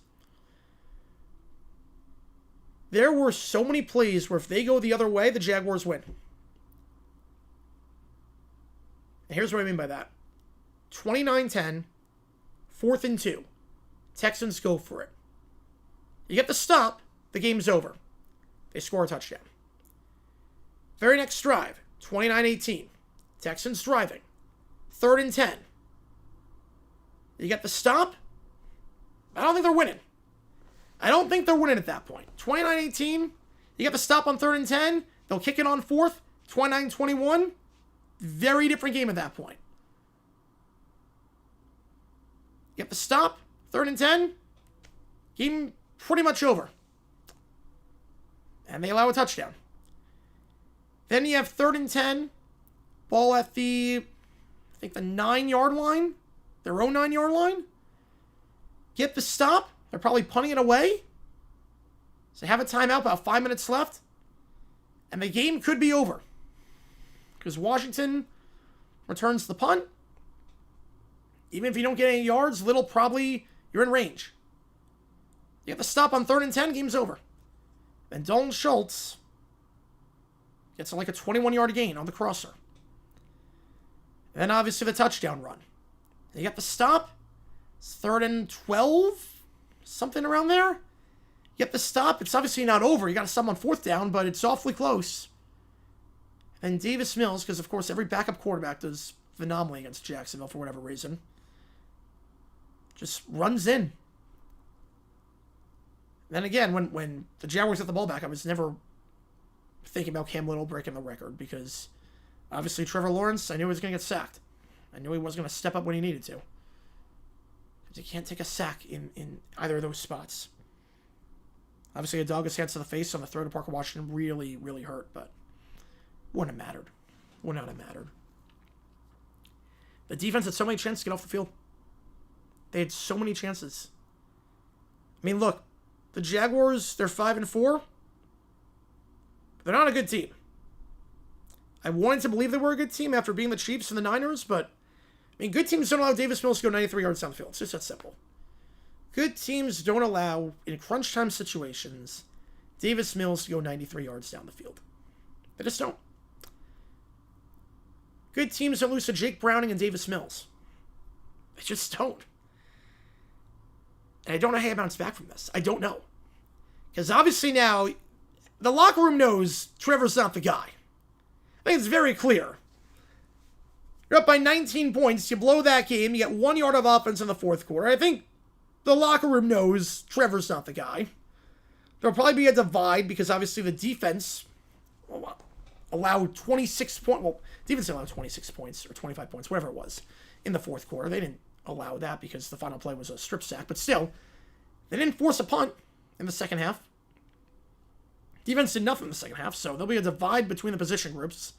There were so many plays where if they go the other way, the Jaguars win. And here's what I mean by that. 29-10, 4th and 2. Texans go for it. You get the stop, the game's over. They score a touchdown. Very next drive, 29-18. Texans driving. 3rd and 10. You get the stop. I don't think they're winning. I don't think they're winning at that point. 29-18. You get the stop on 3rd and 10. They'll kick it on 4th. 29-21. Very different game at that point. You get the stop. 3rd and 10. Game pretty much over. And they allow a touchdown. Then you have 3rd and 10. Ball at the 9-yard line. Their own 9-yard line. Get the stop. They're probably punting it away. So they have a timeout, about 5 minutes left. And the game could be over. Because Washington returns the punt. Even if you don't get any yards, you're in range. You have to stop on 3rd and 10, game's over. Then Dalton Schultz gets like a 21-yard gain on the crosser. And then obviously the touchdown run. You get the stop. It's 3rd and 12. Something around there. You get the stop. It's obviously not over. You got to stop on 4th down, but it's awfully close. And Davis Mills, because of course every backup quarterback does phenomenally against Jacksonville for whatever reason, just runs in. Then again, when the Jaguars got the ball back, I was never thinking about Cam Little breaking the record, because obviously Trevor Lawrence, I knew he was going to get sacked. I knew he was going to step up when he needed to. Because you can't take a sack in either of those spots. Obviously, a dog his hands to the face on the throw to Parker Washington really, really hurt, but wouldn't have mattered. Would not have mattered. The defense had so many chances to get off the field. They had so many chances. I mean, look, the Jaguars, they're 5-4. They're not a good team. I wanted to believe they were a good team after being the Chiefs and the Niners, but I mean, good teams don't allow Davis Mills to go 93 yards down the field. It's just that simple. Good teams don't allow, in crunch time situations, Davis Mills to go 93 yards down the field. They just don't. Good teams don't lose to Jake Browning and Davis Mills. They just don't. And I don't know how I bounce back from this. I don't know. Because obviously now, the locker room knows Trevor's not the guy. I think it's very clear. You're up by 19 points. You blow that game. You get 1 yard of offense in the 4th quarter. I think the locker room knows Trevor's not the guy. There'll probably be a divide because obviously the defense allowed 26 points. Well, defense allowed 26 points or 25 points, whatever it was, in the 4th quarter. They didn't allow that because the final play was a strip sack. But still, they didn't force a punt in the second half. Defense did nothing in the second half, so there'll be a divide between the position groups.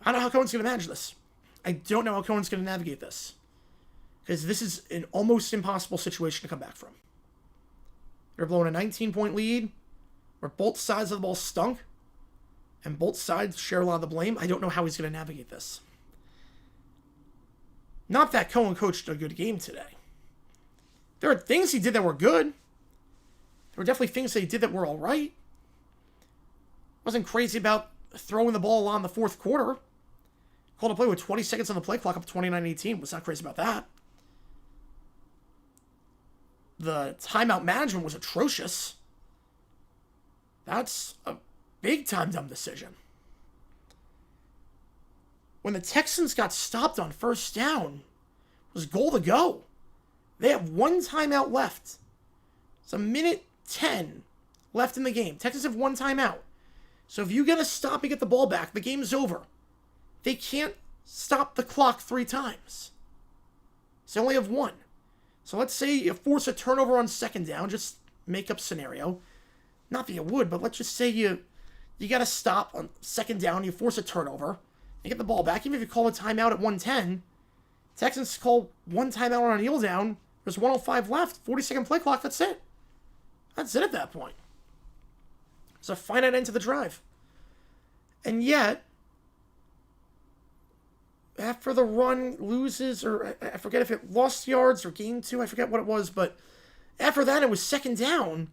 I don't know how Cohen's going to manage this. I don't know how Cohen's going to navigate this. Because this is an almost impossible situation to come back from. They're blowing a 19-point lead, where both sides of the ball stunk. and both sides share a lot of the blame. I don't know how he's going to navigate this. Not that Cohen coached a good game today. There are things he did that were good. There were definitely things that he did that were all right. Wasn't crazy about throwing the ball on the fourth quarter. Called a play with 20 seconds on the play clock up 29-18. Was not crazy about that. The timeout management was atrocious. That's a big-time dumb decision. When the Texans got stopped on first down, it was goal to go. They have one timeout left. It's 1:10 left in the game. Texans have one timeout. So if you get a stop and get the ball back, the game's over. They can't stop the clock 3 times. So they only have one. So let's say you force a turnover on second down, just make up scenario. Not that you would, but let's just say you got to stop on second down, you force a turnover, you get the ball back. Even if you call a timeout at 1:10, Texans call one timeout on a kneel down, there's 1:05 left, 40-second play clock, that's it. That's it at that point. It's a finite end to the drive. And yet, after the run loses, or I forget if it lost yards or gained 2, I forget what it was, but after that it was second down,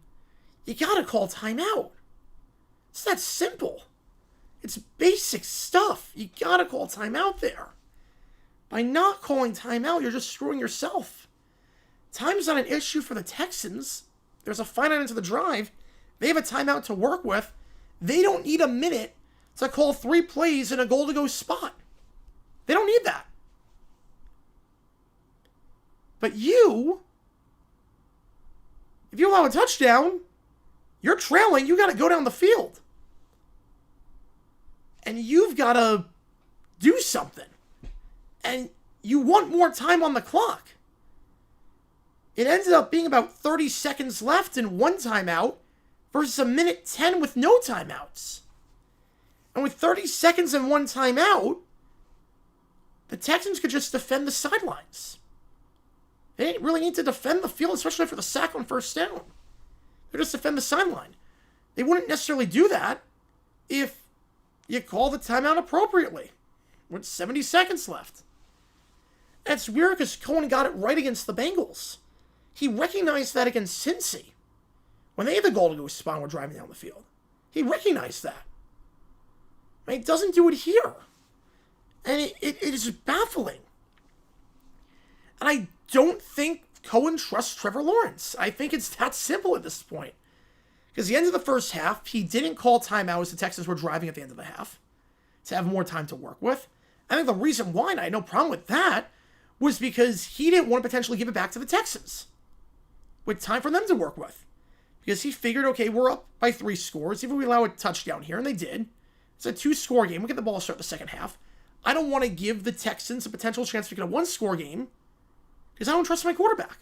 you gotta call timeout. It's that simple. It's basic stuff. You gotta call timeout there. By not calling timeout, you're just screwing yourself. Time's not an issue for the Texans. There's a finite end to the drive. They have a timeout to work with. They don't need a minute to call 3 plays in a goal-to-go spot. They don't need that. But if you allow a touchdown, you're trailing, you got to go down the field. And you've got to do something. And you want more time on the clock. It ended up being about 30 seconds left and one timeout versus 1:10 with no timeouts. And with 30 seconds and one timeout, the Texans could just defend the sidelines. They didn't really need to defend the field, especially for the sack on first down. They just defend the sideline. They wouldn't necessarily do that if you call the timeout appropriately with 70 seconds left. And it's weird because Cohen got it right against the Bengals. He recognized that against Cincy when they had the goal to go spot and were driving down the field. He recognized that. And he doesn't do it here. And it is baffling. And I don't think Cohen trusts Trevor Lawrence. I think it's that simple at this point. Because the end of the first half, he didn't call timeout as the Texans were driving at the end of the half to have more time to work with. I think the reason why, and I had no problem with that, was because he didn't want to potentially give it back to the Texans with time for them to work with. Because he figured, okay, we're up by 3 scores. Even if we allow a touchdown here, and they did. It's a 2-score game. We get the ball to start the second half. I don't want to give the Texans a potential chance to get a 1-score game because I don't trust my quarterback.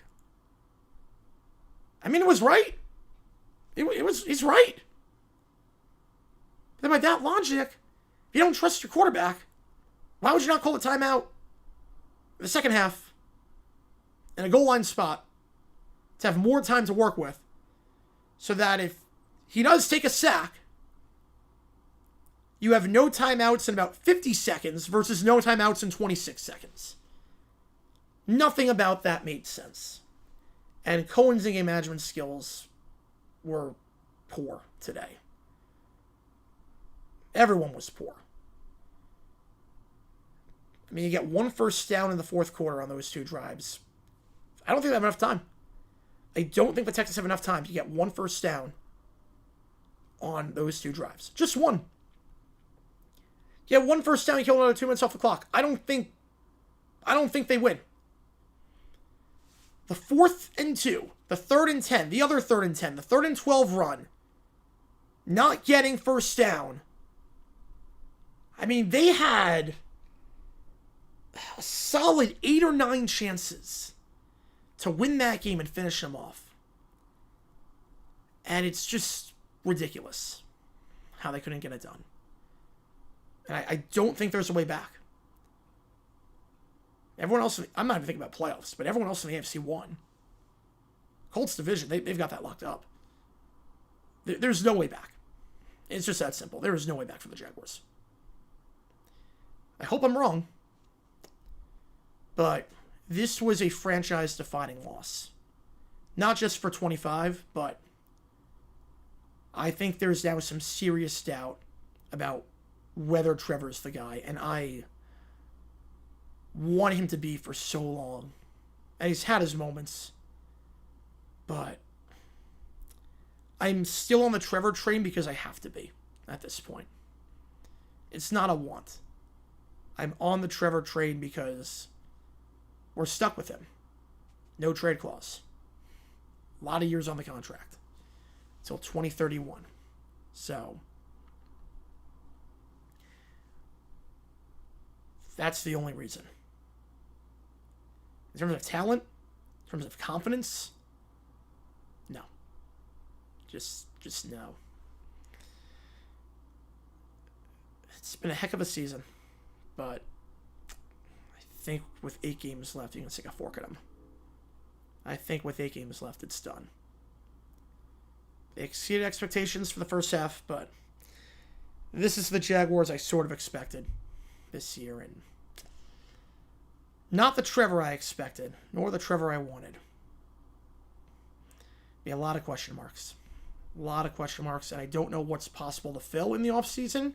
I mean, it was right. He's right. But then by that logic, if you don't trust your quarterback, why would you not call a timeout in the second half in a goal line spot to have more time to work with so that if he does take a sack, you have no timeouts in about 50 seconds versus no timeouts in 26 seconds. Nothing about that made sense. And Cohen's in-game management skills were poor today. Everyone was poor. I mean, you get 1 first down in the fourth quarter on those 2 drives. I don't think they have enough time. I don't think the Texans have enough time to get 1 first down on those 2 drives. Just 1. You have 1 first down, you kill another 2 minutes off the clock. I don't think they win. The 4th and 2, the 3rd and 10, the other 3rd and 10, the 3rd and 12 run, not getting first down. I mean, they had a solid 8 or 9 chances to win that game and finish them off. And it's just ridiculous how they couldn't get it done. And I don't think there's a way back. Everyone else, I'm not even thinking about playoffs, but everyone else in the AFC won. Colts division, they've got that locked up. There's no way back. It's just that simple. There is no way back for the Jaguars. I hope I'm wrong. But this was a franchise-defining loss. Not just for 25, but I think there's now some serious doubt about whether Trevor's the guy. And I want him to be for so long. And he's had his moments. But I'm still on the Trevor train because I have to be at this point. It's not a want. I'm on the Trevor train because we're stuck with him. No trade clause. A lot of years on the contract. Until 2031. So that's the only reason. In terms of talent, in terms of confidence, no. Just no. It's been a heck of a season, but I think with 8 games left, you can stick a fork at him. I think with 8 games left, it's done. They exceeded expectations for the first half, but this is the Jaguars I sort of expected this year, and not the Trevor I expected, nor the Trevor I wanted. Be a lot of question marks. A lot of question marks, and I don't know what's possible to fill in the offseason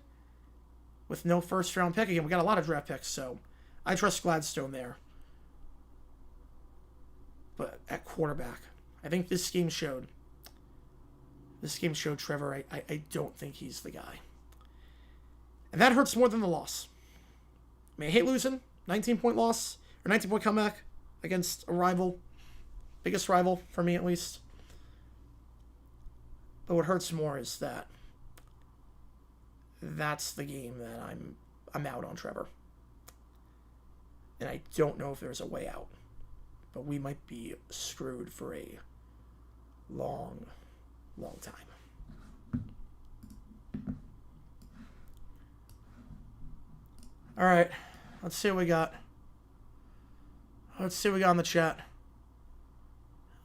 with no first-round pick. Again, we got a lot of draft picks, so I trust Gladstone there. But at quarterback, I think this game showed Trevor. I don't think he's the guy. And that hurts more than the loss. I mean, I hate losing. 19-point loss, or 19-point comeback against a rival. Biggest rival, for me at least. But what hurts more is that that's the game that I'm out on Trevor. And I don't know if there's a way out. But we might be screwed for a long, long time. All right. Let's see what we got. Let's see what we got in the chat.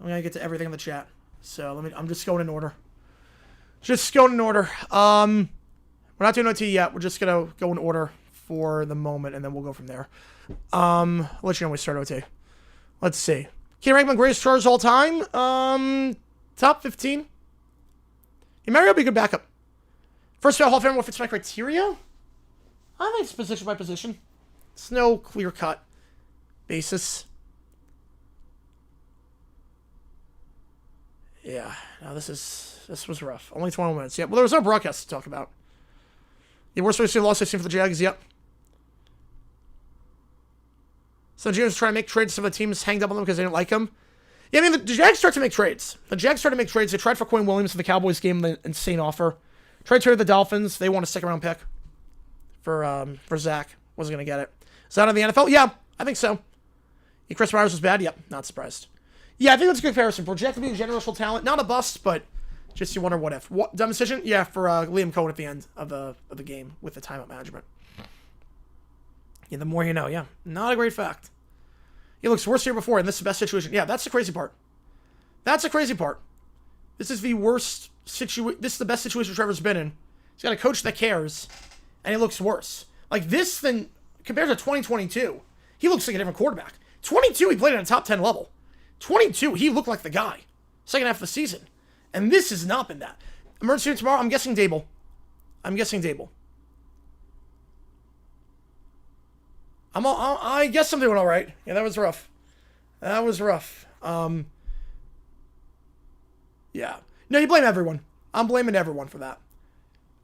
I'm going to get to everything in the chat. So I'm just going in order. Just going in order. We're not doing OT yet. We're just going to go in order for the moment, and then we'll go from there. I'll let you know when we start OT. Let's see. Can't rank my greatest Chargers all time. Top 15. Yeah, Mario would be a good backup. First of all, Hall of Fame, what fits my criteria? I think it's position by position. It's no clear-cut basis. Yeah, no, this was rough. Only 21 minutes. Yeah, well, there was no broadcast to talk about. The worst way to see the loss I've seen for the Jags, yep. So the GMs trying to make trades. Some of the teams hanged up on them because they didn't like them. Yeah, I mean, the Jags start to make trades. They tried for Quinn Williams in the Cowboys game, the insane offer. Tried to trade the Dolphins. They want a second-round pick for Zach. Wasn't going to get it. Is that in the NFL? Yeah, I think so. Yeah, Chris Myers was bad? Yep, not surprised. Yeah, I think that's a good comparison. Projected being generational talent. Not a bust, but just you wonder what if. What, dumb decision? Yeah, for Liam Cohen at the end of the game with the timeout management. Yeah, the more you know. Yeah, not a great fact. He looks worse here before, and this is the best situation. Yeah, that's the crazy part. That's the crazy part. This is the worst situation. This is the best situation Trevor's been in. He's got a coach that cares, and he looks worse. Like this, then compared to 2022, he looks like a different quarterback. 22, he played at a top 10 level. 22, he looked like the guy. Second half of the season, and this has not been that. Emergency tomorrow. I'm guessing Dable. I guess I'm doing all right. Yeah, that was rough. Yeah. No, you blame everyone. I'm blaming everyone for that.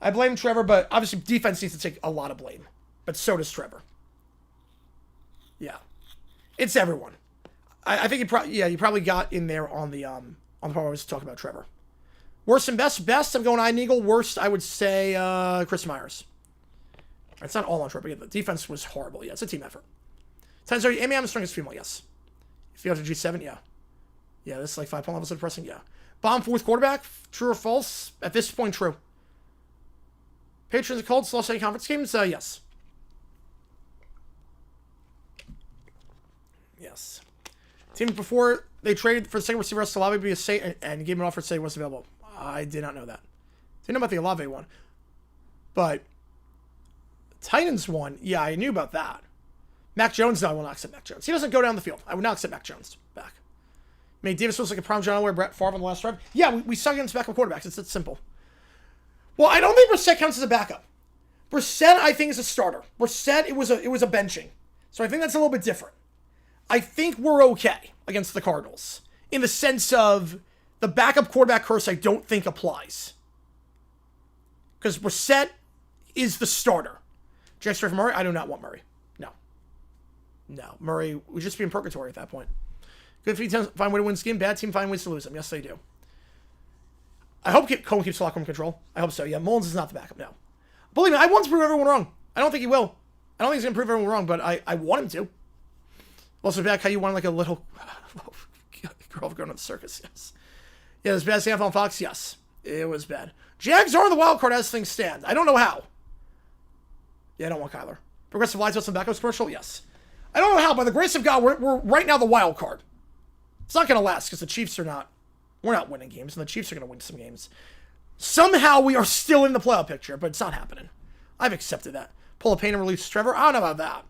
I blame Trevor, but obviously defense needs to take a lot of blame. But so does Trevor. Yeah. It's everyone. I think you probably got in there on the part where I was talking about Trevor. Worst and best. Best, I'm going Ian Eagle. Worst, I would say Chris Myers. It's not all on Trevor. The defense was horrible. Yeah, it's a team effort. 10-30, Amy Armstrong is female, yes. If you have to G7, yeah. Yeah, this is like 5-point levels of depressing, yeah. Bomb fourth quarterback, true or false? At this point, true. Patrons and Colts lost any conference games? Yes. Yes. Team before they traded for the second receiver, Olave be a saint and gave him an offer to say he wasn't available. I did not know that. Didn't know about the Olave one. But Titans won. Yeah, I knew about that. Mac Jones, no, I will not accept Mac Jones. He doesn't go down the field. I would not accept Mac Jones back. Made Davis looks like a prime John Elway, Brett Favre on the last drive. Yeah, we suck against backup quarterbacks. It's that simple. Well, I don't think Brissett counts as a backup. Brissett, I think, is a starter. Brissett, it was a benching. So I think that's a little bit different. I think we're okay against the Cardinals in the sense of the backup quarterback curse I don't think applies. Because Brissett is the starter. Jack Straight for Murray? I do not want Murray. No. Murray would just be in purgatory at that point. Good team find a way to win this game. Bad team find ways to lose them. Yes, they do. I hope Cohen keeps locker room control. I hope so. Yeah, Mullins is not the backup now. Believe me, I want to prove everyone wrong. I don't think he will. I don't think he's going to prove everyone wrong, but I want him to. Also, back how you want like a little girl going to the circus. Yes. Yeah, it was bad Stanford on Fox. Yes, it was bad. Jags are the wild card as things stand. I don't know how. Yeah, I don't want Kyler. Progressive Lights with some backups commercial. Yes. I don't know how. By the grace of God, we're right now the wild card. It's not going to last because the Chiefs are not. We're not winning games, and the Chiefs are going to win some games. Somehow we are still in the playoff picture, but it's not happening. I've accepted that. Pull a pain and release Trevor. I don't know about that.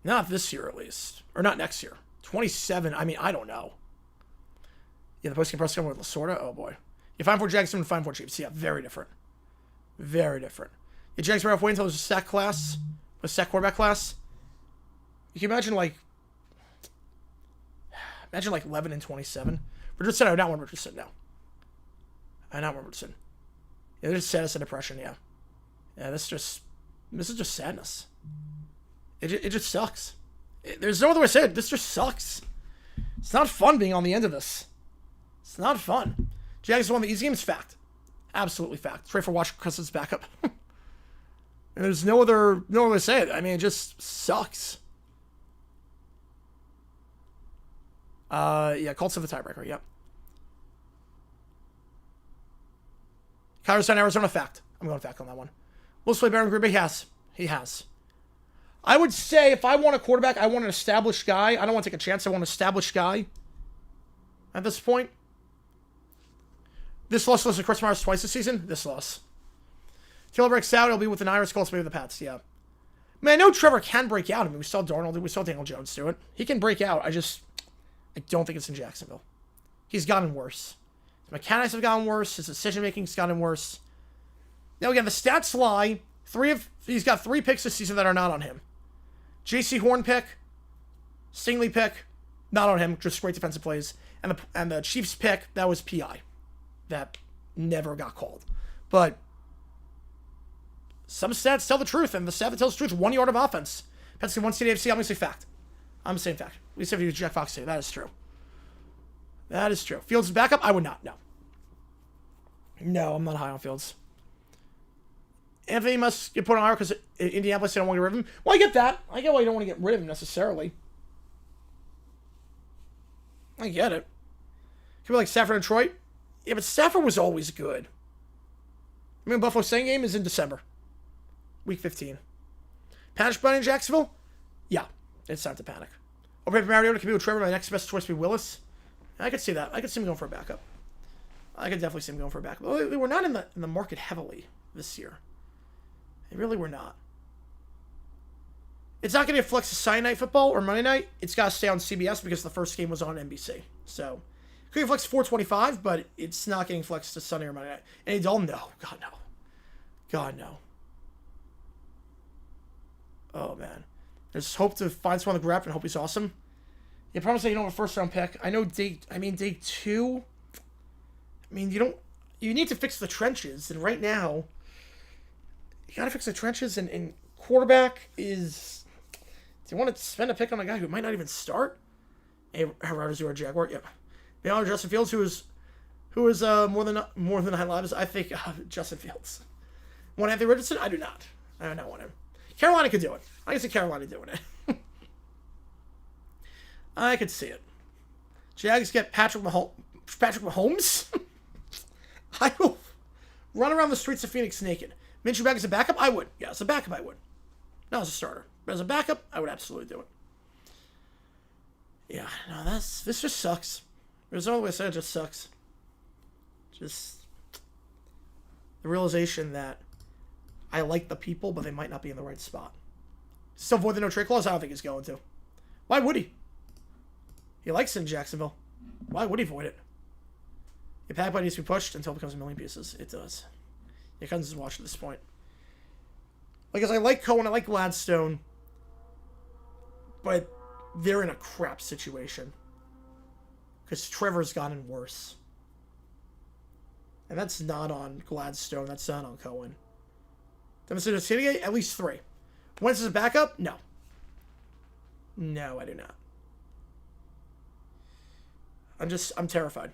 Not this year, at least. Or not next year. 27. I mean, I don't know. Yeah, the post-game press with Lasorda. Oh, boy. You find for Jackson and find for Chiefs. Yeah, very different. Very different. Yeah, Jags were off wait until it was a sack class. A sack quarterback class. You can imagine, like 11 and 27. Richardson, I would not want Richardson, no. I would not want Richardson. Yeah, there's sadness and depression, yeah. Yeah, this is just sadness. It just sucks. There's no other way to say it. This just sucks. It's not fun being on the end of this. It's not fun. Jags won the easy game is fact. Absolutely fact. Trade for Washington because it's backup. And there's no other way to say it. I mean, it just sucks. Yeah, Colts have the tiebreaker, yep. Kyler's on Arizona, fact. I'm going fact on that one. Will play better than Green Bay? He has. I would say if I want a quarterback, I want an established guy. I don't want to take a chance. I want an established guy at this point. This loss to Chris Myers twice this season. This loss. Taylor breaks out. It'll be with the Niners, Colts, maybe the Pats. Yeah. Man, I know Trevor can break out. I mean, we saw Darnold. We saw Daniel Jones do it. He can break out. I don't think it's in Jacksonville. He's gotten worse. His mechanics have gotten worse. His decision-making's gotten worse. Now, again, the stats lie. He's got 3 picks this season that are not on him. J.C. Horn pick. Stingley pick. Not on him. Just great defensive plays. And the Chiefs pick, that was P.I. That never got called. But some stats tell the truth, and the stat that tells the truth, 1 yard of offense. Penske 1 state AFC, I'm going to say fact. I'm saying fact. At least if you use Jack Fox say that is true. That is true. Fields is backup? I would not. No. No, I'm not high on Fields. Anthony must get put on IR because Indianapolis, they don't want to get rid of him. Well, I get that. I get why you don't want to get rid of him necessarily. I get it. Could be like Stafford and Detroit. Yeah, but Stafford was always good. I mean, Buffalo State game is in December. Week 15. Panic button in Jacksonville? Yeah, it's time to panic. Over at Mariota could be with Trevor. My next best choice would be Willis. I could see that. I could see him going for a backup. I could definitely see him going for a backup. Well, they were not in the market heavily this year. They really were not. It's not going to be a flex to Sunday Night Football or Monday night. It's got to stay on CBS because the first game was on NBC. So, could get flex 425, but it's not getting flexed to Sunday or Monday night. And Dalton, no. God, no. God, no. Oh, man. There's hope to find someone to grab and hope he's awesome. You promise that you don't have a first round pick. I know day 2. I mean, you need to fix the trenches. And right now, you got to fix the trenches. And quarterback is, do you want to spend a pick on a guy who might not even start? Hey, Riders, you are a Jaguar. Yep. Beyond Justin Fields, who is more than 9 lives. I think Justin Fields. Want Anthony Richardson? I do not. I do not want him. Carolina could do it. I can see Carolina doing it. I could see it. Jags get Patrick Mahomes? I will run around the streets of Phoenix naked. Minshew back as a backup? I would. Yeah, as a backup, I would. Not as a starter. But as a backup, I would absolutely do it. Yeah, no, this just sucks. There's no other way to say it. Just sucks. The realization that I like the people, but they might not be in the right spot. Still void the no trade clause? I don't think he's going to. Why would he? He likes it in Jacksonville. Why would he void it? The pack needs to be pushed until it becomes a million pieces. It does. Yeah, Cousins is watching at this point. Like, as I like Cohen, I like Gladstone, but they're in a crap situation. Because Trevor's gotten worse. And that's not on Gladstone. That's not on Cohen. Demonstrated at least 3. Wentz is a backup? No. No, I do not. I'm terrified.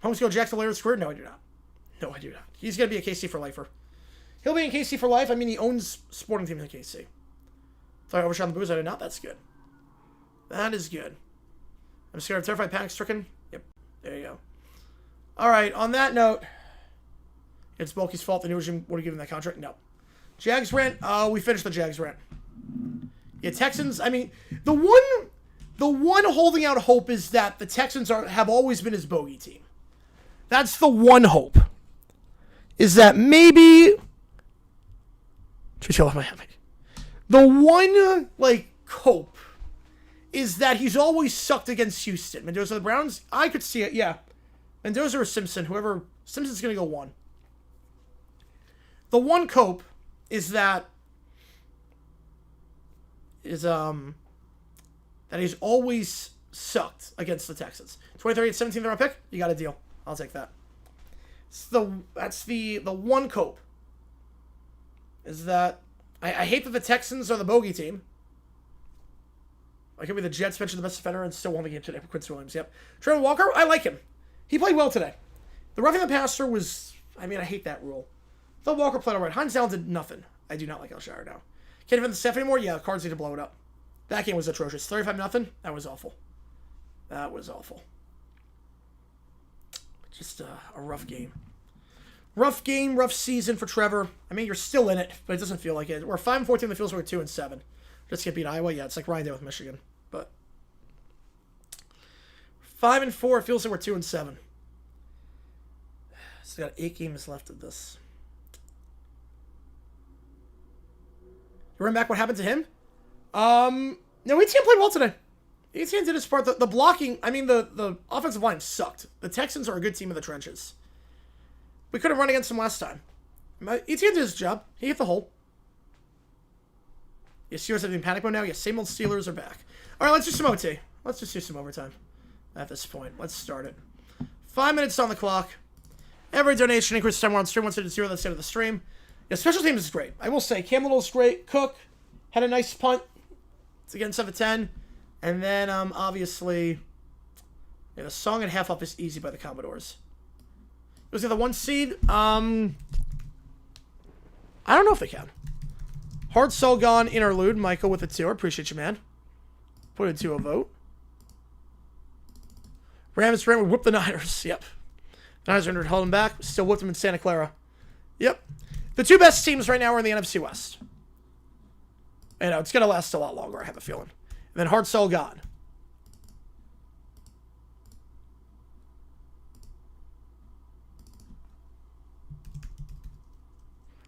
Holmes go Jacksonville later in his career? No, I do not. No, I do not. He's going to be a KC for lifer. He'll be in KC for life. I mean, he owns sporting teams in KC. Thought I overshot the booze. I did not. That's good. That is good. I'm scared. I'm terrified. Panic stricken. Yep. There you go. All right. On that note, it's Bulky's fault. The new regime would have given that contract. No. Jags rant. We finished the Jags rant. Yeah, Texans. I mean, the one holding out hope is that the Texans have always been his bogey team. That's the one hope. Is that maybe the one hope is that he's always sucked against Houston. Mendoza the Browns, I could see it, yeah. Mendoza or Simpson, whoever. Simpson's gonna go 1. The one hope is that he's always sucked against the Texans. 23 and 17th round pick, you got a deal. I'll take that. That's the one cope. Is that I hate that the Texans are the bogey team. I could be the Jets mentioned the best defender and still won the game today for Quincy Williams. Yep. Trevor Walker, I like him. He played well today. The roughing the passer was, I hate that rule. Phil Walker played all right. Hines Allen did nothing. I do not like Alshire now. Can't defend the staff anymore? Yeah, the Cards need to blow it up. That game was atrocious. 35-0. That was awful. That was awful. Just a rough game. Rough game, rough season for Trevor. I mean, you're still in it, but it doesn't feel like it. We're 5-14 in the field, so we're 2-7. Just get beat Iowa. Yeah, it's like Ryan did with Michigan. But 5-4, it feels like we're 2-7. Still got 8 games left of this. You remember back what happened to him? No, Etienne played well today. Etienne did his part. The blocking, the offensive line sucked. The Texans are a good team in the trenches. We couldn't run against them last time. Etienne did his job. He hit the hole. Yeah, Steelers have been panic mode now. Yeah, same old Steelers are back. All right, let's do some OT. Let's just do some overtime at this point. Let's start it. 5 minutes on the clock. Every donation increases time we're on stream. Once it is 0, that's the end of the stream. Yeah, special teams is great. I will say, Cam Little's great. Cook had a nice punt. It's again 7-10. And then, obviously, yeah, the song and half up is easy by the Commodores. It was the 1 seed. I don't know if they can. Hard Sell Gone interlude. Michael with a 2. I appreciate you, man. Put it to a vote. Rams ran would whip the Niners. Yep. Niners are holding back. Still whipped them in Santa Clara. Yep. The 2 best teams right now are in the NFC West. You know, it's going to last a lot longer, I have a feeling. And then Hard Sell Gone.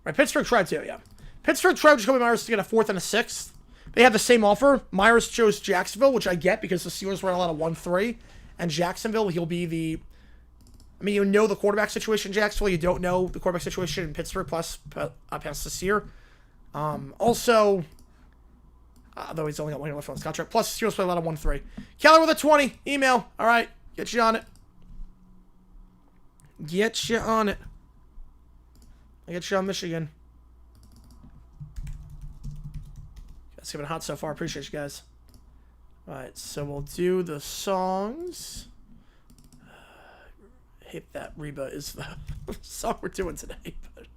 Right, Pittsburgh tried to, yeah. Pittsburgh tried Jacoby Myers to get a 4th and a 6th. They had the same offer. Myers chose Jacksonville, which I get because the Steelers run a lot of 1-3. And Jacksonville, he'll be the... you know the quarterback situation in Jacksonville. You don't know the quarterback situation in Pittsburgh, plus past this year. Also, though he's only got 1 year left on his contract. Plus, the Steelers play a lot of 1-3. Keller with a 20. Email. All right. Get you on it. Get you on it. I get you on Michigan. It's been hot so far. Appreciate you guys. All right, so we'll do the songs. I hate that Reba is the song we're doing today. But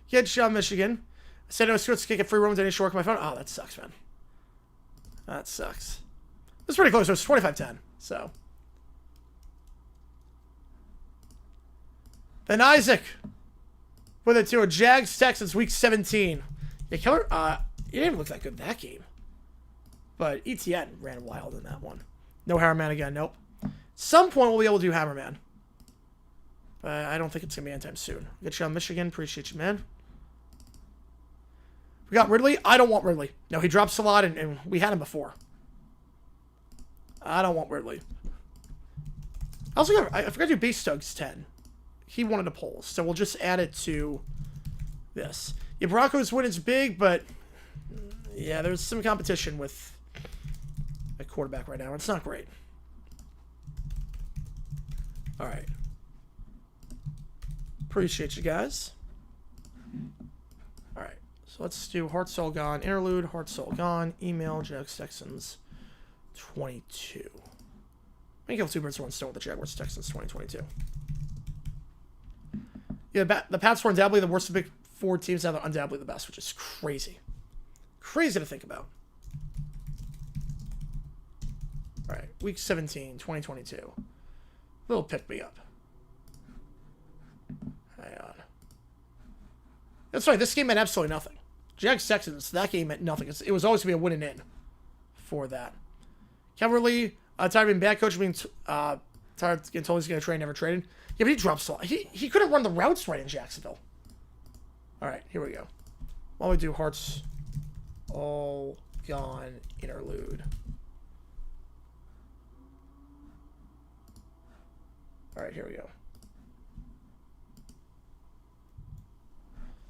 get you on Michigan. I said I was supposed to kick a free roam. Didn't show work on my phone. Oh, that sucks, man. That sucks. It was pretty close. It was 25-10. So. Then Isaac. With it to a Jags Texans week 17. Yeah, Keller, he didn't even look that good in that game. But ETN ran wild in that one. No Hammerman again, nope. Some point we'll be able to do Hammerman. But I don't think it's going to be anytime soon. Get you on Michigan. Appreciate you, man. We got Ridley. I don't want Ridley. No, he drops a lot, and we had him before. I don't want Ridley. I forgot to do base Stokes 10. He wanted a poll, so we'll just add it to this. Yeah, Broncos win is big, but yeah, there's some competition with a quarterback right now. It's not great. All right. Appreciate you guys. All right. So let's do Heart Soul Gone, Interlude, Heart Soul Gone, email, Jags Texans 22. I think kill two birds with one stone with the Jaguars Texans 2022. Yeah, the Pats were undoubtedly the worst of the big four teams, now they're undoubtedly the best, which is crazy. Crazy to think about. All right, week 17, 2022. Little pick me up. Hang on. That's right, this game meant absolutely nothing. Jags Texans, that game meant nothing. It was always going to be a win and in for that. Cavalry, tired of being bad coach, being tired of getting told he's going to trade, never traded. Yeah, but he drops a lot. He couldn't run the routes right in Jacksonville. All right, here we go. While we do Hearts All Gone Interlude. All right, here we go.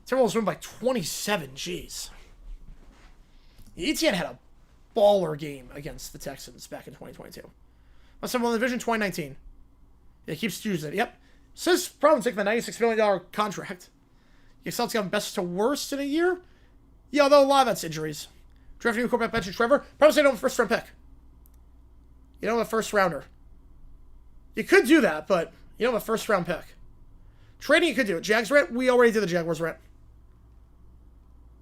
Timberwolves win by 27. Jeez. ETN had a baller game against the Texans back in 2022. Must have won the division 2019. Yeah, it keeps using it. Yep. Says problem taking the $96 million contract. The Celtics got best to worst in a year. Yeah, although a lot of that's injuries. Drafting a quarterback bench Trevor. Probably say no first round pick. You don't have a first rounder. You could do that, but you don't have a first round pick. Trading, you could do it. Jags rent, we already did the Jaguars rent.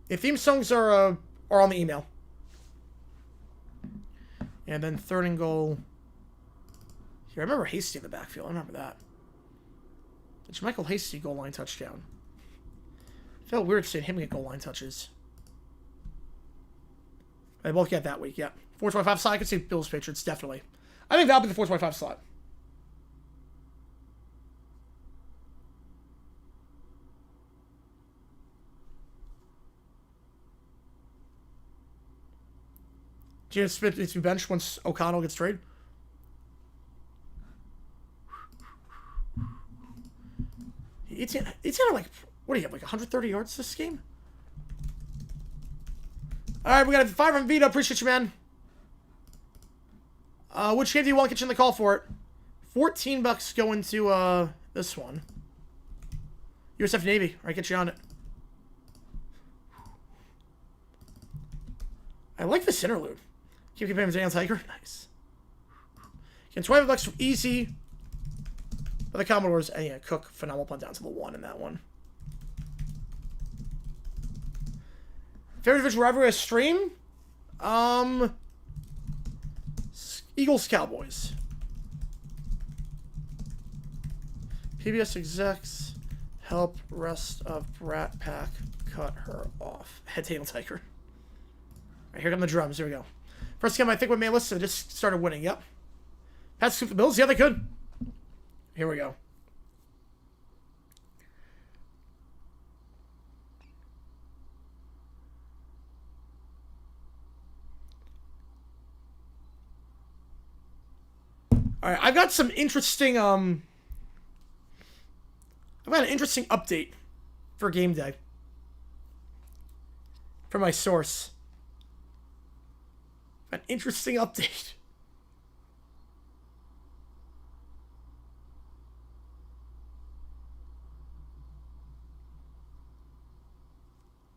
The theme songs are on the email. And then third and goal. Here, I remember Hasty in the backfield. I remember that. It's Michael Hasty goal line touchdown. I felt weird seeing him get goal line touches. They both get that week, yeah. 425 slot, I could see Bills Patriots, definitely. I think that'll be the 425 slot. Geno Smith needs to be benched once O'Connell gets traded. It's like, what do you have, like 130 yards this game? All right, we got a 5 on Vito. Appreciate you, man. Which game do you want to get you in the call for it? $14 going to this one. USF Navy. All right, get you on it. I like this interlude. Keep paying Daniel Tiger. Nice. Getting $25 from Easy. But the Commodores, and yeah, Cook, phenomenal punt down to the 1 in that one. Favorite division rivalry stream? Eagles Cowboys. PBS execs help rest of Brat Pack cut her off. Head Daniel Tiger. Alright, here come the drums. Here we go. First game I think we made a list, so just started winning. Yep. Pats scoop the Bills. Yeah, they could. Here we go. All right, I've got some interesting I've got an interesting update for game day from my source. An interesting update.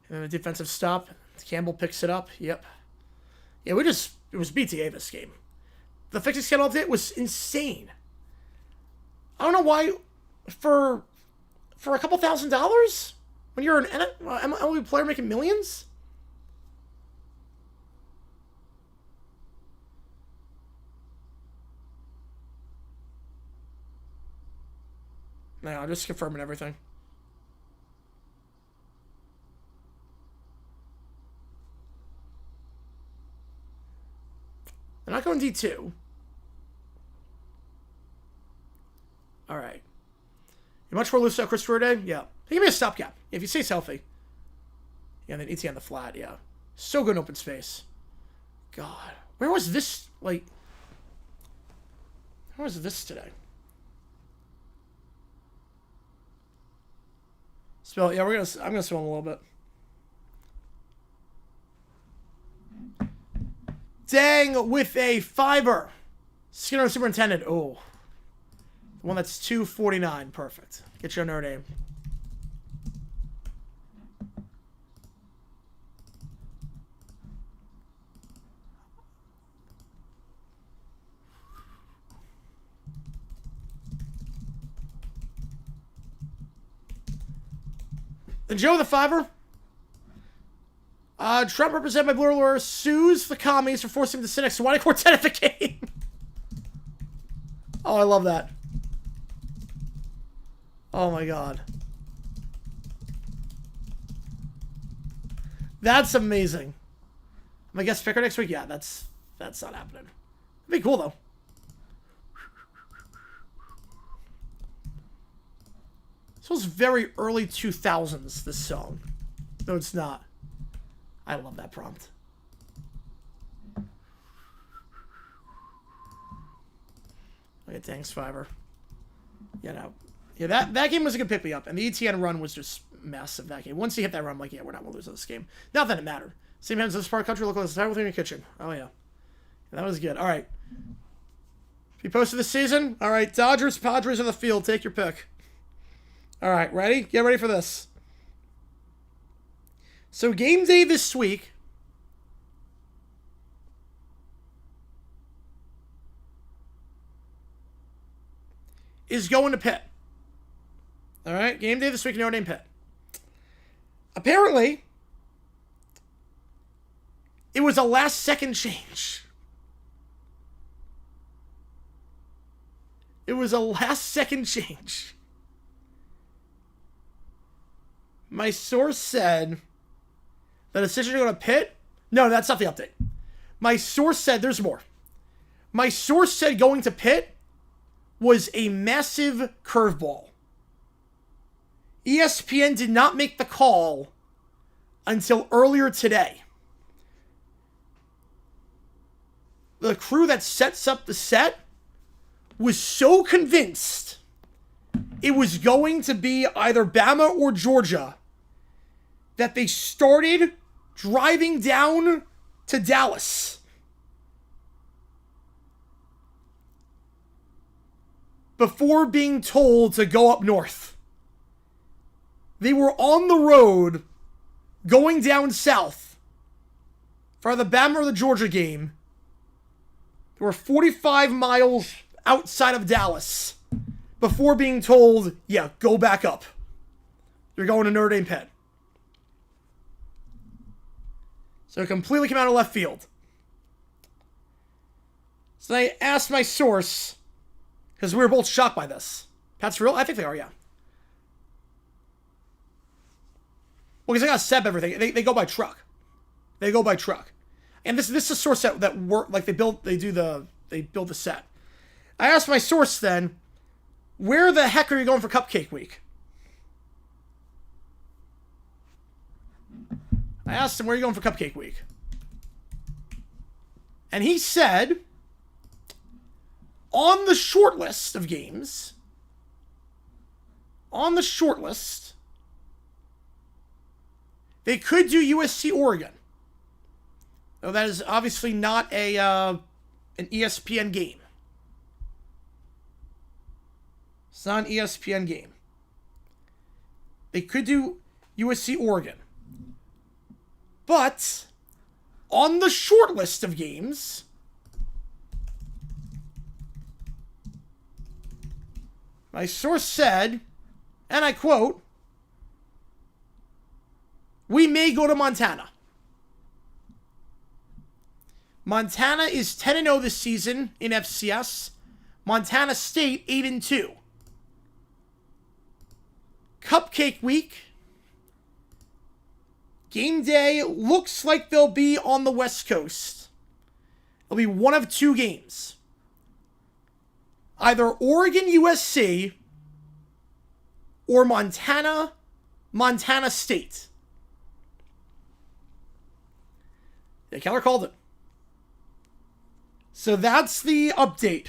And then a defensive stop. Campbell picks it up. Yep. Yeah, it was BTA this game. The fixing schedule update was insane. I don't know why, for a couple $1,000s when you're an MLB player making millions. No, I'm just confirming everything. They're not going D2. All right. You much more loose out Chris Day? Yeah. Give me a stopgap. If he stays healthy. Yeah, and then ET on the flat, yeah. So good in open space. God. Where was this, like... Where was this today? Spell, yeah, I'm gonna spell him a little bit. Dang with a fiver. Skinner Superintendent. Oh. The one that's 249. Perfect. Get your Notre Dame. And Joe the fiver. Trump represented by Blue Lawyer sues the commies for forcing him to sit next to Wine Quartet at the game. Oh, I love that. Oh my god. That's amazing. My guest picker next week? Yeah, that's not happening. It'd be cool though. This was very early 2000s, this song. No, it's not. I love that prompt. Look at Thanks Fiverr. Yeah, no. Yeah, that game was a good pick me up. And the ETN run was just massive that game. Once you hit that run, I'm like, yeah, we're not going to lose this game. Not that it mattered. Same hands this part of the country, look like the entire thing in your kitchen. Oh, yeah. That was good. All right. Be posted this season? All right, Dodgers, Padres on the field. Take your pick. All right, ready? Get ready for this. So game day this week is going to Pitt. All right, game day this week, Notre Dame Pitt. Apparently, it was a last-second change. It was a last-second change. My source said the decision to go to Pitt... No, that's not the update. My source said... There's more. My source said going to Pitt was a massive curveball. ESPN did not make the call until earlier today. The crew that sets up the set was so convinced it was going to be either Bama or Georgia that they started driving down to Dallas before being told to go up north. They were on the road going down south for the Bama or the Georgia game. They were 45 miles outside of Dallas before being told, yeah, go back up. You're going to Notre Dame Pitt. So it completely came out of left field. So I asked my source, because we were both shocked by this. Pat's for real? I think they are, yeah. Well, because I got to set everything. They go by truck. They go by truck. And this is a source that work, like they build the set. I asked my source then, where the heck are you going for Cupcake Week? I asked him, where are you going for Cupcake Week? And he said, on the short list of games, they could do USC Oregon. Though that is obviously not an ESPN game. It's not an ESPN game. They could do USC Oregon. But on the short list of games, my source said, and I quote, we may go to Montana. Montana is 10-0 this season in FCS. Montana State 8-2. Cupcake Week. Game day looks like they'll be on the West Coast. It'll be one of two games. Either Oregon USC or Montana State. Yeah, Keller called it. So that's the update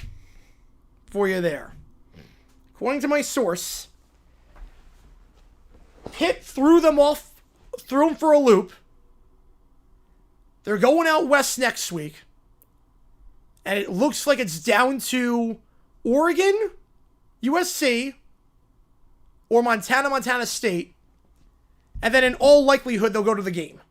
for you there. According to my source, Pitt threw them for a loop. They're going out west next week. And it looks like it's down to Oregon, USC, or Montana State. And then in all likelihood, they'll go to the game.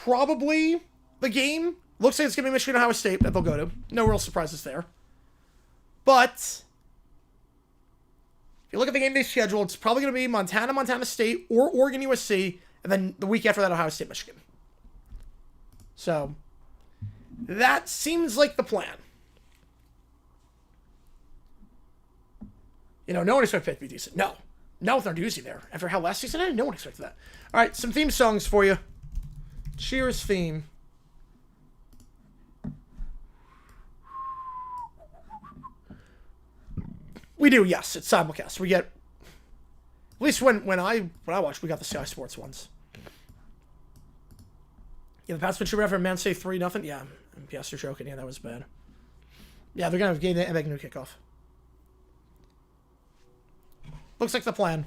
Probably the game. Looks like it's going to be Michigan, Ohio State that they'll go to. No real surprises there. But if you look at the game day schedule, it's probably going to be Montana State, or Oregon, USC, and then the week after that, Ohio State, Michigan. So that seems like the plan. You know, no one expected Pitt to be decent. No. Not with Narduzzi there. After how last season ended, no one expected that. All right, some theme songs for you. Cheers theme. We do, yes. It's simulcast. We get, at least when I watch, we got the Sky Sports ones. Yeah, the Pats been after Man City 3-0. Yeah, MPS are choking. Yeah, that was bad. Yeah, they're gonna have game and make a new kickoff. Looks like the plan.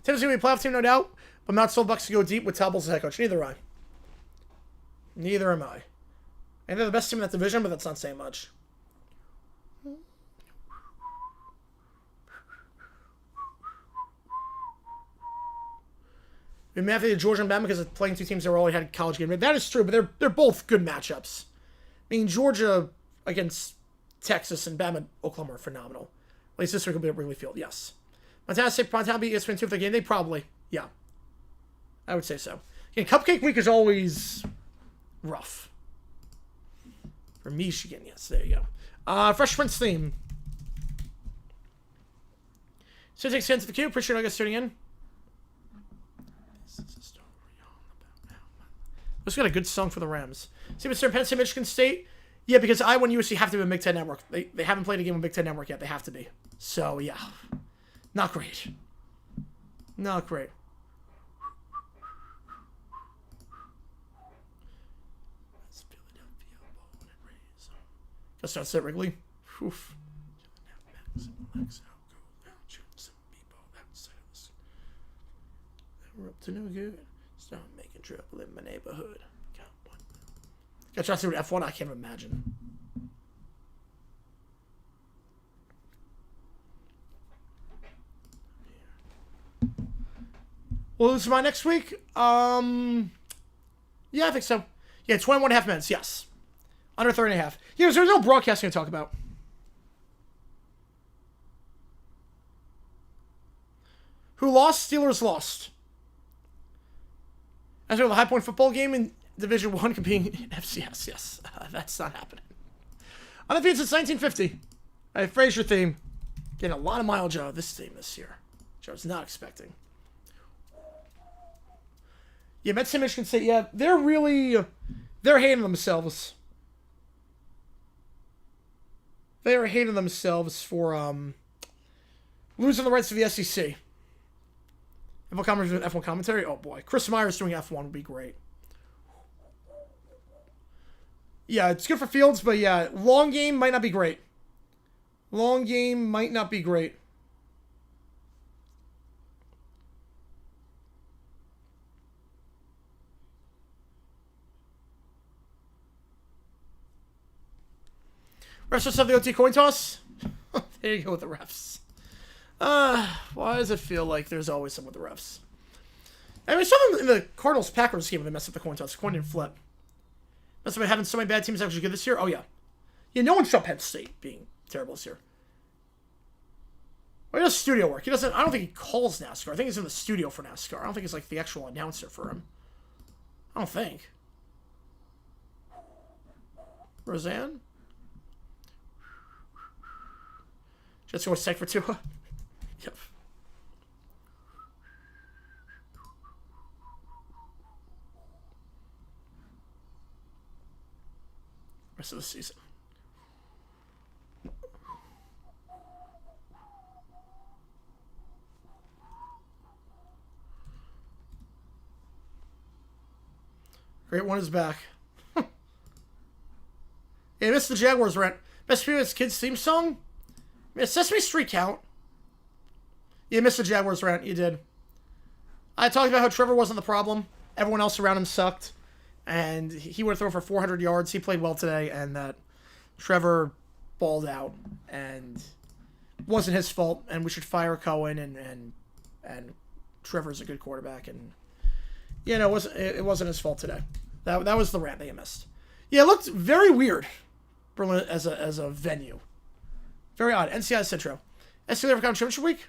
Tennessee's going to be a playoff team, no doubt, but I'm not sold Bucks to go deep with Talbot as head coach. Neither am I. Neither am I. And they're the best team in that division, but that's not saying much. We may have to Georgia and Bama because it's playing two teams that already had college game. That is true, but they're both good matchups. I mean, Georgia against Texas and Bama, Oklahoma are phenomenal. At least this week will be at Wrigley Field, yes. Montana beat ESPN 2 for the game. They probably, yeah. I would say so. Again, Cupcake Week is always rough. For Michigan, yes, there you go. Fresh Prince theme. So takes 10 to the queue. Appreciate you guys tuning in. This is a story all about how This got a good song for the Rams. See, Mr. Penn State, Michigan State. Yeah, because Iowa and USC have to be a Big Ten Network. They haven't played a game on Big Ten Network yet. They have to be. So, yeah. Not great. Not great. Gotta start set Wrigley. Oof. We're up to no good. Start making trouble in my neighborhood. Gotta try to see what F1 I can't imagine. Well, this is my next week. Yeah, I think so. Yeah, 21.5 minutes, yes. Under 30.5. Yeah, there's no broadcasting to talk about. Who lost? Steelers lost. As we have a high point football game in Division 1 competing in FCS, yes. That's not happening. On the field since 1950. All right, Frazier theme. Getting a lot of mileage out of this theme this year, which I was not expecting. Yeah, Mets and Michigan State, yeah, they're hating themselves. They are hating themselves for losing the rights to the SEC. F1 commentary? Oh boy. Chris Myers doing F1 would be great. Yeah, it's good for Fields, but yeah, long game might not be great. Long game might not be great. Refs just have the OT coin toss? There you go with the refs. Why does it feel like there's always some with the refs? I mean, something in the Cardinals-Packers game when they messed up the coin toss. The coin didn't flip. Must have been having so many bad teams actually good this year. Oh, yeah. Yeah, no one saw Penn State being terrible this year. Well, he does studio work. He doesn't. I don't think he calls NASCAR. I think he's in the studio for NASCAR. I don't think he's like the actual announcer for him. I don't think. Roseanne? Just go sec for Tua. Yep. Rest of the season. Great one is back. Yeah, missed the Jaguars rant. Best Previous Kids theme song? Yeah, Sesame Street count. You missed the Jaguars rant. You did. I talked about how Trevor wasn't the problem. Everyone else around him sucked. And he would throw for 400 yards. He played well today. And that Trevor balled out. And wasn't his fault. And we should fire Cohen. And Trevor's a good quarterback. And, you know, it wasn't his fault today. That was the rant that you missed. Yeah, it looked very weird. Berlin as a venue. Very odd. NCI Centro. SC Leverkusen Championship Week.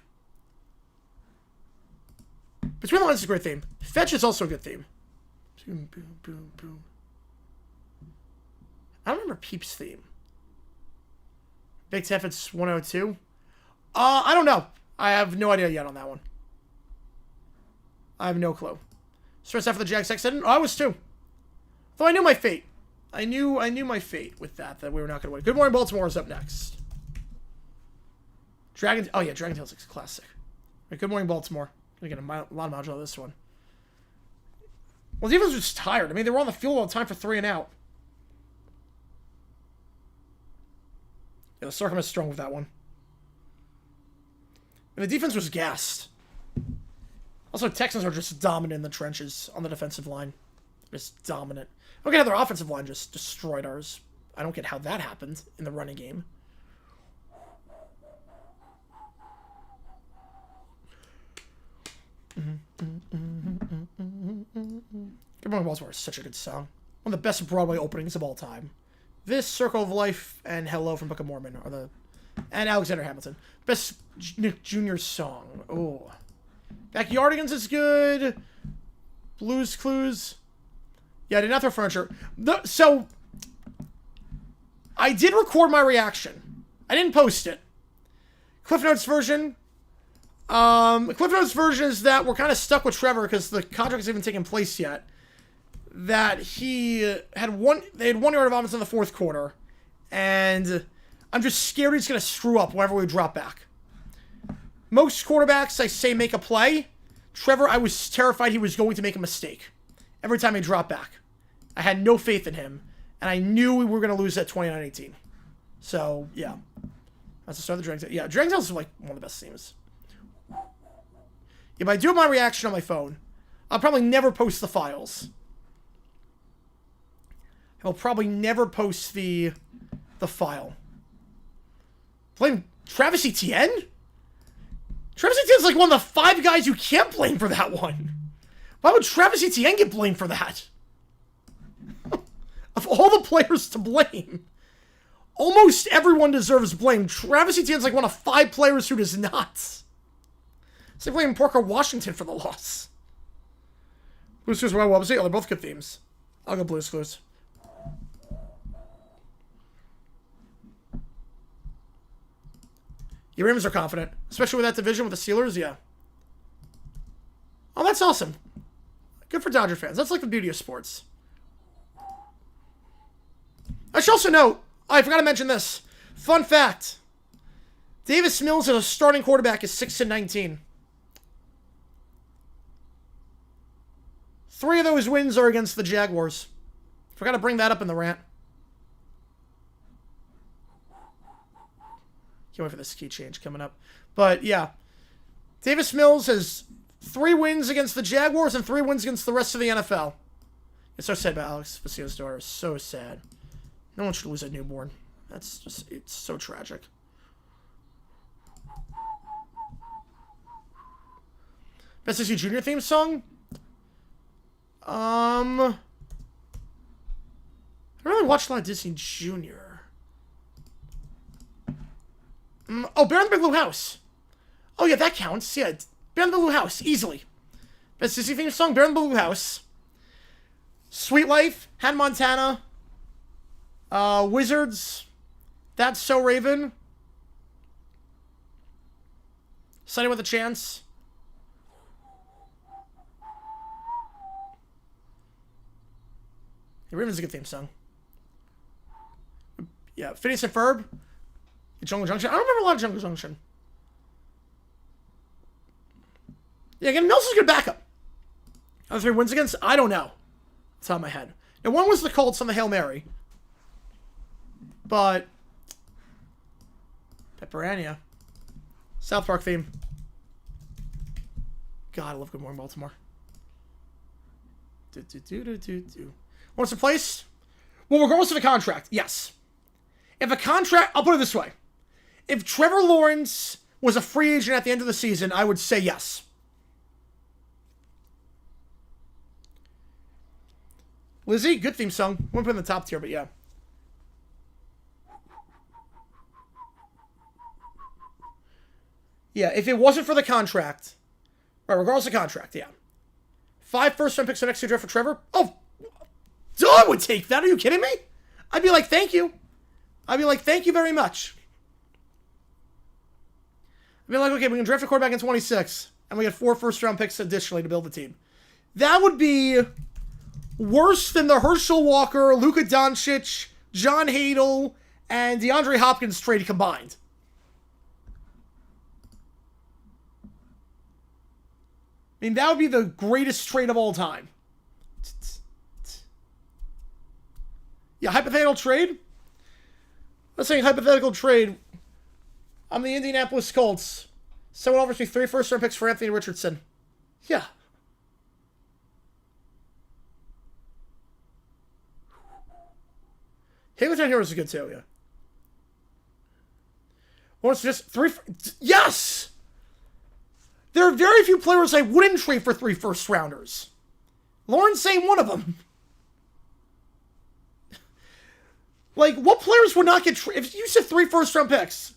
Between the Lines is a great theme. Fetch is also a good theme. Boom, boom, boom, boom. I don't remember Peep's theme. Big Tef, it's 102. I don't know. I have no idea yet on that one. I have no clue. Stressed out for the Jags sex didn't? Oh, I was too. Though I knew my fate. I knew my fate with that we were not going to win. Good Morning Baltimore is up next. Oh yeah, Dragon Tales is a classic. Right, Good Morning Baltimore. Gonna get a lot of mileage out of this one. Well, the defense was just tired. I mean, they were on the field all the time for 3 and out. Yeah, the Circum is strong with that one. And the defense was gassed. Also, Texans are just dominant in the trenches on the defensive line. Just dominant. I don't get how their offensive line just destroyed ours. I don't get how that happened in the running game. Good Morning Baltimore is such a good song. One of the best Broadway openings of all time. This, Circle of Life, and Hello from Book of Mormon are the... And Alexander Hamilton. Best Nick Jr. song. Oh. Backyardigans is good. Blues Clues. Yeah, I did not throw furniture. So, I did record my reaction. I didn't post it. Cliff Notes version. Cliff Notes version is that we're kind of stuck with Trevor because the contract hasn't even taken place yet. That they had 1 yard of offense in the fourth quarter. And I'm just scared he's going to screw up whenever we drop back. Most quarterbacks, I say, make a play. Trevor, I was terrified he was going to make a mistake every time he dropped back. I had no faith in him, and I knew we were going to lose at 29-18. So, yeah. That's the start of the Dragon Tales. Yeah, Dragon Tales is like one of the best themes. If I do my reaction on my phone, I'll probably never post the files. I'll probably never post the file. Blame Travis Etienne? Travis Etienne's like one of the 5 guys you can't blame for that one. Why would Travis Etienne get blamed for that? Of all the players to blame, almost everyone deserves blame. Travis Etienne's like one of 5 players who does not. It's like blaming Parker Washington for the loss. Blues Clues, well, obviously, they're both good themes. I'll go Blues Clues. Your Ravens are confident, especially with that division with the Steelers, yeah. Oh, that's awesome. Good for Dodger fans. That's like the beauty of sports. I should also note, I forgot to mention this. Fun fact. Davis Mills as a starting quarterback is 6-19. 3 of those wins are against the Jaguars. Forgot to bring that up in the rant. Can't wait for this key change coming up. But, yeah. Davis Mills has 3 wins against the Jaguars and 3 wins against the rest of the NFL. It's so sad about Alex Vecchio's daughter. So sad. No one should lose a newborn. That's just, it's so tragic. Best Disney Junior theme song? I don't really watch a lot of Disney Junior. Oh, Bear in the Big Blue House. Oh, yeah, that counts. Yeah, Bear in the Big Blue House. Easily. Best Disney theme song, Bear in the Big Blue House. Sweet Life, Hannah Montana. Wizards. That's So Raven. Sunny with a chance. Hey, Raven's a good theme song. Yeah, Phineas and Ferb. Jungle Junction. I don't remember a lot of Jungle Junction. Yeah, again, Nelson's good backup. Other 3 wins against? I don't know. It's on my head. And one was the Colts on the Hail Mary. But Pepperania. South Park theme. God, I love Good Morning Baltimore. What's the place? Well, regardless of the contract, yes. If a contract, I'll put it this way. If Trevor Lawrence was a free agent at the end of the season, I would say yes. Lizzie, good theme song. Won't put in the top tier, but yeah. Yeah, if it wasn't for the contract, right, regardless of contract, yeah. 5 first-round picks for next year draft for Trevor? Oh, I would take that. Are you kidding me? I'd be like, thank you. I'd be like, thank you very much. I'd be like, okay, we can draft a quarterback in 26, and we get 4 first-round picks additionally to build the team. That would be worse than the Herschel Walker, Luka Doncic, John Hadel, and DeAndre Hopkins trade combined. I mean, that would be the greatest trade of all time. Yeah, hypothetical trade? Let's say hypothetical trade. I'm the Indianapolis Colts. Someone offers me 3 first-round picks for Anthony Richardson. Yeah. Hamilton Heroes is good too, yeah. What's just 3... Yes! There are very few players I wouldn't trade for 3 first-rounders. Lawrence ain't one of them. Like, what players would not get traded? If you said 3 first-round picks,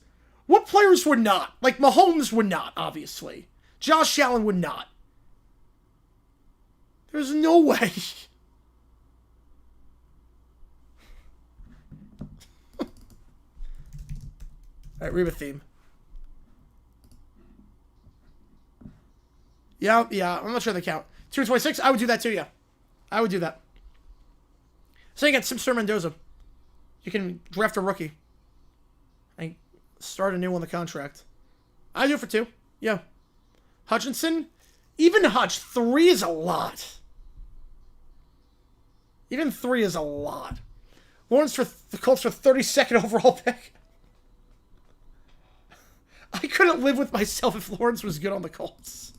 what players would not? Like, Mahomes would not, obviously. Josh Allen would not. There's no way. Alright, Reba theme. Yeah, I'm not sure they count. 226, I would do that too, yeah. I would do that. Saying at Simpson Mendoza. You can draft a rookie. And start a new on the contract. I do it for 2. Yeah. Hutchinson? Even Hutch, 3 is a lot. Even 3 is a lot. Lawrence for the Colts for 32nd overall pick. I couldn't live with myself if Lawrence was good on the Colts.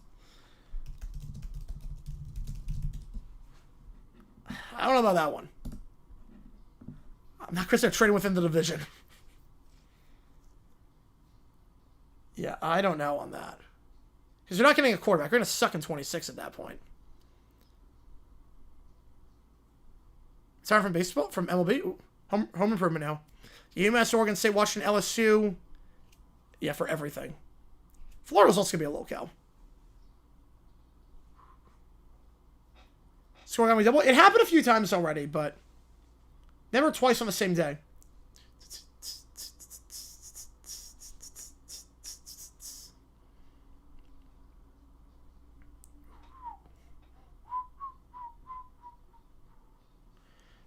I don't know about that one. I'm not going to start trading within the division. Yeah, I don't know on that. Because you're not getting a quarterback. You're going to suck in 26 at that point. Sorry from baseball? From MLB? Ooh, home improvement now. UMass, Oregon State, Washington, LSU. Yeah, for everything. Florida's also going to be a locale. Scoring on me double. It happened a few times already, but never twice on the same day.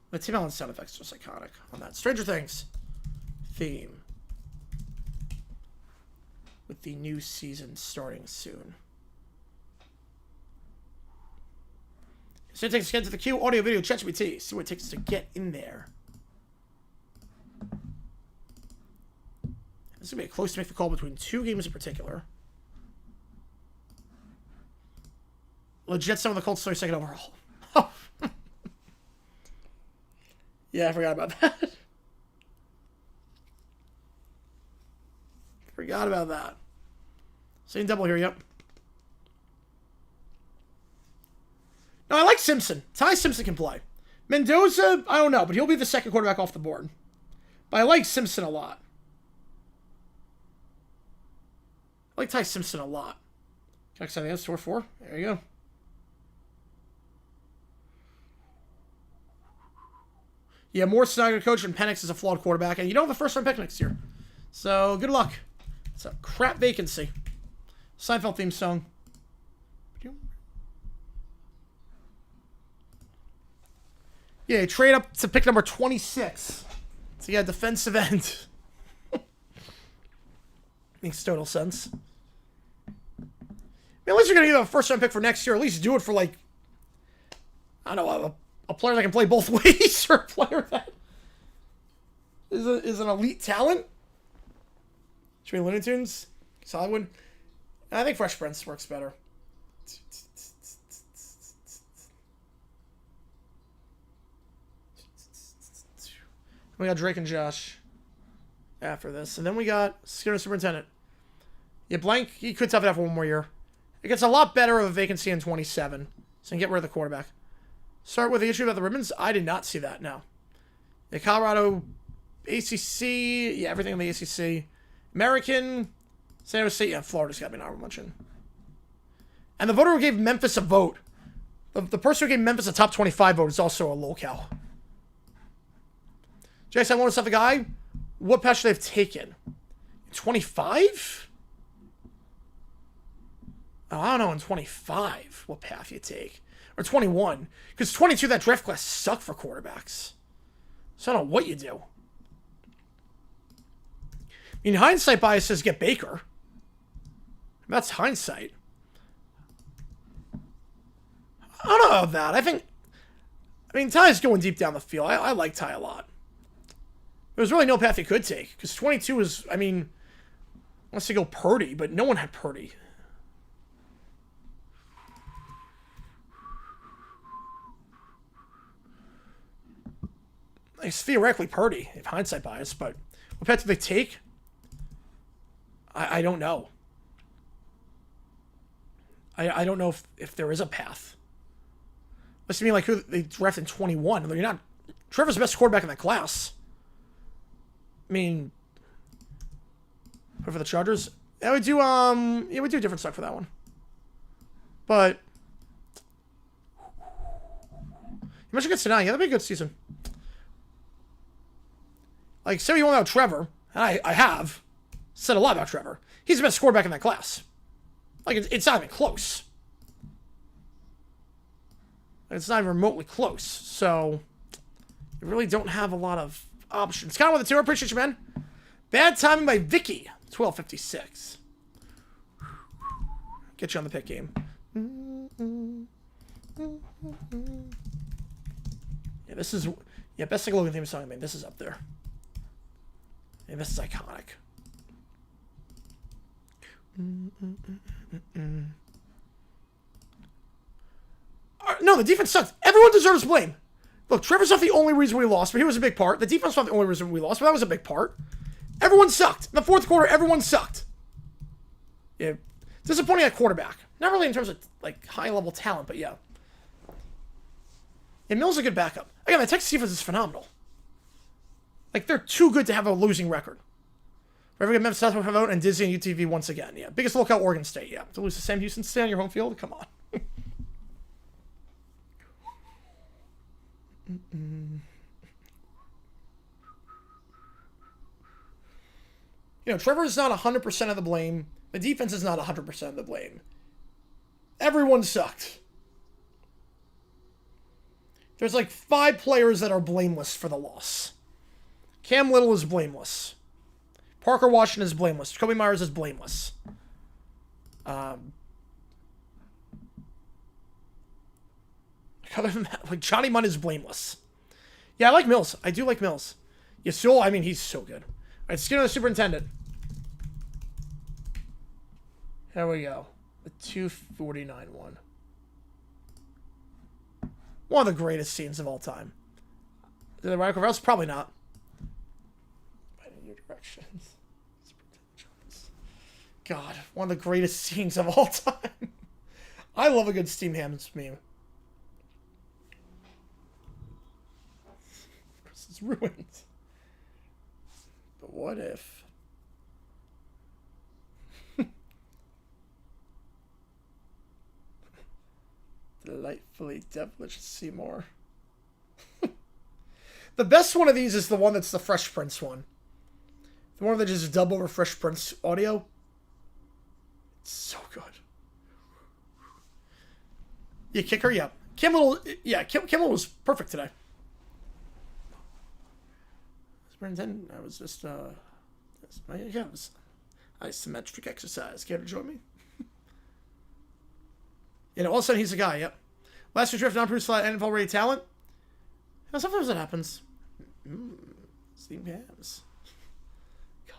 The Tim Allen sound effects are just iconic on that. Stranger Things theme. With the new season starting soon. So it takes us to get to the queue, audio, video, ChatGPT. See what it takes to get in there. This is going to be close to make the call between 2 games in particular. Legit, some of the Colts 32nd overall. Oh. Yeah, I forgot about that. Forgot about that. Same double here, yep. No, I like Simpson. Ty Simpson can play. Mendoza, I don't know, but he'll be the second quarterback off the board. But I like Simpson a lot. I like Ty Simpson a lot. Can I extend the store 4? There you go. Yeah, Moore's not going to coach, and Penix is a flawed quarterback, and you don't have a first-round pick next year. So, good luck. It's a crap vacancy. Seinfeld theme song. Yeah, trade up to pick number 26. So yeah, defensive end. Makes total sense. I mean, at least you're going to get a first-round pick for next year. At least do it for, like, I don't know, a player that can play both ways, or a player that is an elite talent. Should we Looney Tunes? Solid. I think Fresh Prince works better. We got Drake and Josh after this. And then we got Skinner Superintendent. Yeah, Blank, he could tough it out for one more year. It gets a lot better of a vacancy in 27. So you can get rid of the quarterback. Start with the issue about the ribbons. I did not see that, no. The Colorado ACC. Yeah, everything in the ACC. American. San Jose State. Yeah, Florida's got to be an honorable mention. And the voter who gave Memphis a vote. The person who gave Memphis a top 25 vote is also a locale. Jason, I want to stuff the guy. What path should they have taken? 25? Oh, I don't know in 25 what path you take. Or 21. Because 22, that draft class sucked for quarterbacks. So I don't know what you do. I mean, hindsight bias says get Baker. That's hindsight. I don't know about that. I mean, Ty's going deep down the field. I like Ty a lot. There was really no path he could take. Because 22 was, I mean, unless you go Purdy, but no one had Purdy. It's theoretically Purdy, if hindsight bias, but what path did they take? I don't know. I don't know if there is a path. Unless you mean like who they drafted in 21. You're not. Trevor's the best quarterback in that class. I mean, for the Chargers, I would do yeah, we do a different stuff for that one. But Michigan gets tonight. Yeah, that'd be a good season. Like, say you want about Trevor, and I have said a lot about Trevor. He's the best quarterback in that class. Like, it's not even close. It's not even remotely close. So, you really don't have a lot of options. Kind of with the 2. I appreciate you, man. Bad timing by Vicky. 12:56. Get you on the pick game. Yeah, this is... Yeah, best Nickelodeon theme song. I mean, this is up there. And this is iconic. No, the defense sucked. Everyone deserves blame. Look, Trevor's not the only reason we lost, but he was a big part. The defense was not the only reason we lost, but that was a big part. Everyone sucked. In the fourth quarter, everyone sucked. Yeah, disappointing at quarterback. Not really in terms of, like, high-level talent, but yeah. And Mills is a good backup. Again, the Texas defense is phenomenal. Like, they're too good to have a losing record. Forever get Memphis South vote and Disney and UTV once again. Yeah, biggest lookout Oregon State. Yeah, to lose to Sam Houston State on your home field. Come on. You know, Trevor is not 100% of the blame. The defense is not 100% of the blame. Everyone sucked. There's like 5 players that are blameless for the loss. Cam Little is blameless. Parker Washington is blameless. Jacoby Myers is blameless. Other than that, like, Johnny Munn is blameless. Yeah, I like Mills. I do like Mills. Yeah, still, I mean, he's so good. All right, Skinner the Superintendent. Here we go. The 249 one. One of the greatest scenes of all time. Did I write else? Probably not. New directions. God, one of the greatest scenes of all time. I love a good Steam Hams meme. This is ruined. But what if? Delightfully devilish Seymour. The best one of these is the one that's the Fresh Prince one. The one that just dub over Fresh Prince audio. So good. Yeah, kicker, yeah. Kimmel was perfect today. I was just, yeah, it was a isometric exercise. Care to join me? You know, all of a sudden he's a guy, yep. Last year's draft, non-produced slot, NFL ready talent. You know, sometimes that happens. Steam hams. God.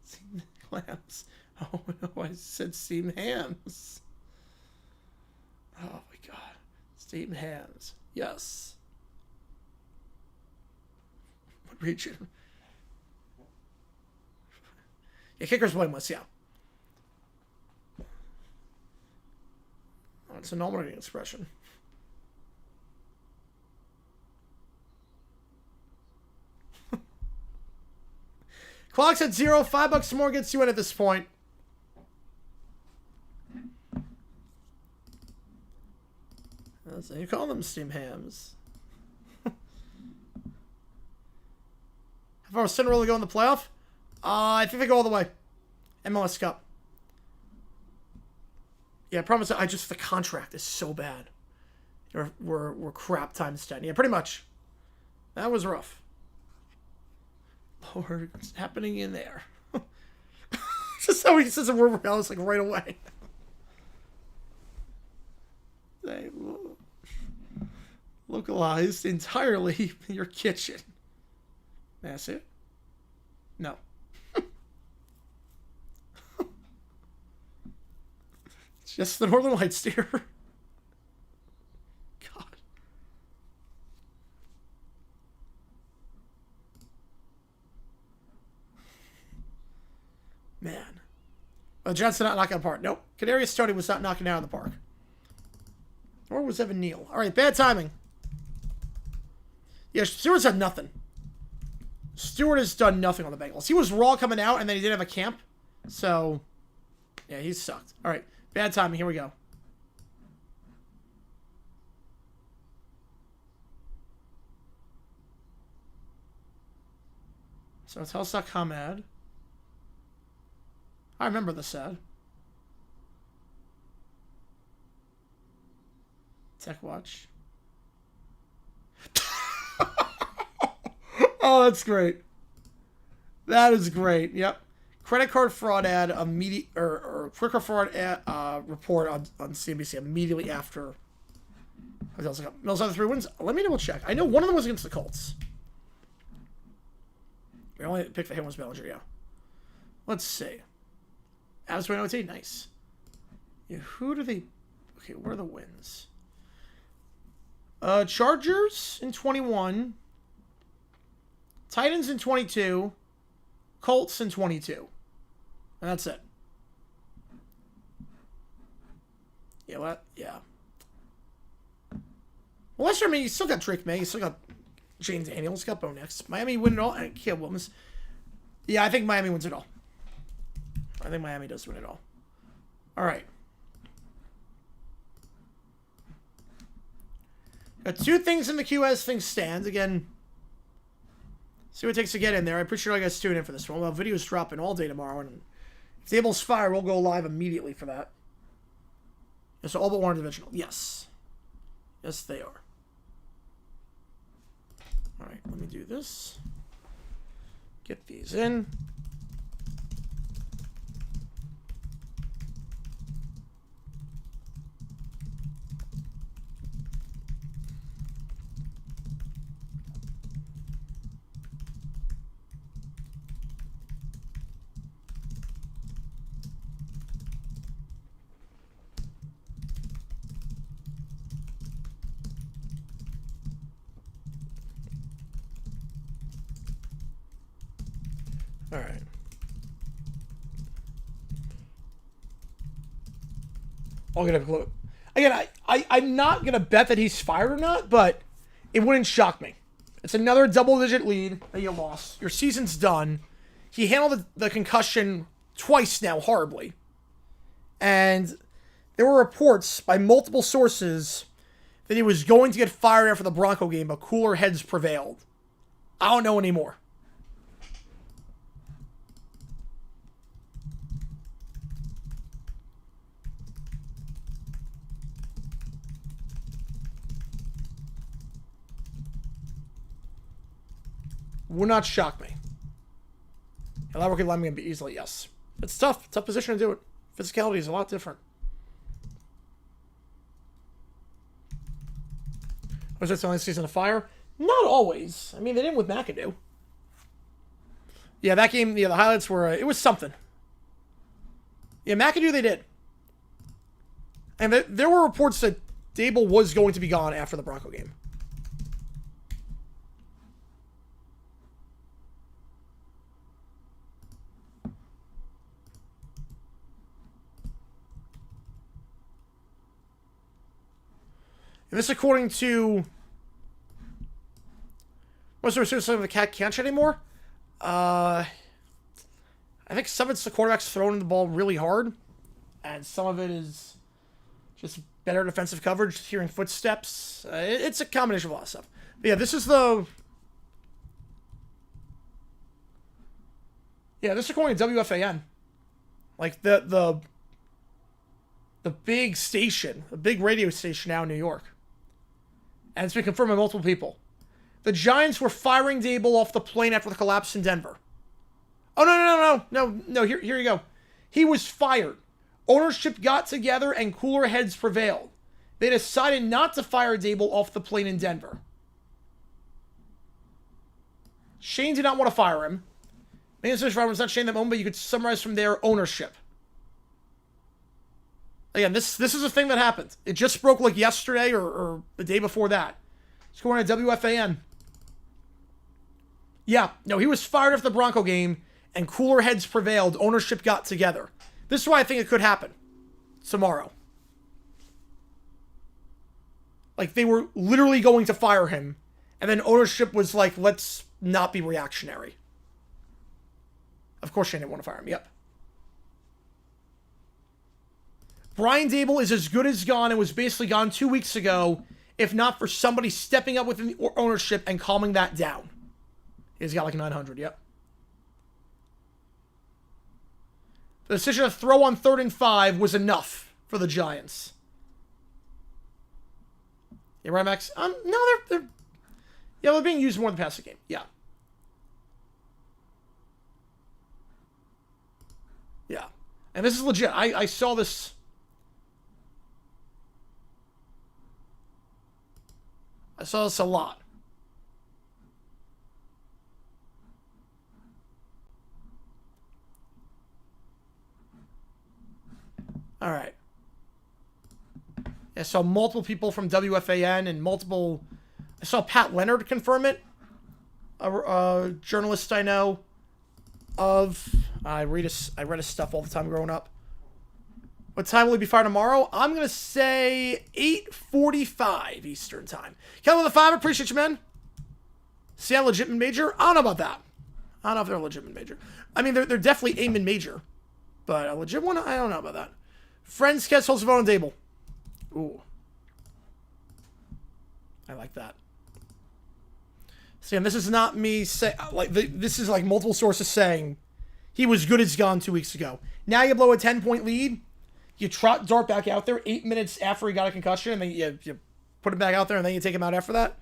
Steam hams. Oh no, I said steam hams. Oh my God. Steam hams. Yes. What region? Yeah, kicker's blameless, yeah. Oh, it's a nominating expression. Clock's at 0. $5 more gets you in at this point. So you call them steam hams. How far is Cinderella to go in the playoff? I think they go all the way. MLS Cup. Yeah, I promise. The contract is so bad. We're crap times 10. Yeah, pretty much. That was rough. Lord, what's happening in there? Just how he says a word else, like right away. They localized entirely in your kitchen. That's it? No. It's just the Northern Lights, dear. God. Man. Well, Johnson not knocking apart. Nope. Kadarius Toney was not knocking out of the park. Or was Evan Neal? All right, bad timing. Yeah, Stewart's done nothing. Stewart has done nothing on the Bengals. He was raw coming out, and then he didn't have a camp. So, yeah, he sucked. All right, bad timing. Here we go. So it's Health.com ad. I remember this ad. Tech Watch. Oh, that's great. That is great. Yep. Credit card fraud ad immediate or credit card fraud ad, report on CNBC immediately after. Mills have 3 wins. Let me double check. I know one of them was against the Colts. We only picked for him was Bellinger, yeah. Let's see. Avs 2018, nice. Yeah, who do they? Okay, what are the wins? Chargers in 21. Titans in 22. Colts in 22. And that's it. Yeah, what? Yeah. Well, last year, I mean, you still got Drake May. You still got James Daniels. You got Bo Nix. Miami win it all. And Caleb Williams. Yeah, I think Miami wins it all. I think Miami does win it all. All right. Got 2 things in the queue as things stand. Again, see what it takes to get in there. I appreciate all you guys tuning in for this one. We'll have videos dropping all day tomorrow. And if the Abel's fire, we'll go live immediately for that. So all but one divisional. Yes. Yes, they are. All right, let me do this. Get these in. All right. I'll get a clue. Again, I'm not going to bet that he's fired or not, but it wouldn't shock me. It's another double-digit lead that you lost. Your season's done. He handled the concussion twice now horribly. And there were reports by multiple sources that he was going to get fired after the Bronco game, but cooler heads prevailed. I don't know anymore. Would not shock me. And that rookie line can be easily, yes. It's tough. Tough position to do it. Physicality is a lot different. Was it the only season of fire? Not always. I mean, they didn't with McAdoo. Yeah, that game, yeah, the highlights were, it was something. Yeah, McAdoo they did. And there were reports that Dable was going to be gone after the Bronco game. And this according to... Was there something the cat can't shit anymore? I think some of it's the quarterback's throwing the ball really hard. And some of it is just better defensive coverage, hearing footsteps. It's a combination of a lot of stuff. But yeah, this is the... Yeah, this is according to WFAN. Like, the big station, the big radio station now in New York. And it's been confirmed by multiple people. The Giants were firing Dable off the plane after the collapse in Denver. Oh, no, here you go. He was fired. Ownership got together and cooler heads prevailed. They decided not to fire Dable off the plane in Denver. Shane did not want to fire him. Main search was not Shane that moment, but you could summarize from their ownership. Again, this is a thing that happened. It just broke like yesterday or the day before that. It's going to WFAN. Yeah, no, he was fired after the Bronco game, and cooler heads prevailed. Ownership got together. This is why I think it could happen tomorrow. Like, they were literally going to fire him, and then ownership was like, let's not be reactionary. Of course Shane didn't want to fire him, yep. Brian Dable is as good as gone and was basically gone 2 weeks ago, if not for somebody stepping up within the ownership and calming that down. He's got like 900, yep. The decision to throw on 3rd and 5 was enough for the Giants. Yeah, right, Max? No, they're being used more in the passing game. Yeah. Yeah. And this is legit. I saw this... I saw this a lot. All right. I saw multiple people from WFAN and multiple... I saw Pat Leonard confirm it. A journalist I know of... I read his stuff all the time growing up. What time will he be fired tomorrow? I'm going to say 8:45 Eastern time. Kelly with the 5, appreciate you, man. See, a legitimate major? I don't know about that. I don't know if they're a legitimate major. I mean, they're definitely a mid-major. But a legit one? I don't know about that. Friends catch holds vote on Dable. Ooh. I like that. See, and this is not me saying... this is like multiple sources saying he was good as gone 2 weeks ago. Now you blow a 10-point lead. You trot Dart back out there 8 minutes after he got a concussion, and then you put him back out there, and then you take him out after that.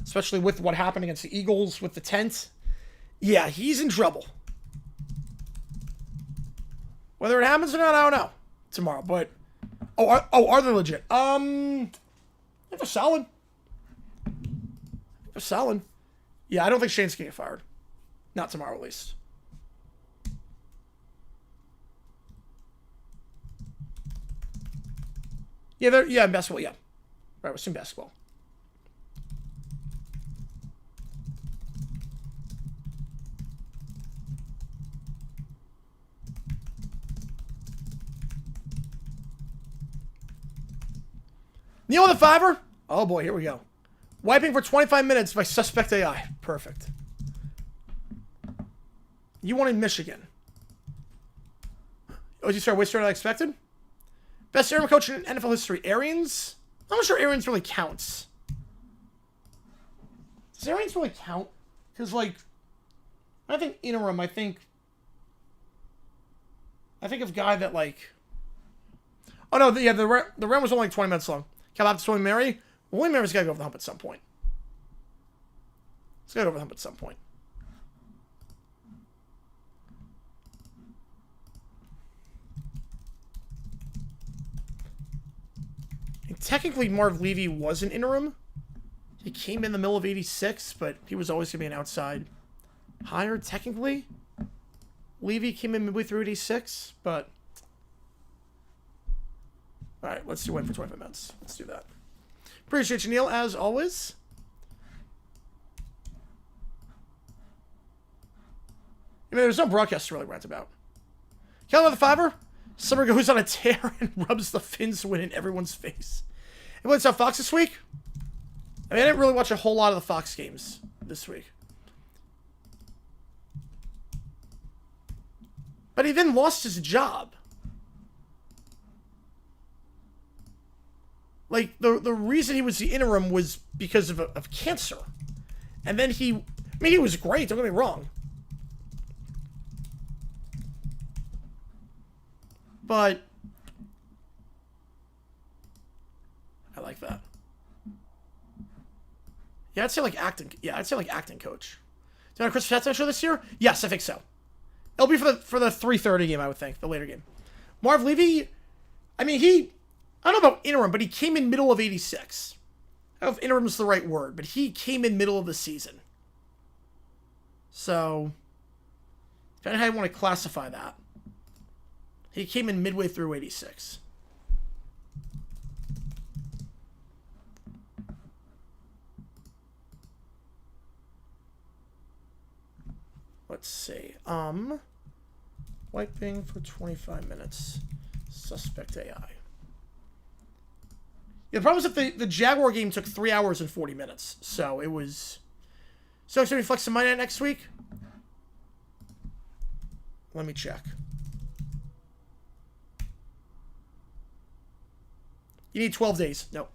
Especially with what happened against the Eagles with the tent. Yeah, he's in trouble. Whether it happens or not, I don't know. Tomorrow, but... are they legit? They're solid. They're solid. Yeah, I don't think Shane's gonna get fired. Not tomorrow, at least. Yeah, in basketball, yeah. Right, we're seeing basketball. Neil with a 5er? Oh boy, here we go. Wiping for 25 minutes by Suspect AI. Perfect. You won in Michigan. Oh, did you start way sooner than I expected? Best airman coach in NFL history. Arians? I'm not sure Arians really counts. Does Arians really count? Because, like, I think interim, I think of guy that, like... Oh, no, yeah, the run was only like 20 minutes long. Can I have to William Mary? William Mary's got to go over the hump at some point. He's got to go over the hump at some point. And technically, Marv Levy was an interim. He came in the middle of 86, but he was always going to be an outside hire, technically. Levy came in midway through 86, but... Alright, let's do win for 25 minutes. Let's do that. Appreciate you, Neil, as always. I mean, there's no broadcast to really rant about. Count on the fiver. Summer goes on a tear and rubs the Finns win in everyone's face. Anyone saw Fox this week? I mean, I didn't really watch a whole lot of the Fox games this week. But he then lost his job. Like, the reason he was the interim was because of cancer. And then he... I mean, he was great, don't get me wrong. But... I like that. Yeah, I'd say like acting... Yeah, I'd say like acting coach. Do you want a Chris Fatso show this year? Yes, I think so. It'll be for the 3:30 game, I would think. The later game. Marv Levy... I mean, I don't know about interim, but he came in middle of 86. I don't know if interim is the right word, but he came in middle of the season. So, depending on how you want to classify that. He came in midway through 86. Let's see. Wiping for 25 minutes. Suspect AI. Yeah, the problem is that the Jaguar game took 3 hours and 40 minutes. So it was... So it's going to be Flex and Monday Night next week? Let me check. You need 12 days. No.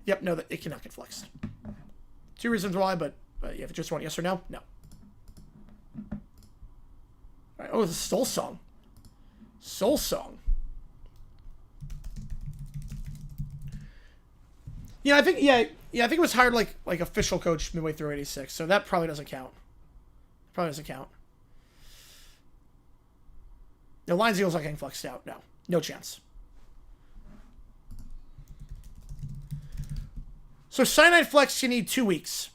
Yep, no, it cannot get flexed. 2 reasons why, but yeah, if you just want yes or no, no. All right, oh, the Soul Song. Soul Song. Yeah, I think I think it was hired like official coach midway through 86, so that probably doesn't count. Probably doesn't count. No, Lions Eagles not getting flexed out. No. No chance. So Cyanide Flex, you need 2 weeks.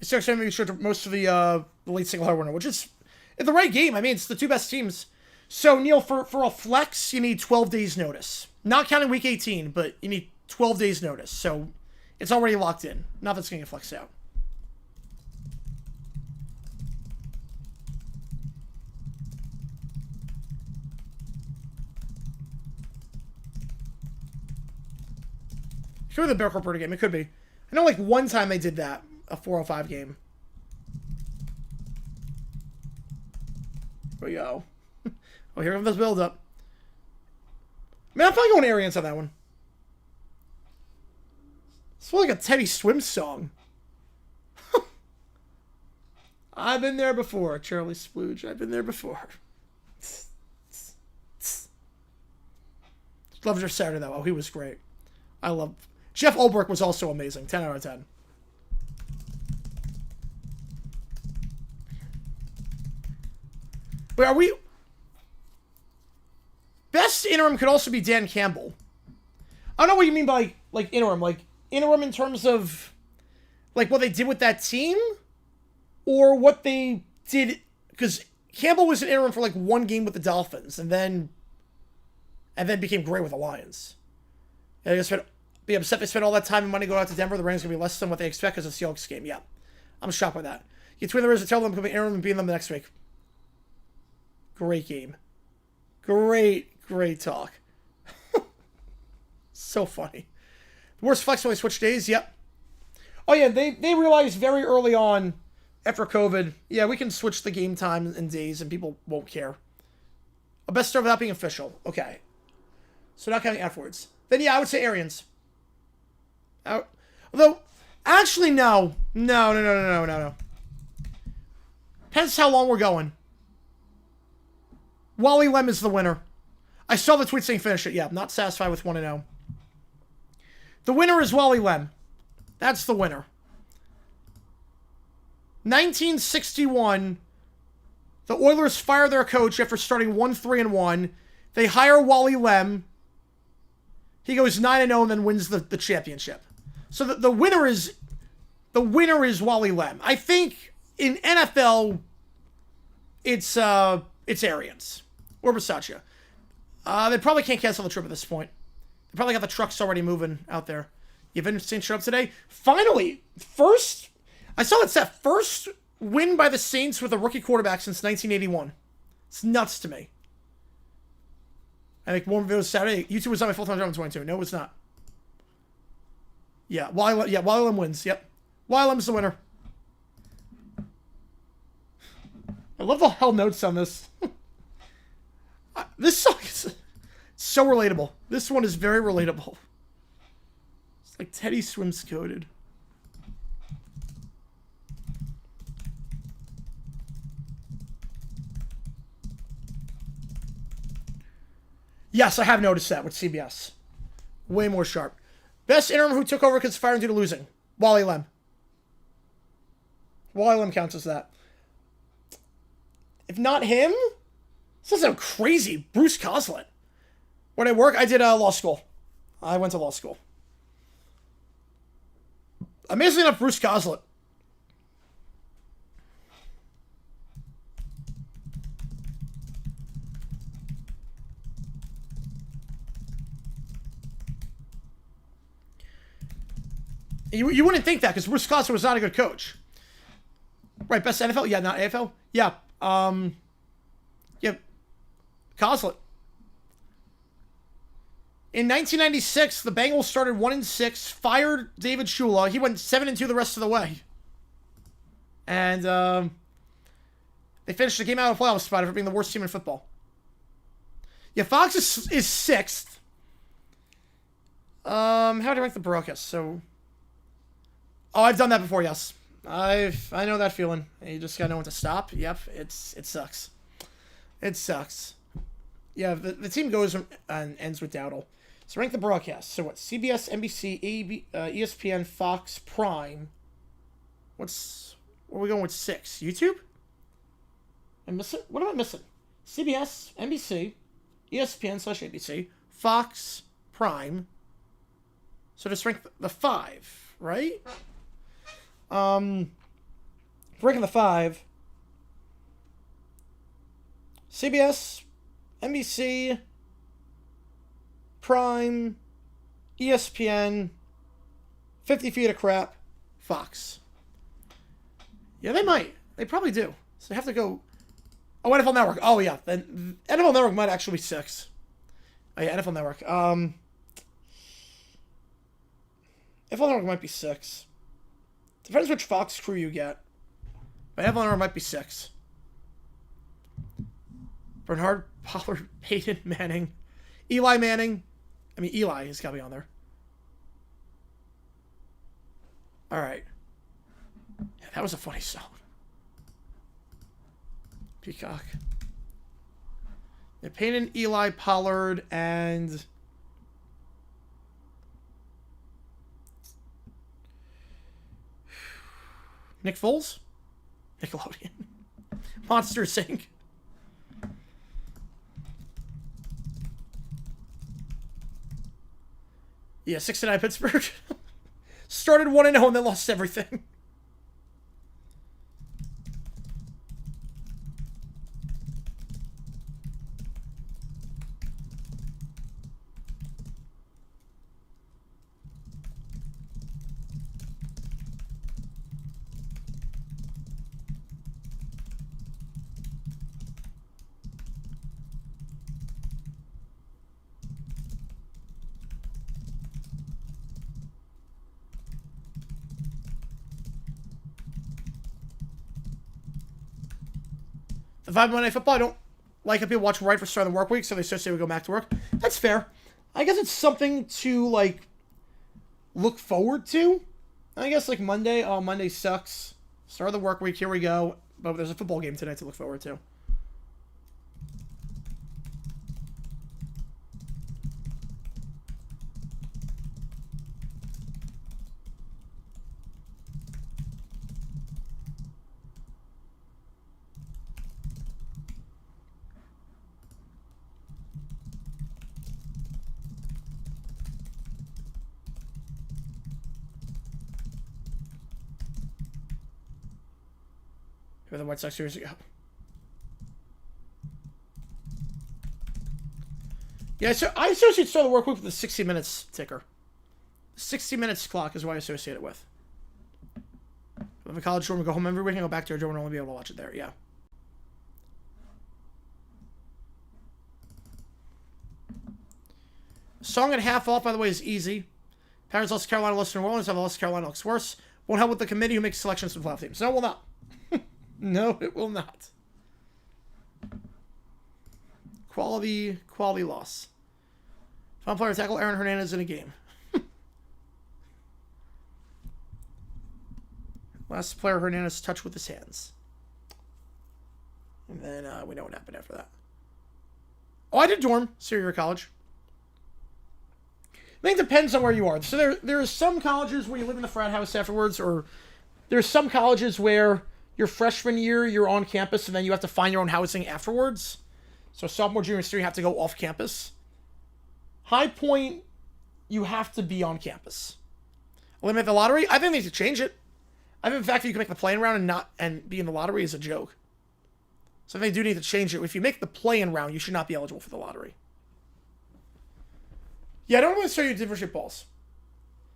It's actually making sure to most of the late single hard winner, which is the right game. I mean, it's the 2 best teams. So, Neil, for a flex, you need 12 days notice. Not counting week 18, but you need 12 days notice. So, it's already locked in. Not that's going to get flexed out. It could be the Bear Corporate game. It could be. I know, like, one time they did that. A 405 game. Here we go. Oh, here comes this build up. Man, I'm probably going Arians on that one. It's more like a Teddy Swim song. I've been there before, Charlie Splooge. I've been there before. Loved your Saturday, though. Oh, he was great. I love... Jeff Ulbrich was also amazing. 10 out of 10. Wait, are we... Best interim could also be Dan Campbell. I don't know what you mean by, like interim. Like, interim in terms of, like, what they did with that team? Or what they did... Because Campbell was an interim for, like, 1 game with the Dolphins. And then became great with the Lions. And they spent... Be upset they spent all that time and money going out to Denver. The ratings going to be less than what they expect because of the Seahawks game. Yeah. I'm shocked by that. You twin the Raiders to tell them to come interim and beat them the next week. Great game. Great talk. So funny. The worst flex when they switch days? Yep. Oh, yeah, they realized very early on After COVID, yeah, we can switch the game time and days and people won't care. A best of without being official. Okay. So not counting afterwards. Then yeah, I would say Arians. Although, actually, no. No. Depends how long we're going. Wally Lem is the winner. I saw the tweet saying finish it. Yeah, I'm not satisfied with 1-0. The winner is Wally Lem. That's the winner. 1961, the Oilers fire their coach after starting 1-3-1. They hire Wally Lem. He goes 9-0 and then wins the championship. So the winner is Wally Lem. I think in NFL it's Arians or Versace. They probably can't cancel the trip at this point. They probably got the trucks already moving out there. You've been Saints showed up today. Finally, I saw it's that first win by the Saints with a rookie quarterback since 1981. It's nuts to me. I think more videos Saturday. YouTube was on my full-time job in 22. No, it's not. Yeah, Wally Lem wins. Yep. Wally Lem's the winner. I love the hell notes on this. This song is so relatable. This one is very relatable. It's like Teddy Swims coded. Yes, I have noticed that with CBS. Way more sharp. Best interim who took over because firing due to losing. Wally Lem. Wally Lem counts as that. If not him, this is so crazy. Bruce Coslett. When I work, I did law school. I went to law school. Amazingly enough, Bruce Coslett. You wouldn't think that because Bruce Coslett was not a good coach. Right, best NFL? Yeah, not AFL? Yeah. Yeah. Coslett. In 1996, the Bengals started 1-6, fired David Shula. He went 7-2 the rest of the way. And they finished the game out of a playoff spot for being the worst team in football. Yeah, Fox is sixth. How do I rank the broadcast? So, I've done that before. Yes, I know that feeling. You just gotta know when to stop. Yep, it sucks. It sucks. Yeah, the team goes and ends with Dowdle. So rank the broadcast. So what? CBS, NBC, ESPN, Fox, Prime. Where are we going with 6? YouTube? I'm missing. What am I missing? CBS, NBC, ESPN/ABC, Fox, Prime. So just rank the 5, right? Ranking the 5. CBS, NBC, Prime, ESPN, 50 Feet of Crap, Fox. Yeah, they might. They probably do. So they have to go... Oh, NFL Network. Oh, yeah. Then NFL Network might actually be 6. Oh, yeah, NFL Network. NFL Network might be 6. Depends which Fox crew you get. But NFL Network might be 6. Bernard, Pollard, Peyton Manning, Eli Manning. I mean, Eli has got to be on there. All right. Yeah, that was a funny song. Peacock. Yeah, Peyton, Eli, Pollard, and... Nick Foles? Nickelodeon. Monsters, Inc. Yeah, 6-9 Pittsburgh. Started 1-0 and then lost everything. If I'm Monday football, I don't like if people watch right for start of the work week, so they associate with go back to work. That's fair. I guess it's something to, like, look forward to. I guess, like, Monday. Oh, Monday sucks. Start of the work week. Here we go. But there's a football game tonight to look forward to. For the White Sox years ago. Yeah, so I associate start of the work week with the 60 minutes ticker. 60 minutes clock is what I associate it with. If a college dorm, go home every week and go back to our dorm and only be able to watch it there. Yeah. Song at half off, by the way, is easy. Parents lost Carolina, lost New Orleans, have lost Carolina looks worse. Won't help with the committee who makes selections for playoff teams. No, it will not. No, it will not. Quality loss. Final player tackle Aaron Hernandez in a game. Last player Hernandez touched with his hands. And then we know what happened after that. Oh, I did dorm. Senior year of college. I think it depends on where you are. So there are some colleges where you live in the frat house afterwards, or there's some colleges where your freshman year, you're on campus, and then you have to find your own housing afterwards. So sophomore, junior, senior, you have to go off campus. High Point, you have to be on campus. Eliminate the lottery? I think they need to change it. I think the fact that you can make the play-in round and be in the lottery is a joke. So they do need to change it. If you make the play-in round, you should not be eligible for the lottery. Yeah, I don't want to show you differentiate balls.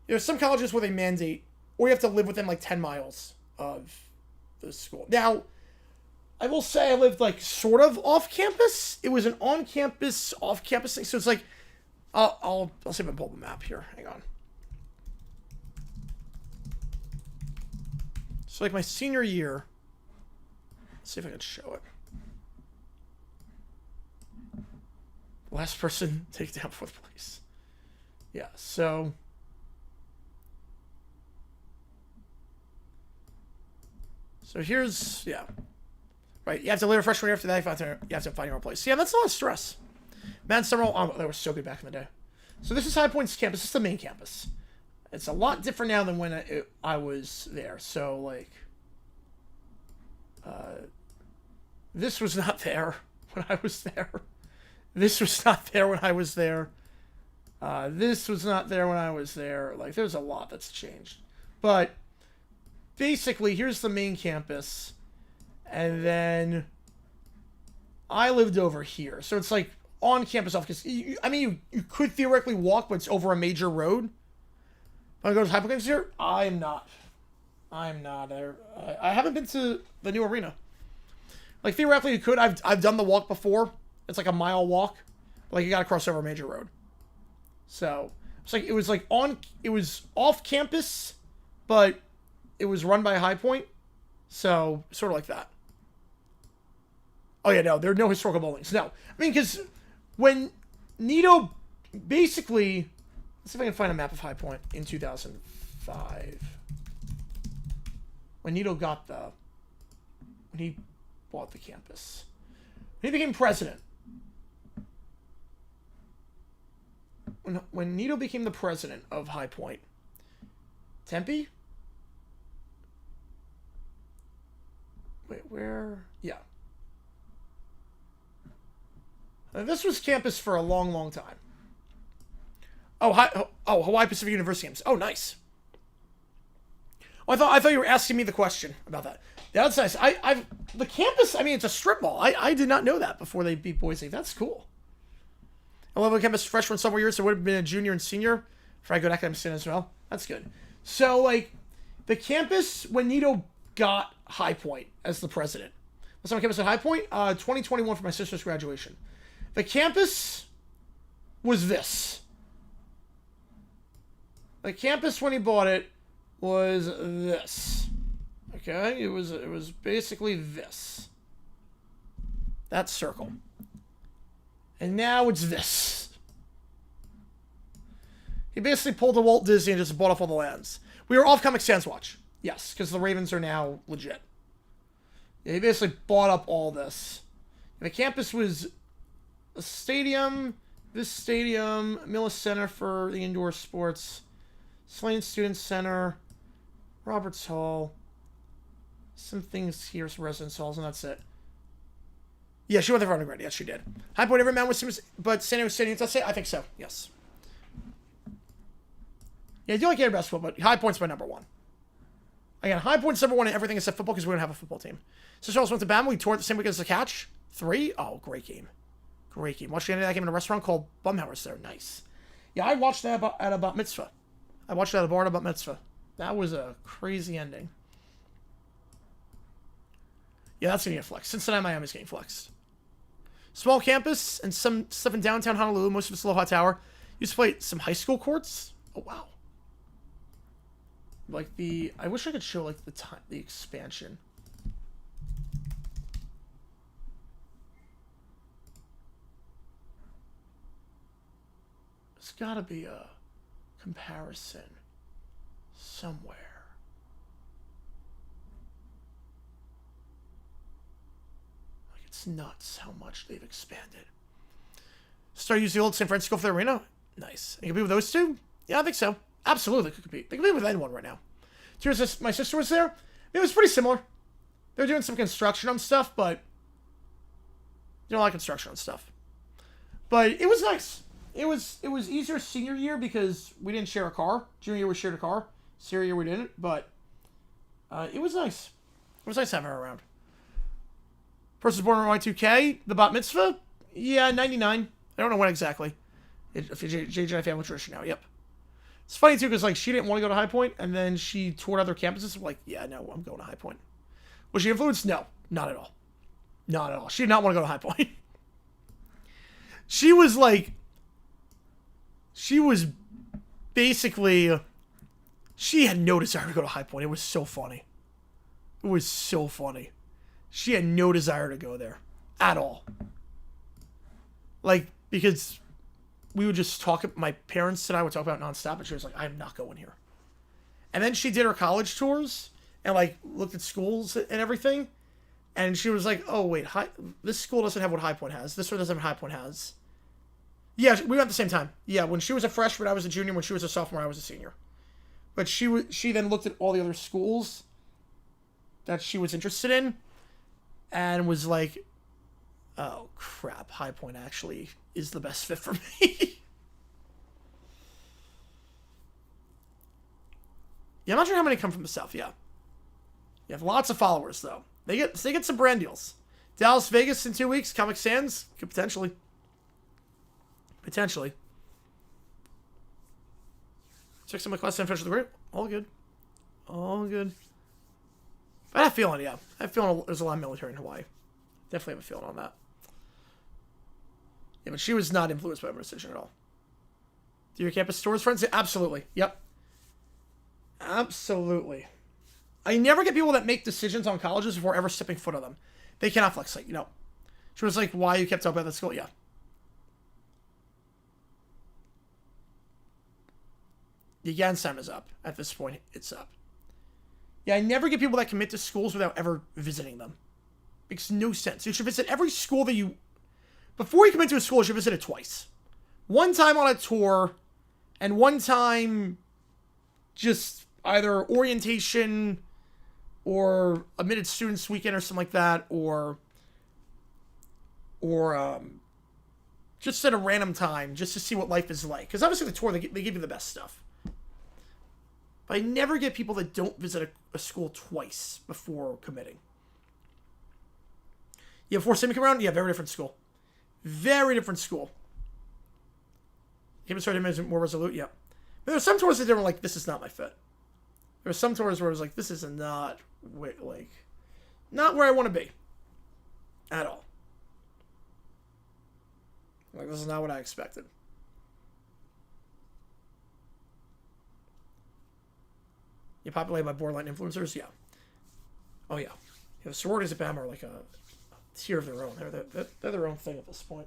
There's some colleges where they mandate, or you have to live within like 10 miles of the school. Now, I will say I lived like sort of off campus. It was an on-campus, off-campus thing. So it's like, I'll see if I pull the map here. Hang on. So like my senior year, let's see if I can show it. Last person take down fourth place. Yeah, so here's, yeah. Right, you have to live a freshman year after that, you have to find your own place. Yeah, that's a lot of stress. Man, Summerall, they were so good back in the day. So this is High Point's campus. This is the main campus. It's a lot different now than when I was there. So, like, this was not there when I was there. This was not there when I was there. This was not there when I was there. Like, there's a lot that's changed. But basically, here's the main campus. And then I lived over here. So it's like on campus off. Because you could theoretically walk, but it's over a major road. If I go to High Point here, I'm not. I haven't been to the new arena. Like, theoretically, you could. I've done the walk before. It's like a mile walk. But, like, you got to cross over a major road. So it was off campus, but it was run by High Point. So, sort of like that. Oh, yeah, no, there are no historical buildings. No. I mean, because when Nito basically... Let's see if I can find a map of High Point in 2005. When Nito got when he bought the campus. When he became president. When Nito became the president of High Point. Tempe? Wait, where? Yeah. This was campus for a long, long time. Hawaii Pacific University games. Oh, nice. Oh, I thought you were asking me the question about that. Yeah, that's nice. The campus, I mean, it's a strip mall. I did not know that before they beat Boise. That's cool. I love the campus freshman sophomore year, so it would have been a junior and senior for a good academic student as well. That's good. So, like, the campus, when Nito got High Point as the president. What's on campus at High Point? 2021 for my sister's graduation. The campus was this. The campus, when he bought it, was this. Okay? It was basically this. That circle. And now it's this. He basically pulled a Walt Disney and just bought off all the lands. We were off Comic Sans Watch. Yes, because the Ravens are now legit. Yeah, he basically bought up all this. And the campus was a stadium, this stadium, Millis Center for the indoor sports, Slane Student Center, Roberts Hall, some things here, some residence halls, and that's it. Yeah, she went there for undergrad. Yes, she did. High Point every man was, but San Diego Stadium, that's it? I think so, yes. Yeah, I do like air basketball, but High Point's my number one. Again, High Point's number one in everything except football because we don't have a football team. Sister also went to Bama. We toured the same weekend as the Catch. 3? Oh, great game. Great game. Watched the end of that game in a restaurant called Bumhauer's there. Nice. Yeah, I watched that at a bat mitzvah. I watched that at a bar at a bat mitzvah. That was a crazy ending. Yeah, that's going to get flexed. Cincinnati, Miami's getting flexed. Small campus and some stuff in downtown Honolulu. Most of it's Aloha Tower. Used to play some high school courts. Oh, wow. Like the... I wish I could show, like, the expansion. There's gotta be a comparison somewhere. Like, it's nuts how much they've expanded. Start using the old San Francisco for the arena? Nice. You can be with those two? Yeah, I think so. Absolutely, they could compete. They could be with anyone right now. My sister was there. It was pretty similar. They were doing some construction on stuff, but you don't like construction on stuff. But it was nice. It was easier senior year because we didn't share a car. Junior year we shared a car. Senior year we didn't. But it was nice. It was nice having her around. Person's born in Y2K. The bat mitzvah? Yeah, 99. I don't know when exactly. JJ family tradition now. Yep. It's funny too because like she didn't want to go to High Point, and then she toured other campuses. I'm like, yeah, no, I'm going to High Point. Was she influenced? No, not at all. Not at all. She did not want to go to High Point. She was like, she was basically, she had no desire to go to High Point. It was so funny. It was so funny. She had no desire to go there at all. Like, because we would just talk, my parents and I would talk about it nonstop, and she was like, I'm not going here. And then she did her college tours and like looked at schools and everything. And she was like, oh, wait, this school doesn't have what High Point has. This one doesn't have what High Point has. Yeah, we went at the same time. Yeah, when she was a freshman, I was a junior. When she was a sophomore, I was a senior. But she then looked at all the other schools that she was interested in and was like, oh, crap, High Point actually is the best fit for me. Yeah, I'm not sure how many come from the South, yeah. You have lots of followers, though. They get some brand deals. Dallas, Vegas in 2 weeks. Comic Sans could potentially. Potentially. Check some of my class 10 finish the great. All good. All good. But I have a feeling, yeah. I have a feeling there's a lot of military in Hawaii. Definitely have a feeling on that. Yeah, but she was not influenced by my decision at all. Do your campus stores friends? Yeah, absolutely. Yep. Absolutely. I never get people that make decisions on colleges before ever stepping foot on them. They cannot flex like, you know. She was like, why you kept talking about that school? Yeah. The Gansam is up. At this point, it's up. Yeah, I never get people that commit to schools without ever visiting them. Makes no sense. You should visit every school that you... Before you commit to a school, you should visit it twice. One time on a tour, and one time just either orientation or admitted students weekend or something like that, or just at a random time just to see what life is like. Because obviously the tour, they give you the best stuff. But I never get people that don't visit a school twice before committing. Yeah, before Simi came around, yeah, very different school. Very different school. Even started more resolute, yeah. But there were some tours that they were like, this is not my fit. There were some tours where it was like, this is not where I want to be. At all. Like, this is not what I expected. You populated by borderline influencers? Yeah. Oh, yeah. The sororities at BAM are like a tier of their own. They're their own thing at this point.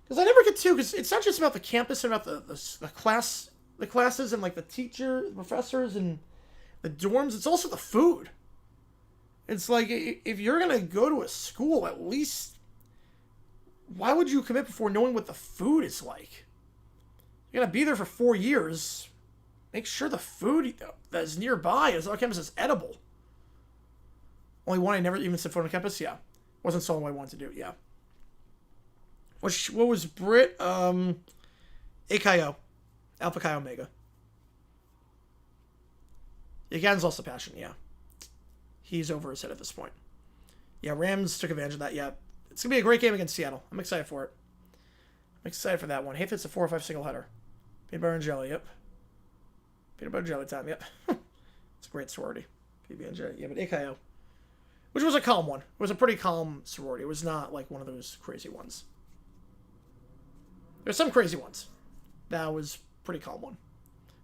Because I never get to, because it's not just about the campus, and about the classes, and like the teacher, the professors, and the dorms. It's also the food. It's like, if you're gonna go to a school, at least, why would you commit before knowing what the food is like? You're gonna be there for 4 years. Make sure the food that's nearby is on campus is edible. Only one I never even set foot on campus. Yeah, wasn't something I wanted to do. Yeah. What was Brit? AKO. Alpha Chi Omega. Yeah, Gannon's lost the passion, yeah. He's over his head at this point. Yeah, Rams took advantage of that, yeah. It's going to be a great game against Seattle. I'm excited for it. I'm excited for that one. Hey, if it's a 4 or 5 single header. Peanut butter and jelly, yep. Peanut butter and jelly time, yep. It's a great sorority. PB and J, yeah, but AKO. Which was a calm one. It was a pretty calm sorority. It was not like one of those crazy ones. There's some crazy ones. That was pretty calm one.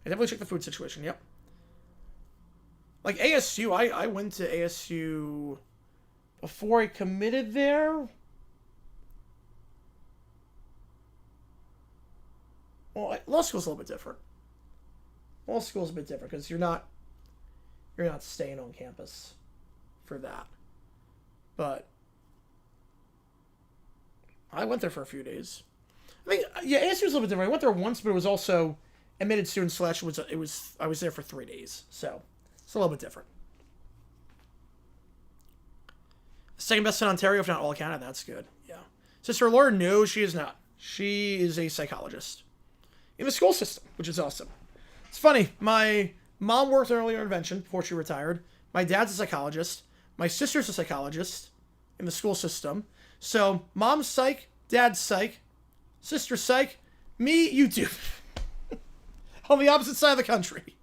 I definitely checked the food situation, yep. Like ASU, I went to ASU before I committed there. Well, law school's a little bit different. Law school's a bit different because you're not staying on campus for that. But I went there for a few days. I mean, yeah, ASU was a little bit different. I went there once, but it was also admitted student slash I was there for 3 days, so it's a little bit different. Second best in Ontario, if not all Canada. That's good. Yeah. Sister Laura, no, she is not. She is a psychologist in the school system, which is awesome. It's funny. My mom worked in early intervention before she retired. My dad's a psychologist. My sister's a psychologist in the school system. So mom's psych, dad's psych, sister's psych, me, YouTube. On the opposite side of the country.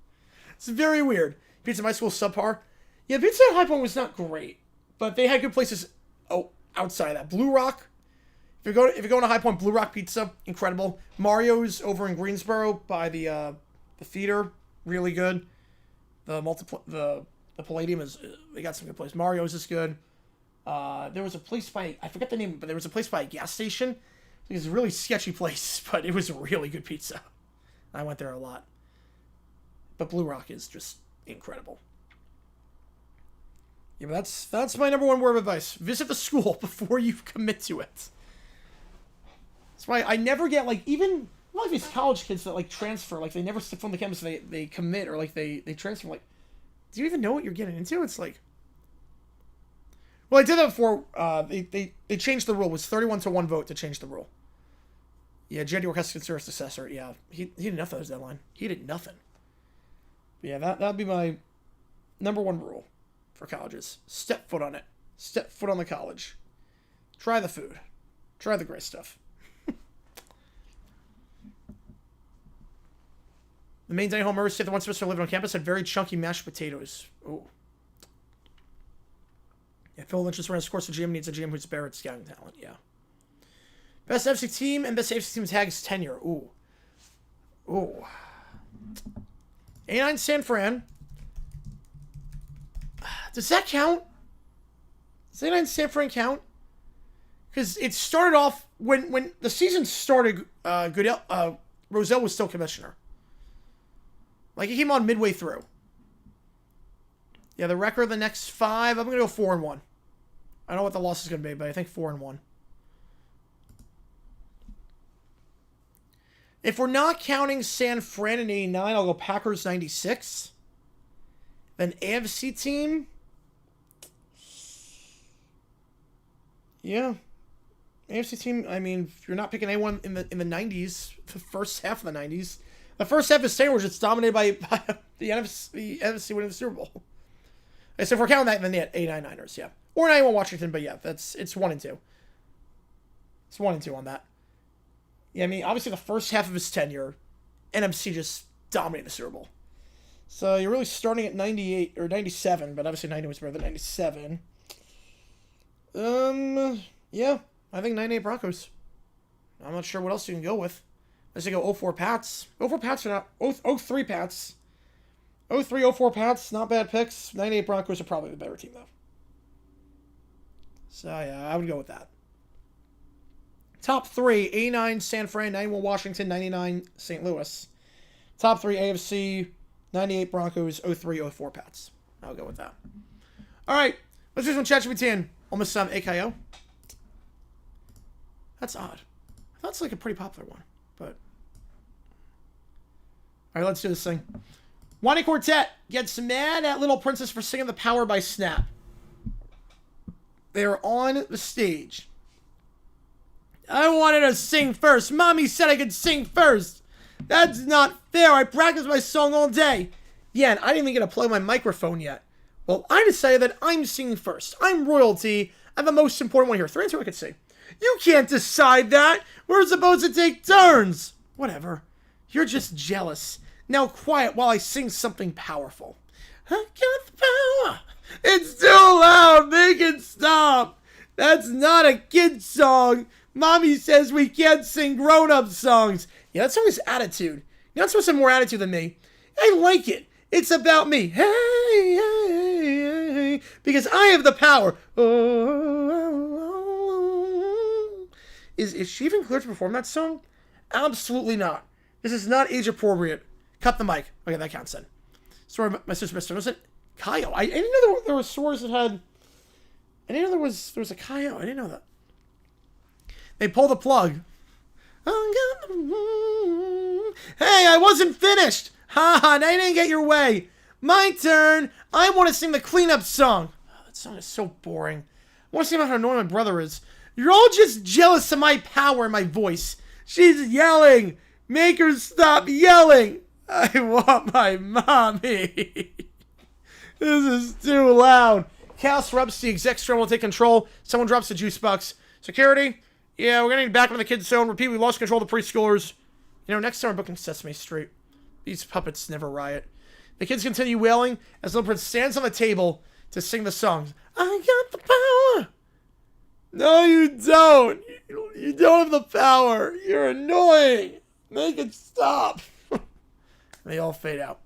It's very weird. Pizza at my school subpar. Yeah, pizza at High Point was not great, but they had good places outside of that. Blue Rock. If you're going to High Point, Blue Rock Pizza, incredible. Mario's over in Greensboro by the theater, really good. The Palladium they got some good places. Mario's is good. There was a place by, I forget the name, but there was a place by a gas station. It was a really sketchy place, but it was a really good pizza. I went there a lot. But Blue Rock is just incredible. Yeah, but that's my number one word of advice. Visit the school before you commit to it. That's why I never get, like, even a lot of these college kids that, like, transfer, like, they never step on the campus, they commit, or, like, they transfer, like, do you even know what you're getting into? It's like, well, I did that before, they changed the rule. It was 31-1 vote to change the rule. Yeah, Jaguars has to consider a successor. Yeah, he did nothing at his deadline. He did nothing. But yeah, that'd be my number one rule for colleges. Step foot on it. Step foot on the college. Try the food. Try the great stuff. The main dining hall Murray State, the one semester living on campus, had very chunky mashed potatoes. Oh. Yeah, Phil Lynch just ran his course. The GM needs a GM who's better at scouting talent. Yeah. Best FC team and best FC team tags tenure. Ooh. Ooh. A9 San Fran. Does that count? Does A9 San Fran count? Because it started off when the season started. Roselle was still commissioner. Like, he came on midway through. Yeah, the record of the next 5. I'm gonna go 4-1. I don't know what the loss is gonna be, but I think 4-1. If we're not counting San Fran in 89, I'll go Packers 96. Then AFC team. Yeah. AFC team, I mean, if you're not picking anyone in the 90s, the first half of the 90s. The first half of sandwich, it's dominated by the NFC winning the Super Bowl. So if we're counting that, then yeah, 89 Niners, yeah. Or 91 Washington, but yeah, it's 1 and 2. It's 1 and 2 on that. Yeah, I mean, obviously the first half of his tenure, NFC just dominated the Super Bowl. So you're really starting at 98 or 97, but obviously 90 was better than 97. Yeah, I think 98 Broncos. I'm not sure what else you can go with. Let's go 04 Pats. 04 Pats are not 03 Pats. 03, 04 Pats, not bad picks. 98 Broncos are probably the better team though. So, yeah, I would go with that. Top 3, 89 San Fran, 91 Washington, 99 St. Louis. Top 3 AFC, 98 Broncos, 03-04 Pats. I'll go with that. All right, let's do some ChatGPT and almost some AKO. That's odd. That's like a pretty popular one, but... All right, let's do this thing. Wani Quartet gets mad at Little Princess for singing The Power by Snap. They are on the stage. I wanted to sing first. Mommy said I could sing first. That's not fair. I practiced my song all day. Yeah, and I didn't even get to plug my microphone yet. Well, I decided that I'm singing first. I'm royalty. I'm the most important one here. 3 and 2 I could see. You can't decide that. We're supposed to take turns. Whatever. You're just jealous. Now quiet while I sing something powerful. I got the power. It's too loud. Make it stop. That's not a kid song. Mommy says we can't sing grown-up songs. Yeah, that song is attitude. You're not supposed to have more attitude than me. I like it. It's about me. Hey, hey, hey, because I have the power. Oh. Is she even clear to perform that song? Absolutely not. This is not age appropriate. Cut the mic. Okay, that counts then. Sorry, my sister missed it. Was it Kyle? I didn't know there were stores that had... I didn't know there was a Kyle. I didn't know that. They pull the plug. Hey, I wasn't finished. Ha ha, now you didn't get your way. My turn. I want to sing the cleanup song. Oh, that song is so boring. I want to sing about how annoying my brother is. You're all just jealous of my power and my voice. She's yelling. Make her stop yelling. I want my mommy. This is too loud. Chaos erupts. The exec stream will take control. Someone drops the juice box. Security. Yeah, we're getting back into the kids' zone. Repeat, we lost control of the preschoolers. You know, next time we're booking Sesame Street. These puppets never riot. The kids continue wailing as Little Prince stands on the table to sing the songs. I got the power. No, you don't. You don't have the power. You're annoying. Make it stop. They all fade out.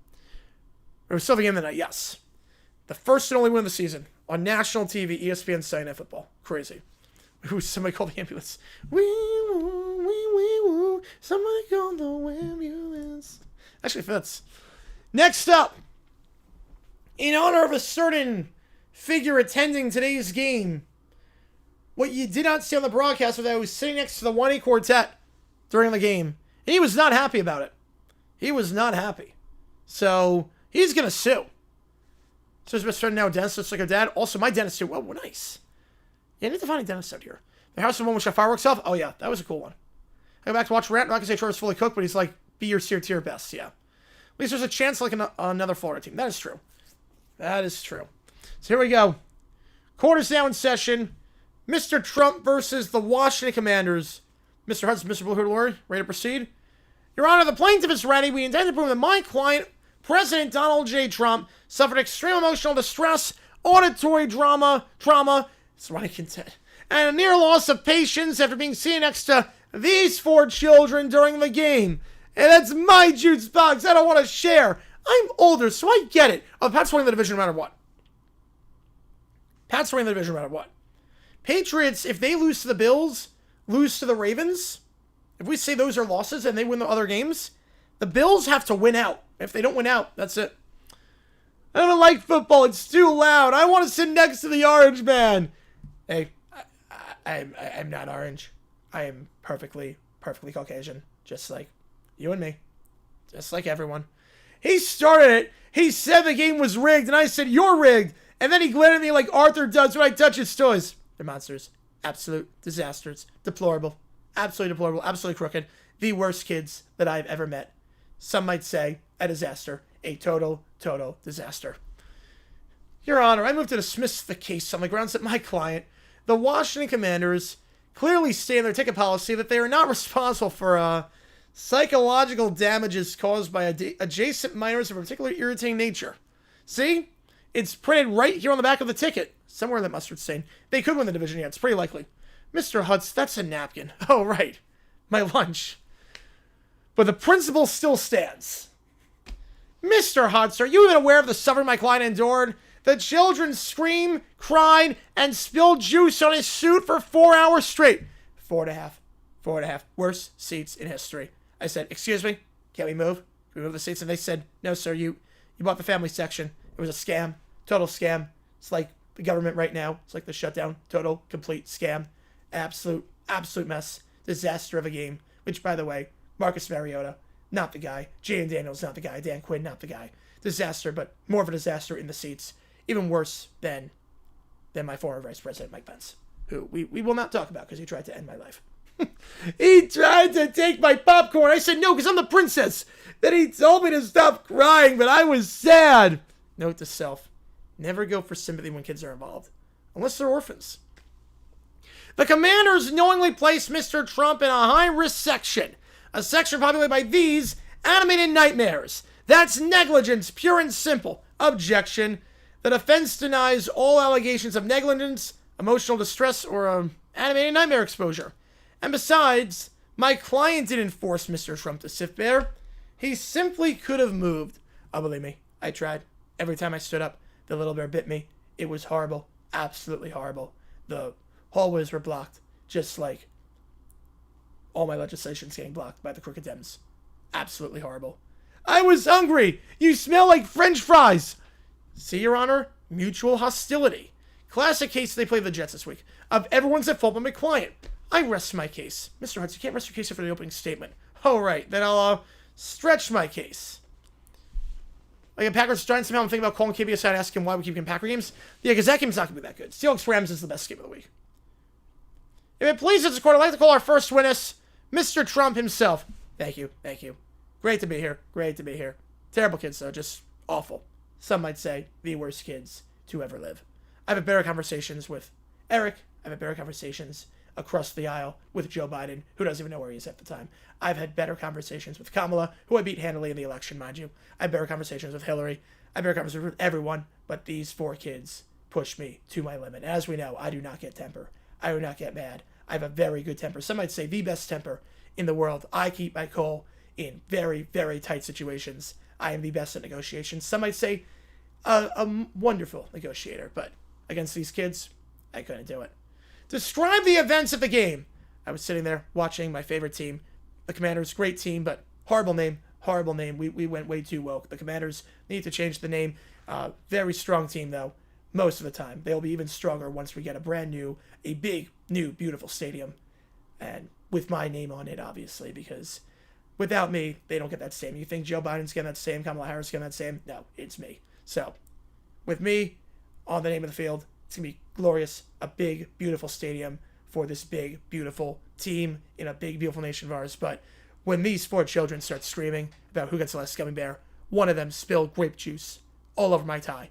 There was something in the night, yes. The first and only win of the season on national TV, ESPN Sunday Night Football. Crazy. Somebody called the ambulance. Wee woo, wee wee woo. Somebody called the ambulance. Actually fits. Next up, in honor of a certain figure attending today's game, what you did not see on the broadcast was that I was sitting next to the Wani Quartet during the game, and he was not happy about it. He was not happy. So, he's going to sue. So his best friend now, dentist, looks like her dad. Also, my dentist too. Whoa, nice. Yeah, I need to find a dentist out here. The house of one with the fireworks off? Oh, yeah, that was a cool one. I go back to watch Rant. I'm not going to say Trevor's fully cooked, but he's like, be your tier best, yeah. At least there's a chance like another Florida team. That is true. That is true. So here we go. Quarters now in session. Mr. Trump versus the Washington Commanders. Mr. Hudson, Mr. Blue Hood, ready to proceed? Your Honor, the plaintiff is ready. We intend to prove that my client, President Donald J. Trump, suffered extreme emotional distress, auditory trauma, it's running content, and a near loss of patience after being seen next to these 4 children during the game. And that's my juice box. I don't want to share. I'm older, so I get it. Oh, Pat's winning the division no matter what. Pat's winning the division no matter what. Patriots, if they lose to the Bills, lose to the Ravens, if we say those are losses and they win the other games, the Bills have to win out. If they don't win out, that's it. I don't like football. It's too loud. I want to sit next to the orange man. Hey, I'm not orange. I am perfectly Caucasian. Just like you and me. Just like everyone. He started it. He said the game was rigged, and I said, you're rigged. And then he glared at me like Arthur does when I touch his toys. They're monsters. Absolute disasters. Deplorable. Absolutely deplorable. Absolutely crooked. The worst kids that I've ever met. Some might say a disaster. A total disaster. Your Honor, I move to dismiss the case on the grounds that my client, the Washington Commanders, clearly state in their ticket policy that they are not responsible for psychological damages caused by adjacent minors of a particularly irritating nature. See? It's printed right here on the back of the ticket. Somewhere in that mustard stain. They could win the division, yeah. It's pretty likely. Mr. Hutz, that's a napkin. Oh, right. My lunch. But the principle still stands. Mr. Hutz, are you even aware of the suffering my client endured? The children screamed, cried, and spilled juice on his suit for 4 hours straight. 4.5. 4.5. Worst seats in history. I said, excuse me, can we move? Can we move the seats? And they said, no, sir, you bought the family section. It was a scam. Total scam. It's like the government right now. It's like the shutdown. Total, complete scam. Absolute mess. Disaster of a game. Which, by the way, Marcus Mariota, not the guy. Jay Daniels, not the guy. Dan Quinn, not the guy. Disaster, but more of a disaster in the seats. Even worse than my former Vice President, Mike Pence, who we will not talk about because he tried to end my life. He tried to take my popcorn. I said no because I'm the princess. Then he told me to stop crying, but I was sad. Note to self, never go for sympathy when kids are involved, unless they're orphans. The Commanders knowingly placed Mr. Trump in a high-risk section, a section populated by these animated nightmares. That's negligence, pure and simple. Objection. The defense denies all allegations of negligence, emotional distress, or animated nightmare exposure. And besides, my client didn't force Mr. Trump to sit there. He simply could have moved. Oh, believe me, I tried. Every time I stood up, the little bear bit me. It was horrible. Absolutely horrible. The hallways were blocked, just like all my legislation's getting blocked by the crooked Dems. Absolutely horrible. I was hungry. You smell like French fries. See, Your Honor, mutual hostility. Classic case they played the Jets this week. Of everyone's at fault but my client. I rest my case. Mr. Hudson, you can't rest your case after the opening statement. All right, then I'll stretch my case. Like a Packers Giants, somehow I'm thinking about calling KB aside and asking him why we keep getting Packer games. Yeah, because that game's not going to be that good. Seahawks Rams is the best game of the week. If it pleases the court, I'd like to call our first witness, Mr. Trump himself. Thank you. Great to be here. Terrible kids, though. Just awful. Some might say the worst kids to ever live. I've had better conversations with Eric. I've had better conversations across the aisle with Joe Biden, who doesn't even know where he is at the time. I've had better conversations with Kamala, who I beat handily in the election, mind you. I have better conversations with Hillary. I have better conversations with everyone, but these 4 kids push me to my limit. As we know, I do not get temper. I do not get mad. I have a very good temper. Some might say the best temper in the world. I keep my cool in very, very tight situations. I am the best at negotiations. Some might say a wonderful negotiator, but against these kids, I couldn't do it. Describe the events of the game. I was sitting there watching my favorite team, the Commanders. Great team, but horrible name. We went way too woke. The Commanders need to change the name. Very strong team, though, most of the time. They'll be even stronger once we get a big, new, beautiful stadium. And with my name on it, obviously, because without me, they don't get that same. You think Joe Biden's getting that same, Kamala Harris getting that same? No, it's me. So, with me on the name of the field, it's going to be glorious. A big, beautiful stadium for this big, beautiful team in a big, beautiful nation of ours. But when these 4 children start screaming about who gets the last gummy bear, one of them spilled grape juice all over my tie.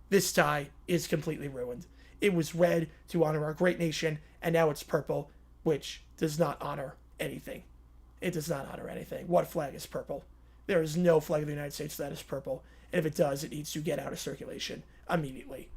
This tie is completely ruined. It was red to honor our great nation, and now it's purple, which does not honor anything. It does not honor anything. What flag is purple? There is no flag of the United States that is purple. And if it does, it needs to get out of circulation immediately.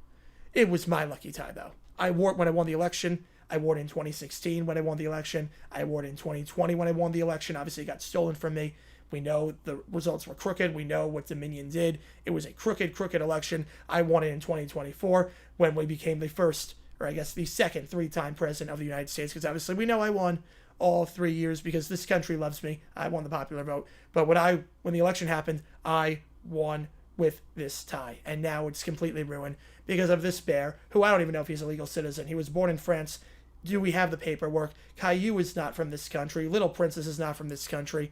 It was my lucky tie, though. I wore it when I won the election. I wore it in 2016 when I won the election. I wore it in 2020 when I won the election. Obviously, it got stolen from me. We know the results were crooked. We know what Dominion did. It was a crooked election. I won it in 2024 when we became the first, or I guess the second 3-time president of the United States, because obviously we know I won all 3 years because this country loves me. I won the popular vote. But when the election happened, I won with this tie. And now it's completely ruined because of this bear, who I don't even know if he's a legal citizen. He was born in France. Do we have the paperwork? Caillou is not from this country. Little Princess is not from this country.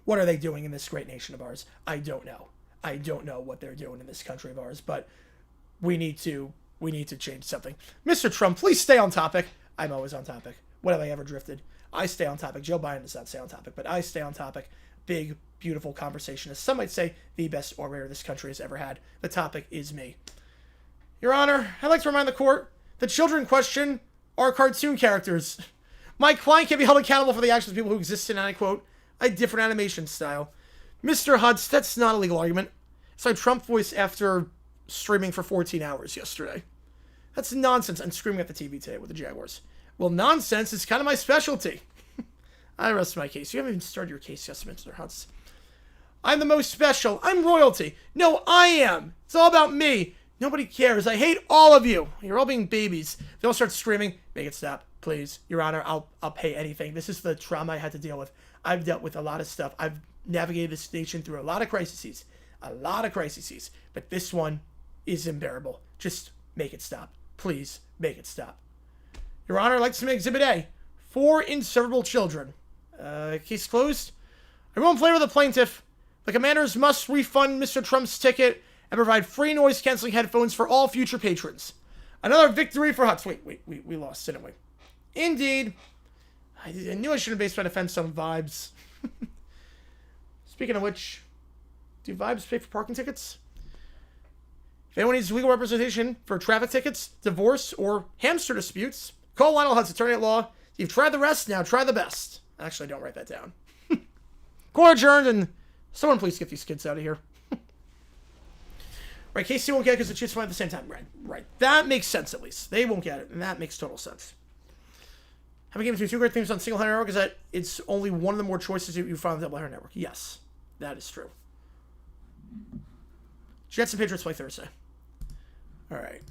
What are they doing in this great nation of ours? I don't know. I don't know what they're doing in this country of ours, but we need to change something. Mr. Trump, please stay on topic. I'm always on topic. When have I ever drifted? I stay on topic. Joe Biden does not stay on topic, but I stay on topic. Big, beautiful conversationist. Some might say the best orator this country has ever had. The topic is me. Your Honor, I'd like to remind the court, the children in question are cartoon characters. My client can be held accountable for the actions of people who exist in, and I quote, a different animation style. Mr. Hutz, that's not a legal argument. It's like Trump voice after streaming for 14 hours yesterday. That's nonsense. And screaming at the TV today with the Jaguars. Well, nonsense is kind of my specialty. I rest my case. You haven't even started your case yet, Mr. Hutz. I'm the most special. I'm royalty. No, I am. It's all about me. Nobody cares. I hate all of you. You're all being babies. They all start screaming. Make it stop, please. Your Honor, I'll pay anything. This is the trauma I had to deal with. I've dealt with a lot of stuff. I've navigated this nation through a lot of crises. But this one is unbearable. Just make it stop. Please, make it stop. Your Honor, I'd like to submit Exhibit A. 4 inseparable children. Case closed. I will in favor of the plaintiff. The commanders must refund Mr. Trump's ticket and provide free noise-canceling headphones for all future patrons. Another victory for Huts. Wait, we lost, didn't we? Indeed. I knew I shouldn't base my defense on vibes. Speaking of which, do vibes pay for parking tickets? If anyone needs legal representation for traffic tickets, divorce, or hamster disputes, call Lionel Hutz, attorney at law. You've tried the rest, now try the best. Actually, don't write that down. Court adjourned, and someone please get these kids out of here. Right, KC won't get it because the Chiefs won at the same time. Right. That makes sense, at least. They won't get it, and that makes total sense. Having given you 2 great things on Single Header Network is that it's only one of the more choices you find on the Double Header Network. Yes, that is true. Jets and Patriots play Thursday. All right.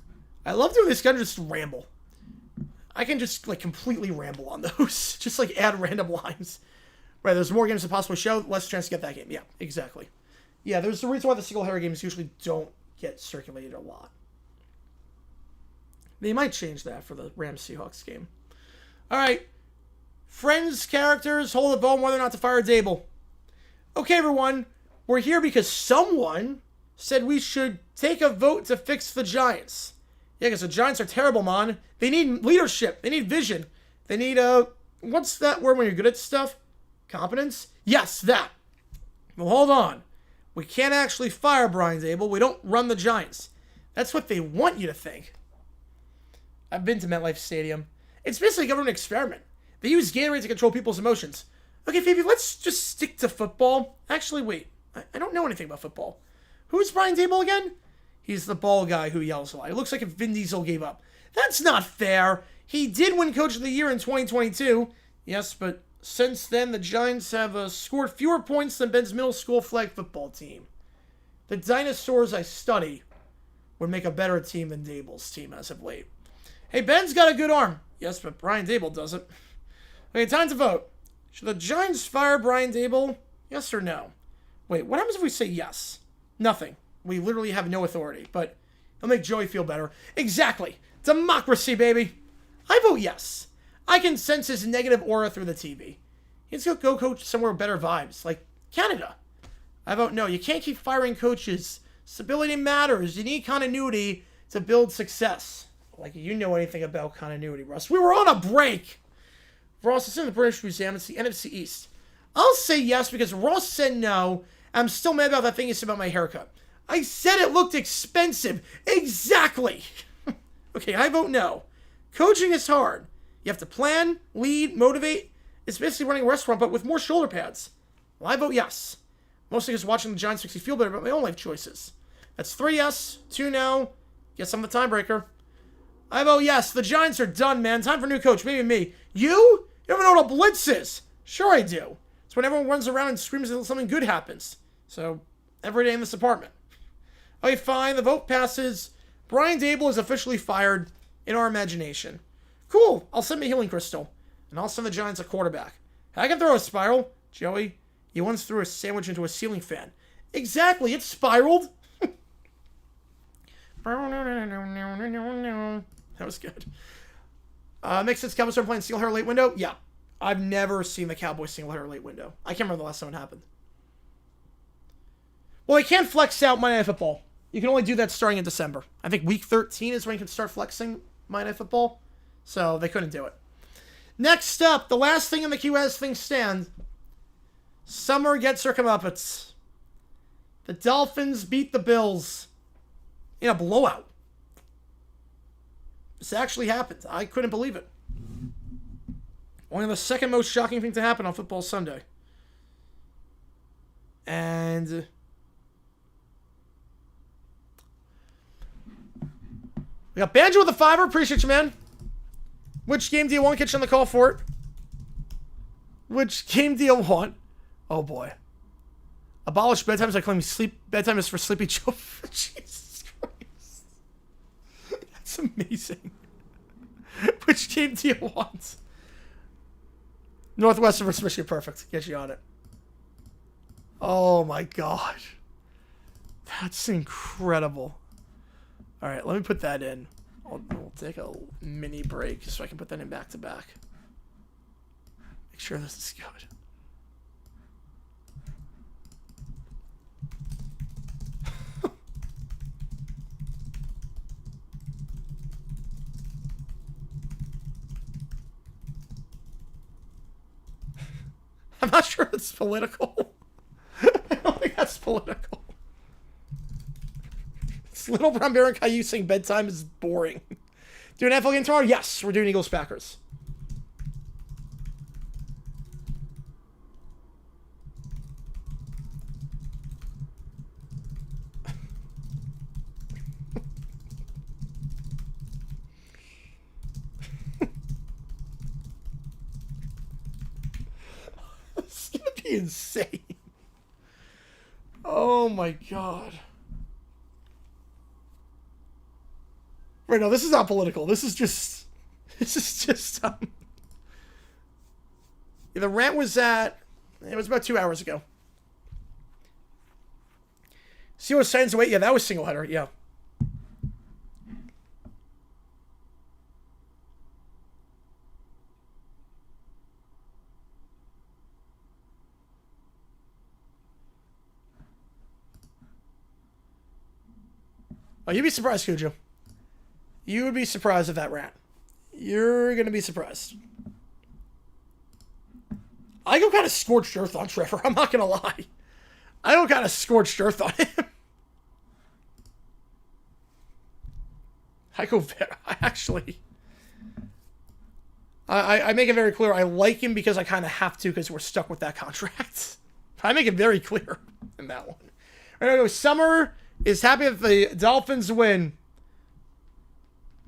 I love doing this kind of just ramble. I can just, like, completely ramble on those. Just, like, add random lines. Right, there's more games to possibly show, less chance to get that game. Yeah, exactly. Yeah, there's the reason why the single Harry games usually don't get circulated a lot. They might change that for the Rams-Seahawks game. All right. Friends, characters, hold a vote on whether or not to fire Dable. Okay, everyone. We're here because someone said we should take a vote to fix the Giants. Yeah, because the Giants are terrible, man. They need leadership. They need vision. They need, what's that word when you're good at stuff? Competence? Yes, that. Well, hold on. We can't actually fire Brian Dable. We don't run the Giants. That's what they want you to think. I've been to MetLife Stadium. It's basically a government experiment. They use Gatorade to control people's emotions. Okay, Phoebe, let's just stick to football. Actually, wait. I don't know anything about football. Who's Brian Dable again? He's the bald guy who yells a lot. It looks like if Vin Diesel gave up. That's not fair. He did win Coach of the Year in 2022. Yes, but since then, the Giants have scored fewer points than Ben's middle school flag football team. The dinosaurs I study would make a better team than Dable's team as of late. Hey, Ben's got a good arm. Yes, but Brian Dable doesn't. Okay, time to vote. Should the Giants fire Brian Dable? Yes or no? Wait, what happens if we say yes? Nothing. We literally have no authority, but it'll make Joey feel better. Exactly. Democracy, baby. I vote yes. I can sense his negative aura through the TV. He's going to go coach somewhere with better vibes, like Canada. I vote no. You can't keep firing coaches. Stability matters. You need continuity to build success. Like you know anything about continuity, Russ. We were on a break. Ross, it's in the British Museum. It's the NFC East. I'll say yes because Ross said no. I'm still mad about that thing he said about my haircut. I said it looked expensive. Exactly. Okay, I vote no. Coaching is hard. You have to plan, lead, motivate. It's basically running a restaurant, but with more shoulder pads. Well, I vote yes. Mostly because watching the Giants makes me feel better about my own life choices. That's 3 yes, 2 no. Guess I'm the tiebreaker. I vote yes. The Giants are done, man. Time for a new coach. Maybe me. You? You don't even know what a blitz is. Sure I do. It's when everyone runs around and screams until something good happens. So, every day in this apartment. Okay, fine. The vote passes. Brian Dable is officially fired in our imagination. Cool. I'll send me a healing crystal. And I'll send the Giants a quarterback. I can throw a spiral. Joey, you once threw a sandwich into a ceiling fan. Exactly. It spiraled. That was good. Makes sense. Cowboys are playing single hair late window? Yeah. I've never seen the Cowboys single hair late window. I can't remember the last time it happened. Well, they can't flex out Monday Night Football. You can only do that starting in December. I think week 13 is when you can start flexing Monday Night Football. So they couldn't do it. Next up, the last thing in the queue as things stand. Summer gets her comeuppance. The Dolphins beat the Bills in a blowout. This actually happened. I couldn't believe it. Only the second most shocking thing to happen on Football Sunday. And we got Banjo with a $5. Appreciate you, man. Which game do you want? Get you on the call for it. Which game do you want? Oh, boy. Abolish bedtimes. I claim bedtime is for sleepy children. Jesus Christ. It's amazing. Which game do you want? Northwestern versus Michigan. Perfect. Get you on it. Oh my god. That's incredible. Alright, let me put that in. We'll take a mini break so I can put that in back to back. Make sure this is good. I'm not sure it's political. I don't think that's political. This Little Brown Bear and Caillou saying bedtime is boring. Doing NFL game tomorrow? Yes, we're doing Eagles Packers. It's gonna be insane. Oh my god. Right, no, this is not political. This is just the rant was it was about 2 hours ago. See what signs away? Yeah, that was single header, yeah. Oh, you'd be surprised, Cujo. You would be surprised at that rant. You're going to be surprised. I go kind of scorched earth on Trevor. I'm not going to lie. I go kind of scorched earth on him. I make it very clear. I like him because I kind of have to because we're stuck with that contract. I make it very clear in that one. All right, Summer is happy that the Dolphins win.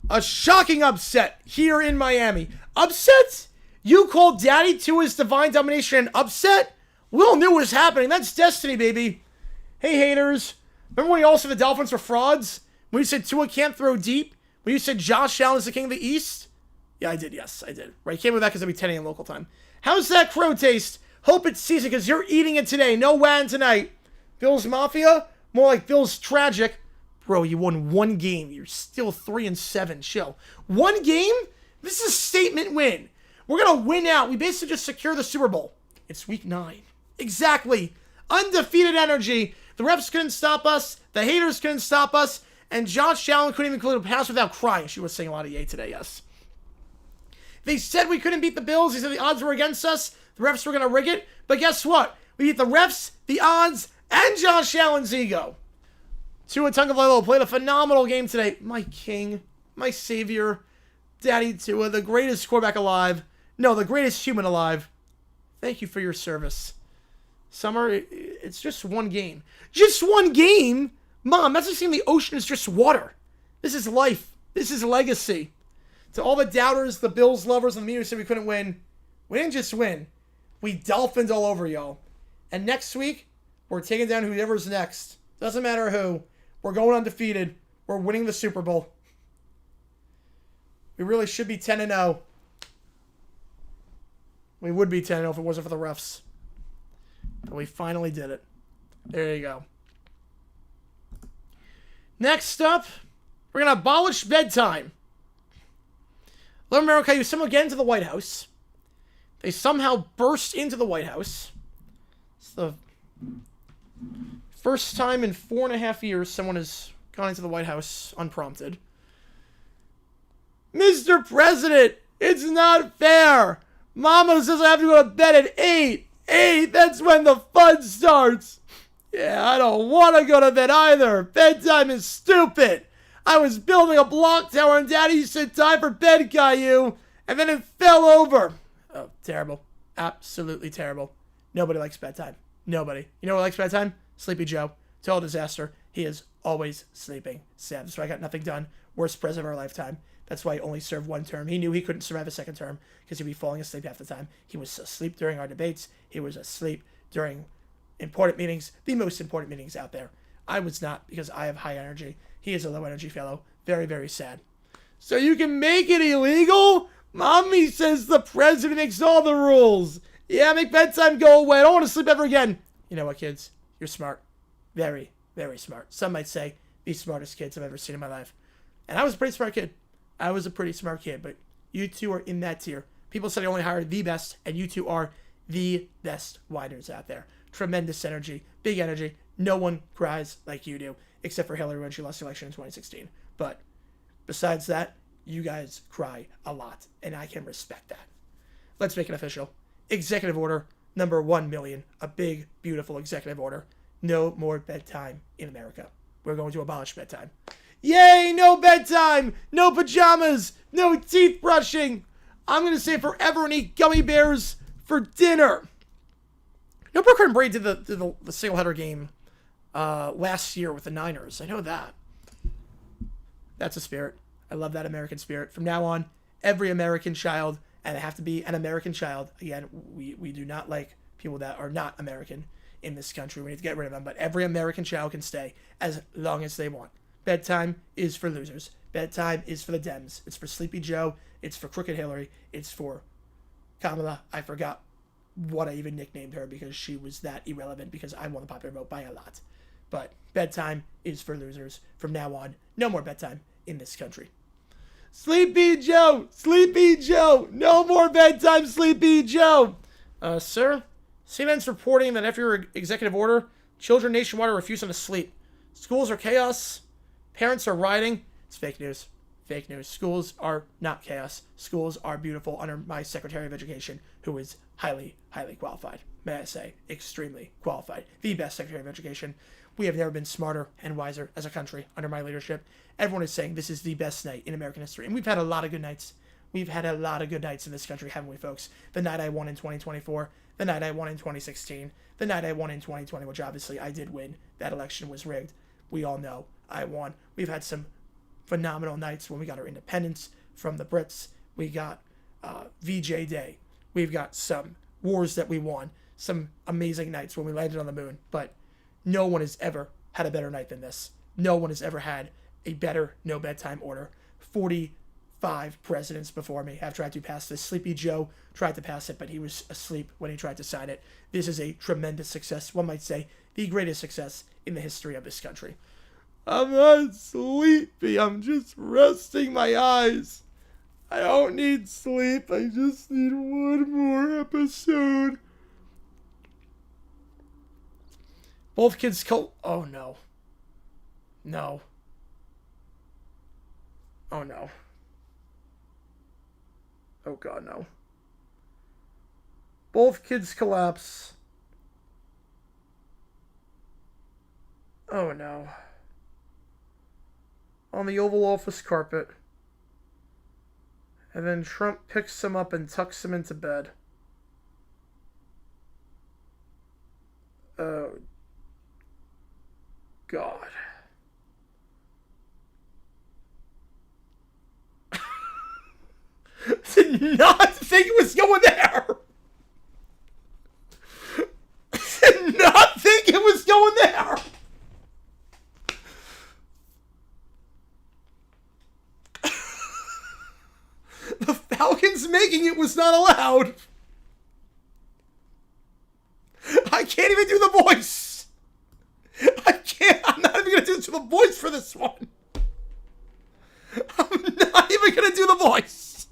A shocking upset here in Miami. Upset? You called Daddy Tua's divine domination an upset? We all knew what was happening. That's destiny, baby. Hey, haters. Remember when you all said the Dolphins were frauds? When you said Tua can't throw deep? When you said Josh Allen is the king of the East? Yeah, I did. Yes, I did. Right, came with that because it'll be 10 a.m. local time. How's that crow taste? Hope it's season because you're eating it today. No WAN tonight. Bills Mafia? More like Bills Tragic. Bro, you won one game. You're still 3-7. Chill. One game? This is a statement win. We're going to win out. We basically just secure the Super Bowl. It's week 9. Exactly. Undefeated energy. The refs couldn't stop us. The haters couldn't stop us. And Josh Allen couldn't even complete a pass without crying. She was saying a lot of yay today, yes. They said we couldn't beat the Bills. They said the odds were against us. The refs were going to rig it. But guess what? We beat the refs, the odds, and Josh Allen's ego. Tua Tagovailoa played a phenomenal game today. My king, my savior, Daddy Tua, the greatest quarterback alive. No, the greatest human alive. Thank you for your service. Summer, it's just one game. Just one game? Mom, that's like saying the ocean is just water. This is life. This is legacy. To all the doubters, the Bills lovers, and the media who said we couldn't win, we didn't just win. We Dolphins all over y'all. And next week, we're taking down whoever's next. Doesn't matter who. We're going undefeated. We're winning the Super Bowl. We really should be 10-0. We would be 10-0 if it wasn't for the refs. But we finally did it. There you go. Next up, we're going to abolish bedtime. Little America, you somehow get into the White House. They somehow burst into the White House. It's the first time in 4.5 years someone has gone into the White House unprompted. Mr. President, it's not fair. Mama says I have to go to bed at 8. 8, that's when the fun starts. Yeah, I don't want to go to bed either. Bedtime is stupid. I was building a block tower and Daddy said time for bed, Caillou. And then it fell over. Oh, terrible. Absolutely terrible. Nobody likes bedtime. Nobody. You know who likes bedtime? Sleepy Joe. Total disaster. He is always sleeping. Sad. That's why I got nothing done. Worst president of our lifetime. That's why he only served one term. He knew he couldn't survive a second term because he'd be falling asleep half the time. He was asleep during our debates. He was asleep during important meetings, the most important meetings out there. I was not because I have high energy. He is a low energy fellow. Very, very sad. So you can make it illegal? Mommy says the president makes all the rules. Yeah, make bedtime go away. I don't want to sleep ever again. You know what, kids? You're smart. Very, very smart. Some might say the smartest kids I've ever seen in my life. And I was a pretty smart kid. I was a pretty smart kid, but you two are in that tier. People said I only hired the best, and you two are the best whiners out there. Tremendous energy, big energy. No one cries like you do, except for Hillary when she lost the election in 2016. But besides that, you guys cry a lot, and I can respect that. Let's make it official. Executive order number 1 million. A big, beautiful executive order. No more bedtime in America. We're going to abolish bedtime. Yay, no bedtime, no pajamas, no teeth brushing. I'm going to stay forever and eat gummy bears for dinner. No, Brooker and Brady did the single-header game last year with the Niners. I know that. That's a spirit. I love that American spirit. From now on, every American child, and they have to be an American child. Again, we do not like people that are not American in this country. We need to get rid of them. But every American child can stay as long as they want. Bedtime is for losers. Bedtime is for the Dems. It's for Sleepy Joe. It's for Crooked Hillary. It's for Kamala. I forgot what I even nicknamed her because she was that irrelevant because I won the popular vote by a lot. But bedtime is for losers. From now on, no more bedtime in this country. Sleepy Joe! Sleepy Joe! No more bedtime, Sleepy Joe! Sir, CNN's reporting that after your executive order, children nationwide are refusing to sleep. Schools are chaos. Parents are rioting. It's fake news. Fake news. Schools are not chaos. Schools are beautiful under my Secretary of Education, who is highly, highly qualified. May I say, extremely qualified. The best Secretary of Education. We have never been smarter and wiser as a country under my leadership. Everyone is saying this is the best night in American history. And we've had a lot of good nights. We've had a lot of good nights in this country, haven't we, folks? The night I won in 2024. The night I won in 2016. The night I won in 2020, which obviously I did win. That election was rigged. We all know I won. We've had some phenomenal nights when we got our independence from the Brits. We got VJ Day. We've got some wars that we won. Some amazing nights when we landed on the moon. But no one has ever had a better night than this. No one has ever had a better no bedtime order. 45 presidents before me have tried to pass this. Sleepy Joe tried to pass it, but he was asleep when he tried to sign it. This is a tremendous success. One might say the greatest success in the history of this country. I'm not sleepy. I'm just resting my eyes. I don't need sleep. I just need one more episode. Both kids oh no. No. Oh no. Oh god, no. Both kids collapse. Oh no. On the Oval Office carpet. And then Trump picks him up and tucks him into bed. Oh God. Did not think it was going there. Did not think it was going there. The Falcons making it was not allowed. I can't even do the voice. I can't. I'm not even going to do the voice for this one. I'm not even going to do the voice.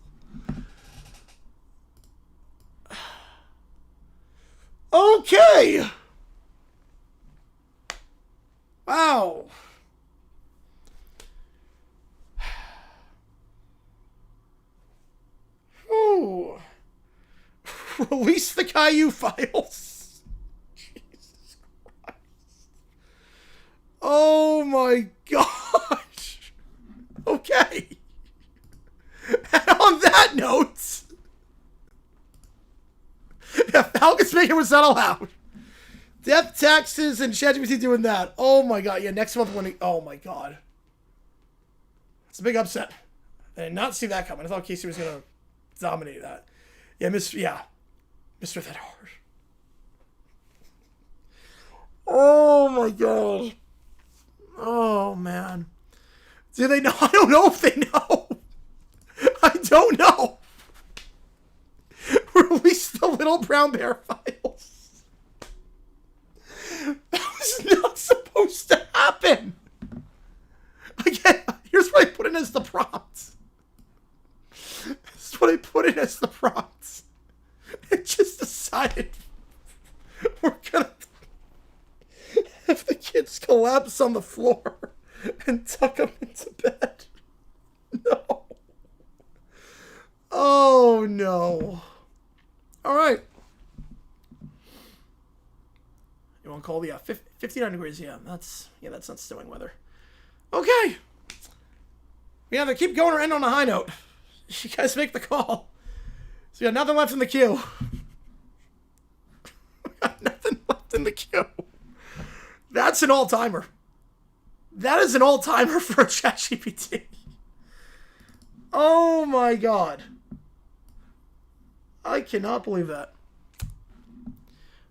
Okay. Wow. Ooh. Release the Caillou files. Jesus Christ. Oh my gosh. Okay. And on that note, yeah, Falcons making was not allowed. Death taxes and ChatGPT doing that. Oh my god. Yeah, next month when oh my god. It's a big upset. I did not see that coming. I thought Casey was gonna dominate that. Yeah, Mr. That Hard. Oh my god. Oh man. Do they know? I don't know if they know. don't know. Release the Little Brown Bear files. That was not supposed to happen. Again, here's what I put in as the prompt. This is what I put in as the prompt. It just decided we're gonna have the kids collapse on the floor and tuck them into bed. No. Oh, no. All right. You want to call the 59 degrees? Yeah, that's not snowing weather. Okay. We either keep going or end on a high note. You guys make the call. So you got nothing left in the queue. We got nothing left in the queue. That's an all-timer. That is an all-timer for a ChatGPT. Oh my god. I cannot believe that.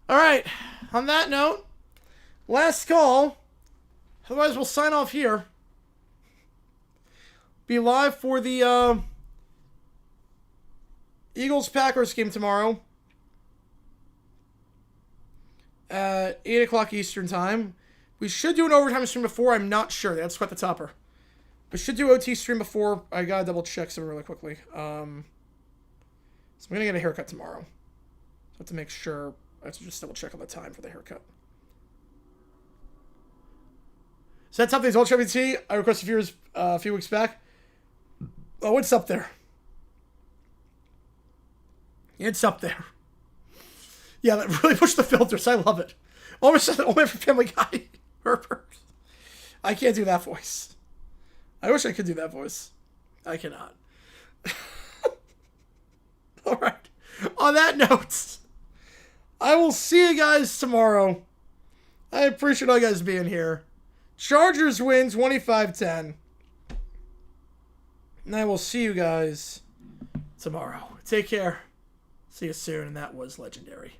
Alright, on that note, last call. Otherwise, we'll sign off here. Be live for the Eagles-Packers game tomorrow at 8 o'clock Eastern time. We should do an overtime stream before. I'm not sure. That's quite the topper. We should do OT stream before. I gotta double check something really quickly. So I'm gonna get a haircut tomorrow. So I have to make sure. I have to just double check on the time for the haircut. So that's something's old ChatGPT. I requested a few weeks back. Oh, it's up there. It's up there. Yeah, that really pushed the filters. I love it. Almost only for Family Guy. Herbert. I can't do that voice. I wish I could do that voice. I cannot. All right. On that note, I will see you guys tomorrow. I appreciate all you guys being here. Chargers win 25-10. And I will see you guys tomorrow. Take care. See you soon. And that was legendary.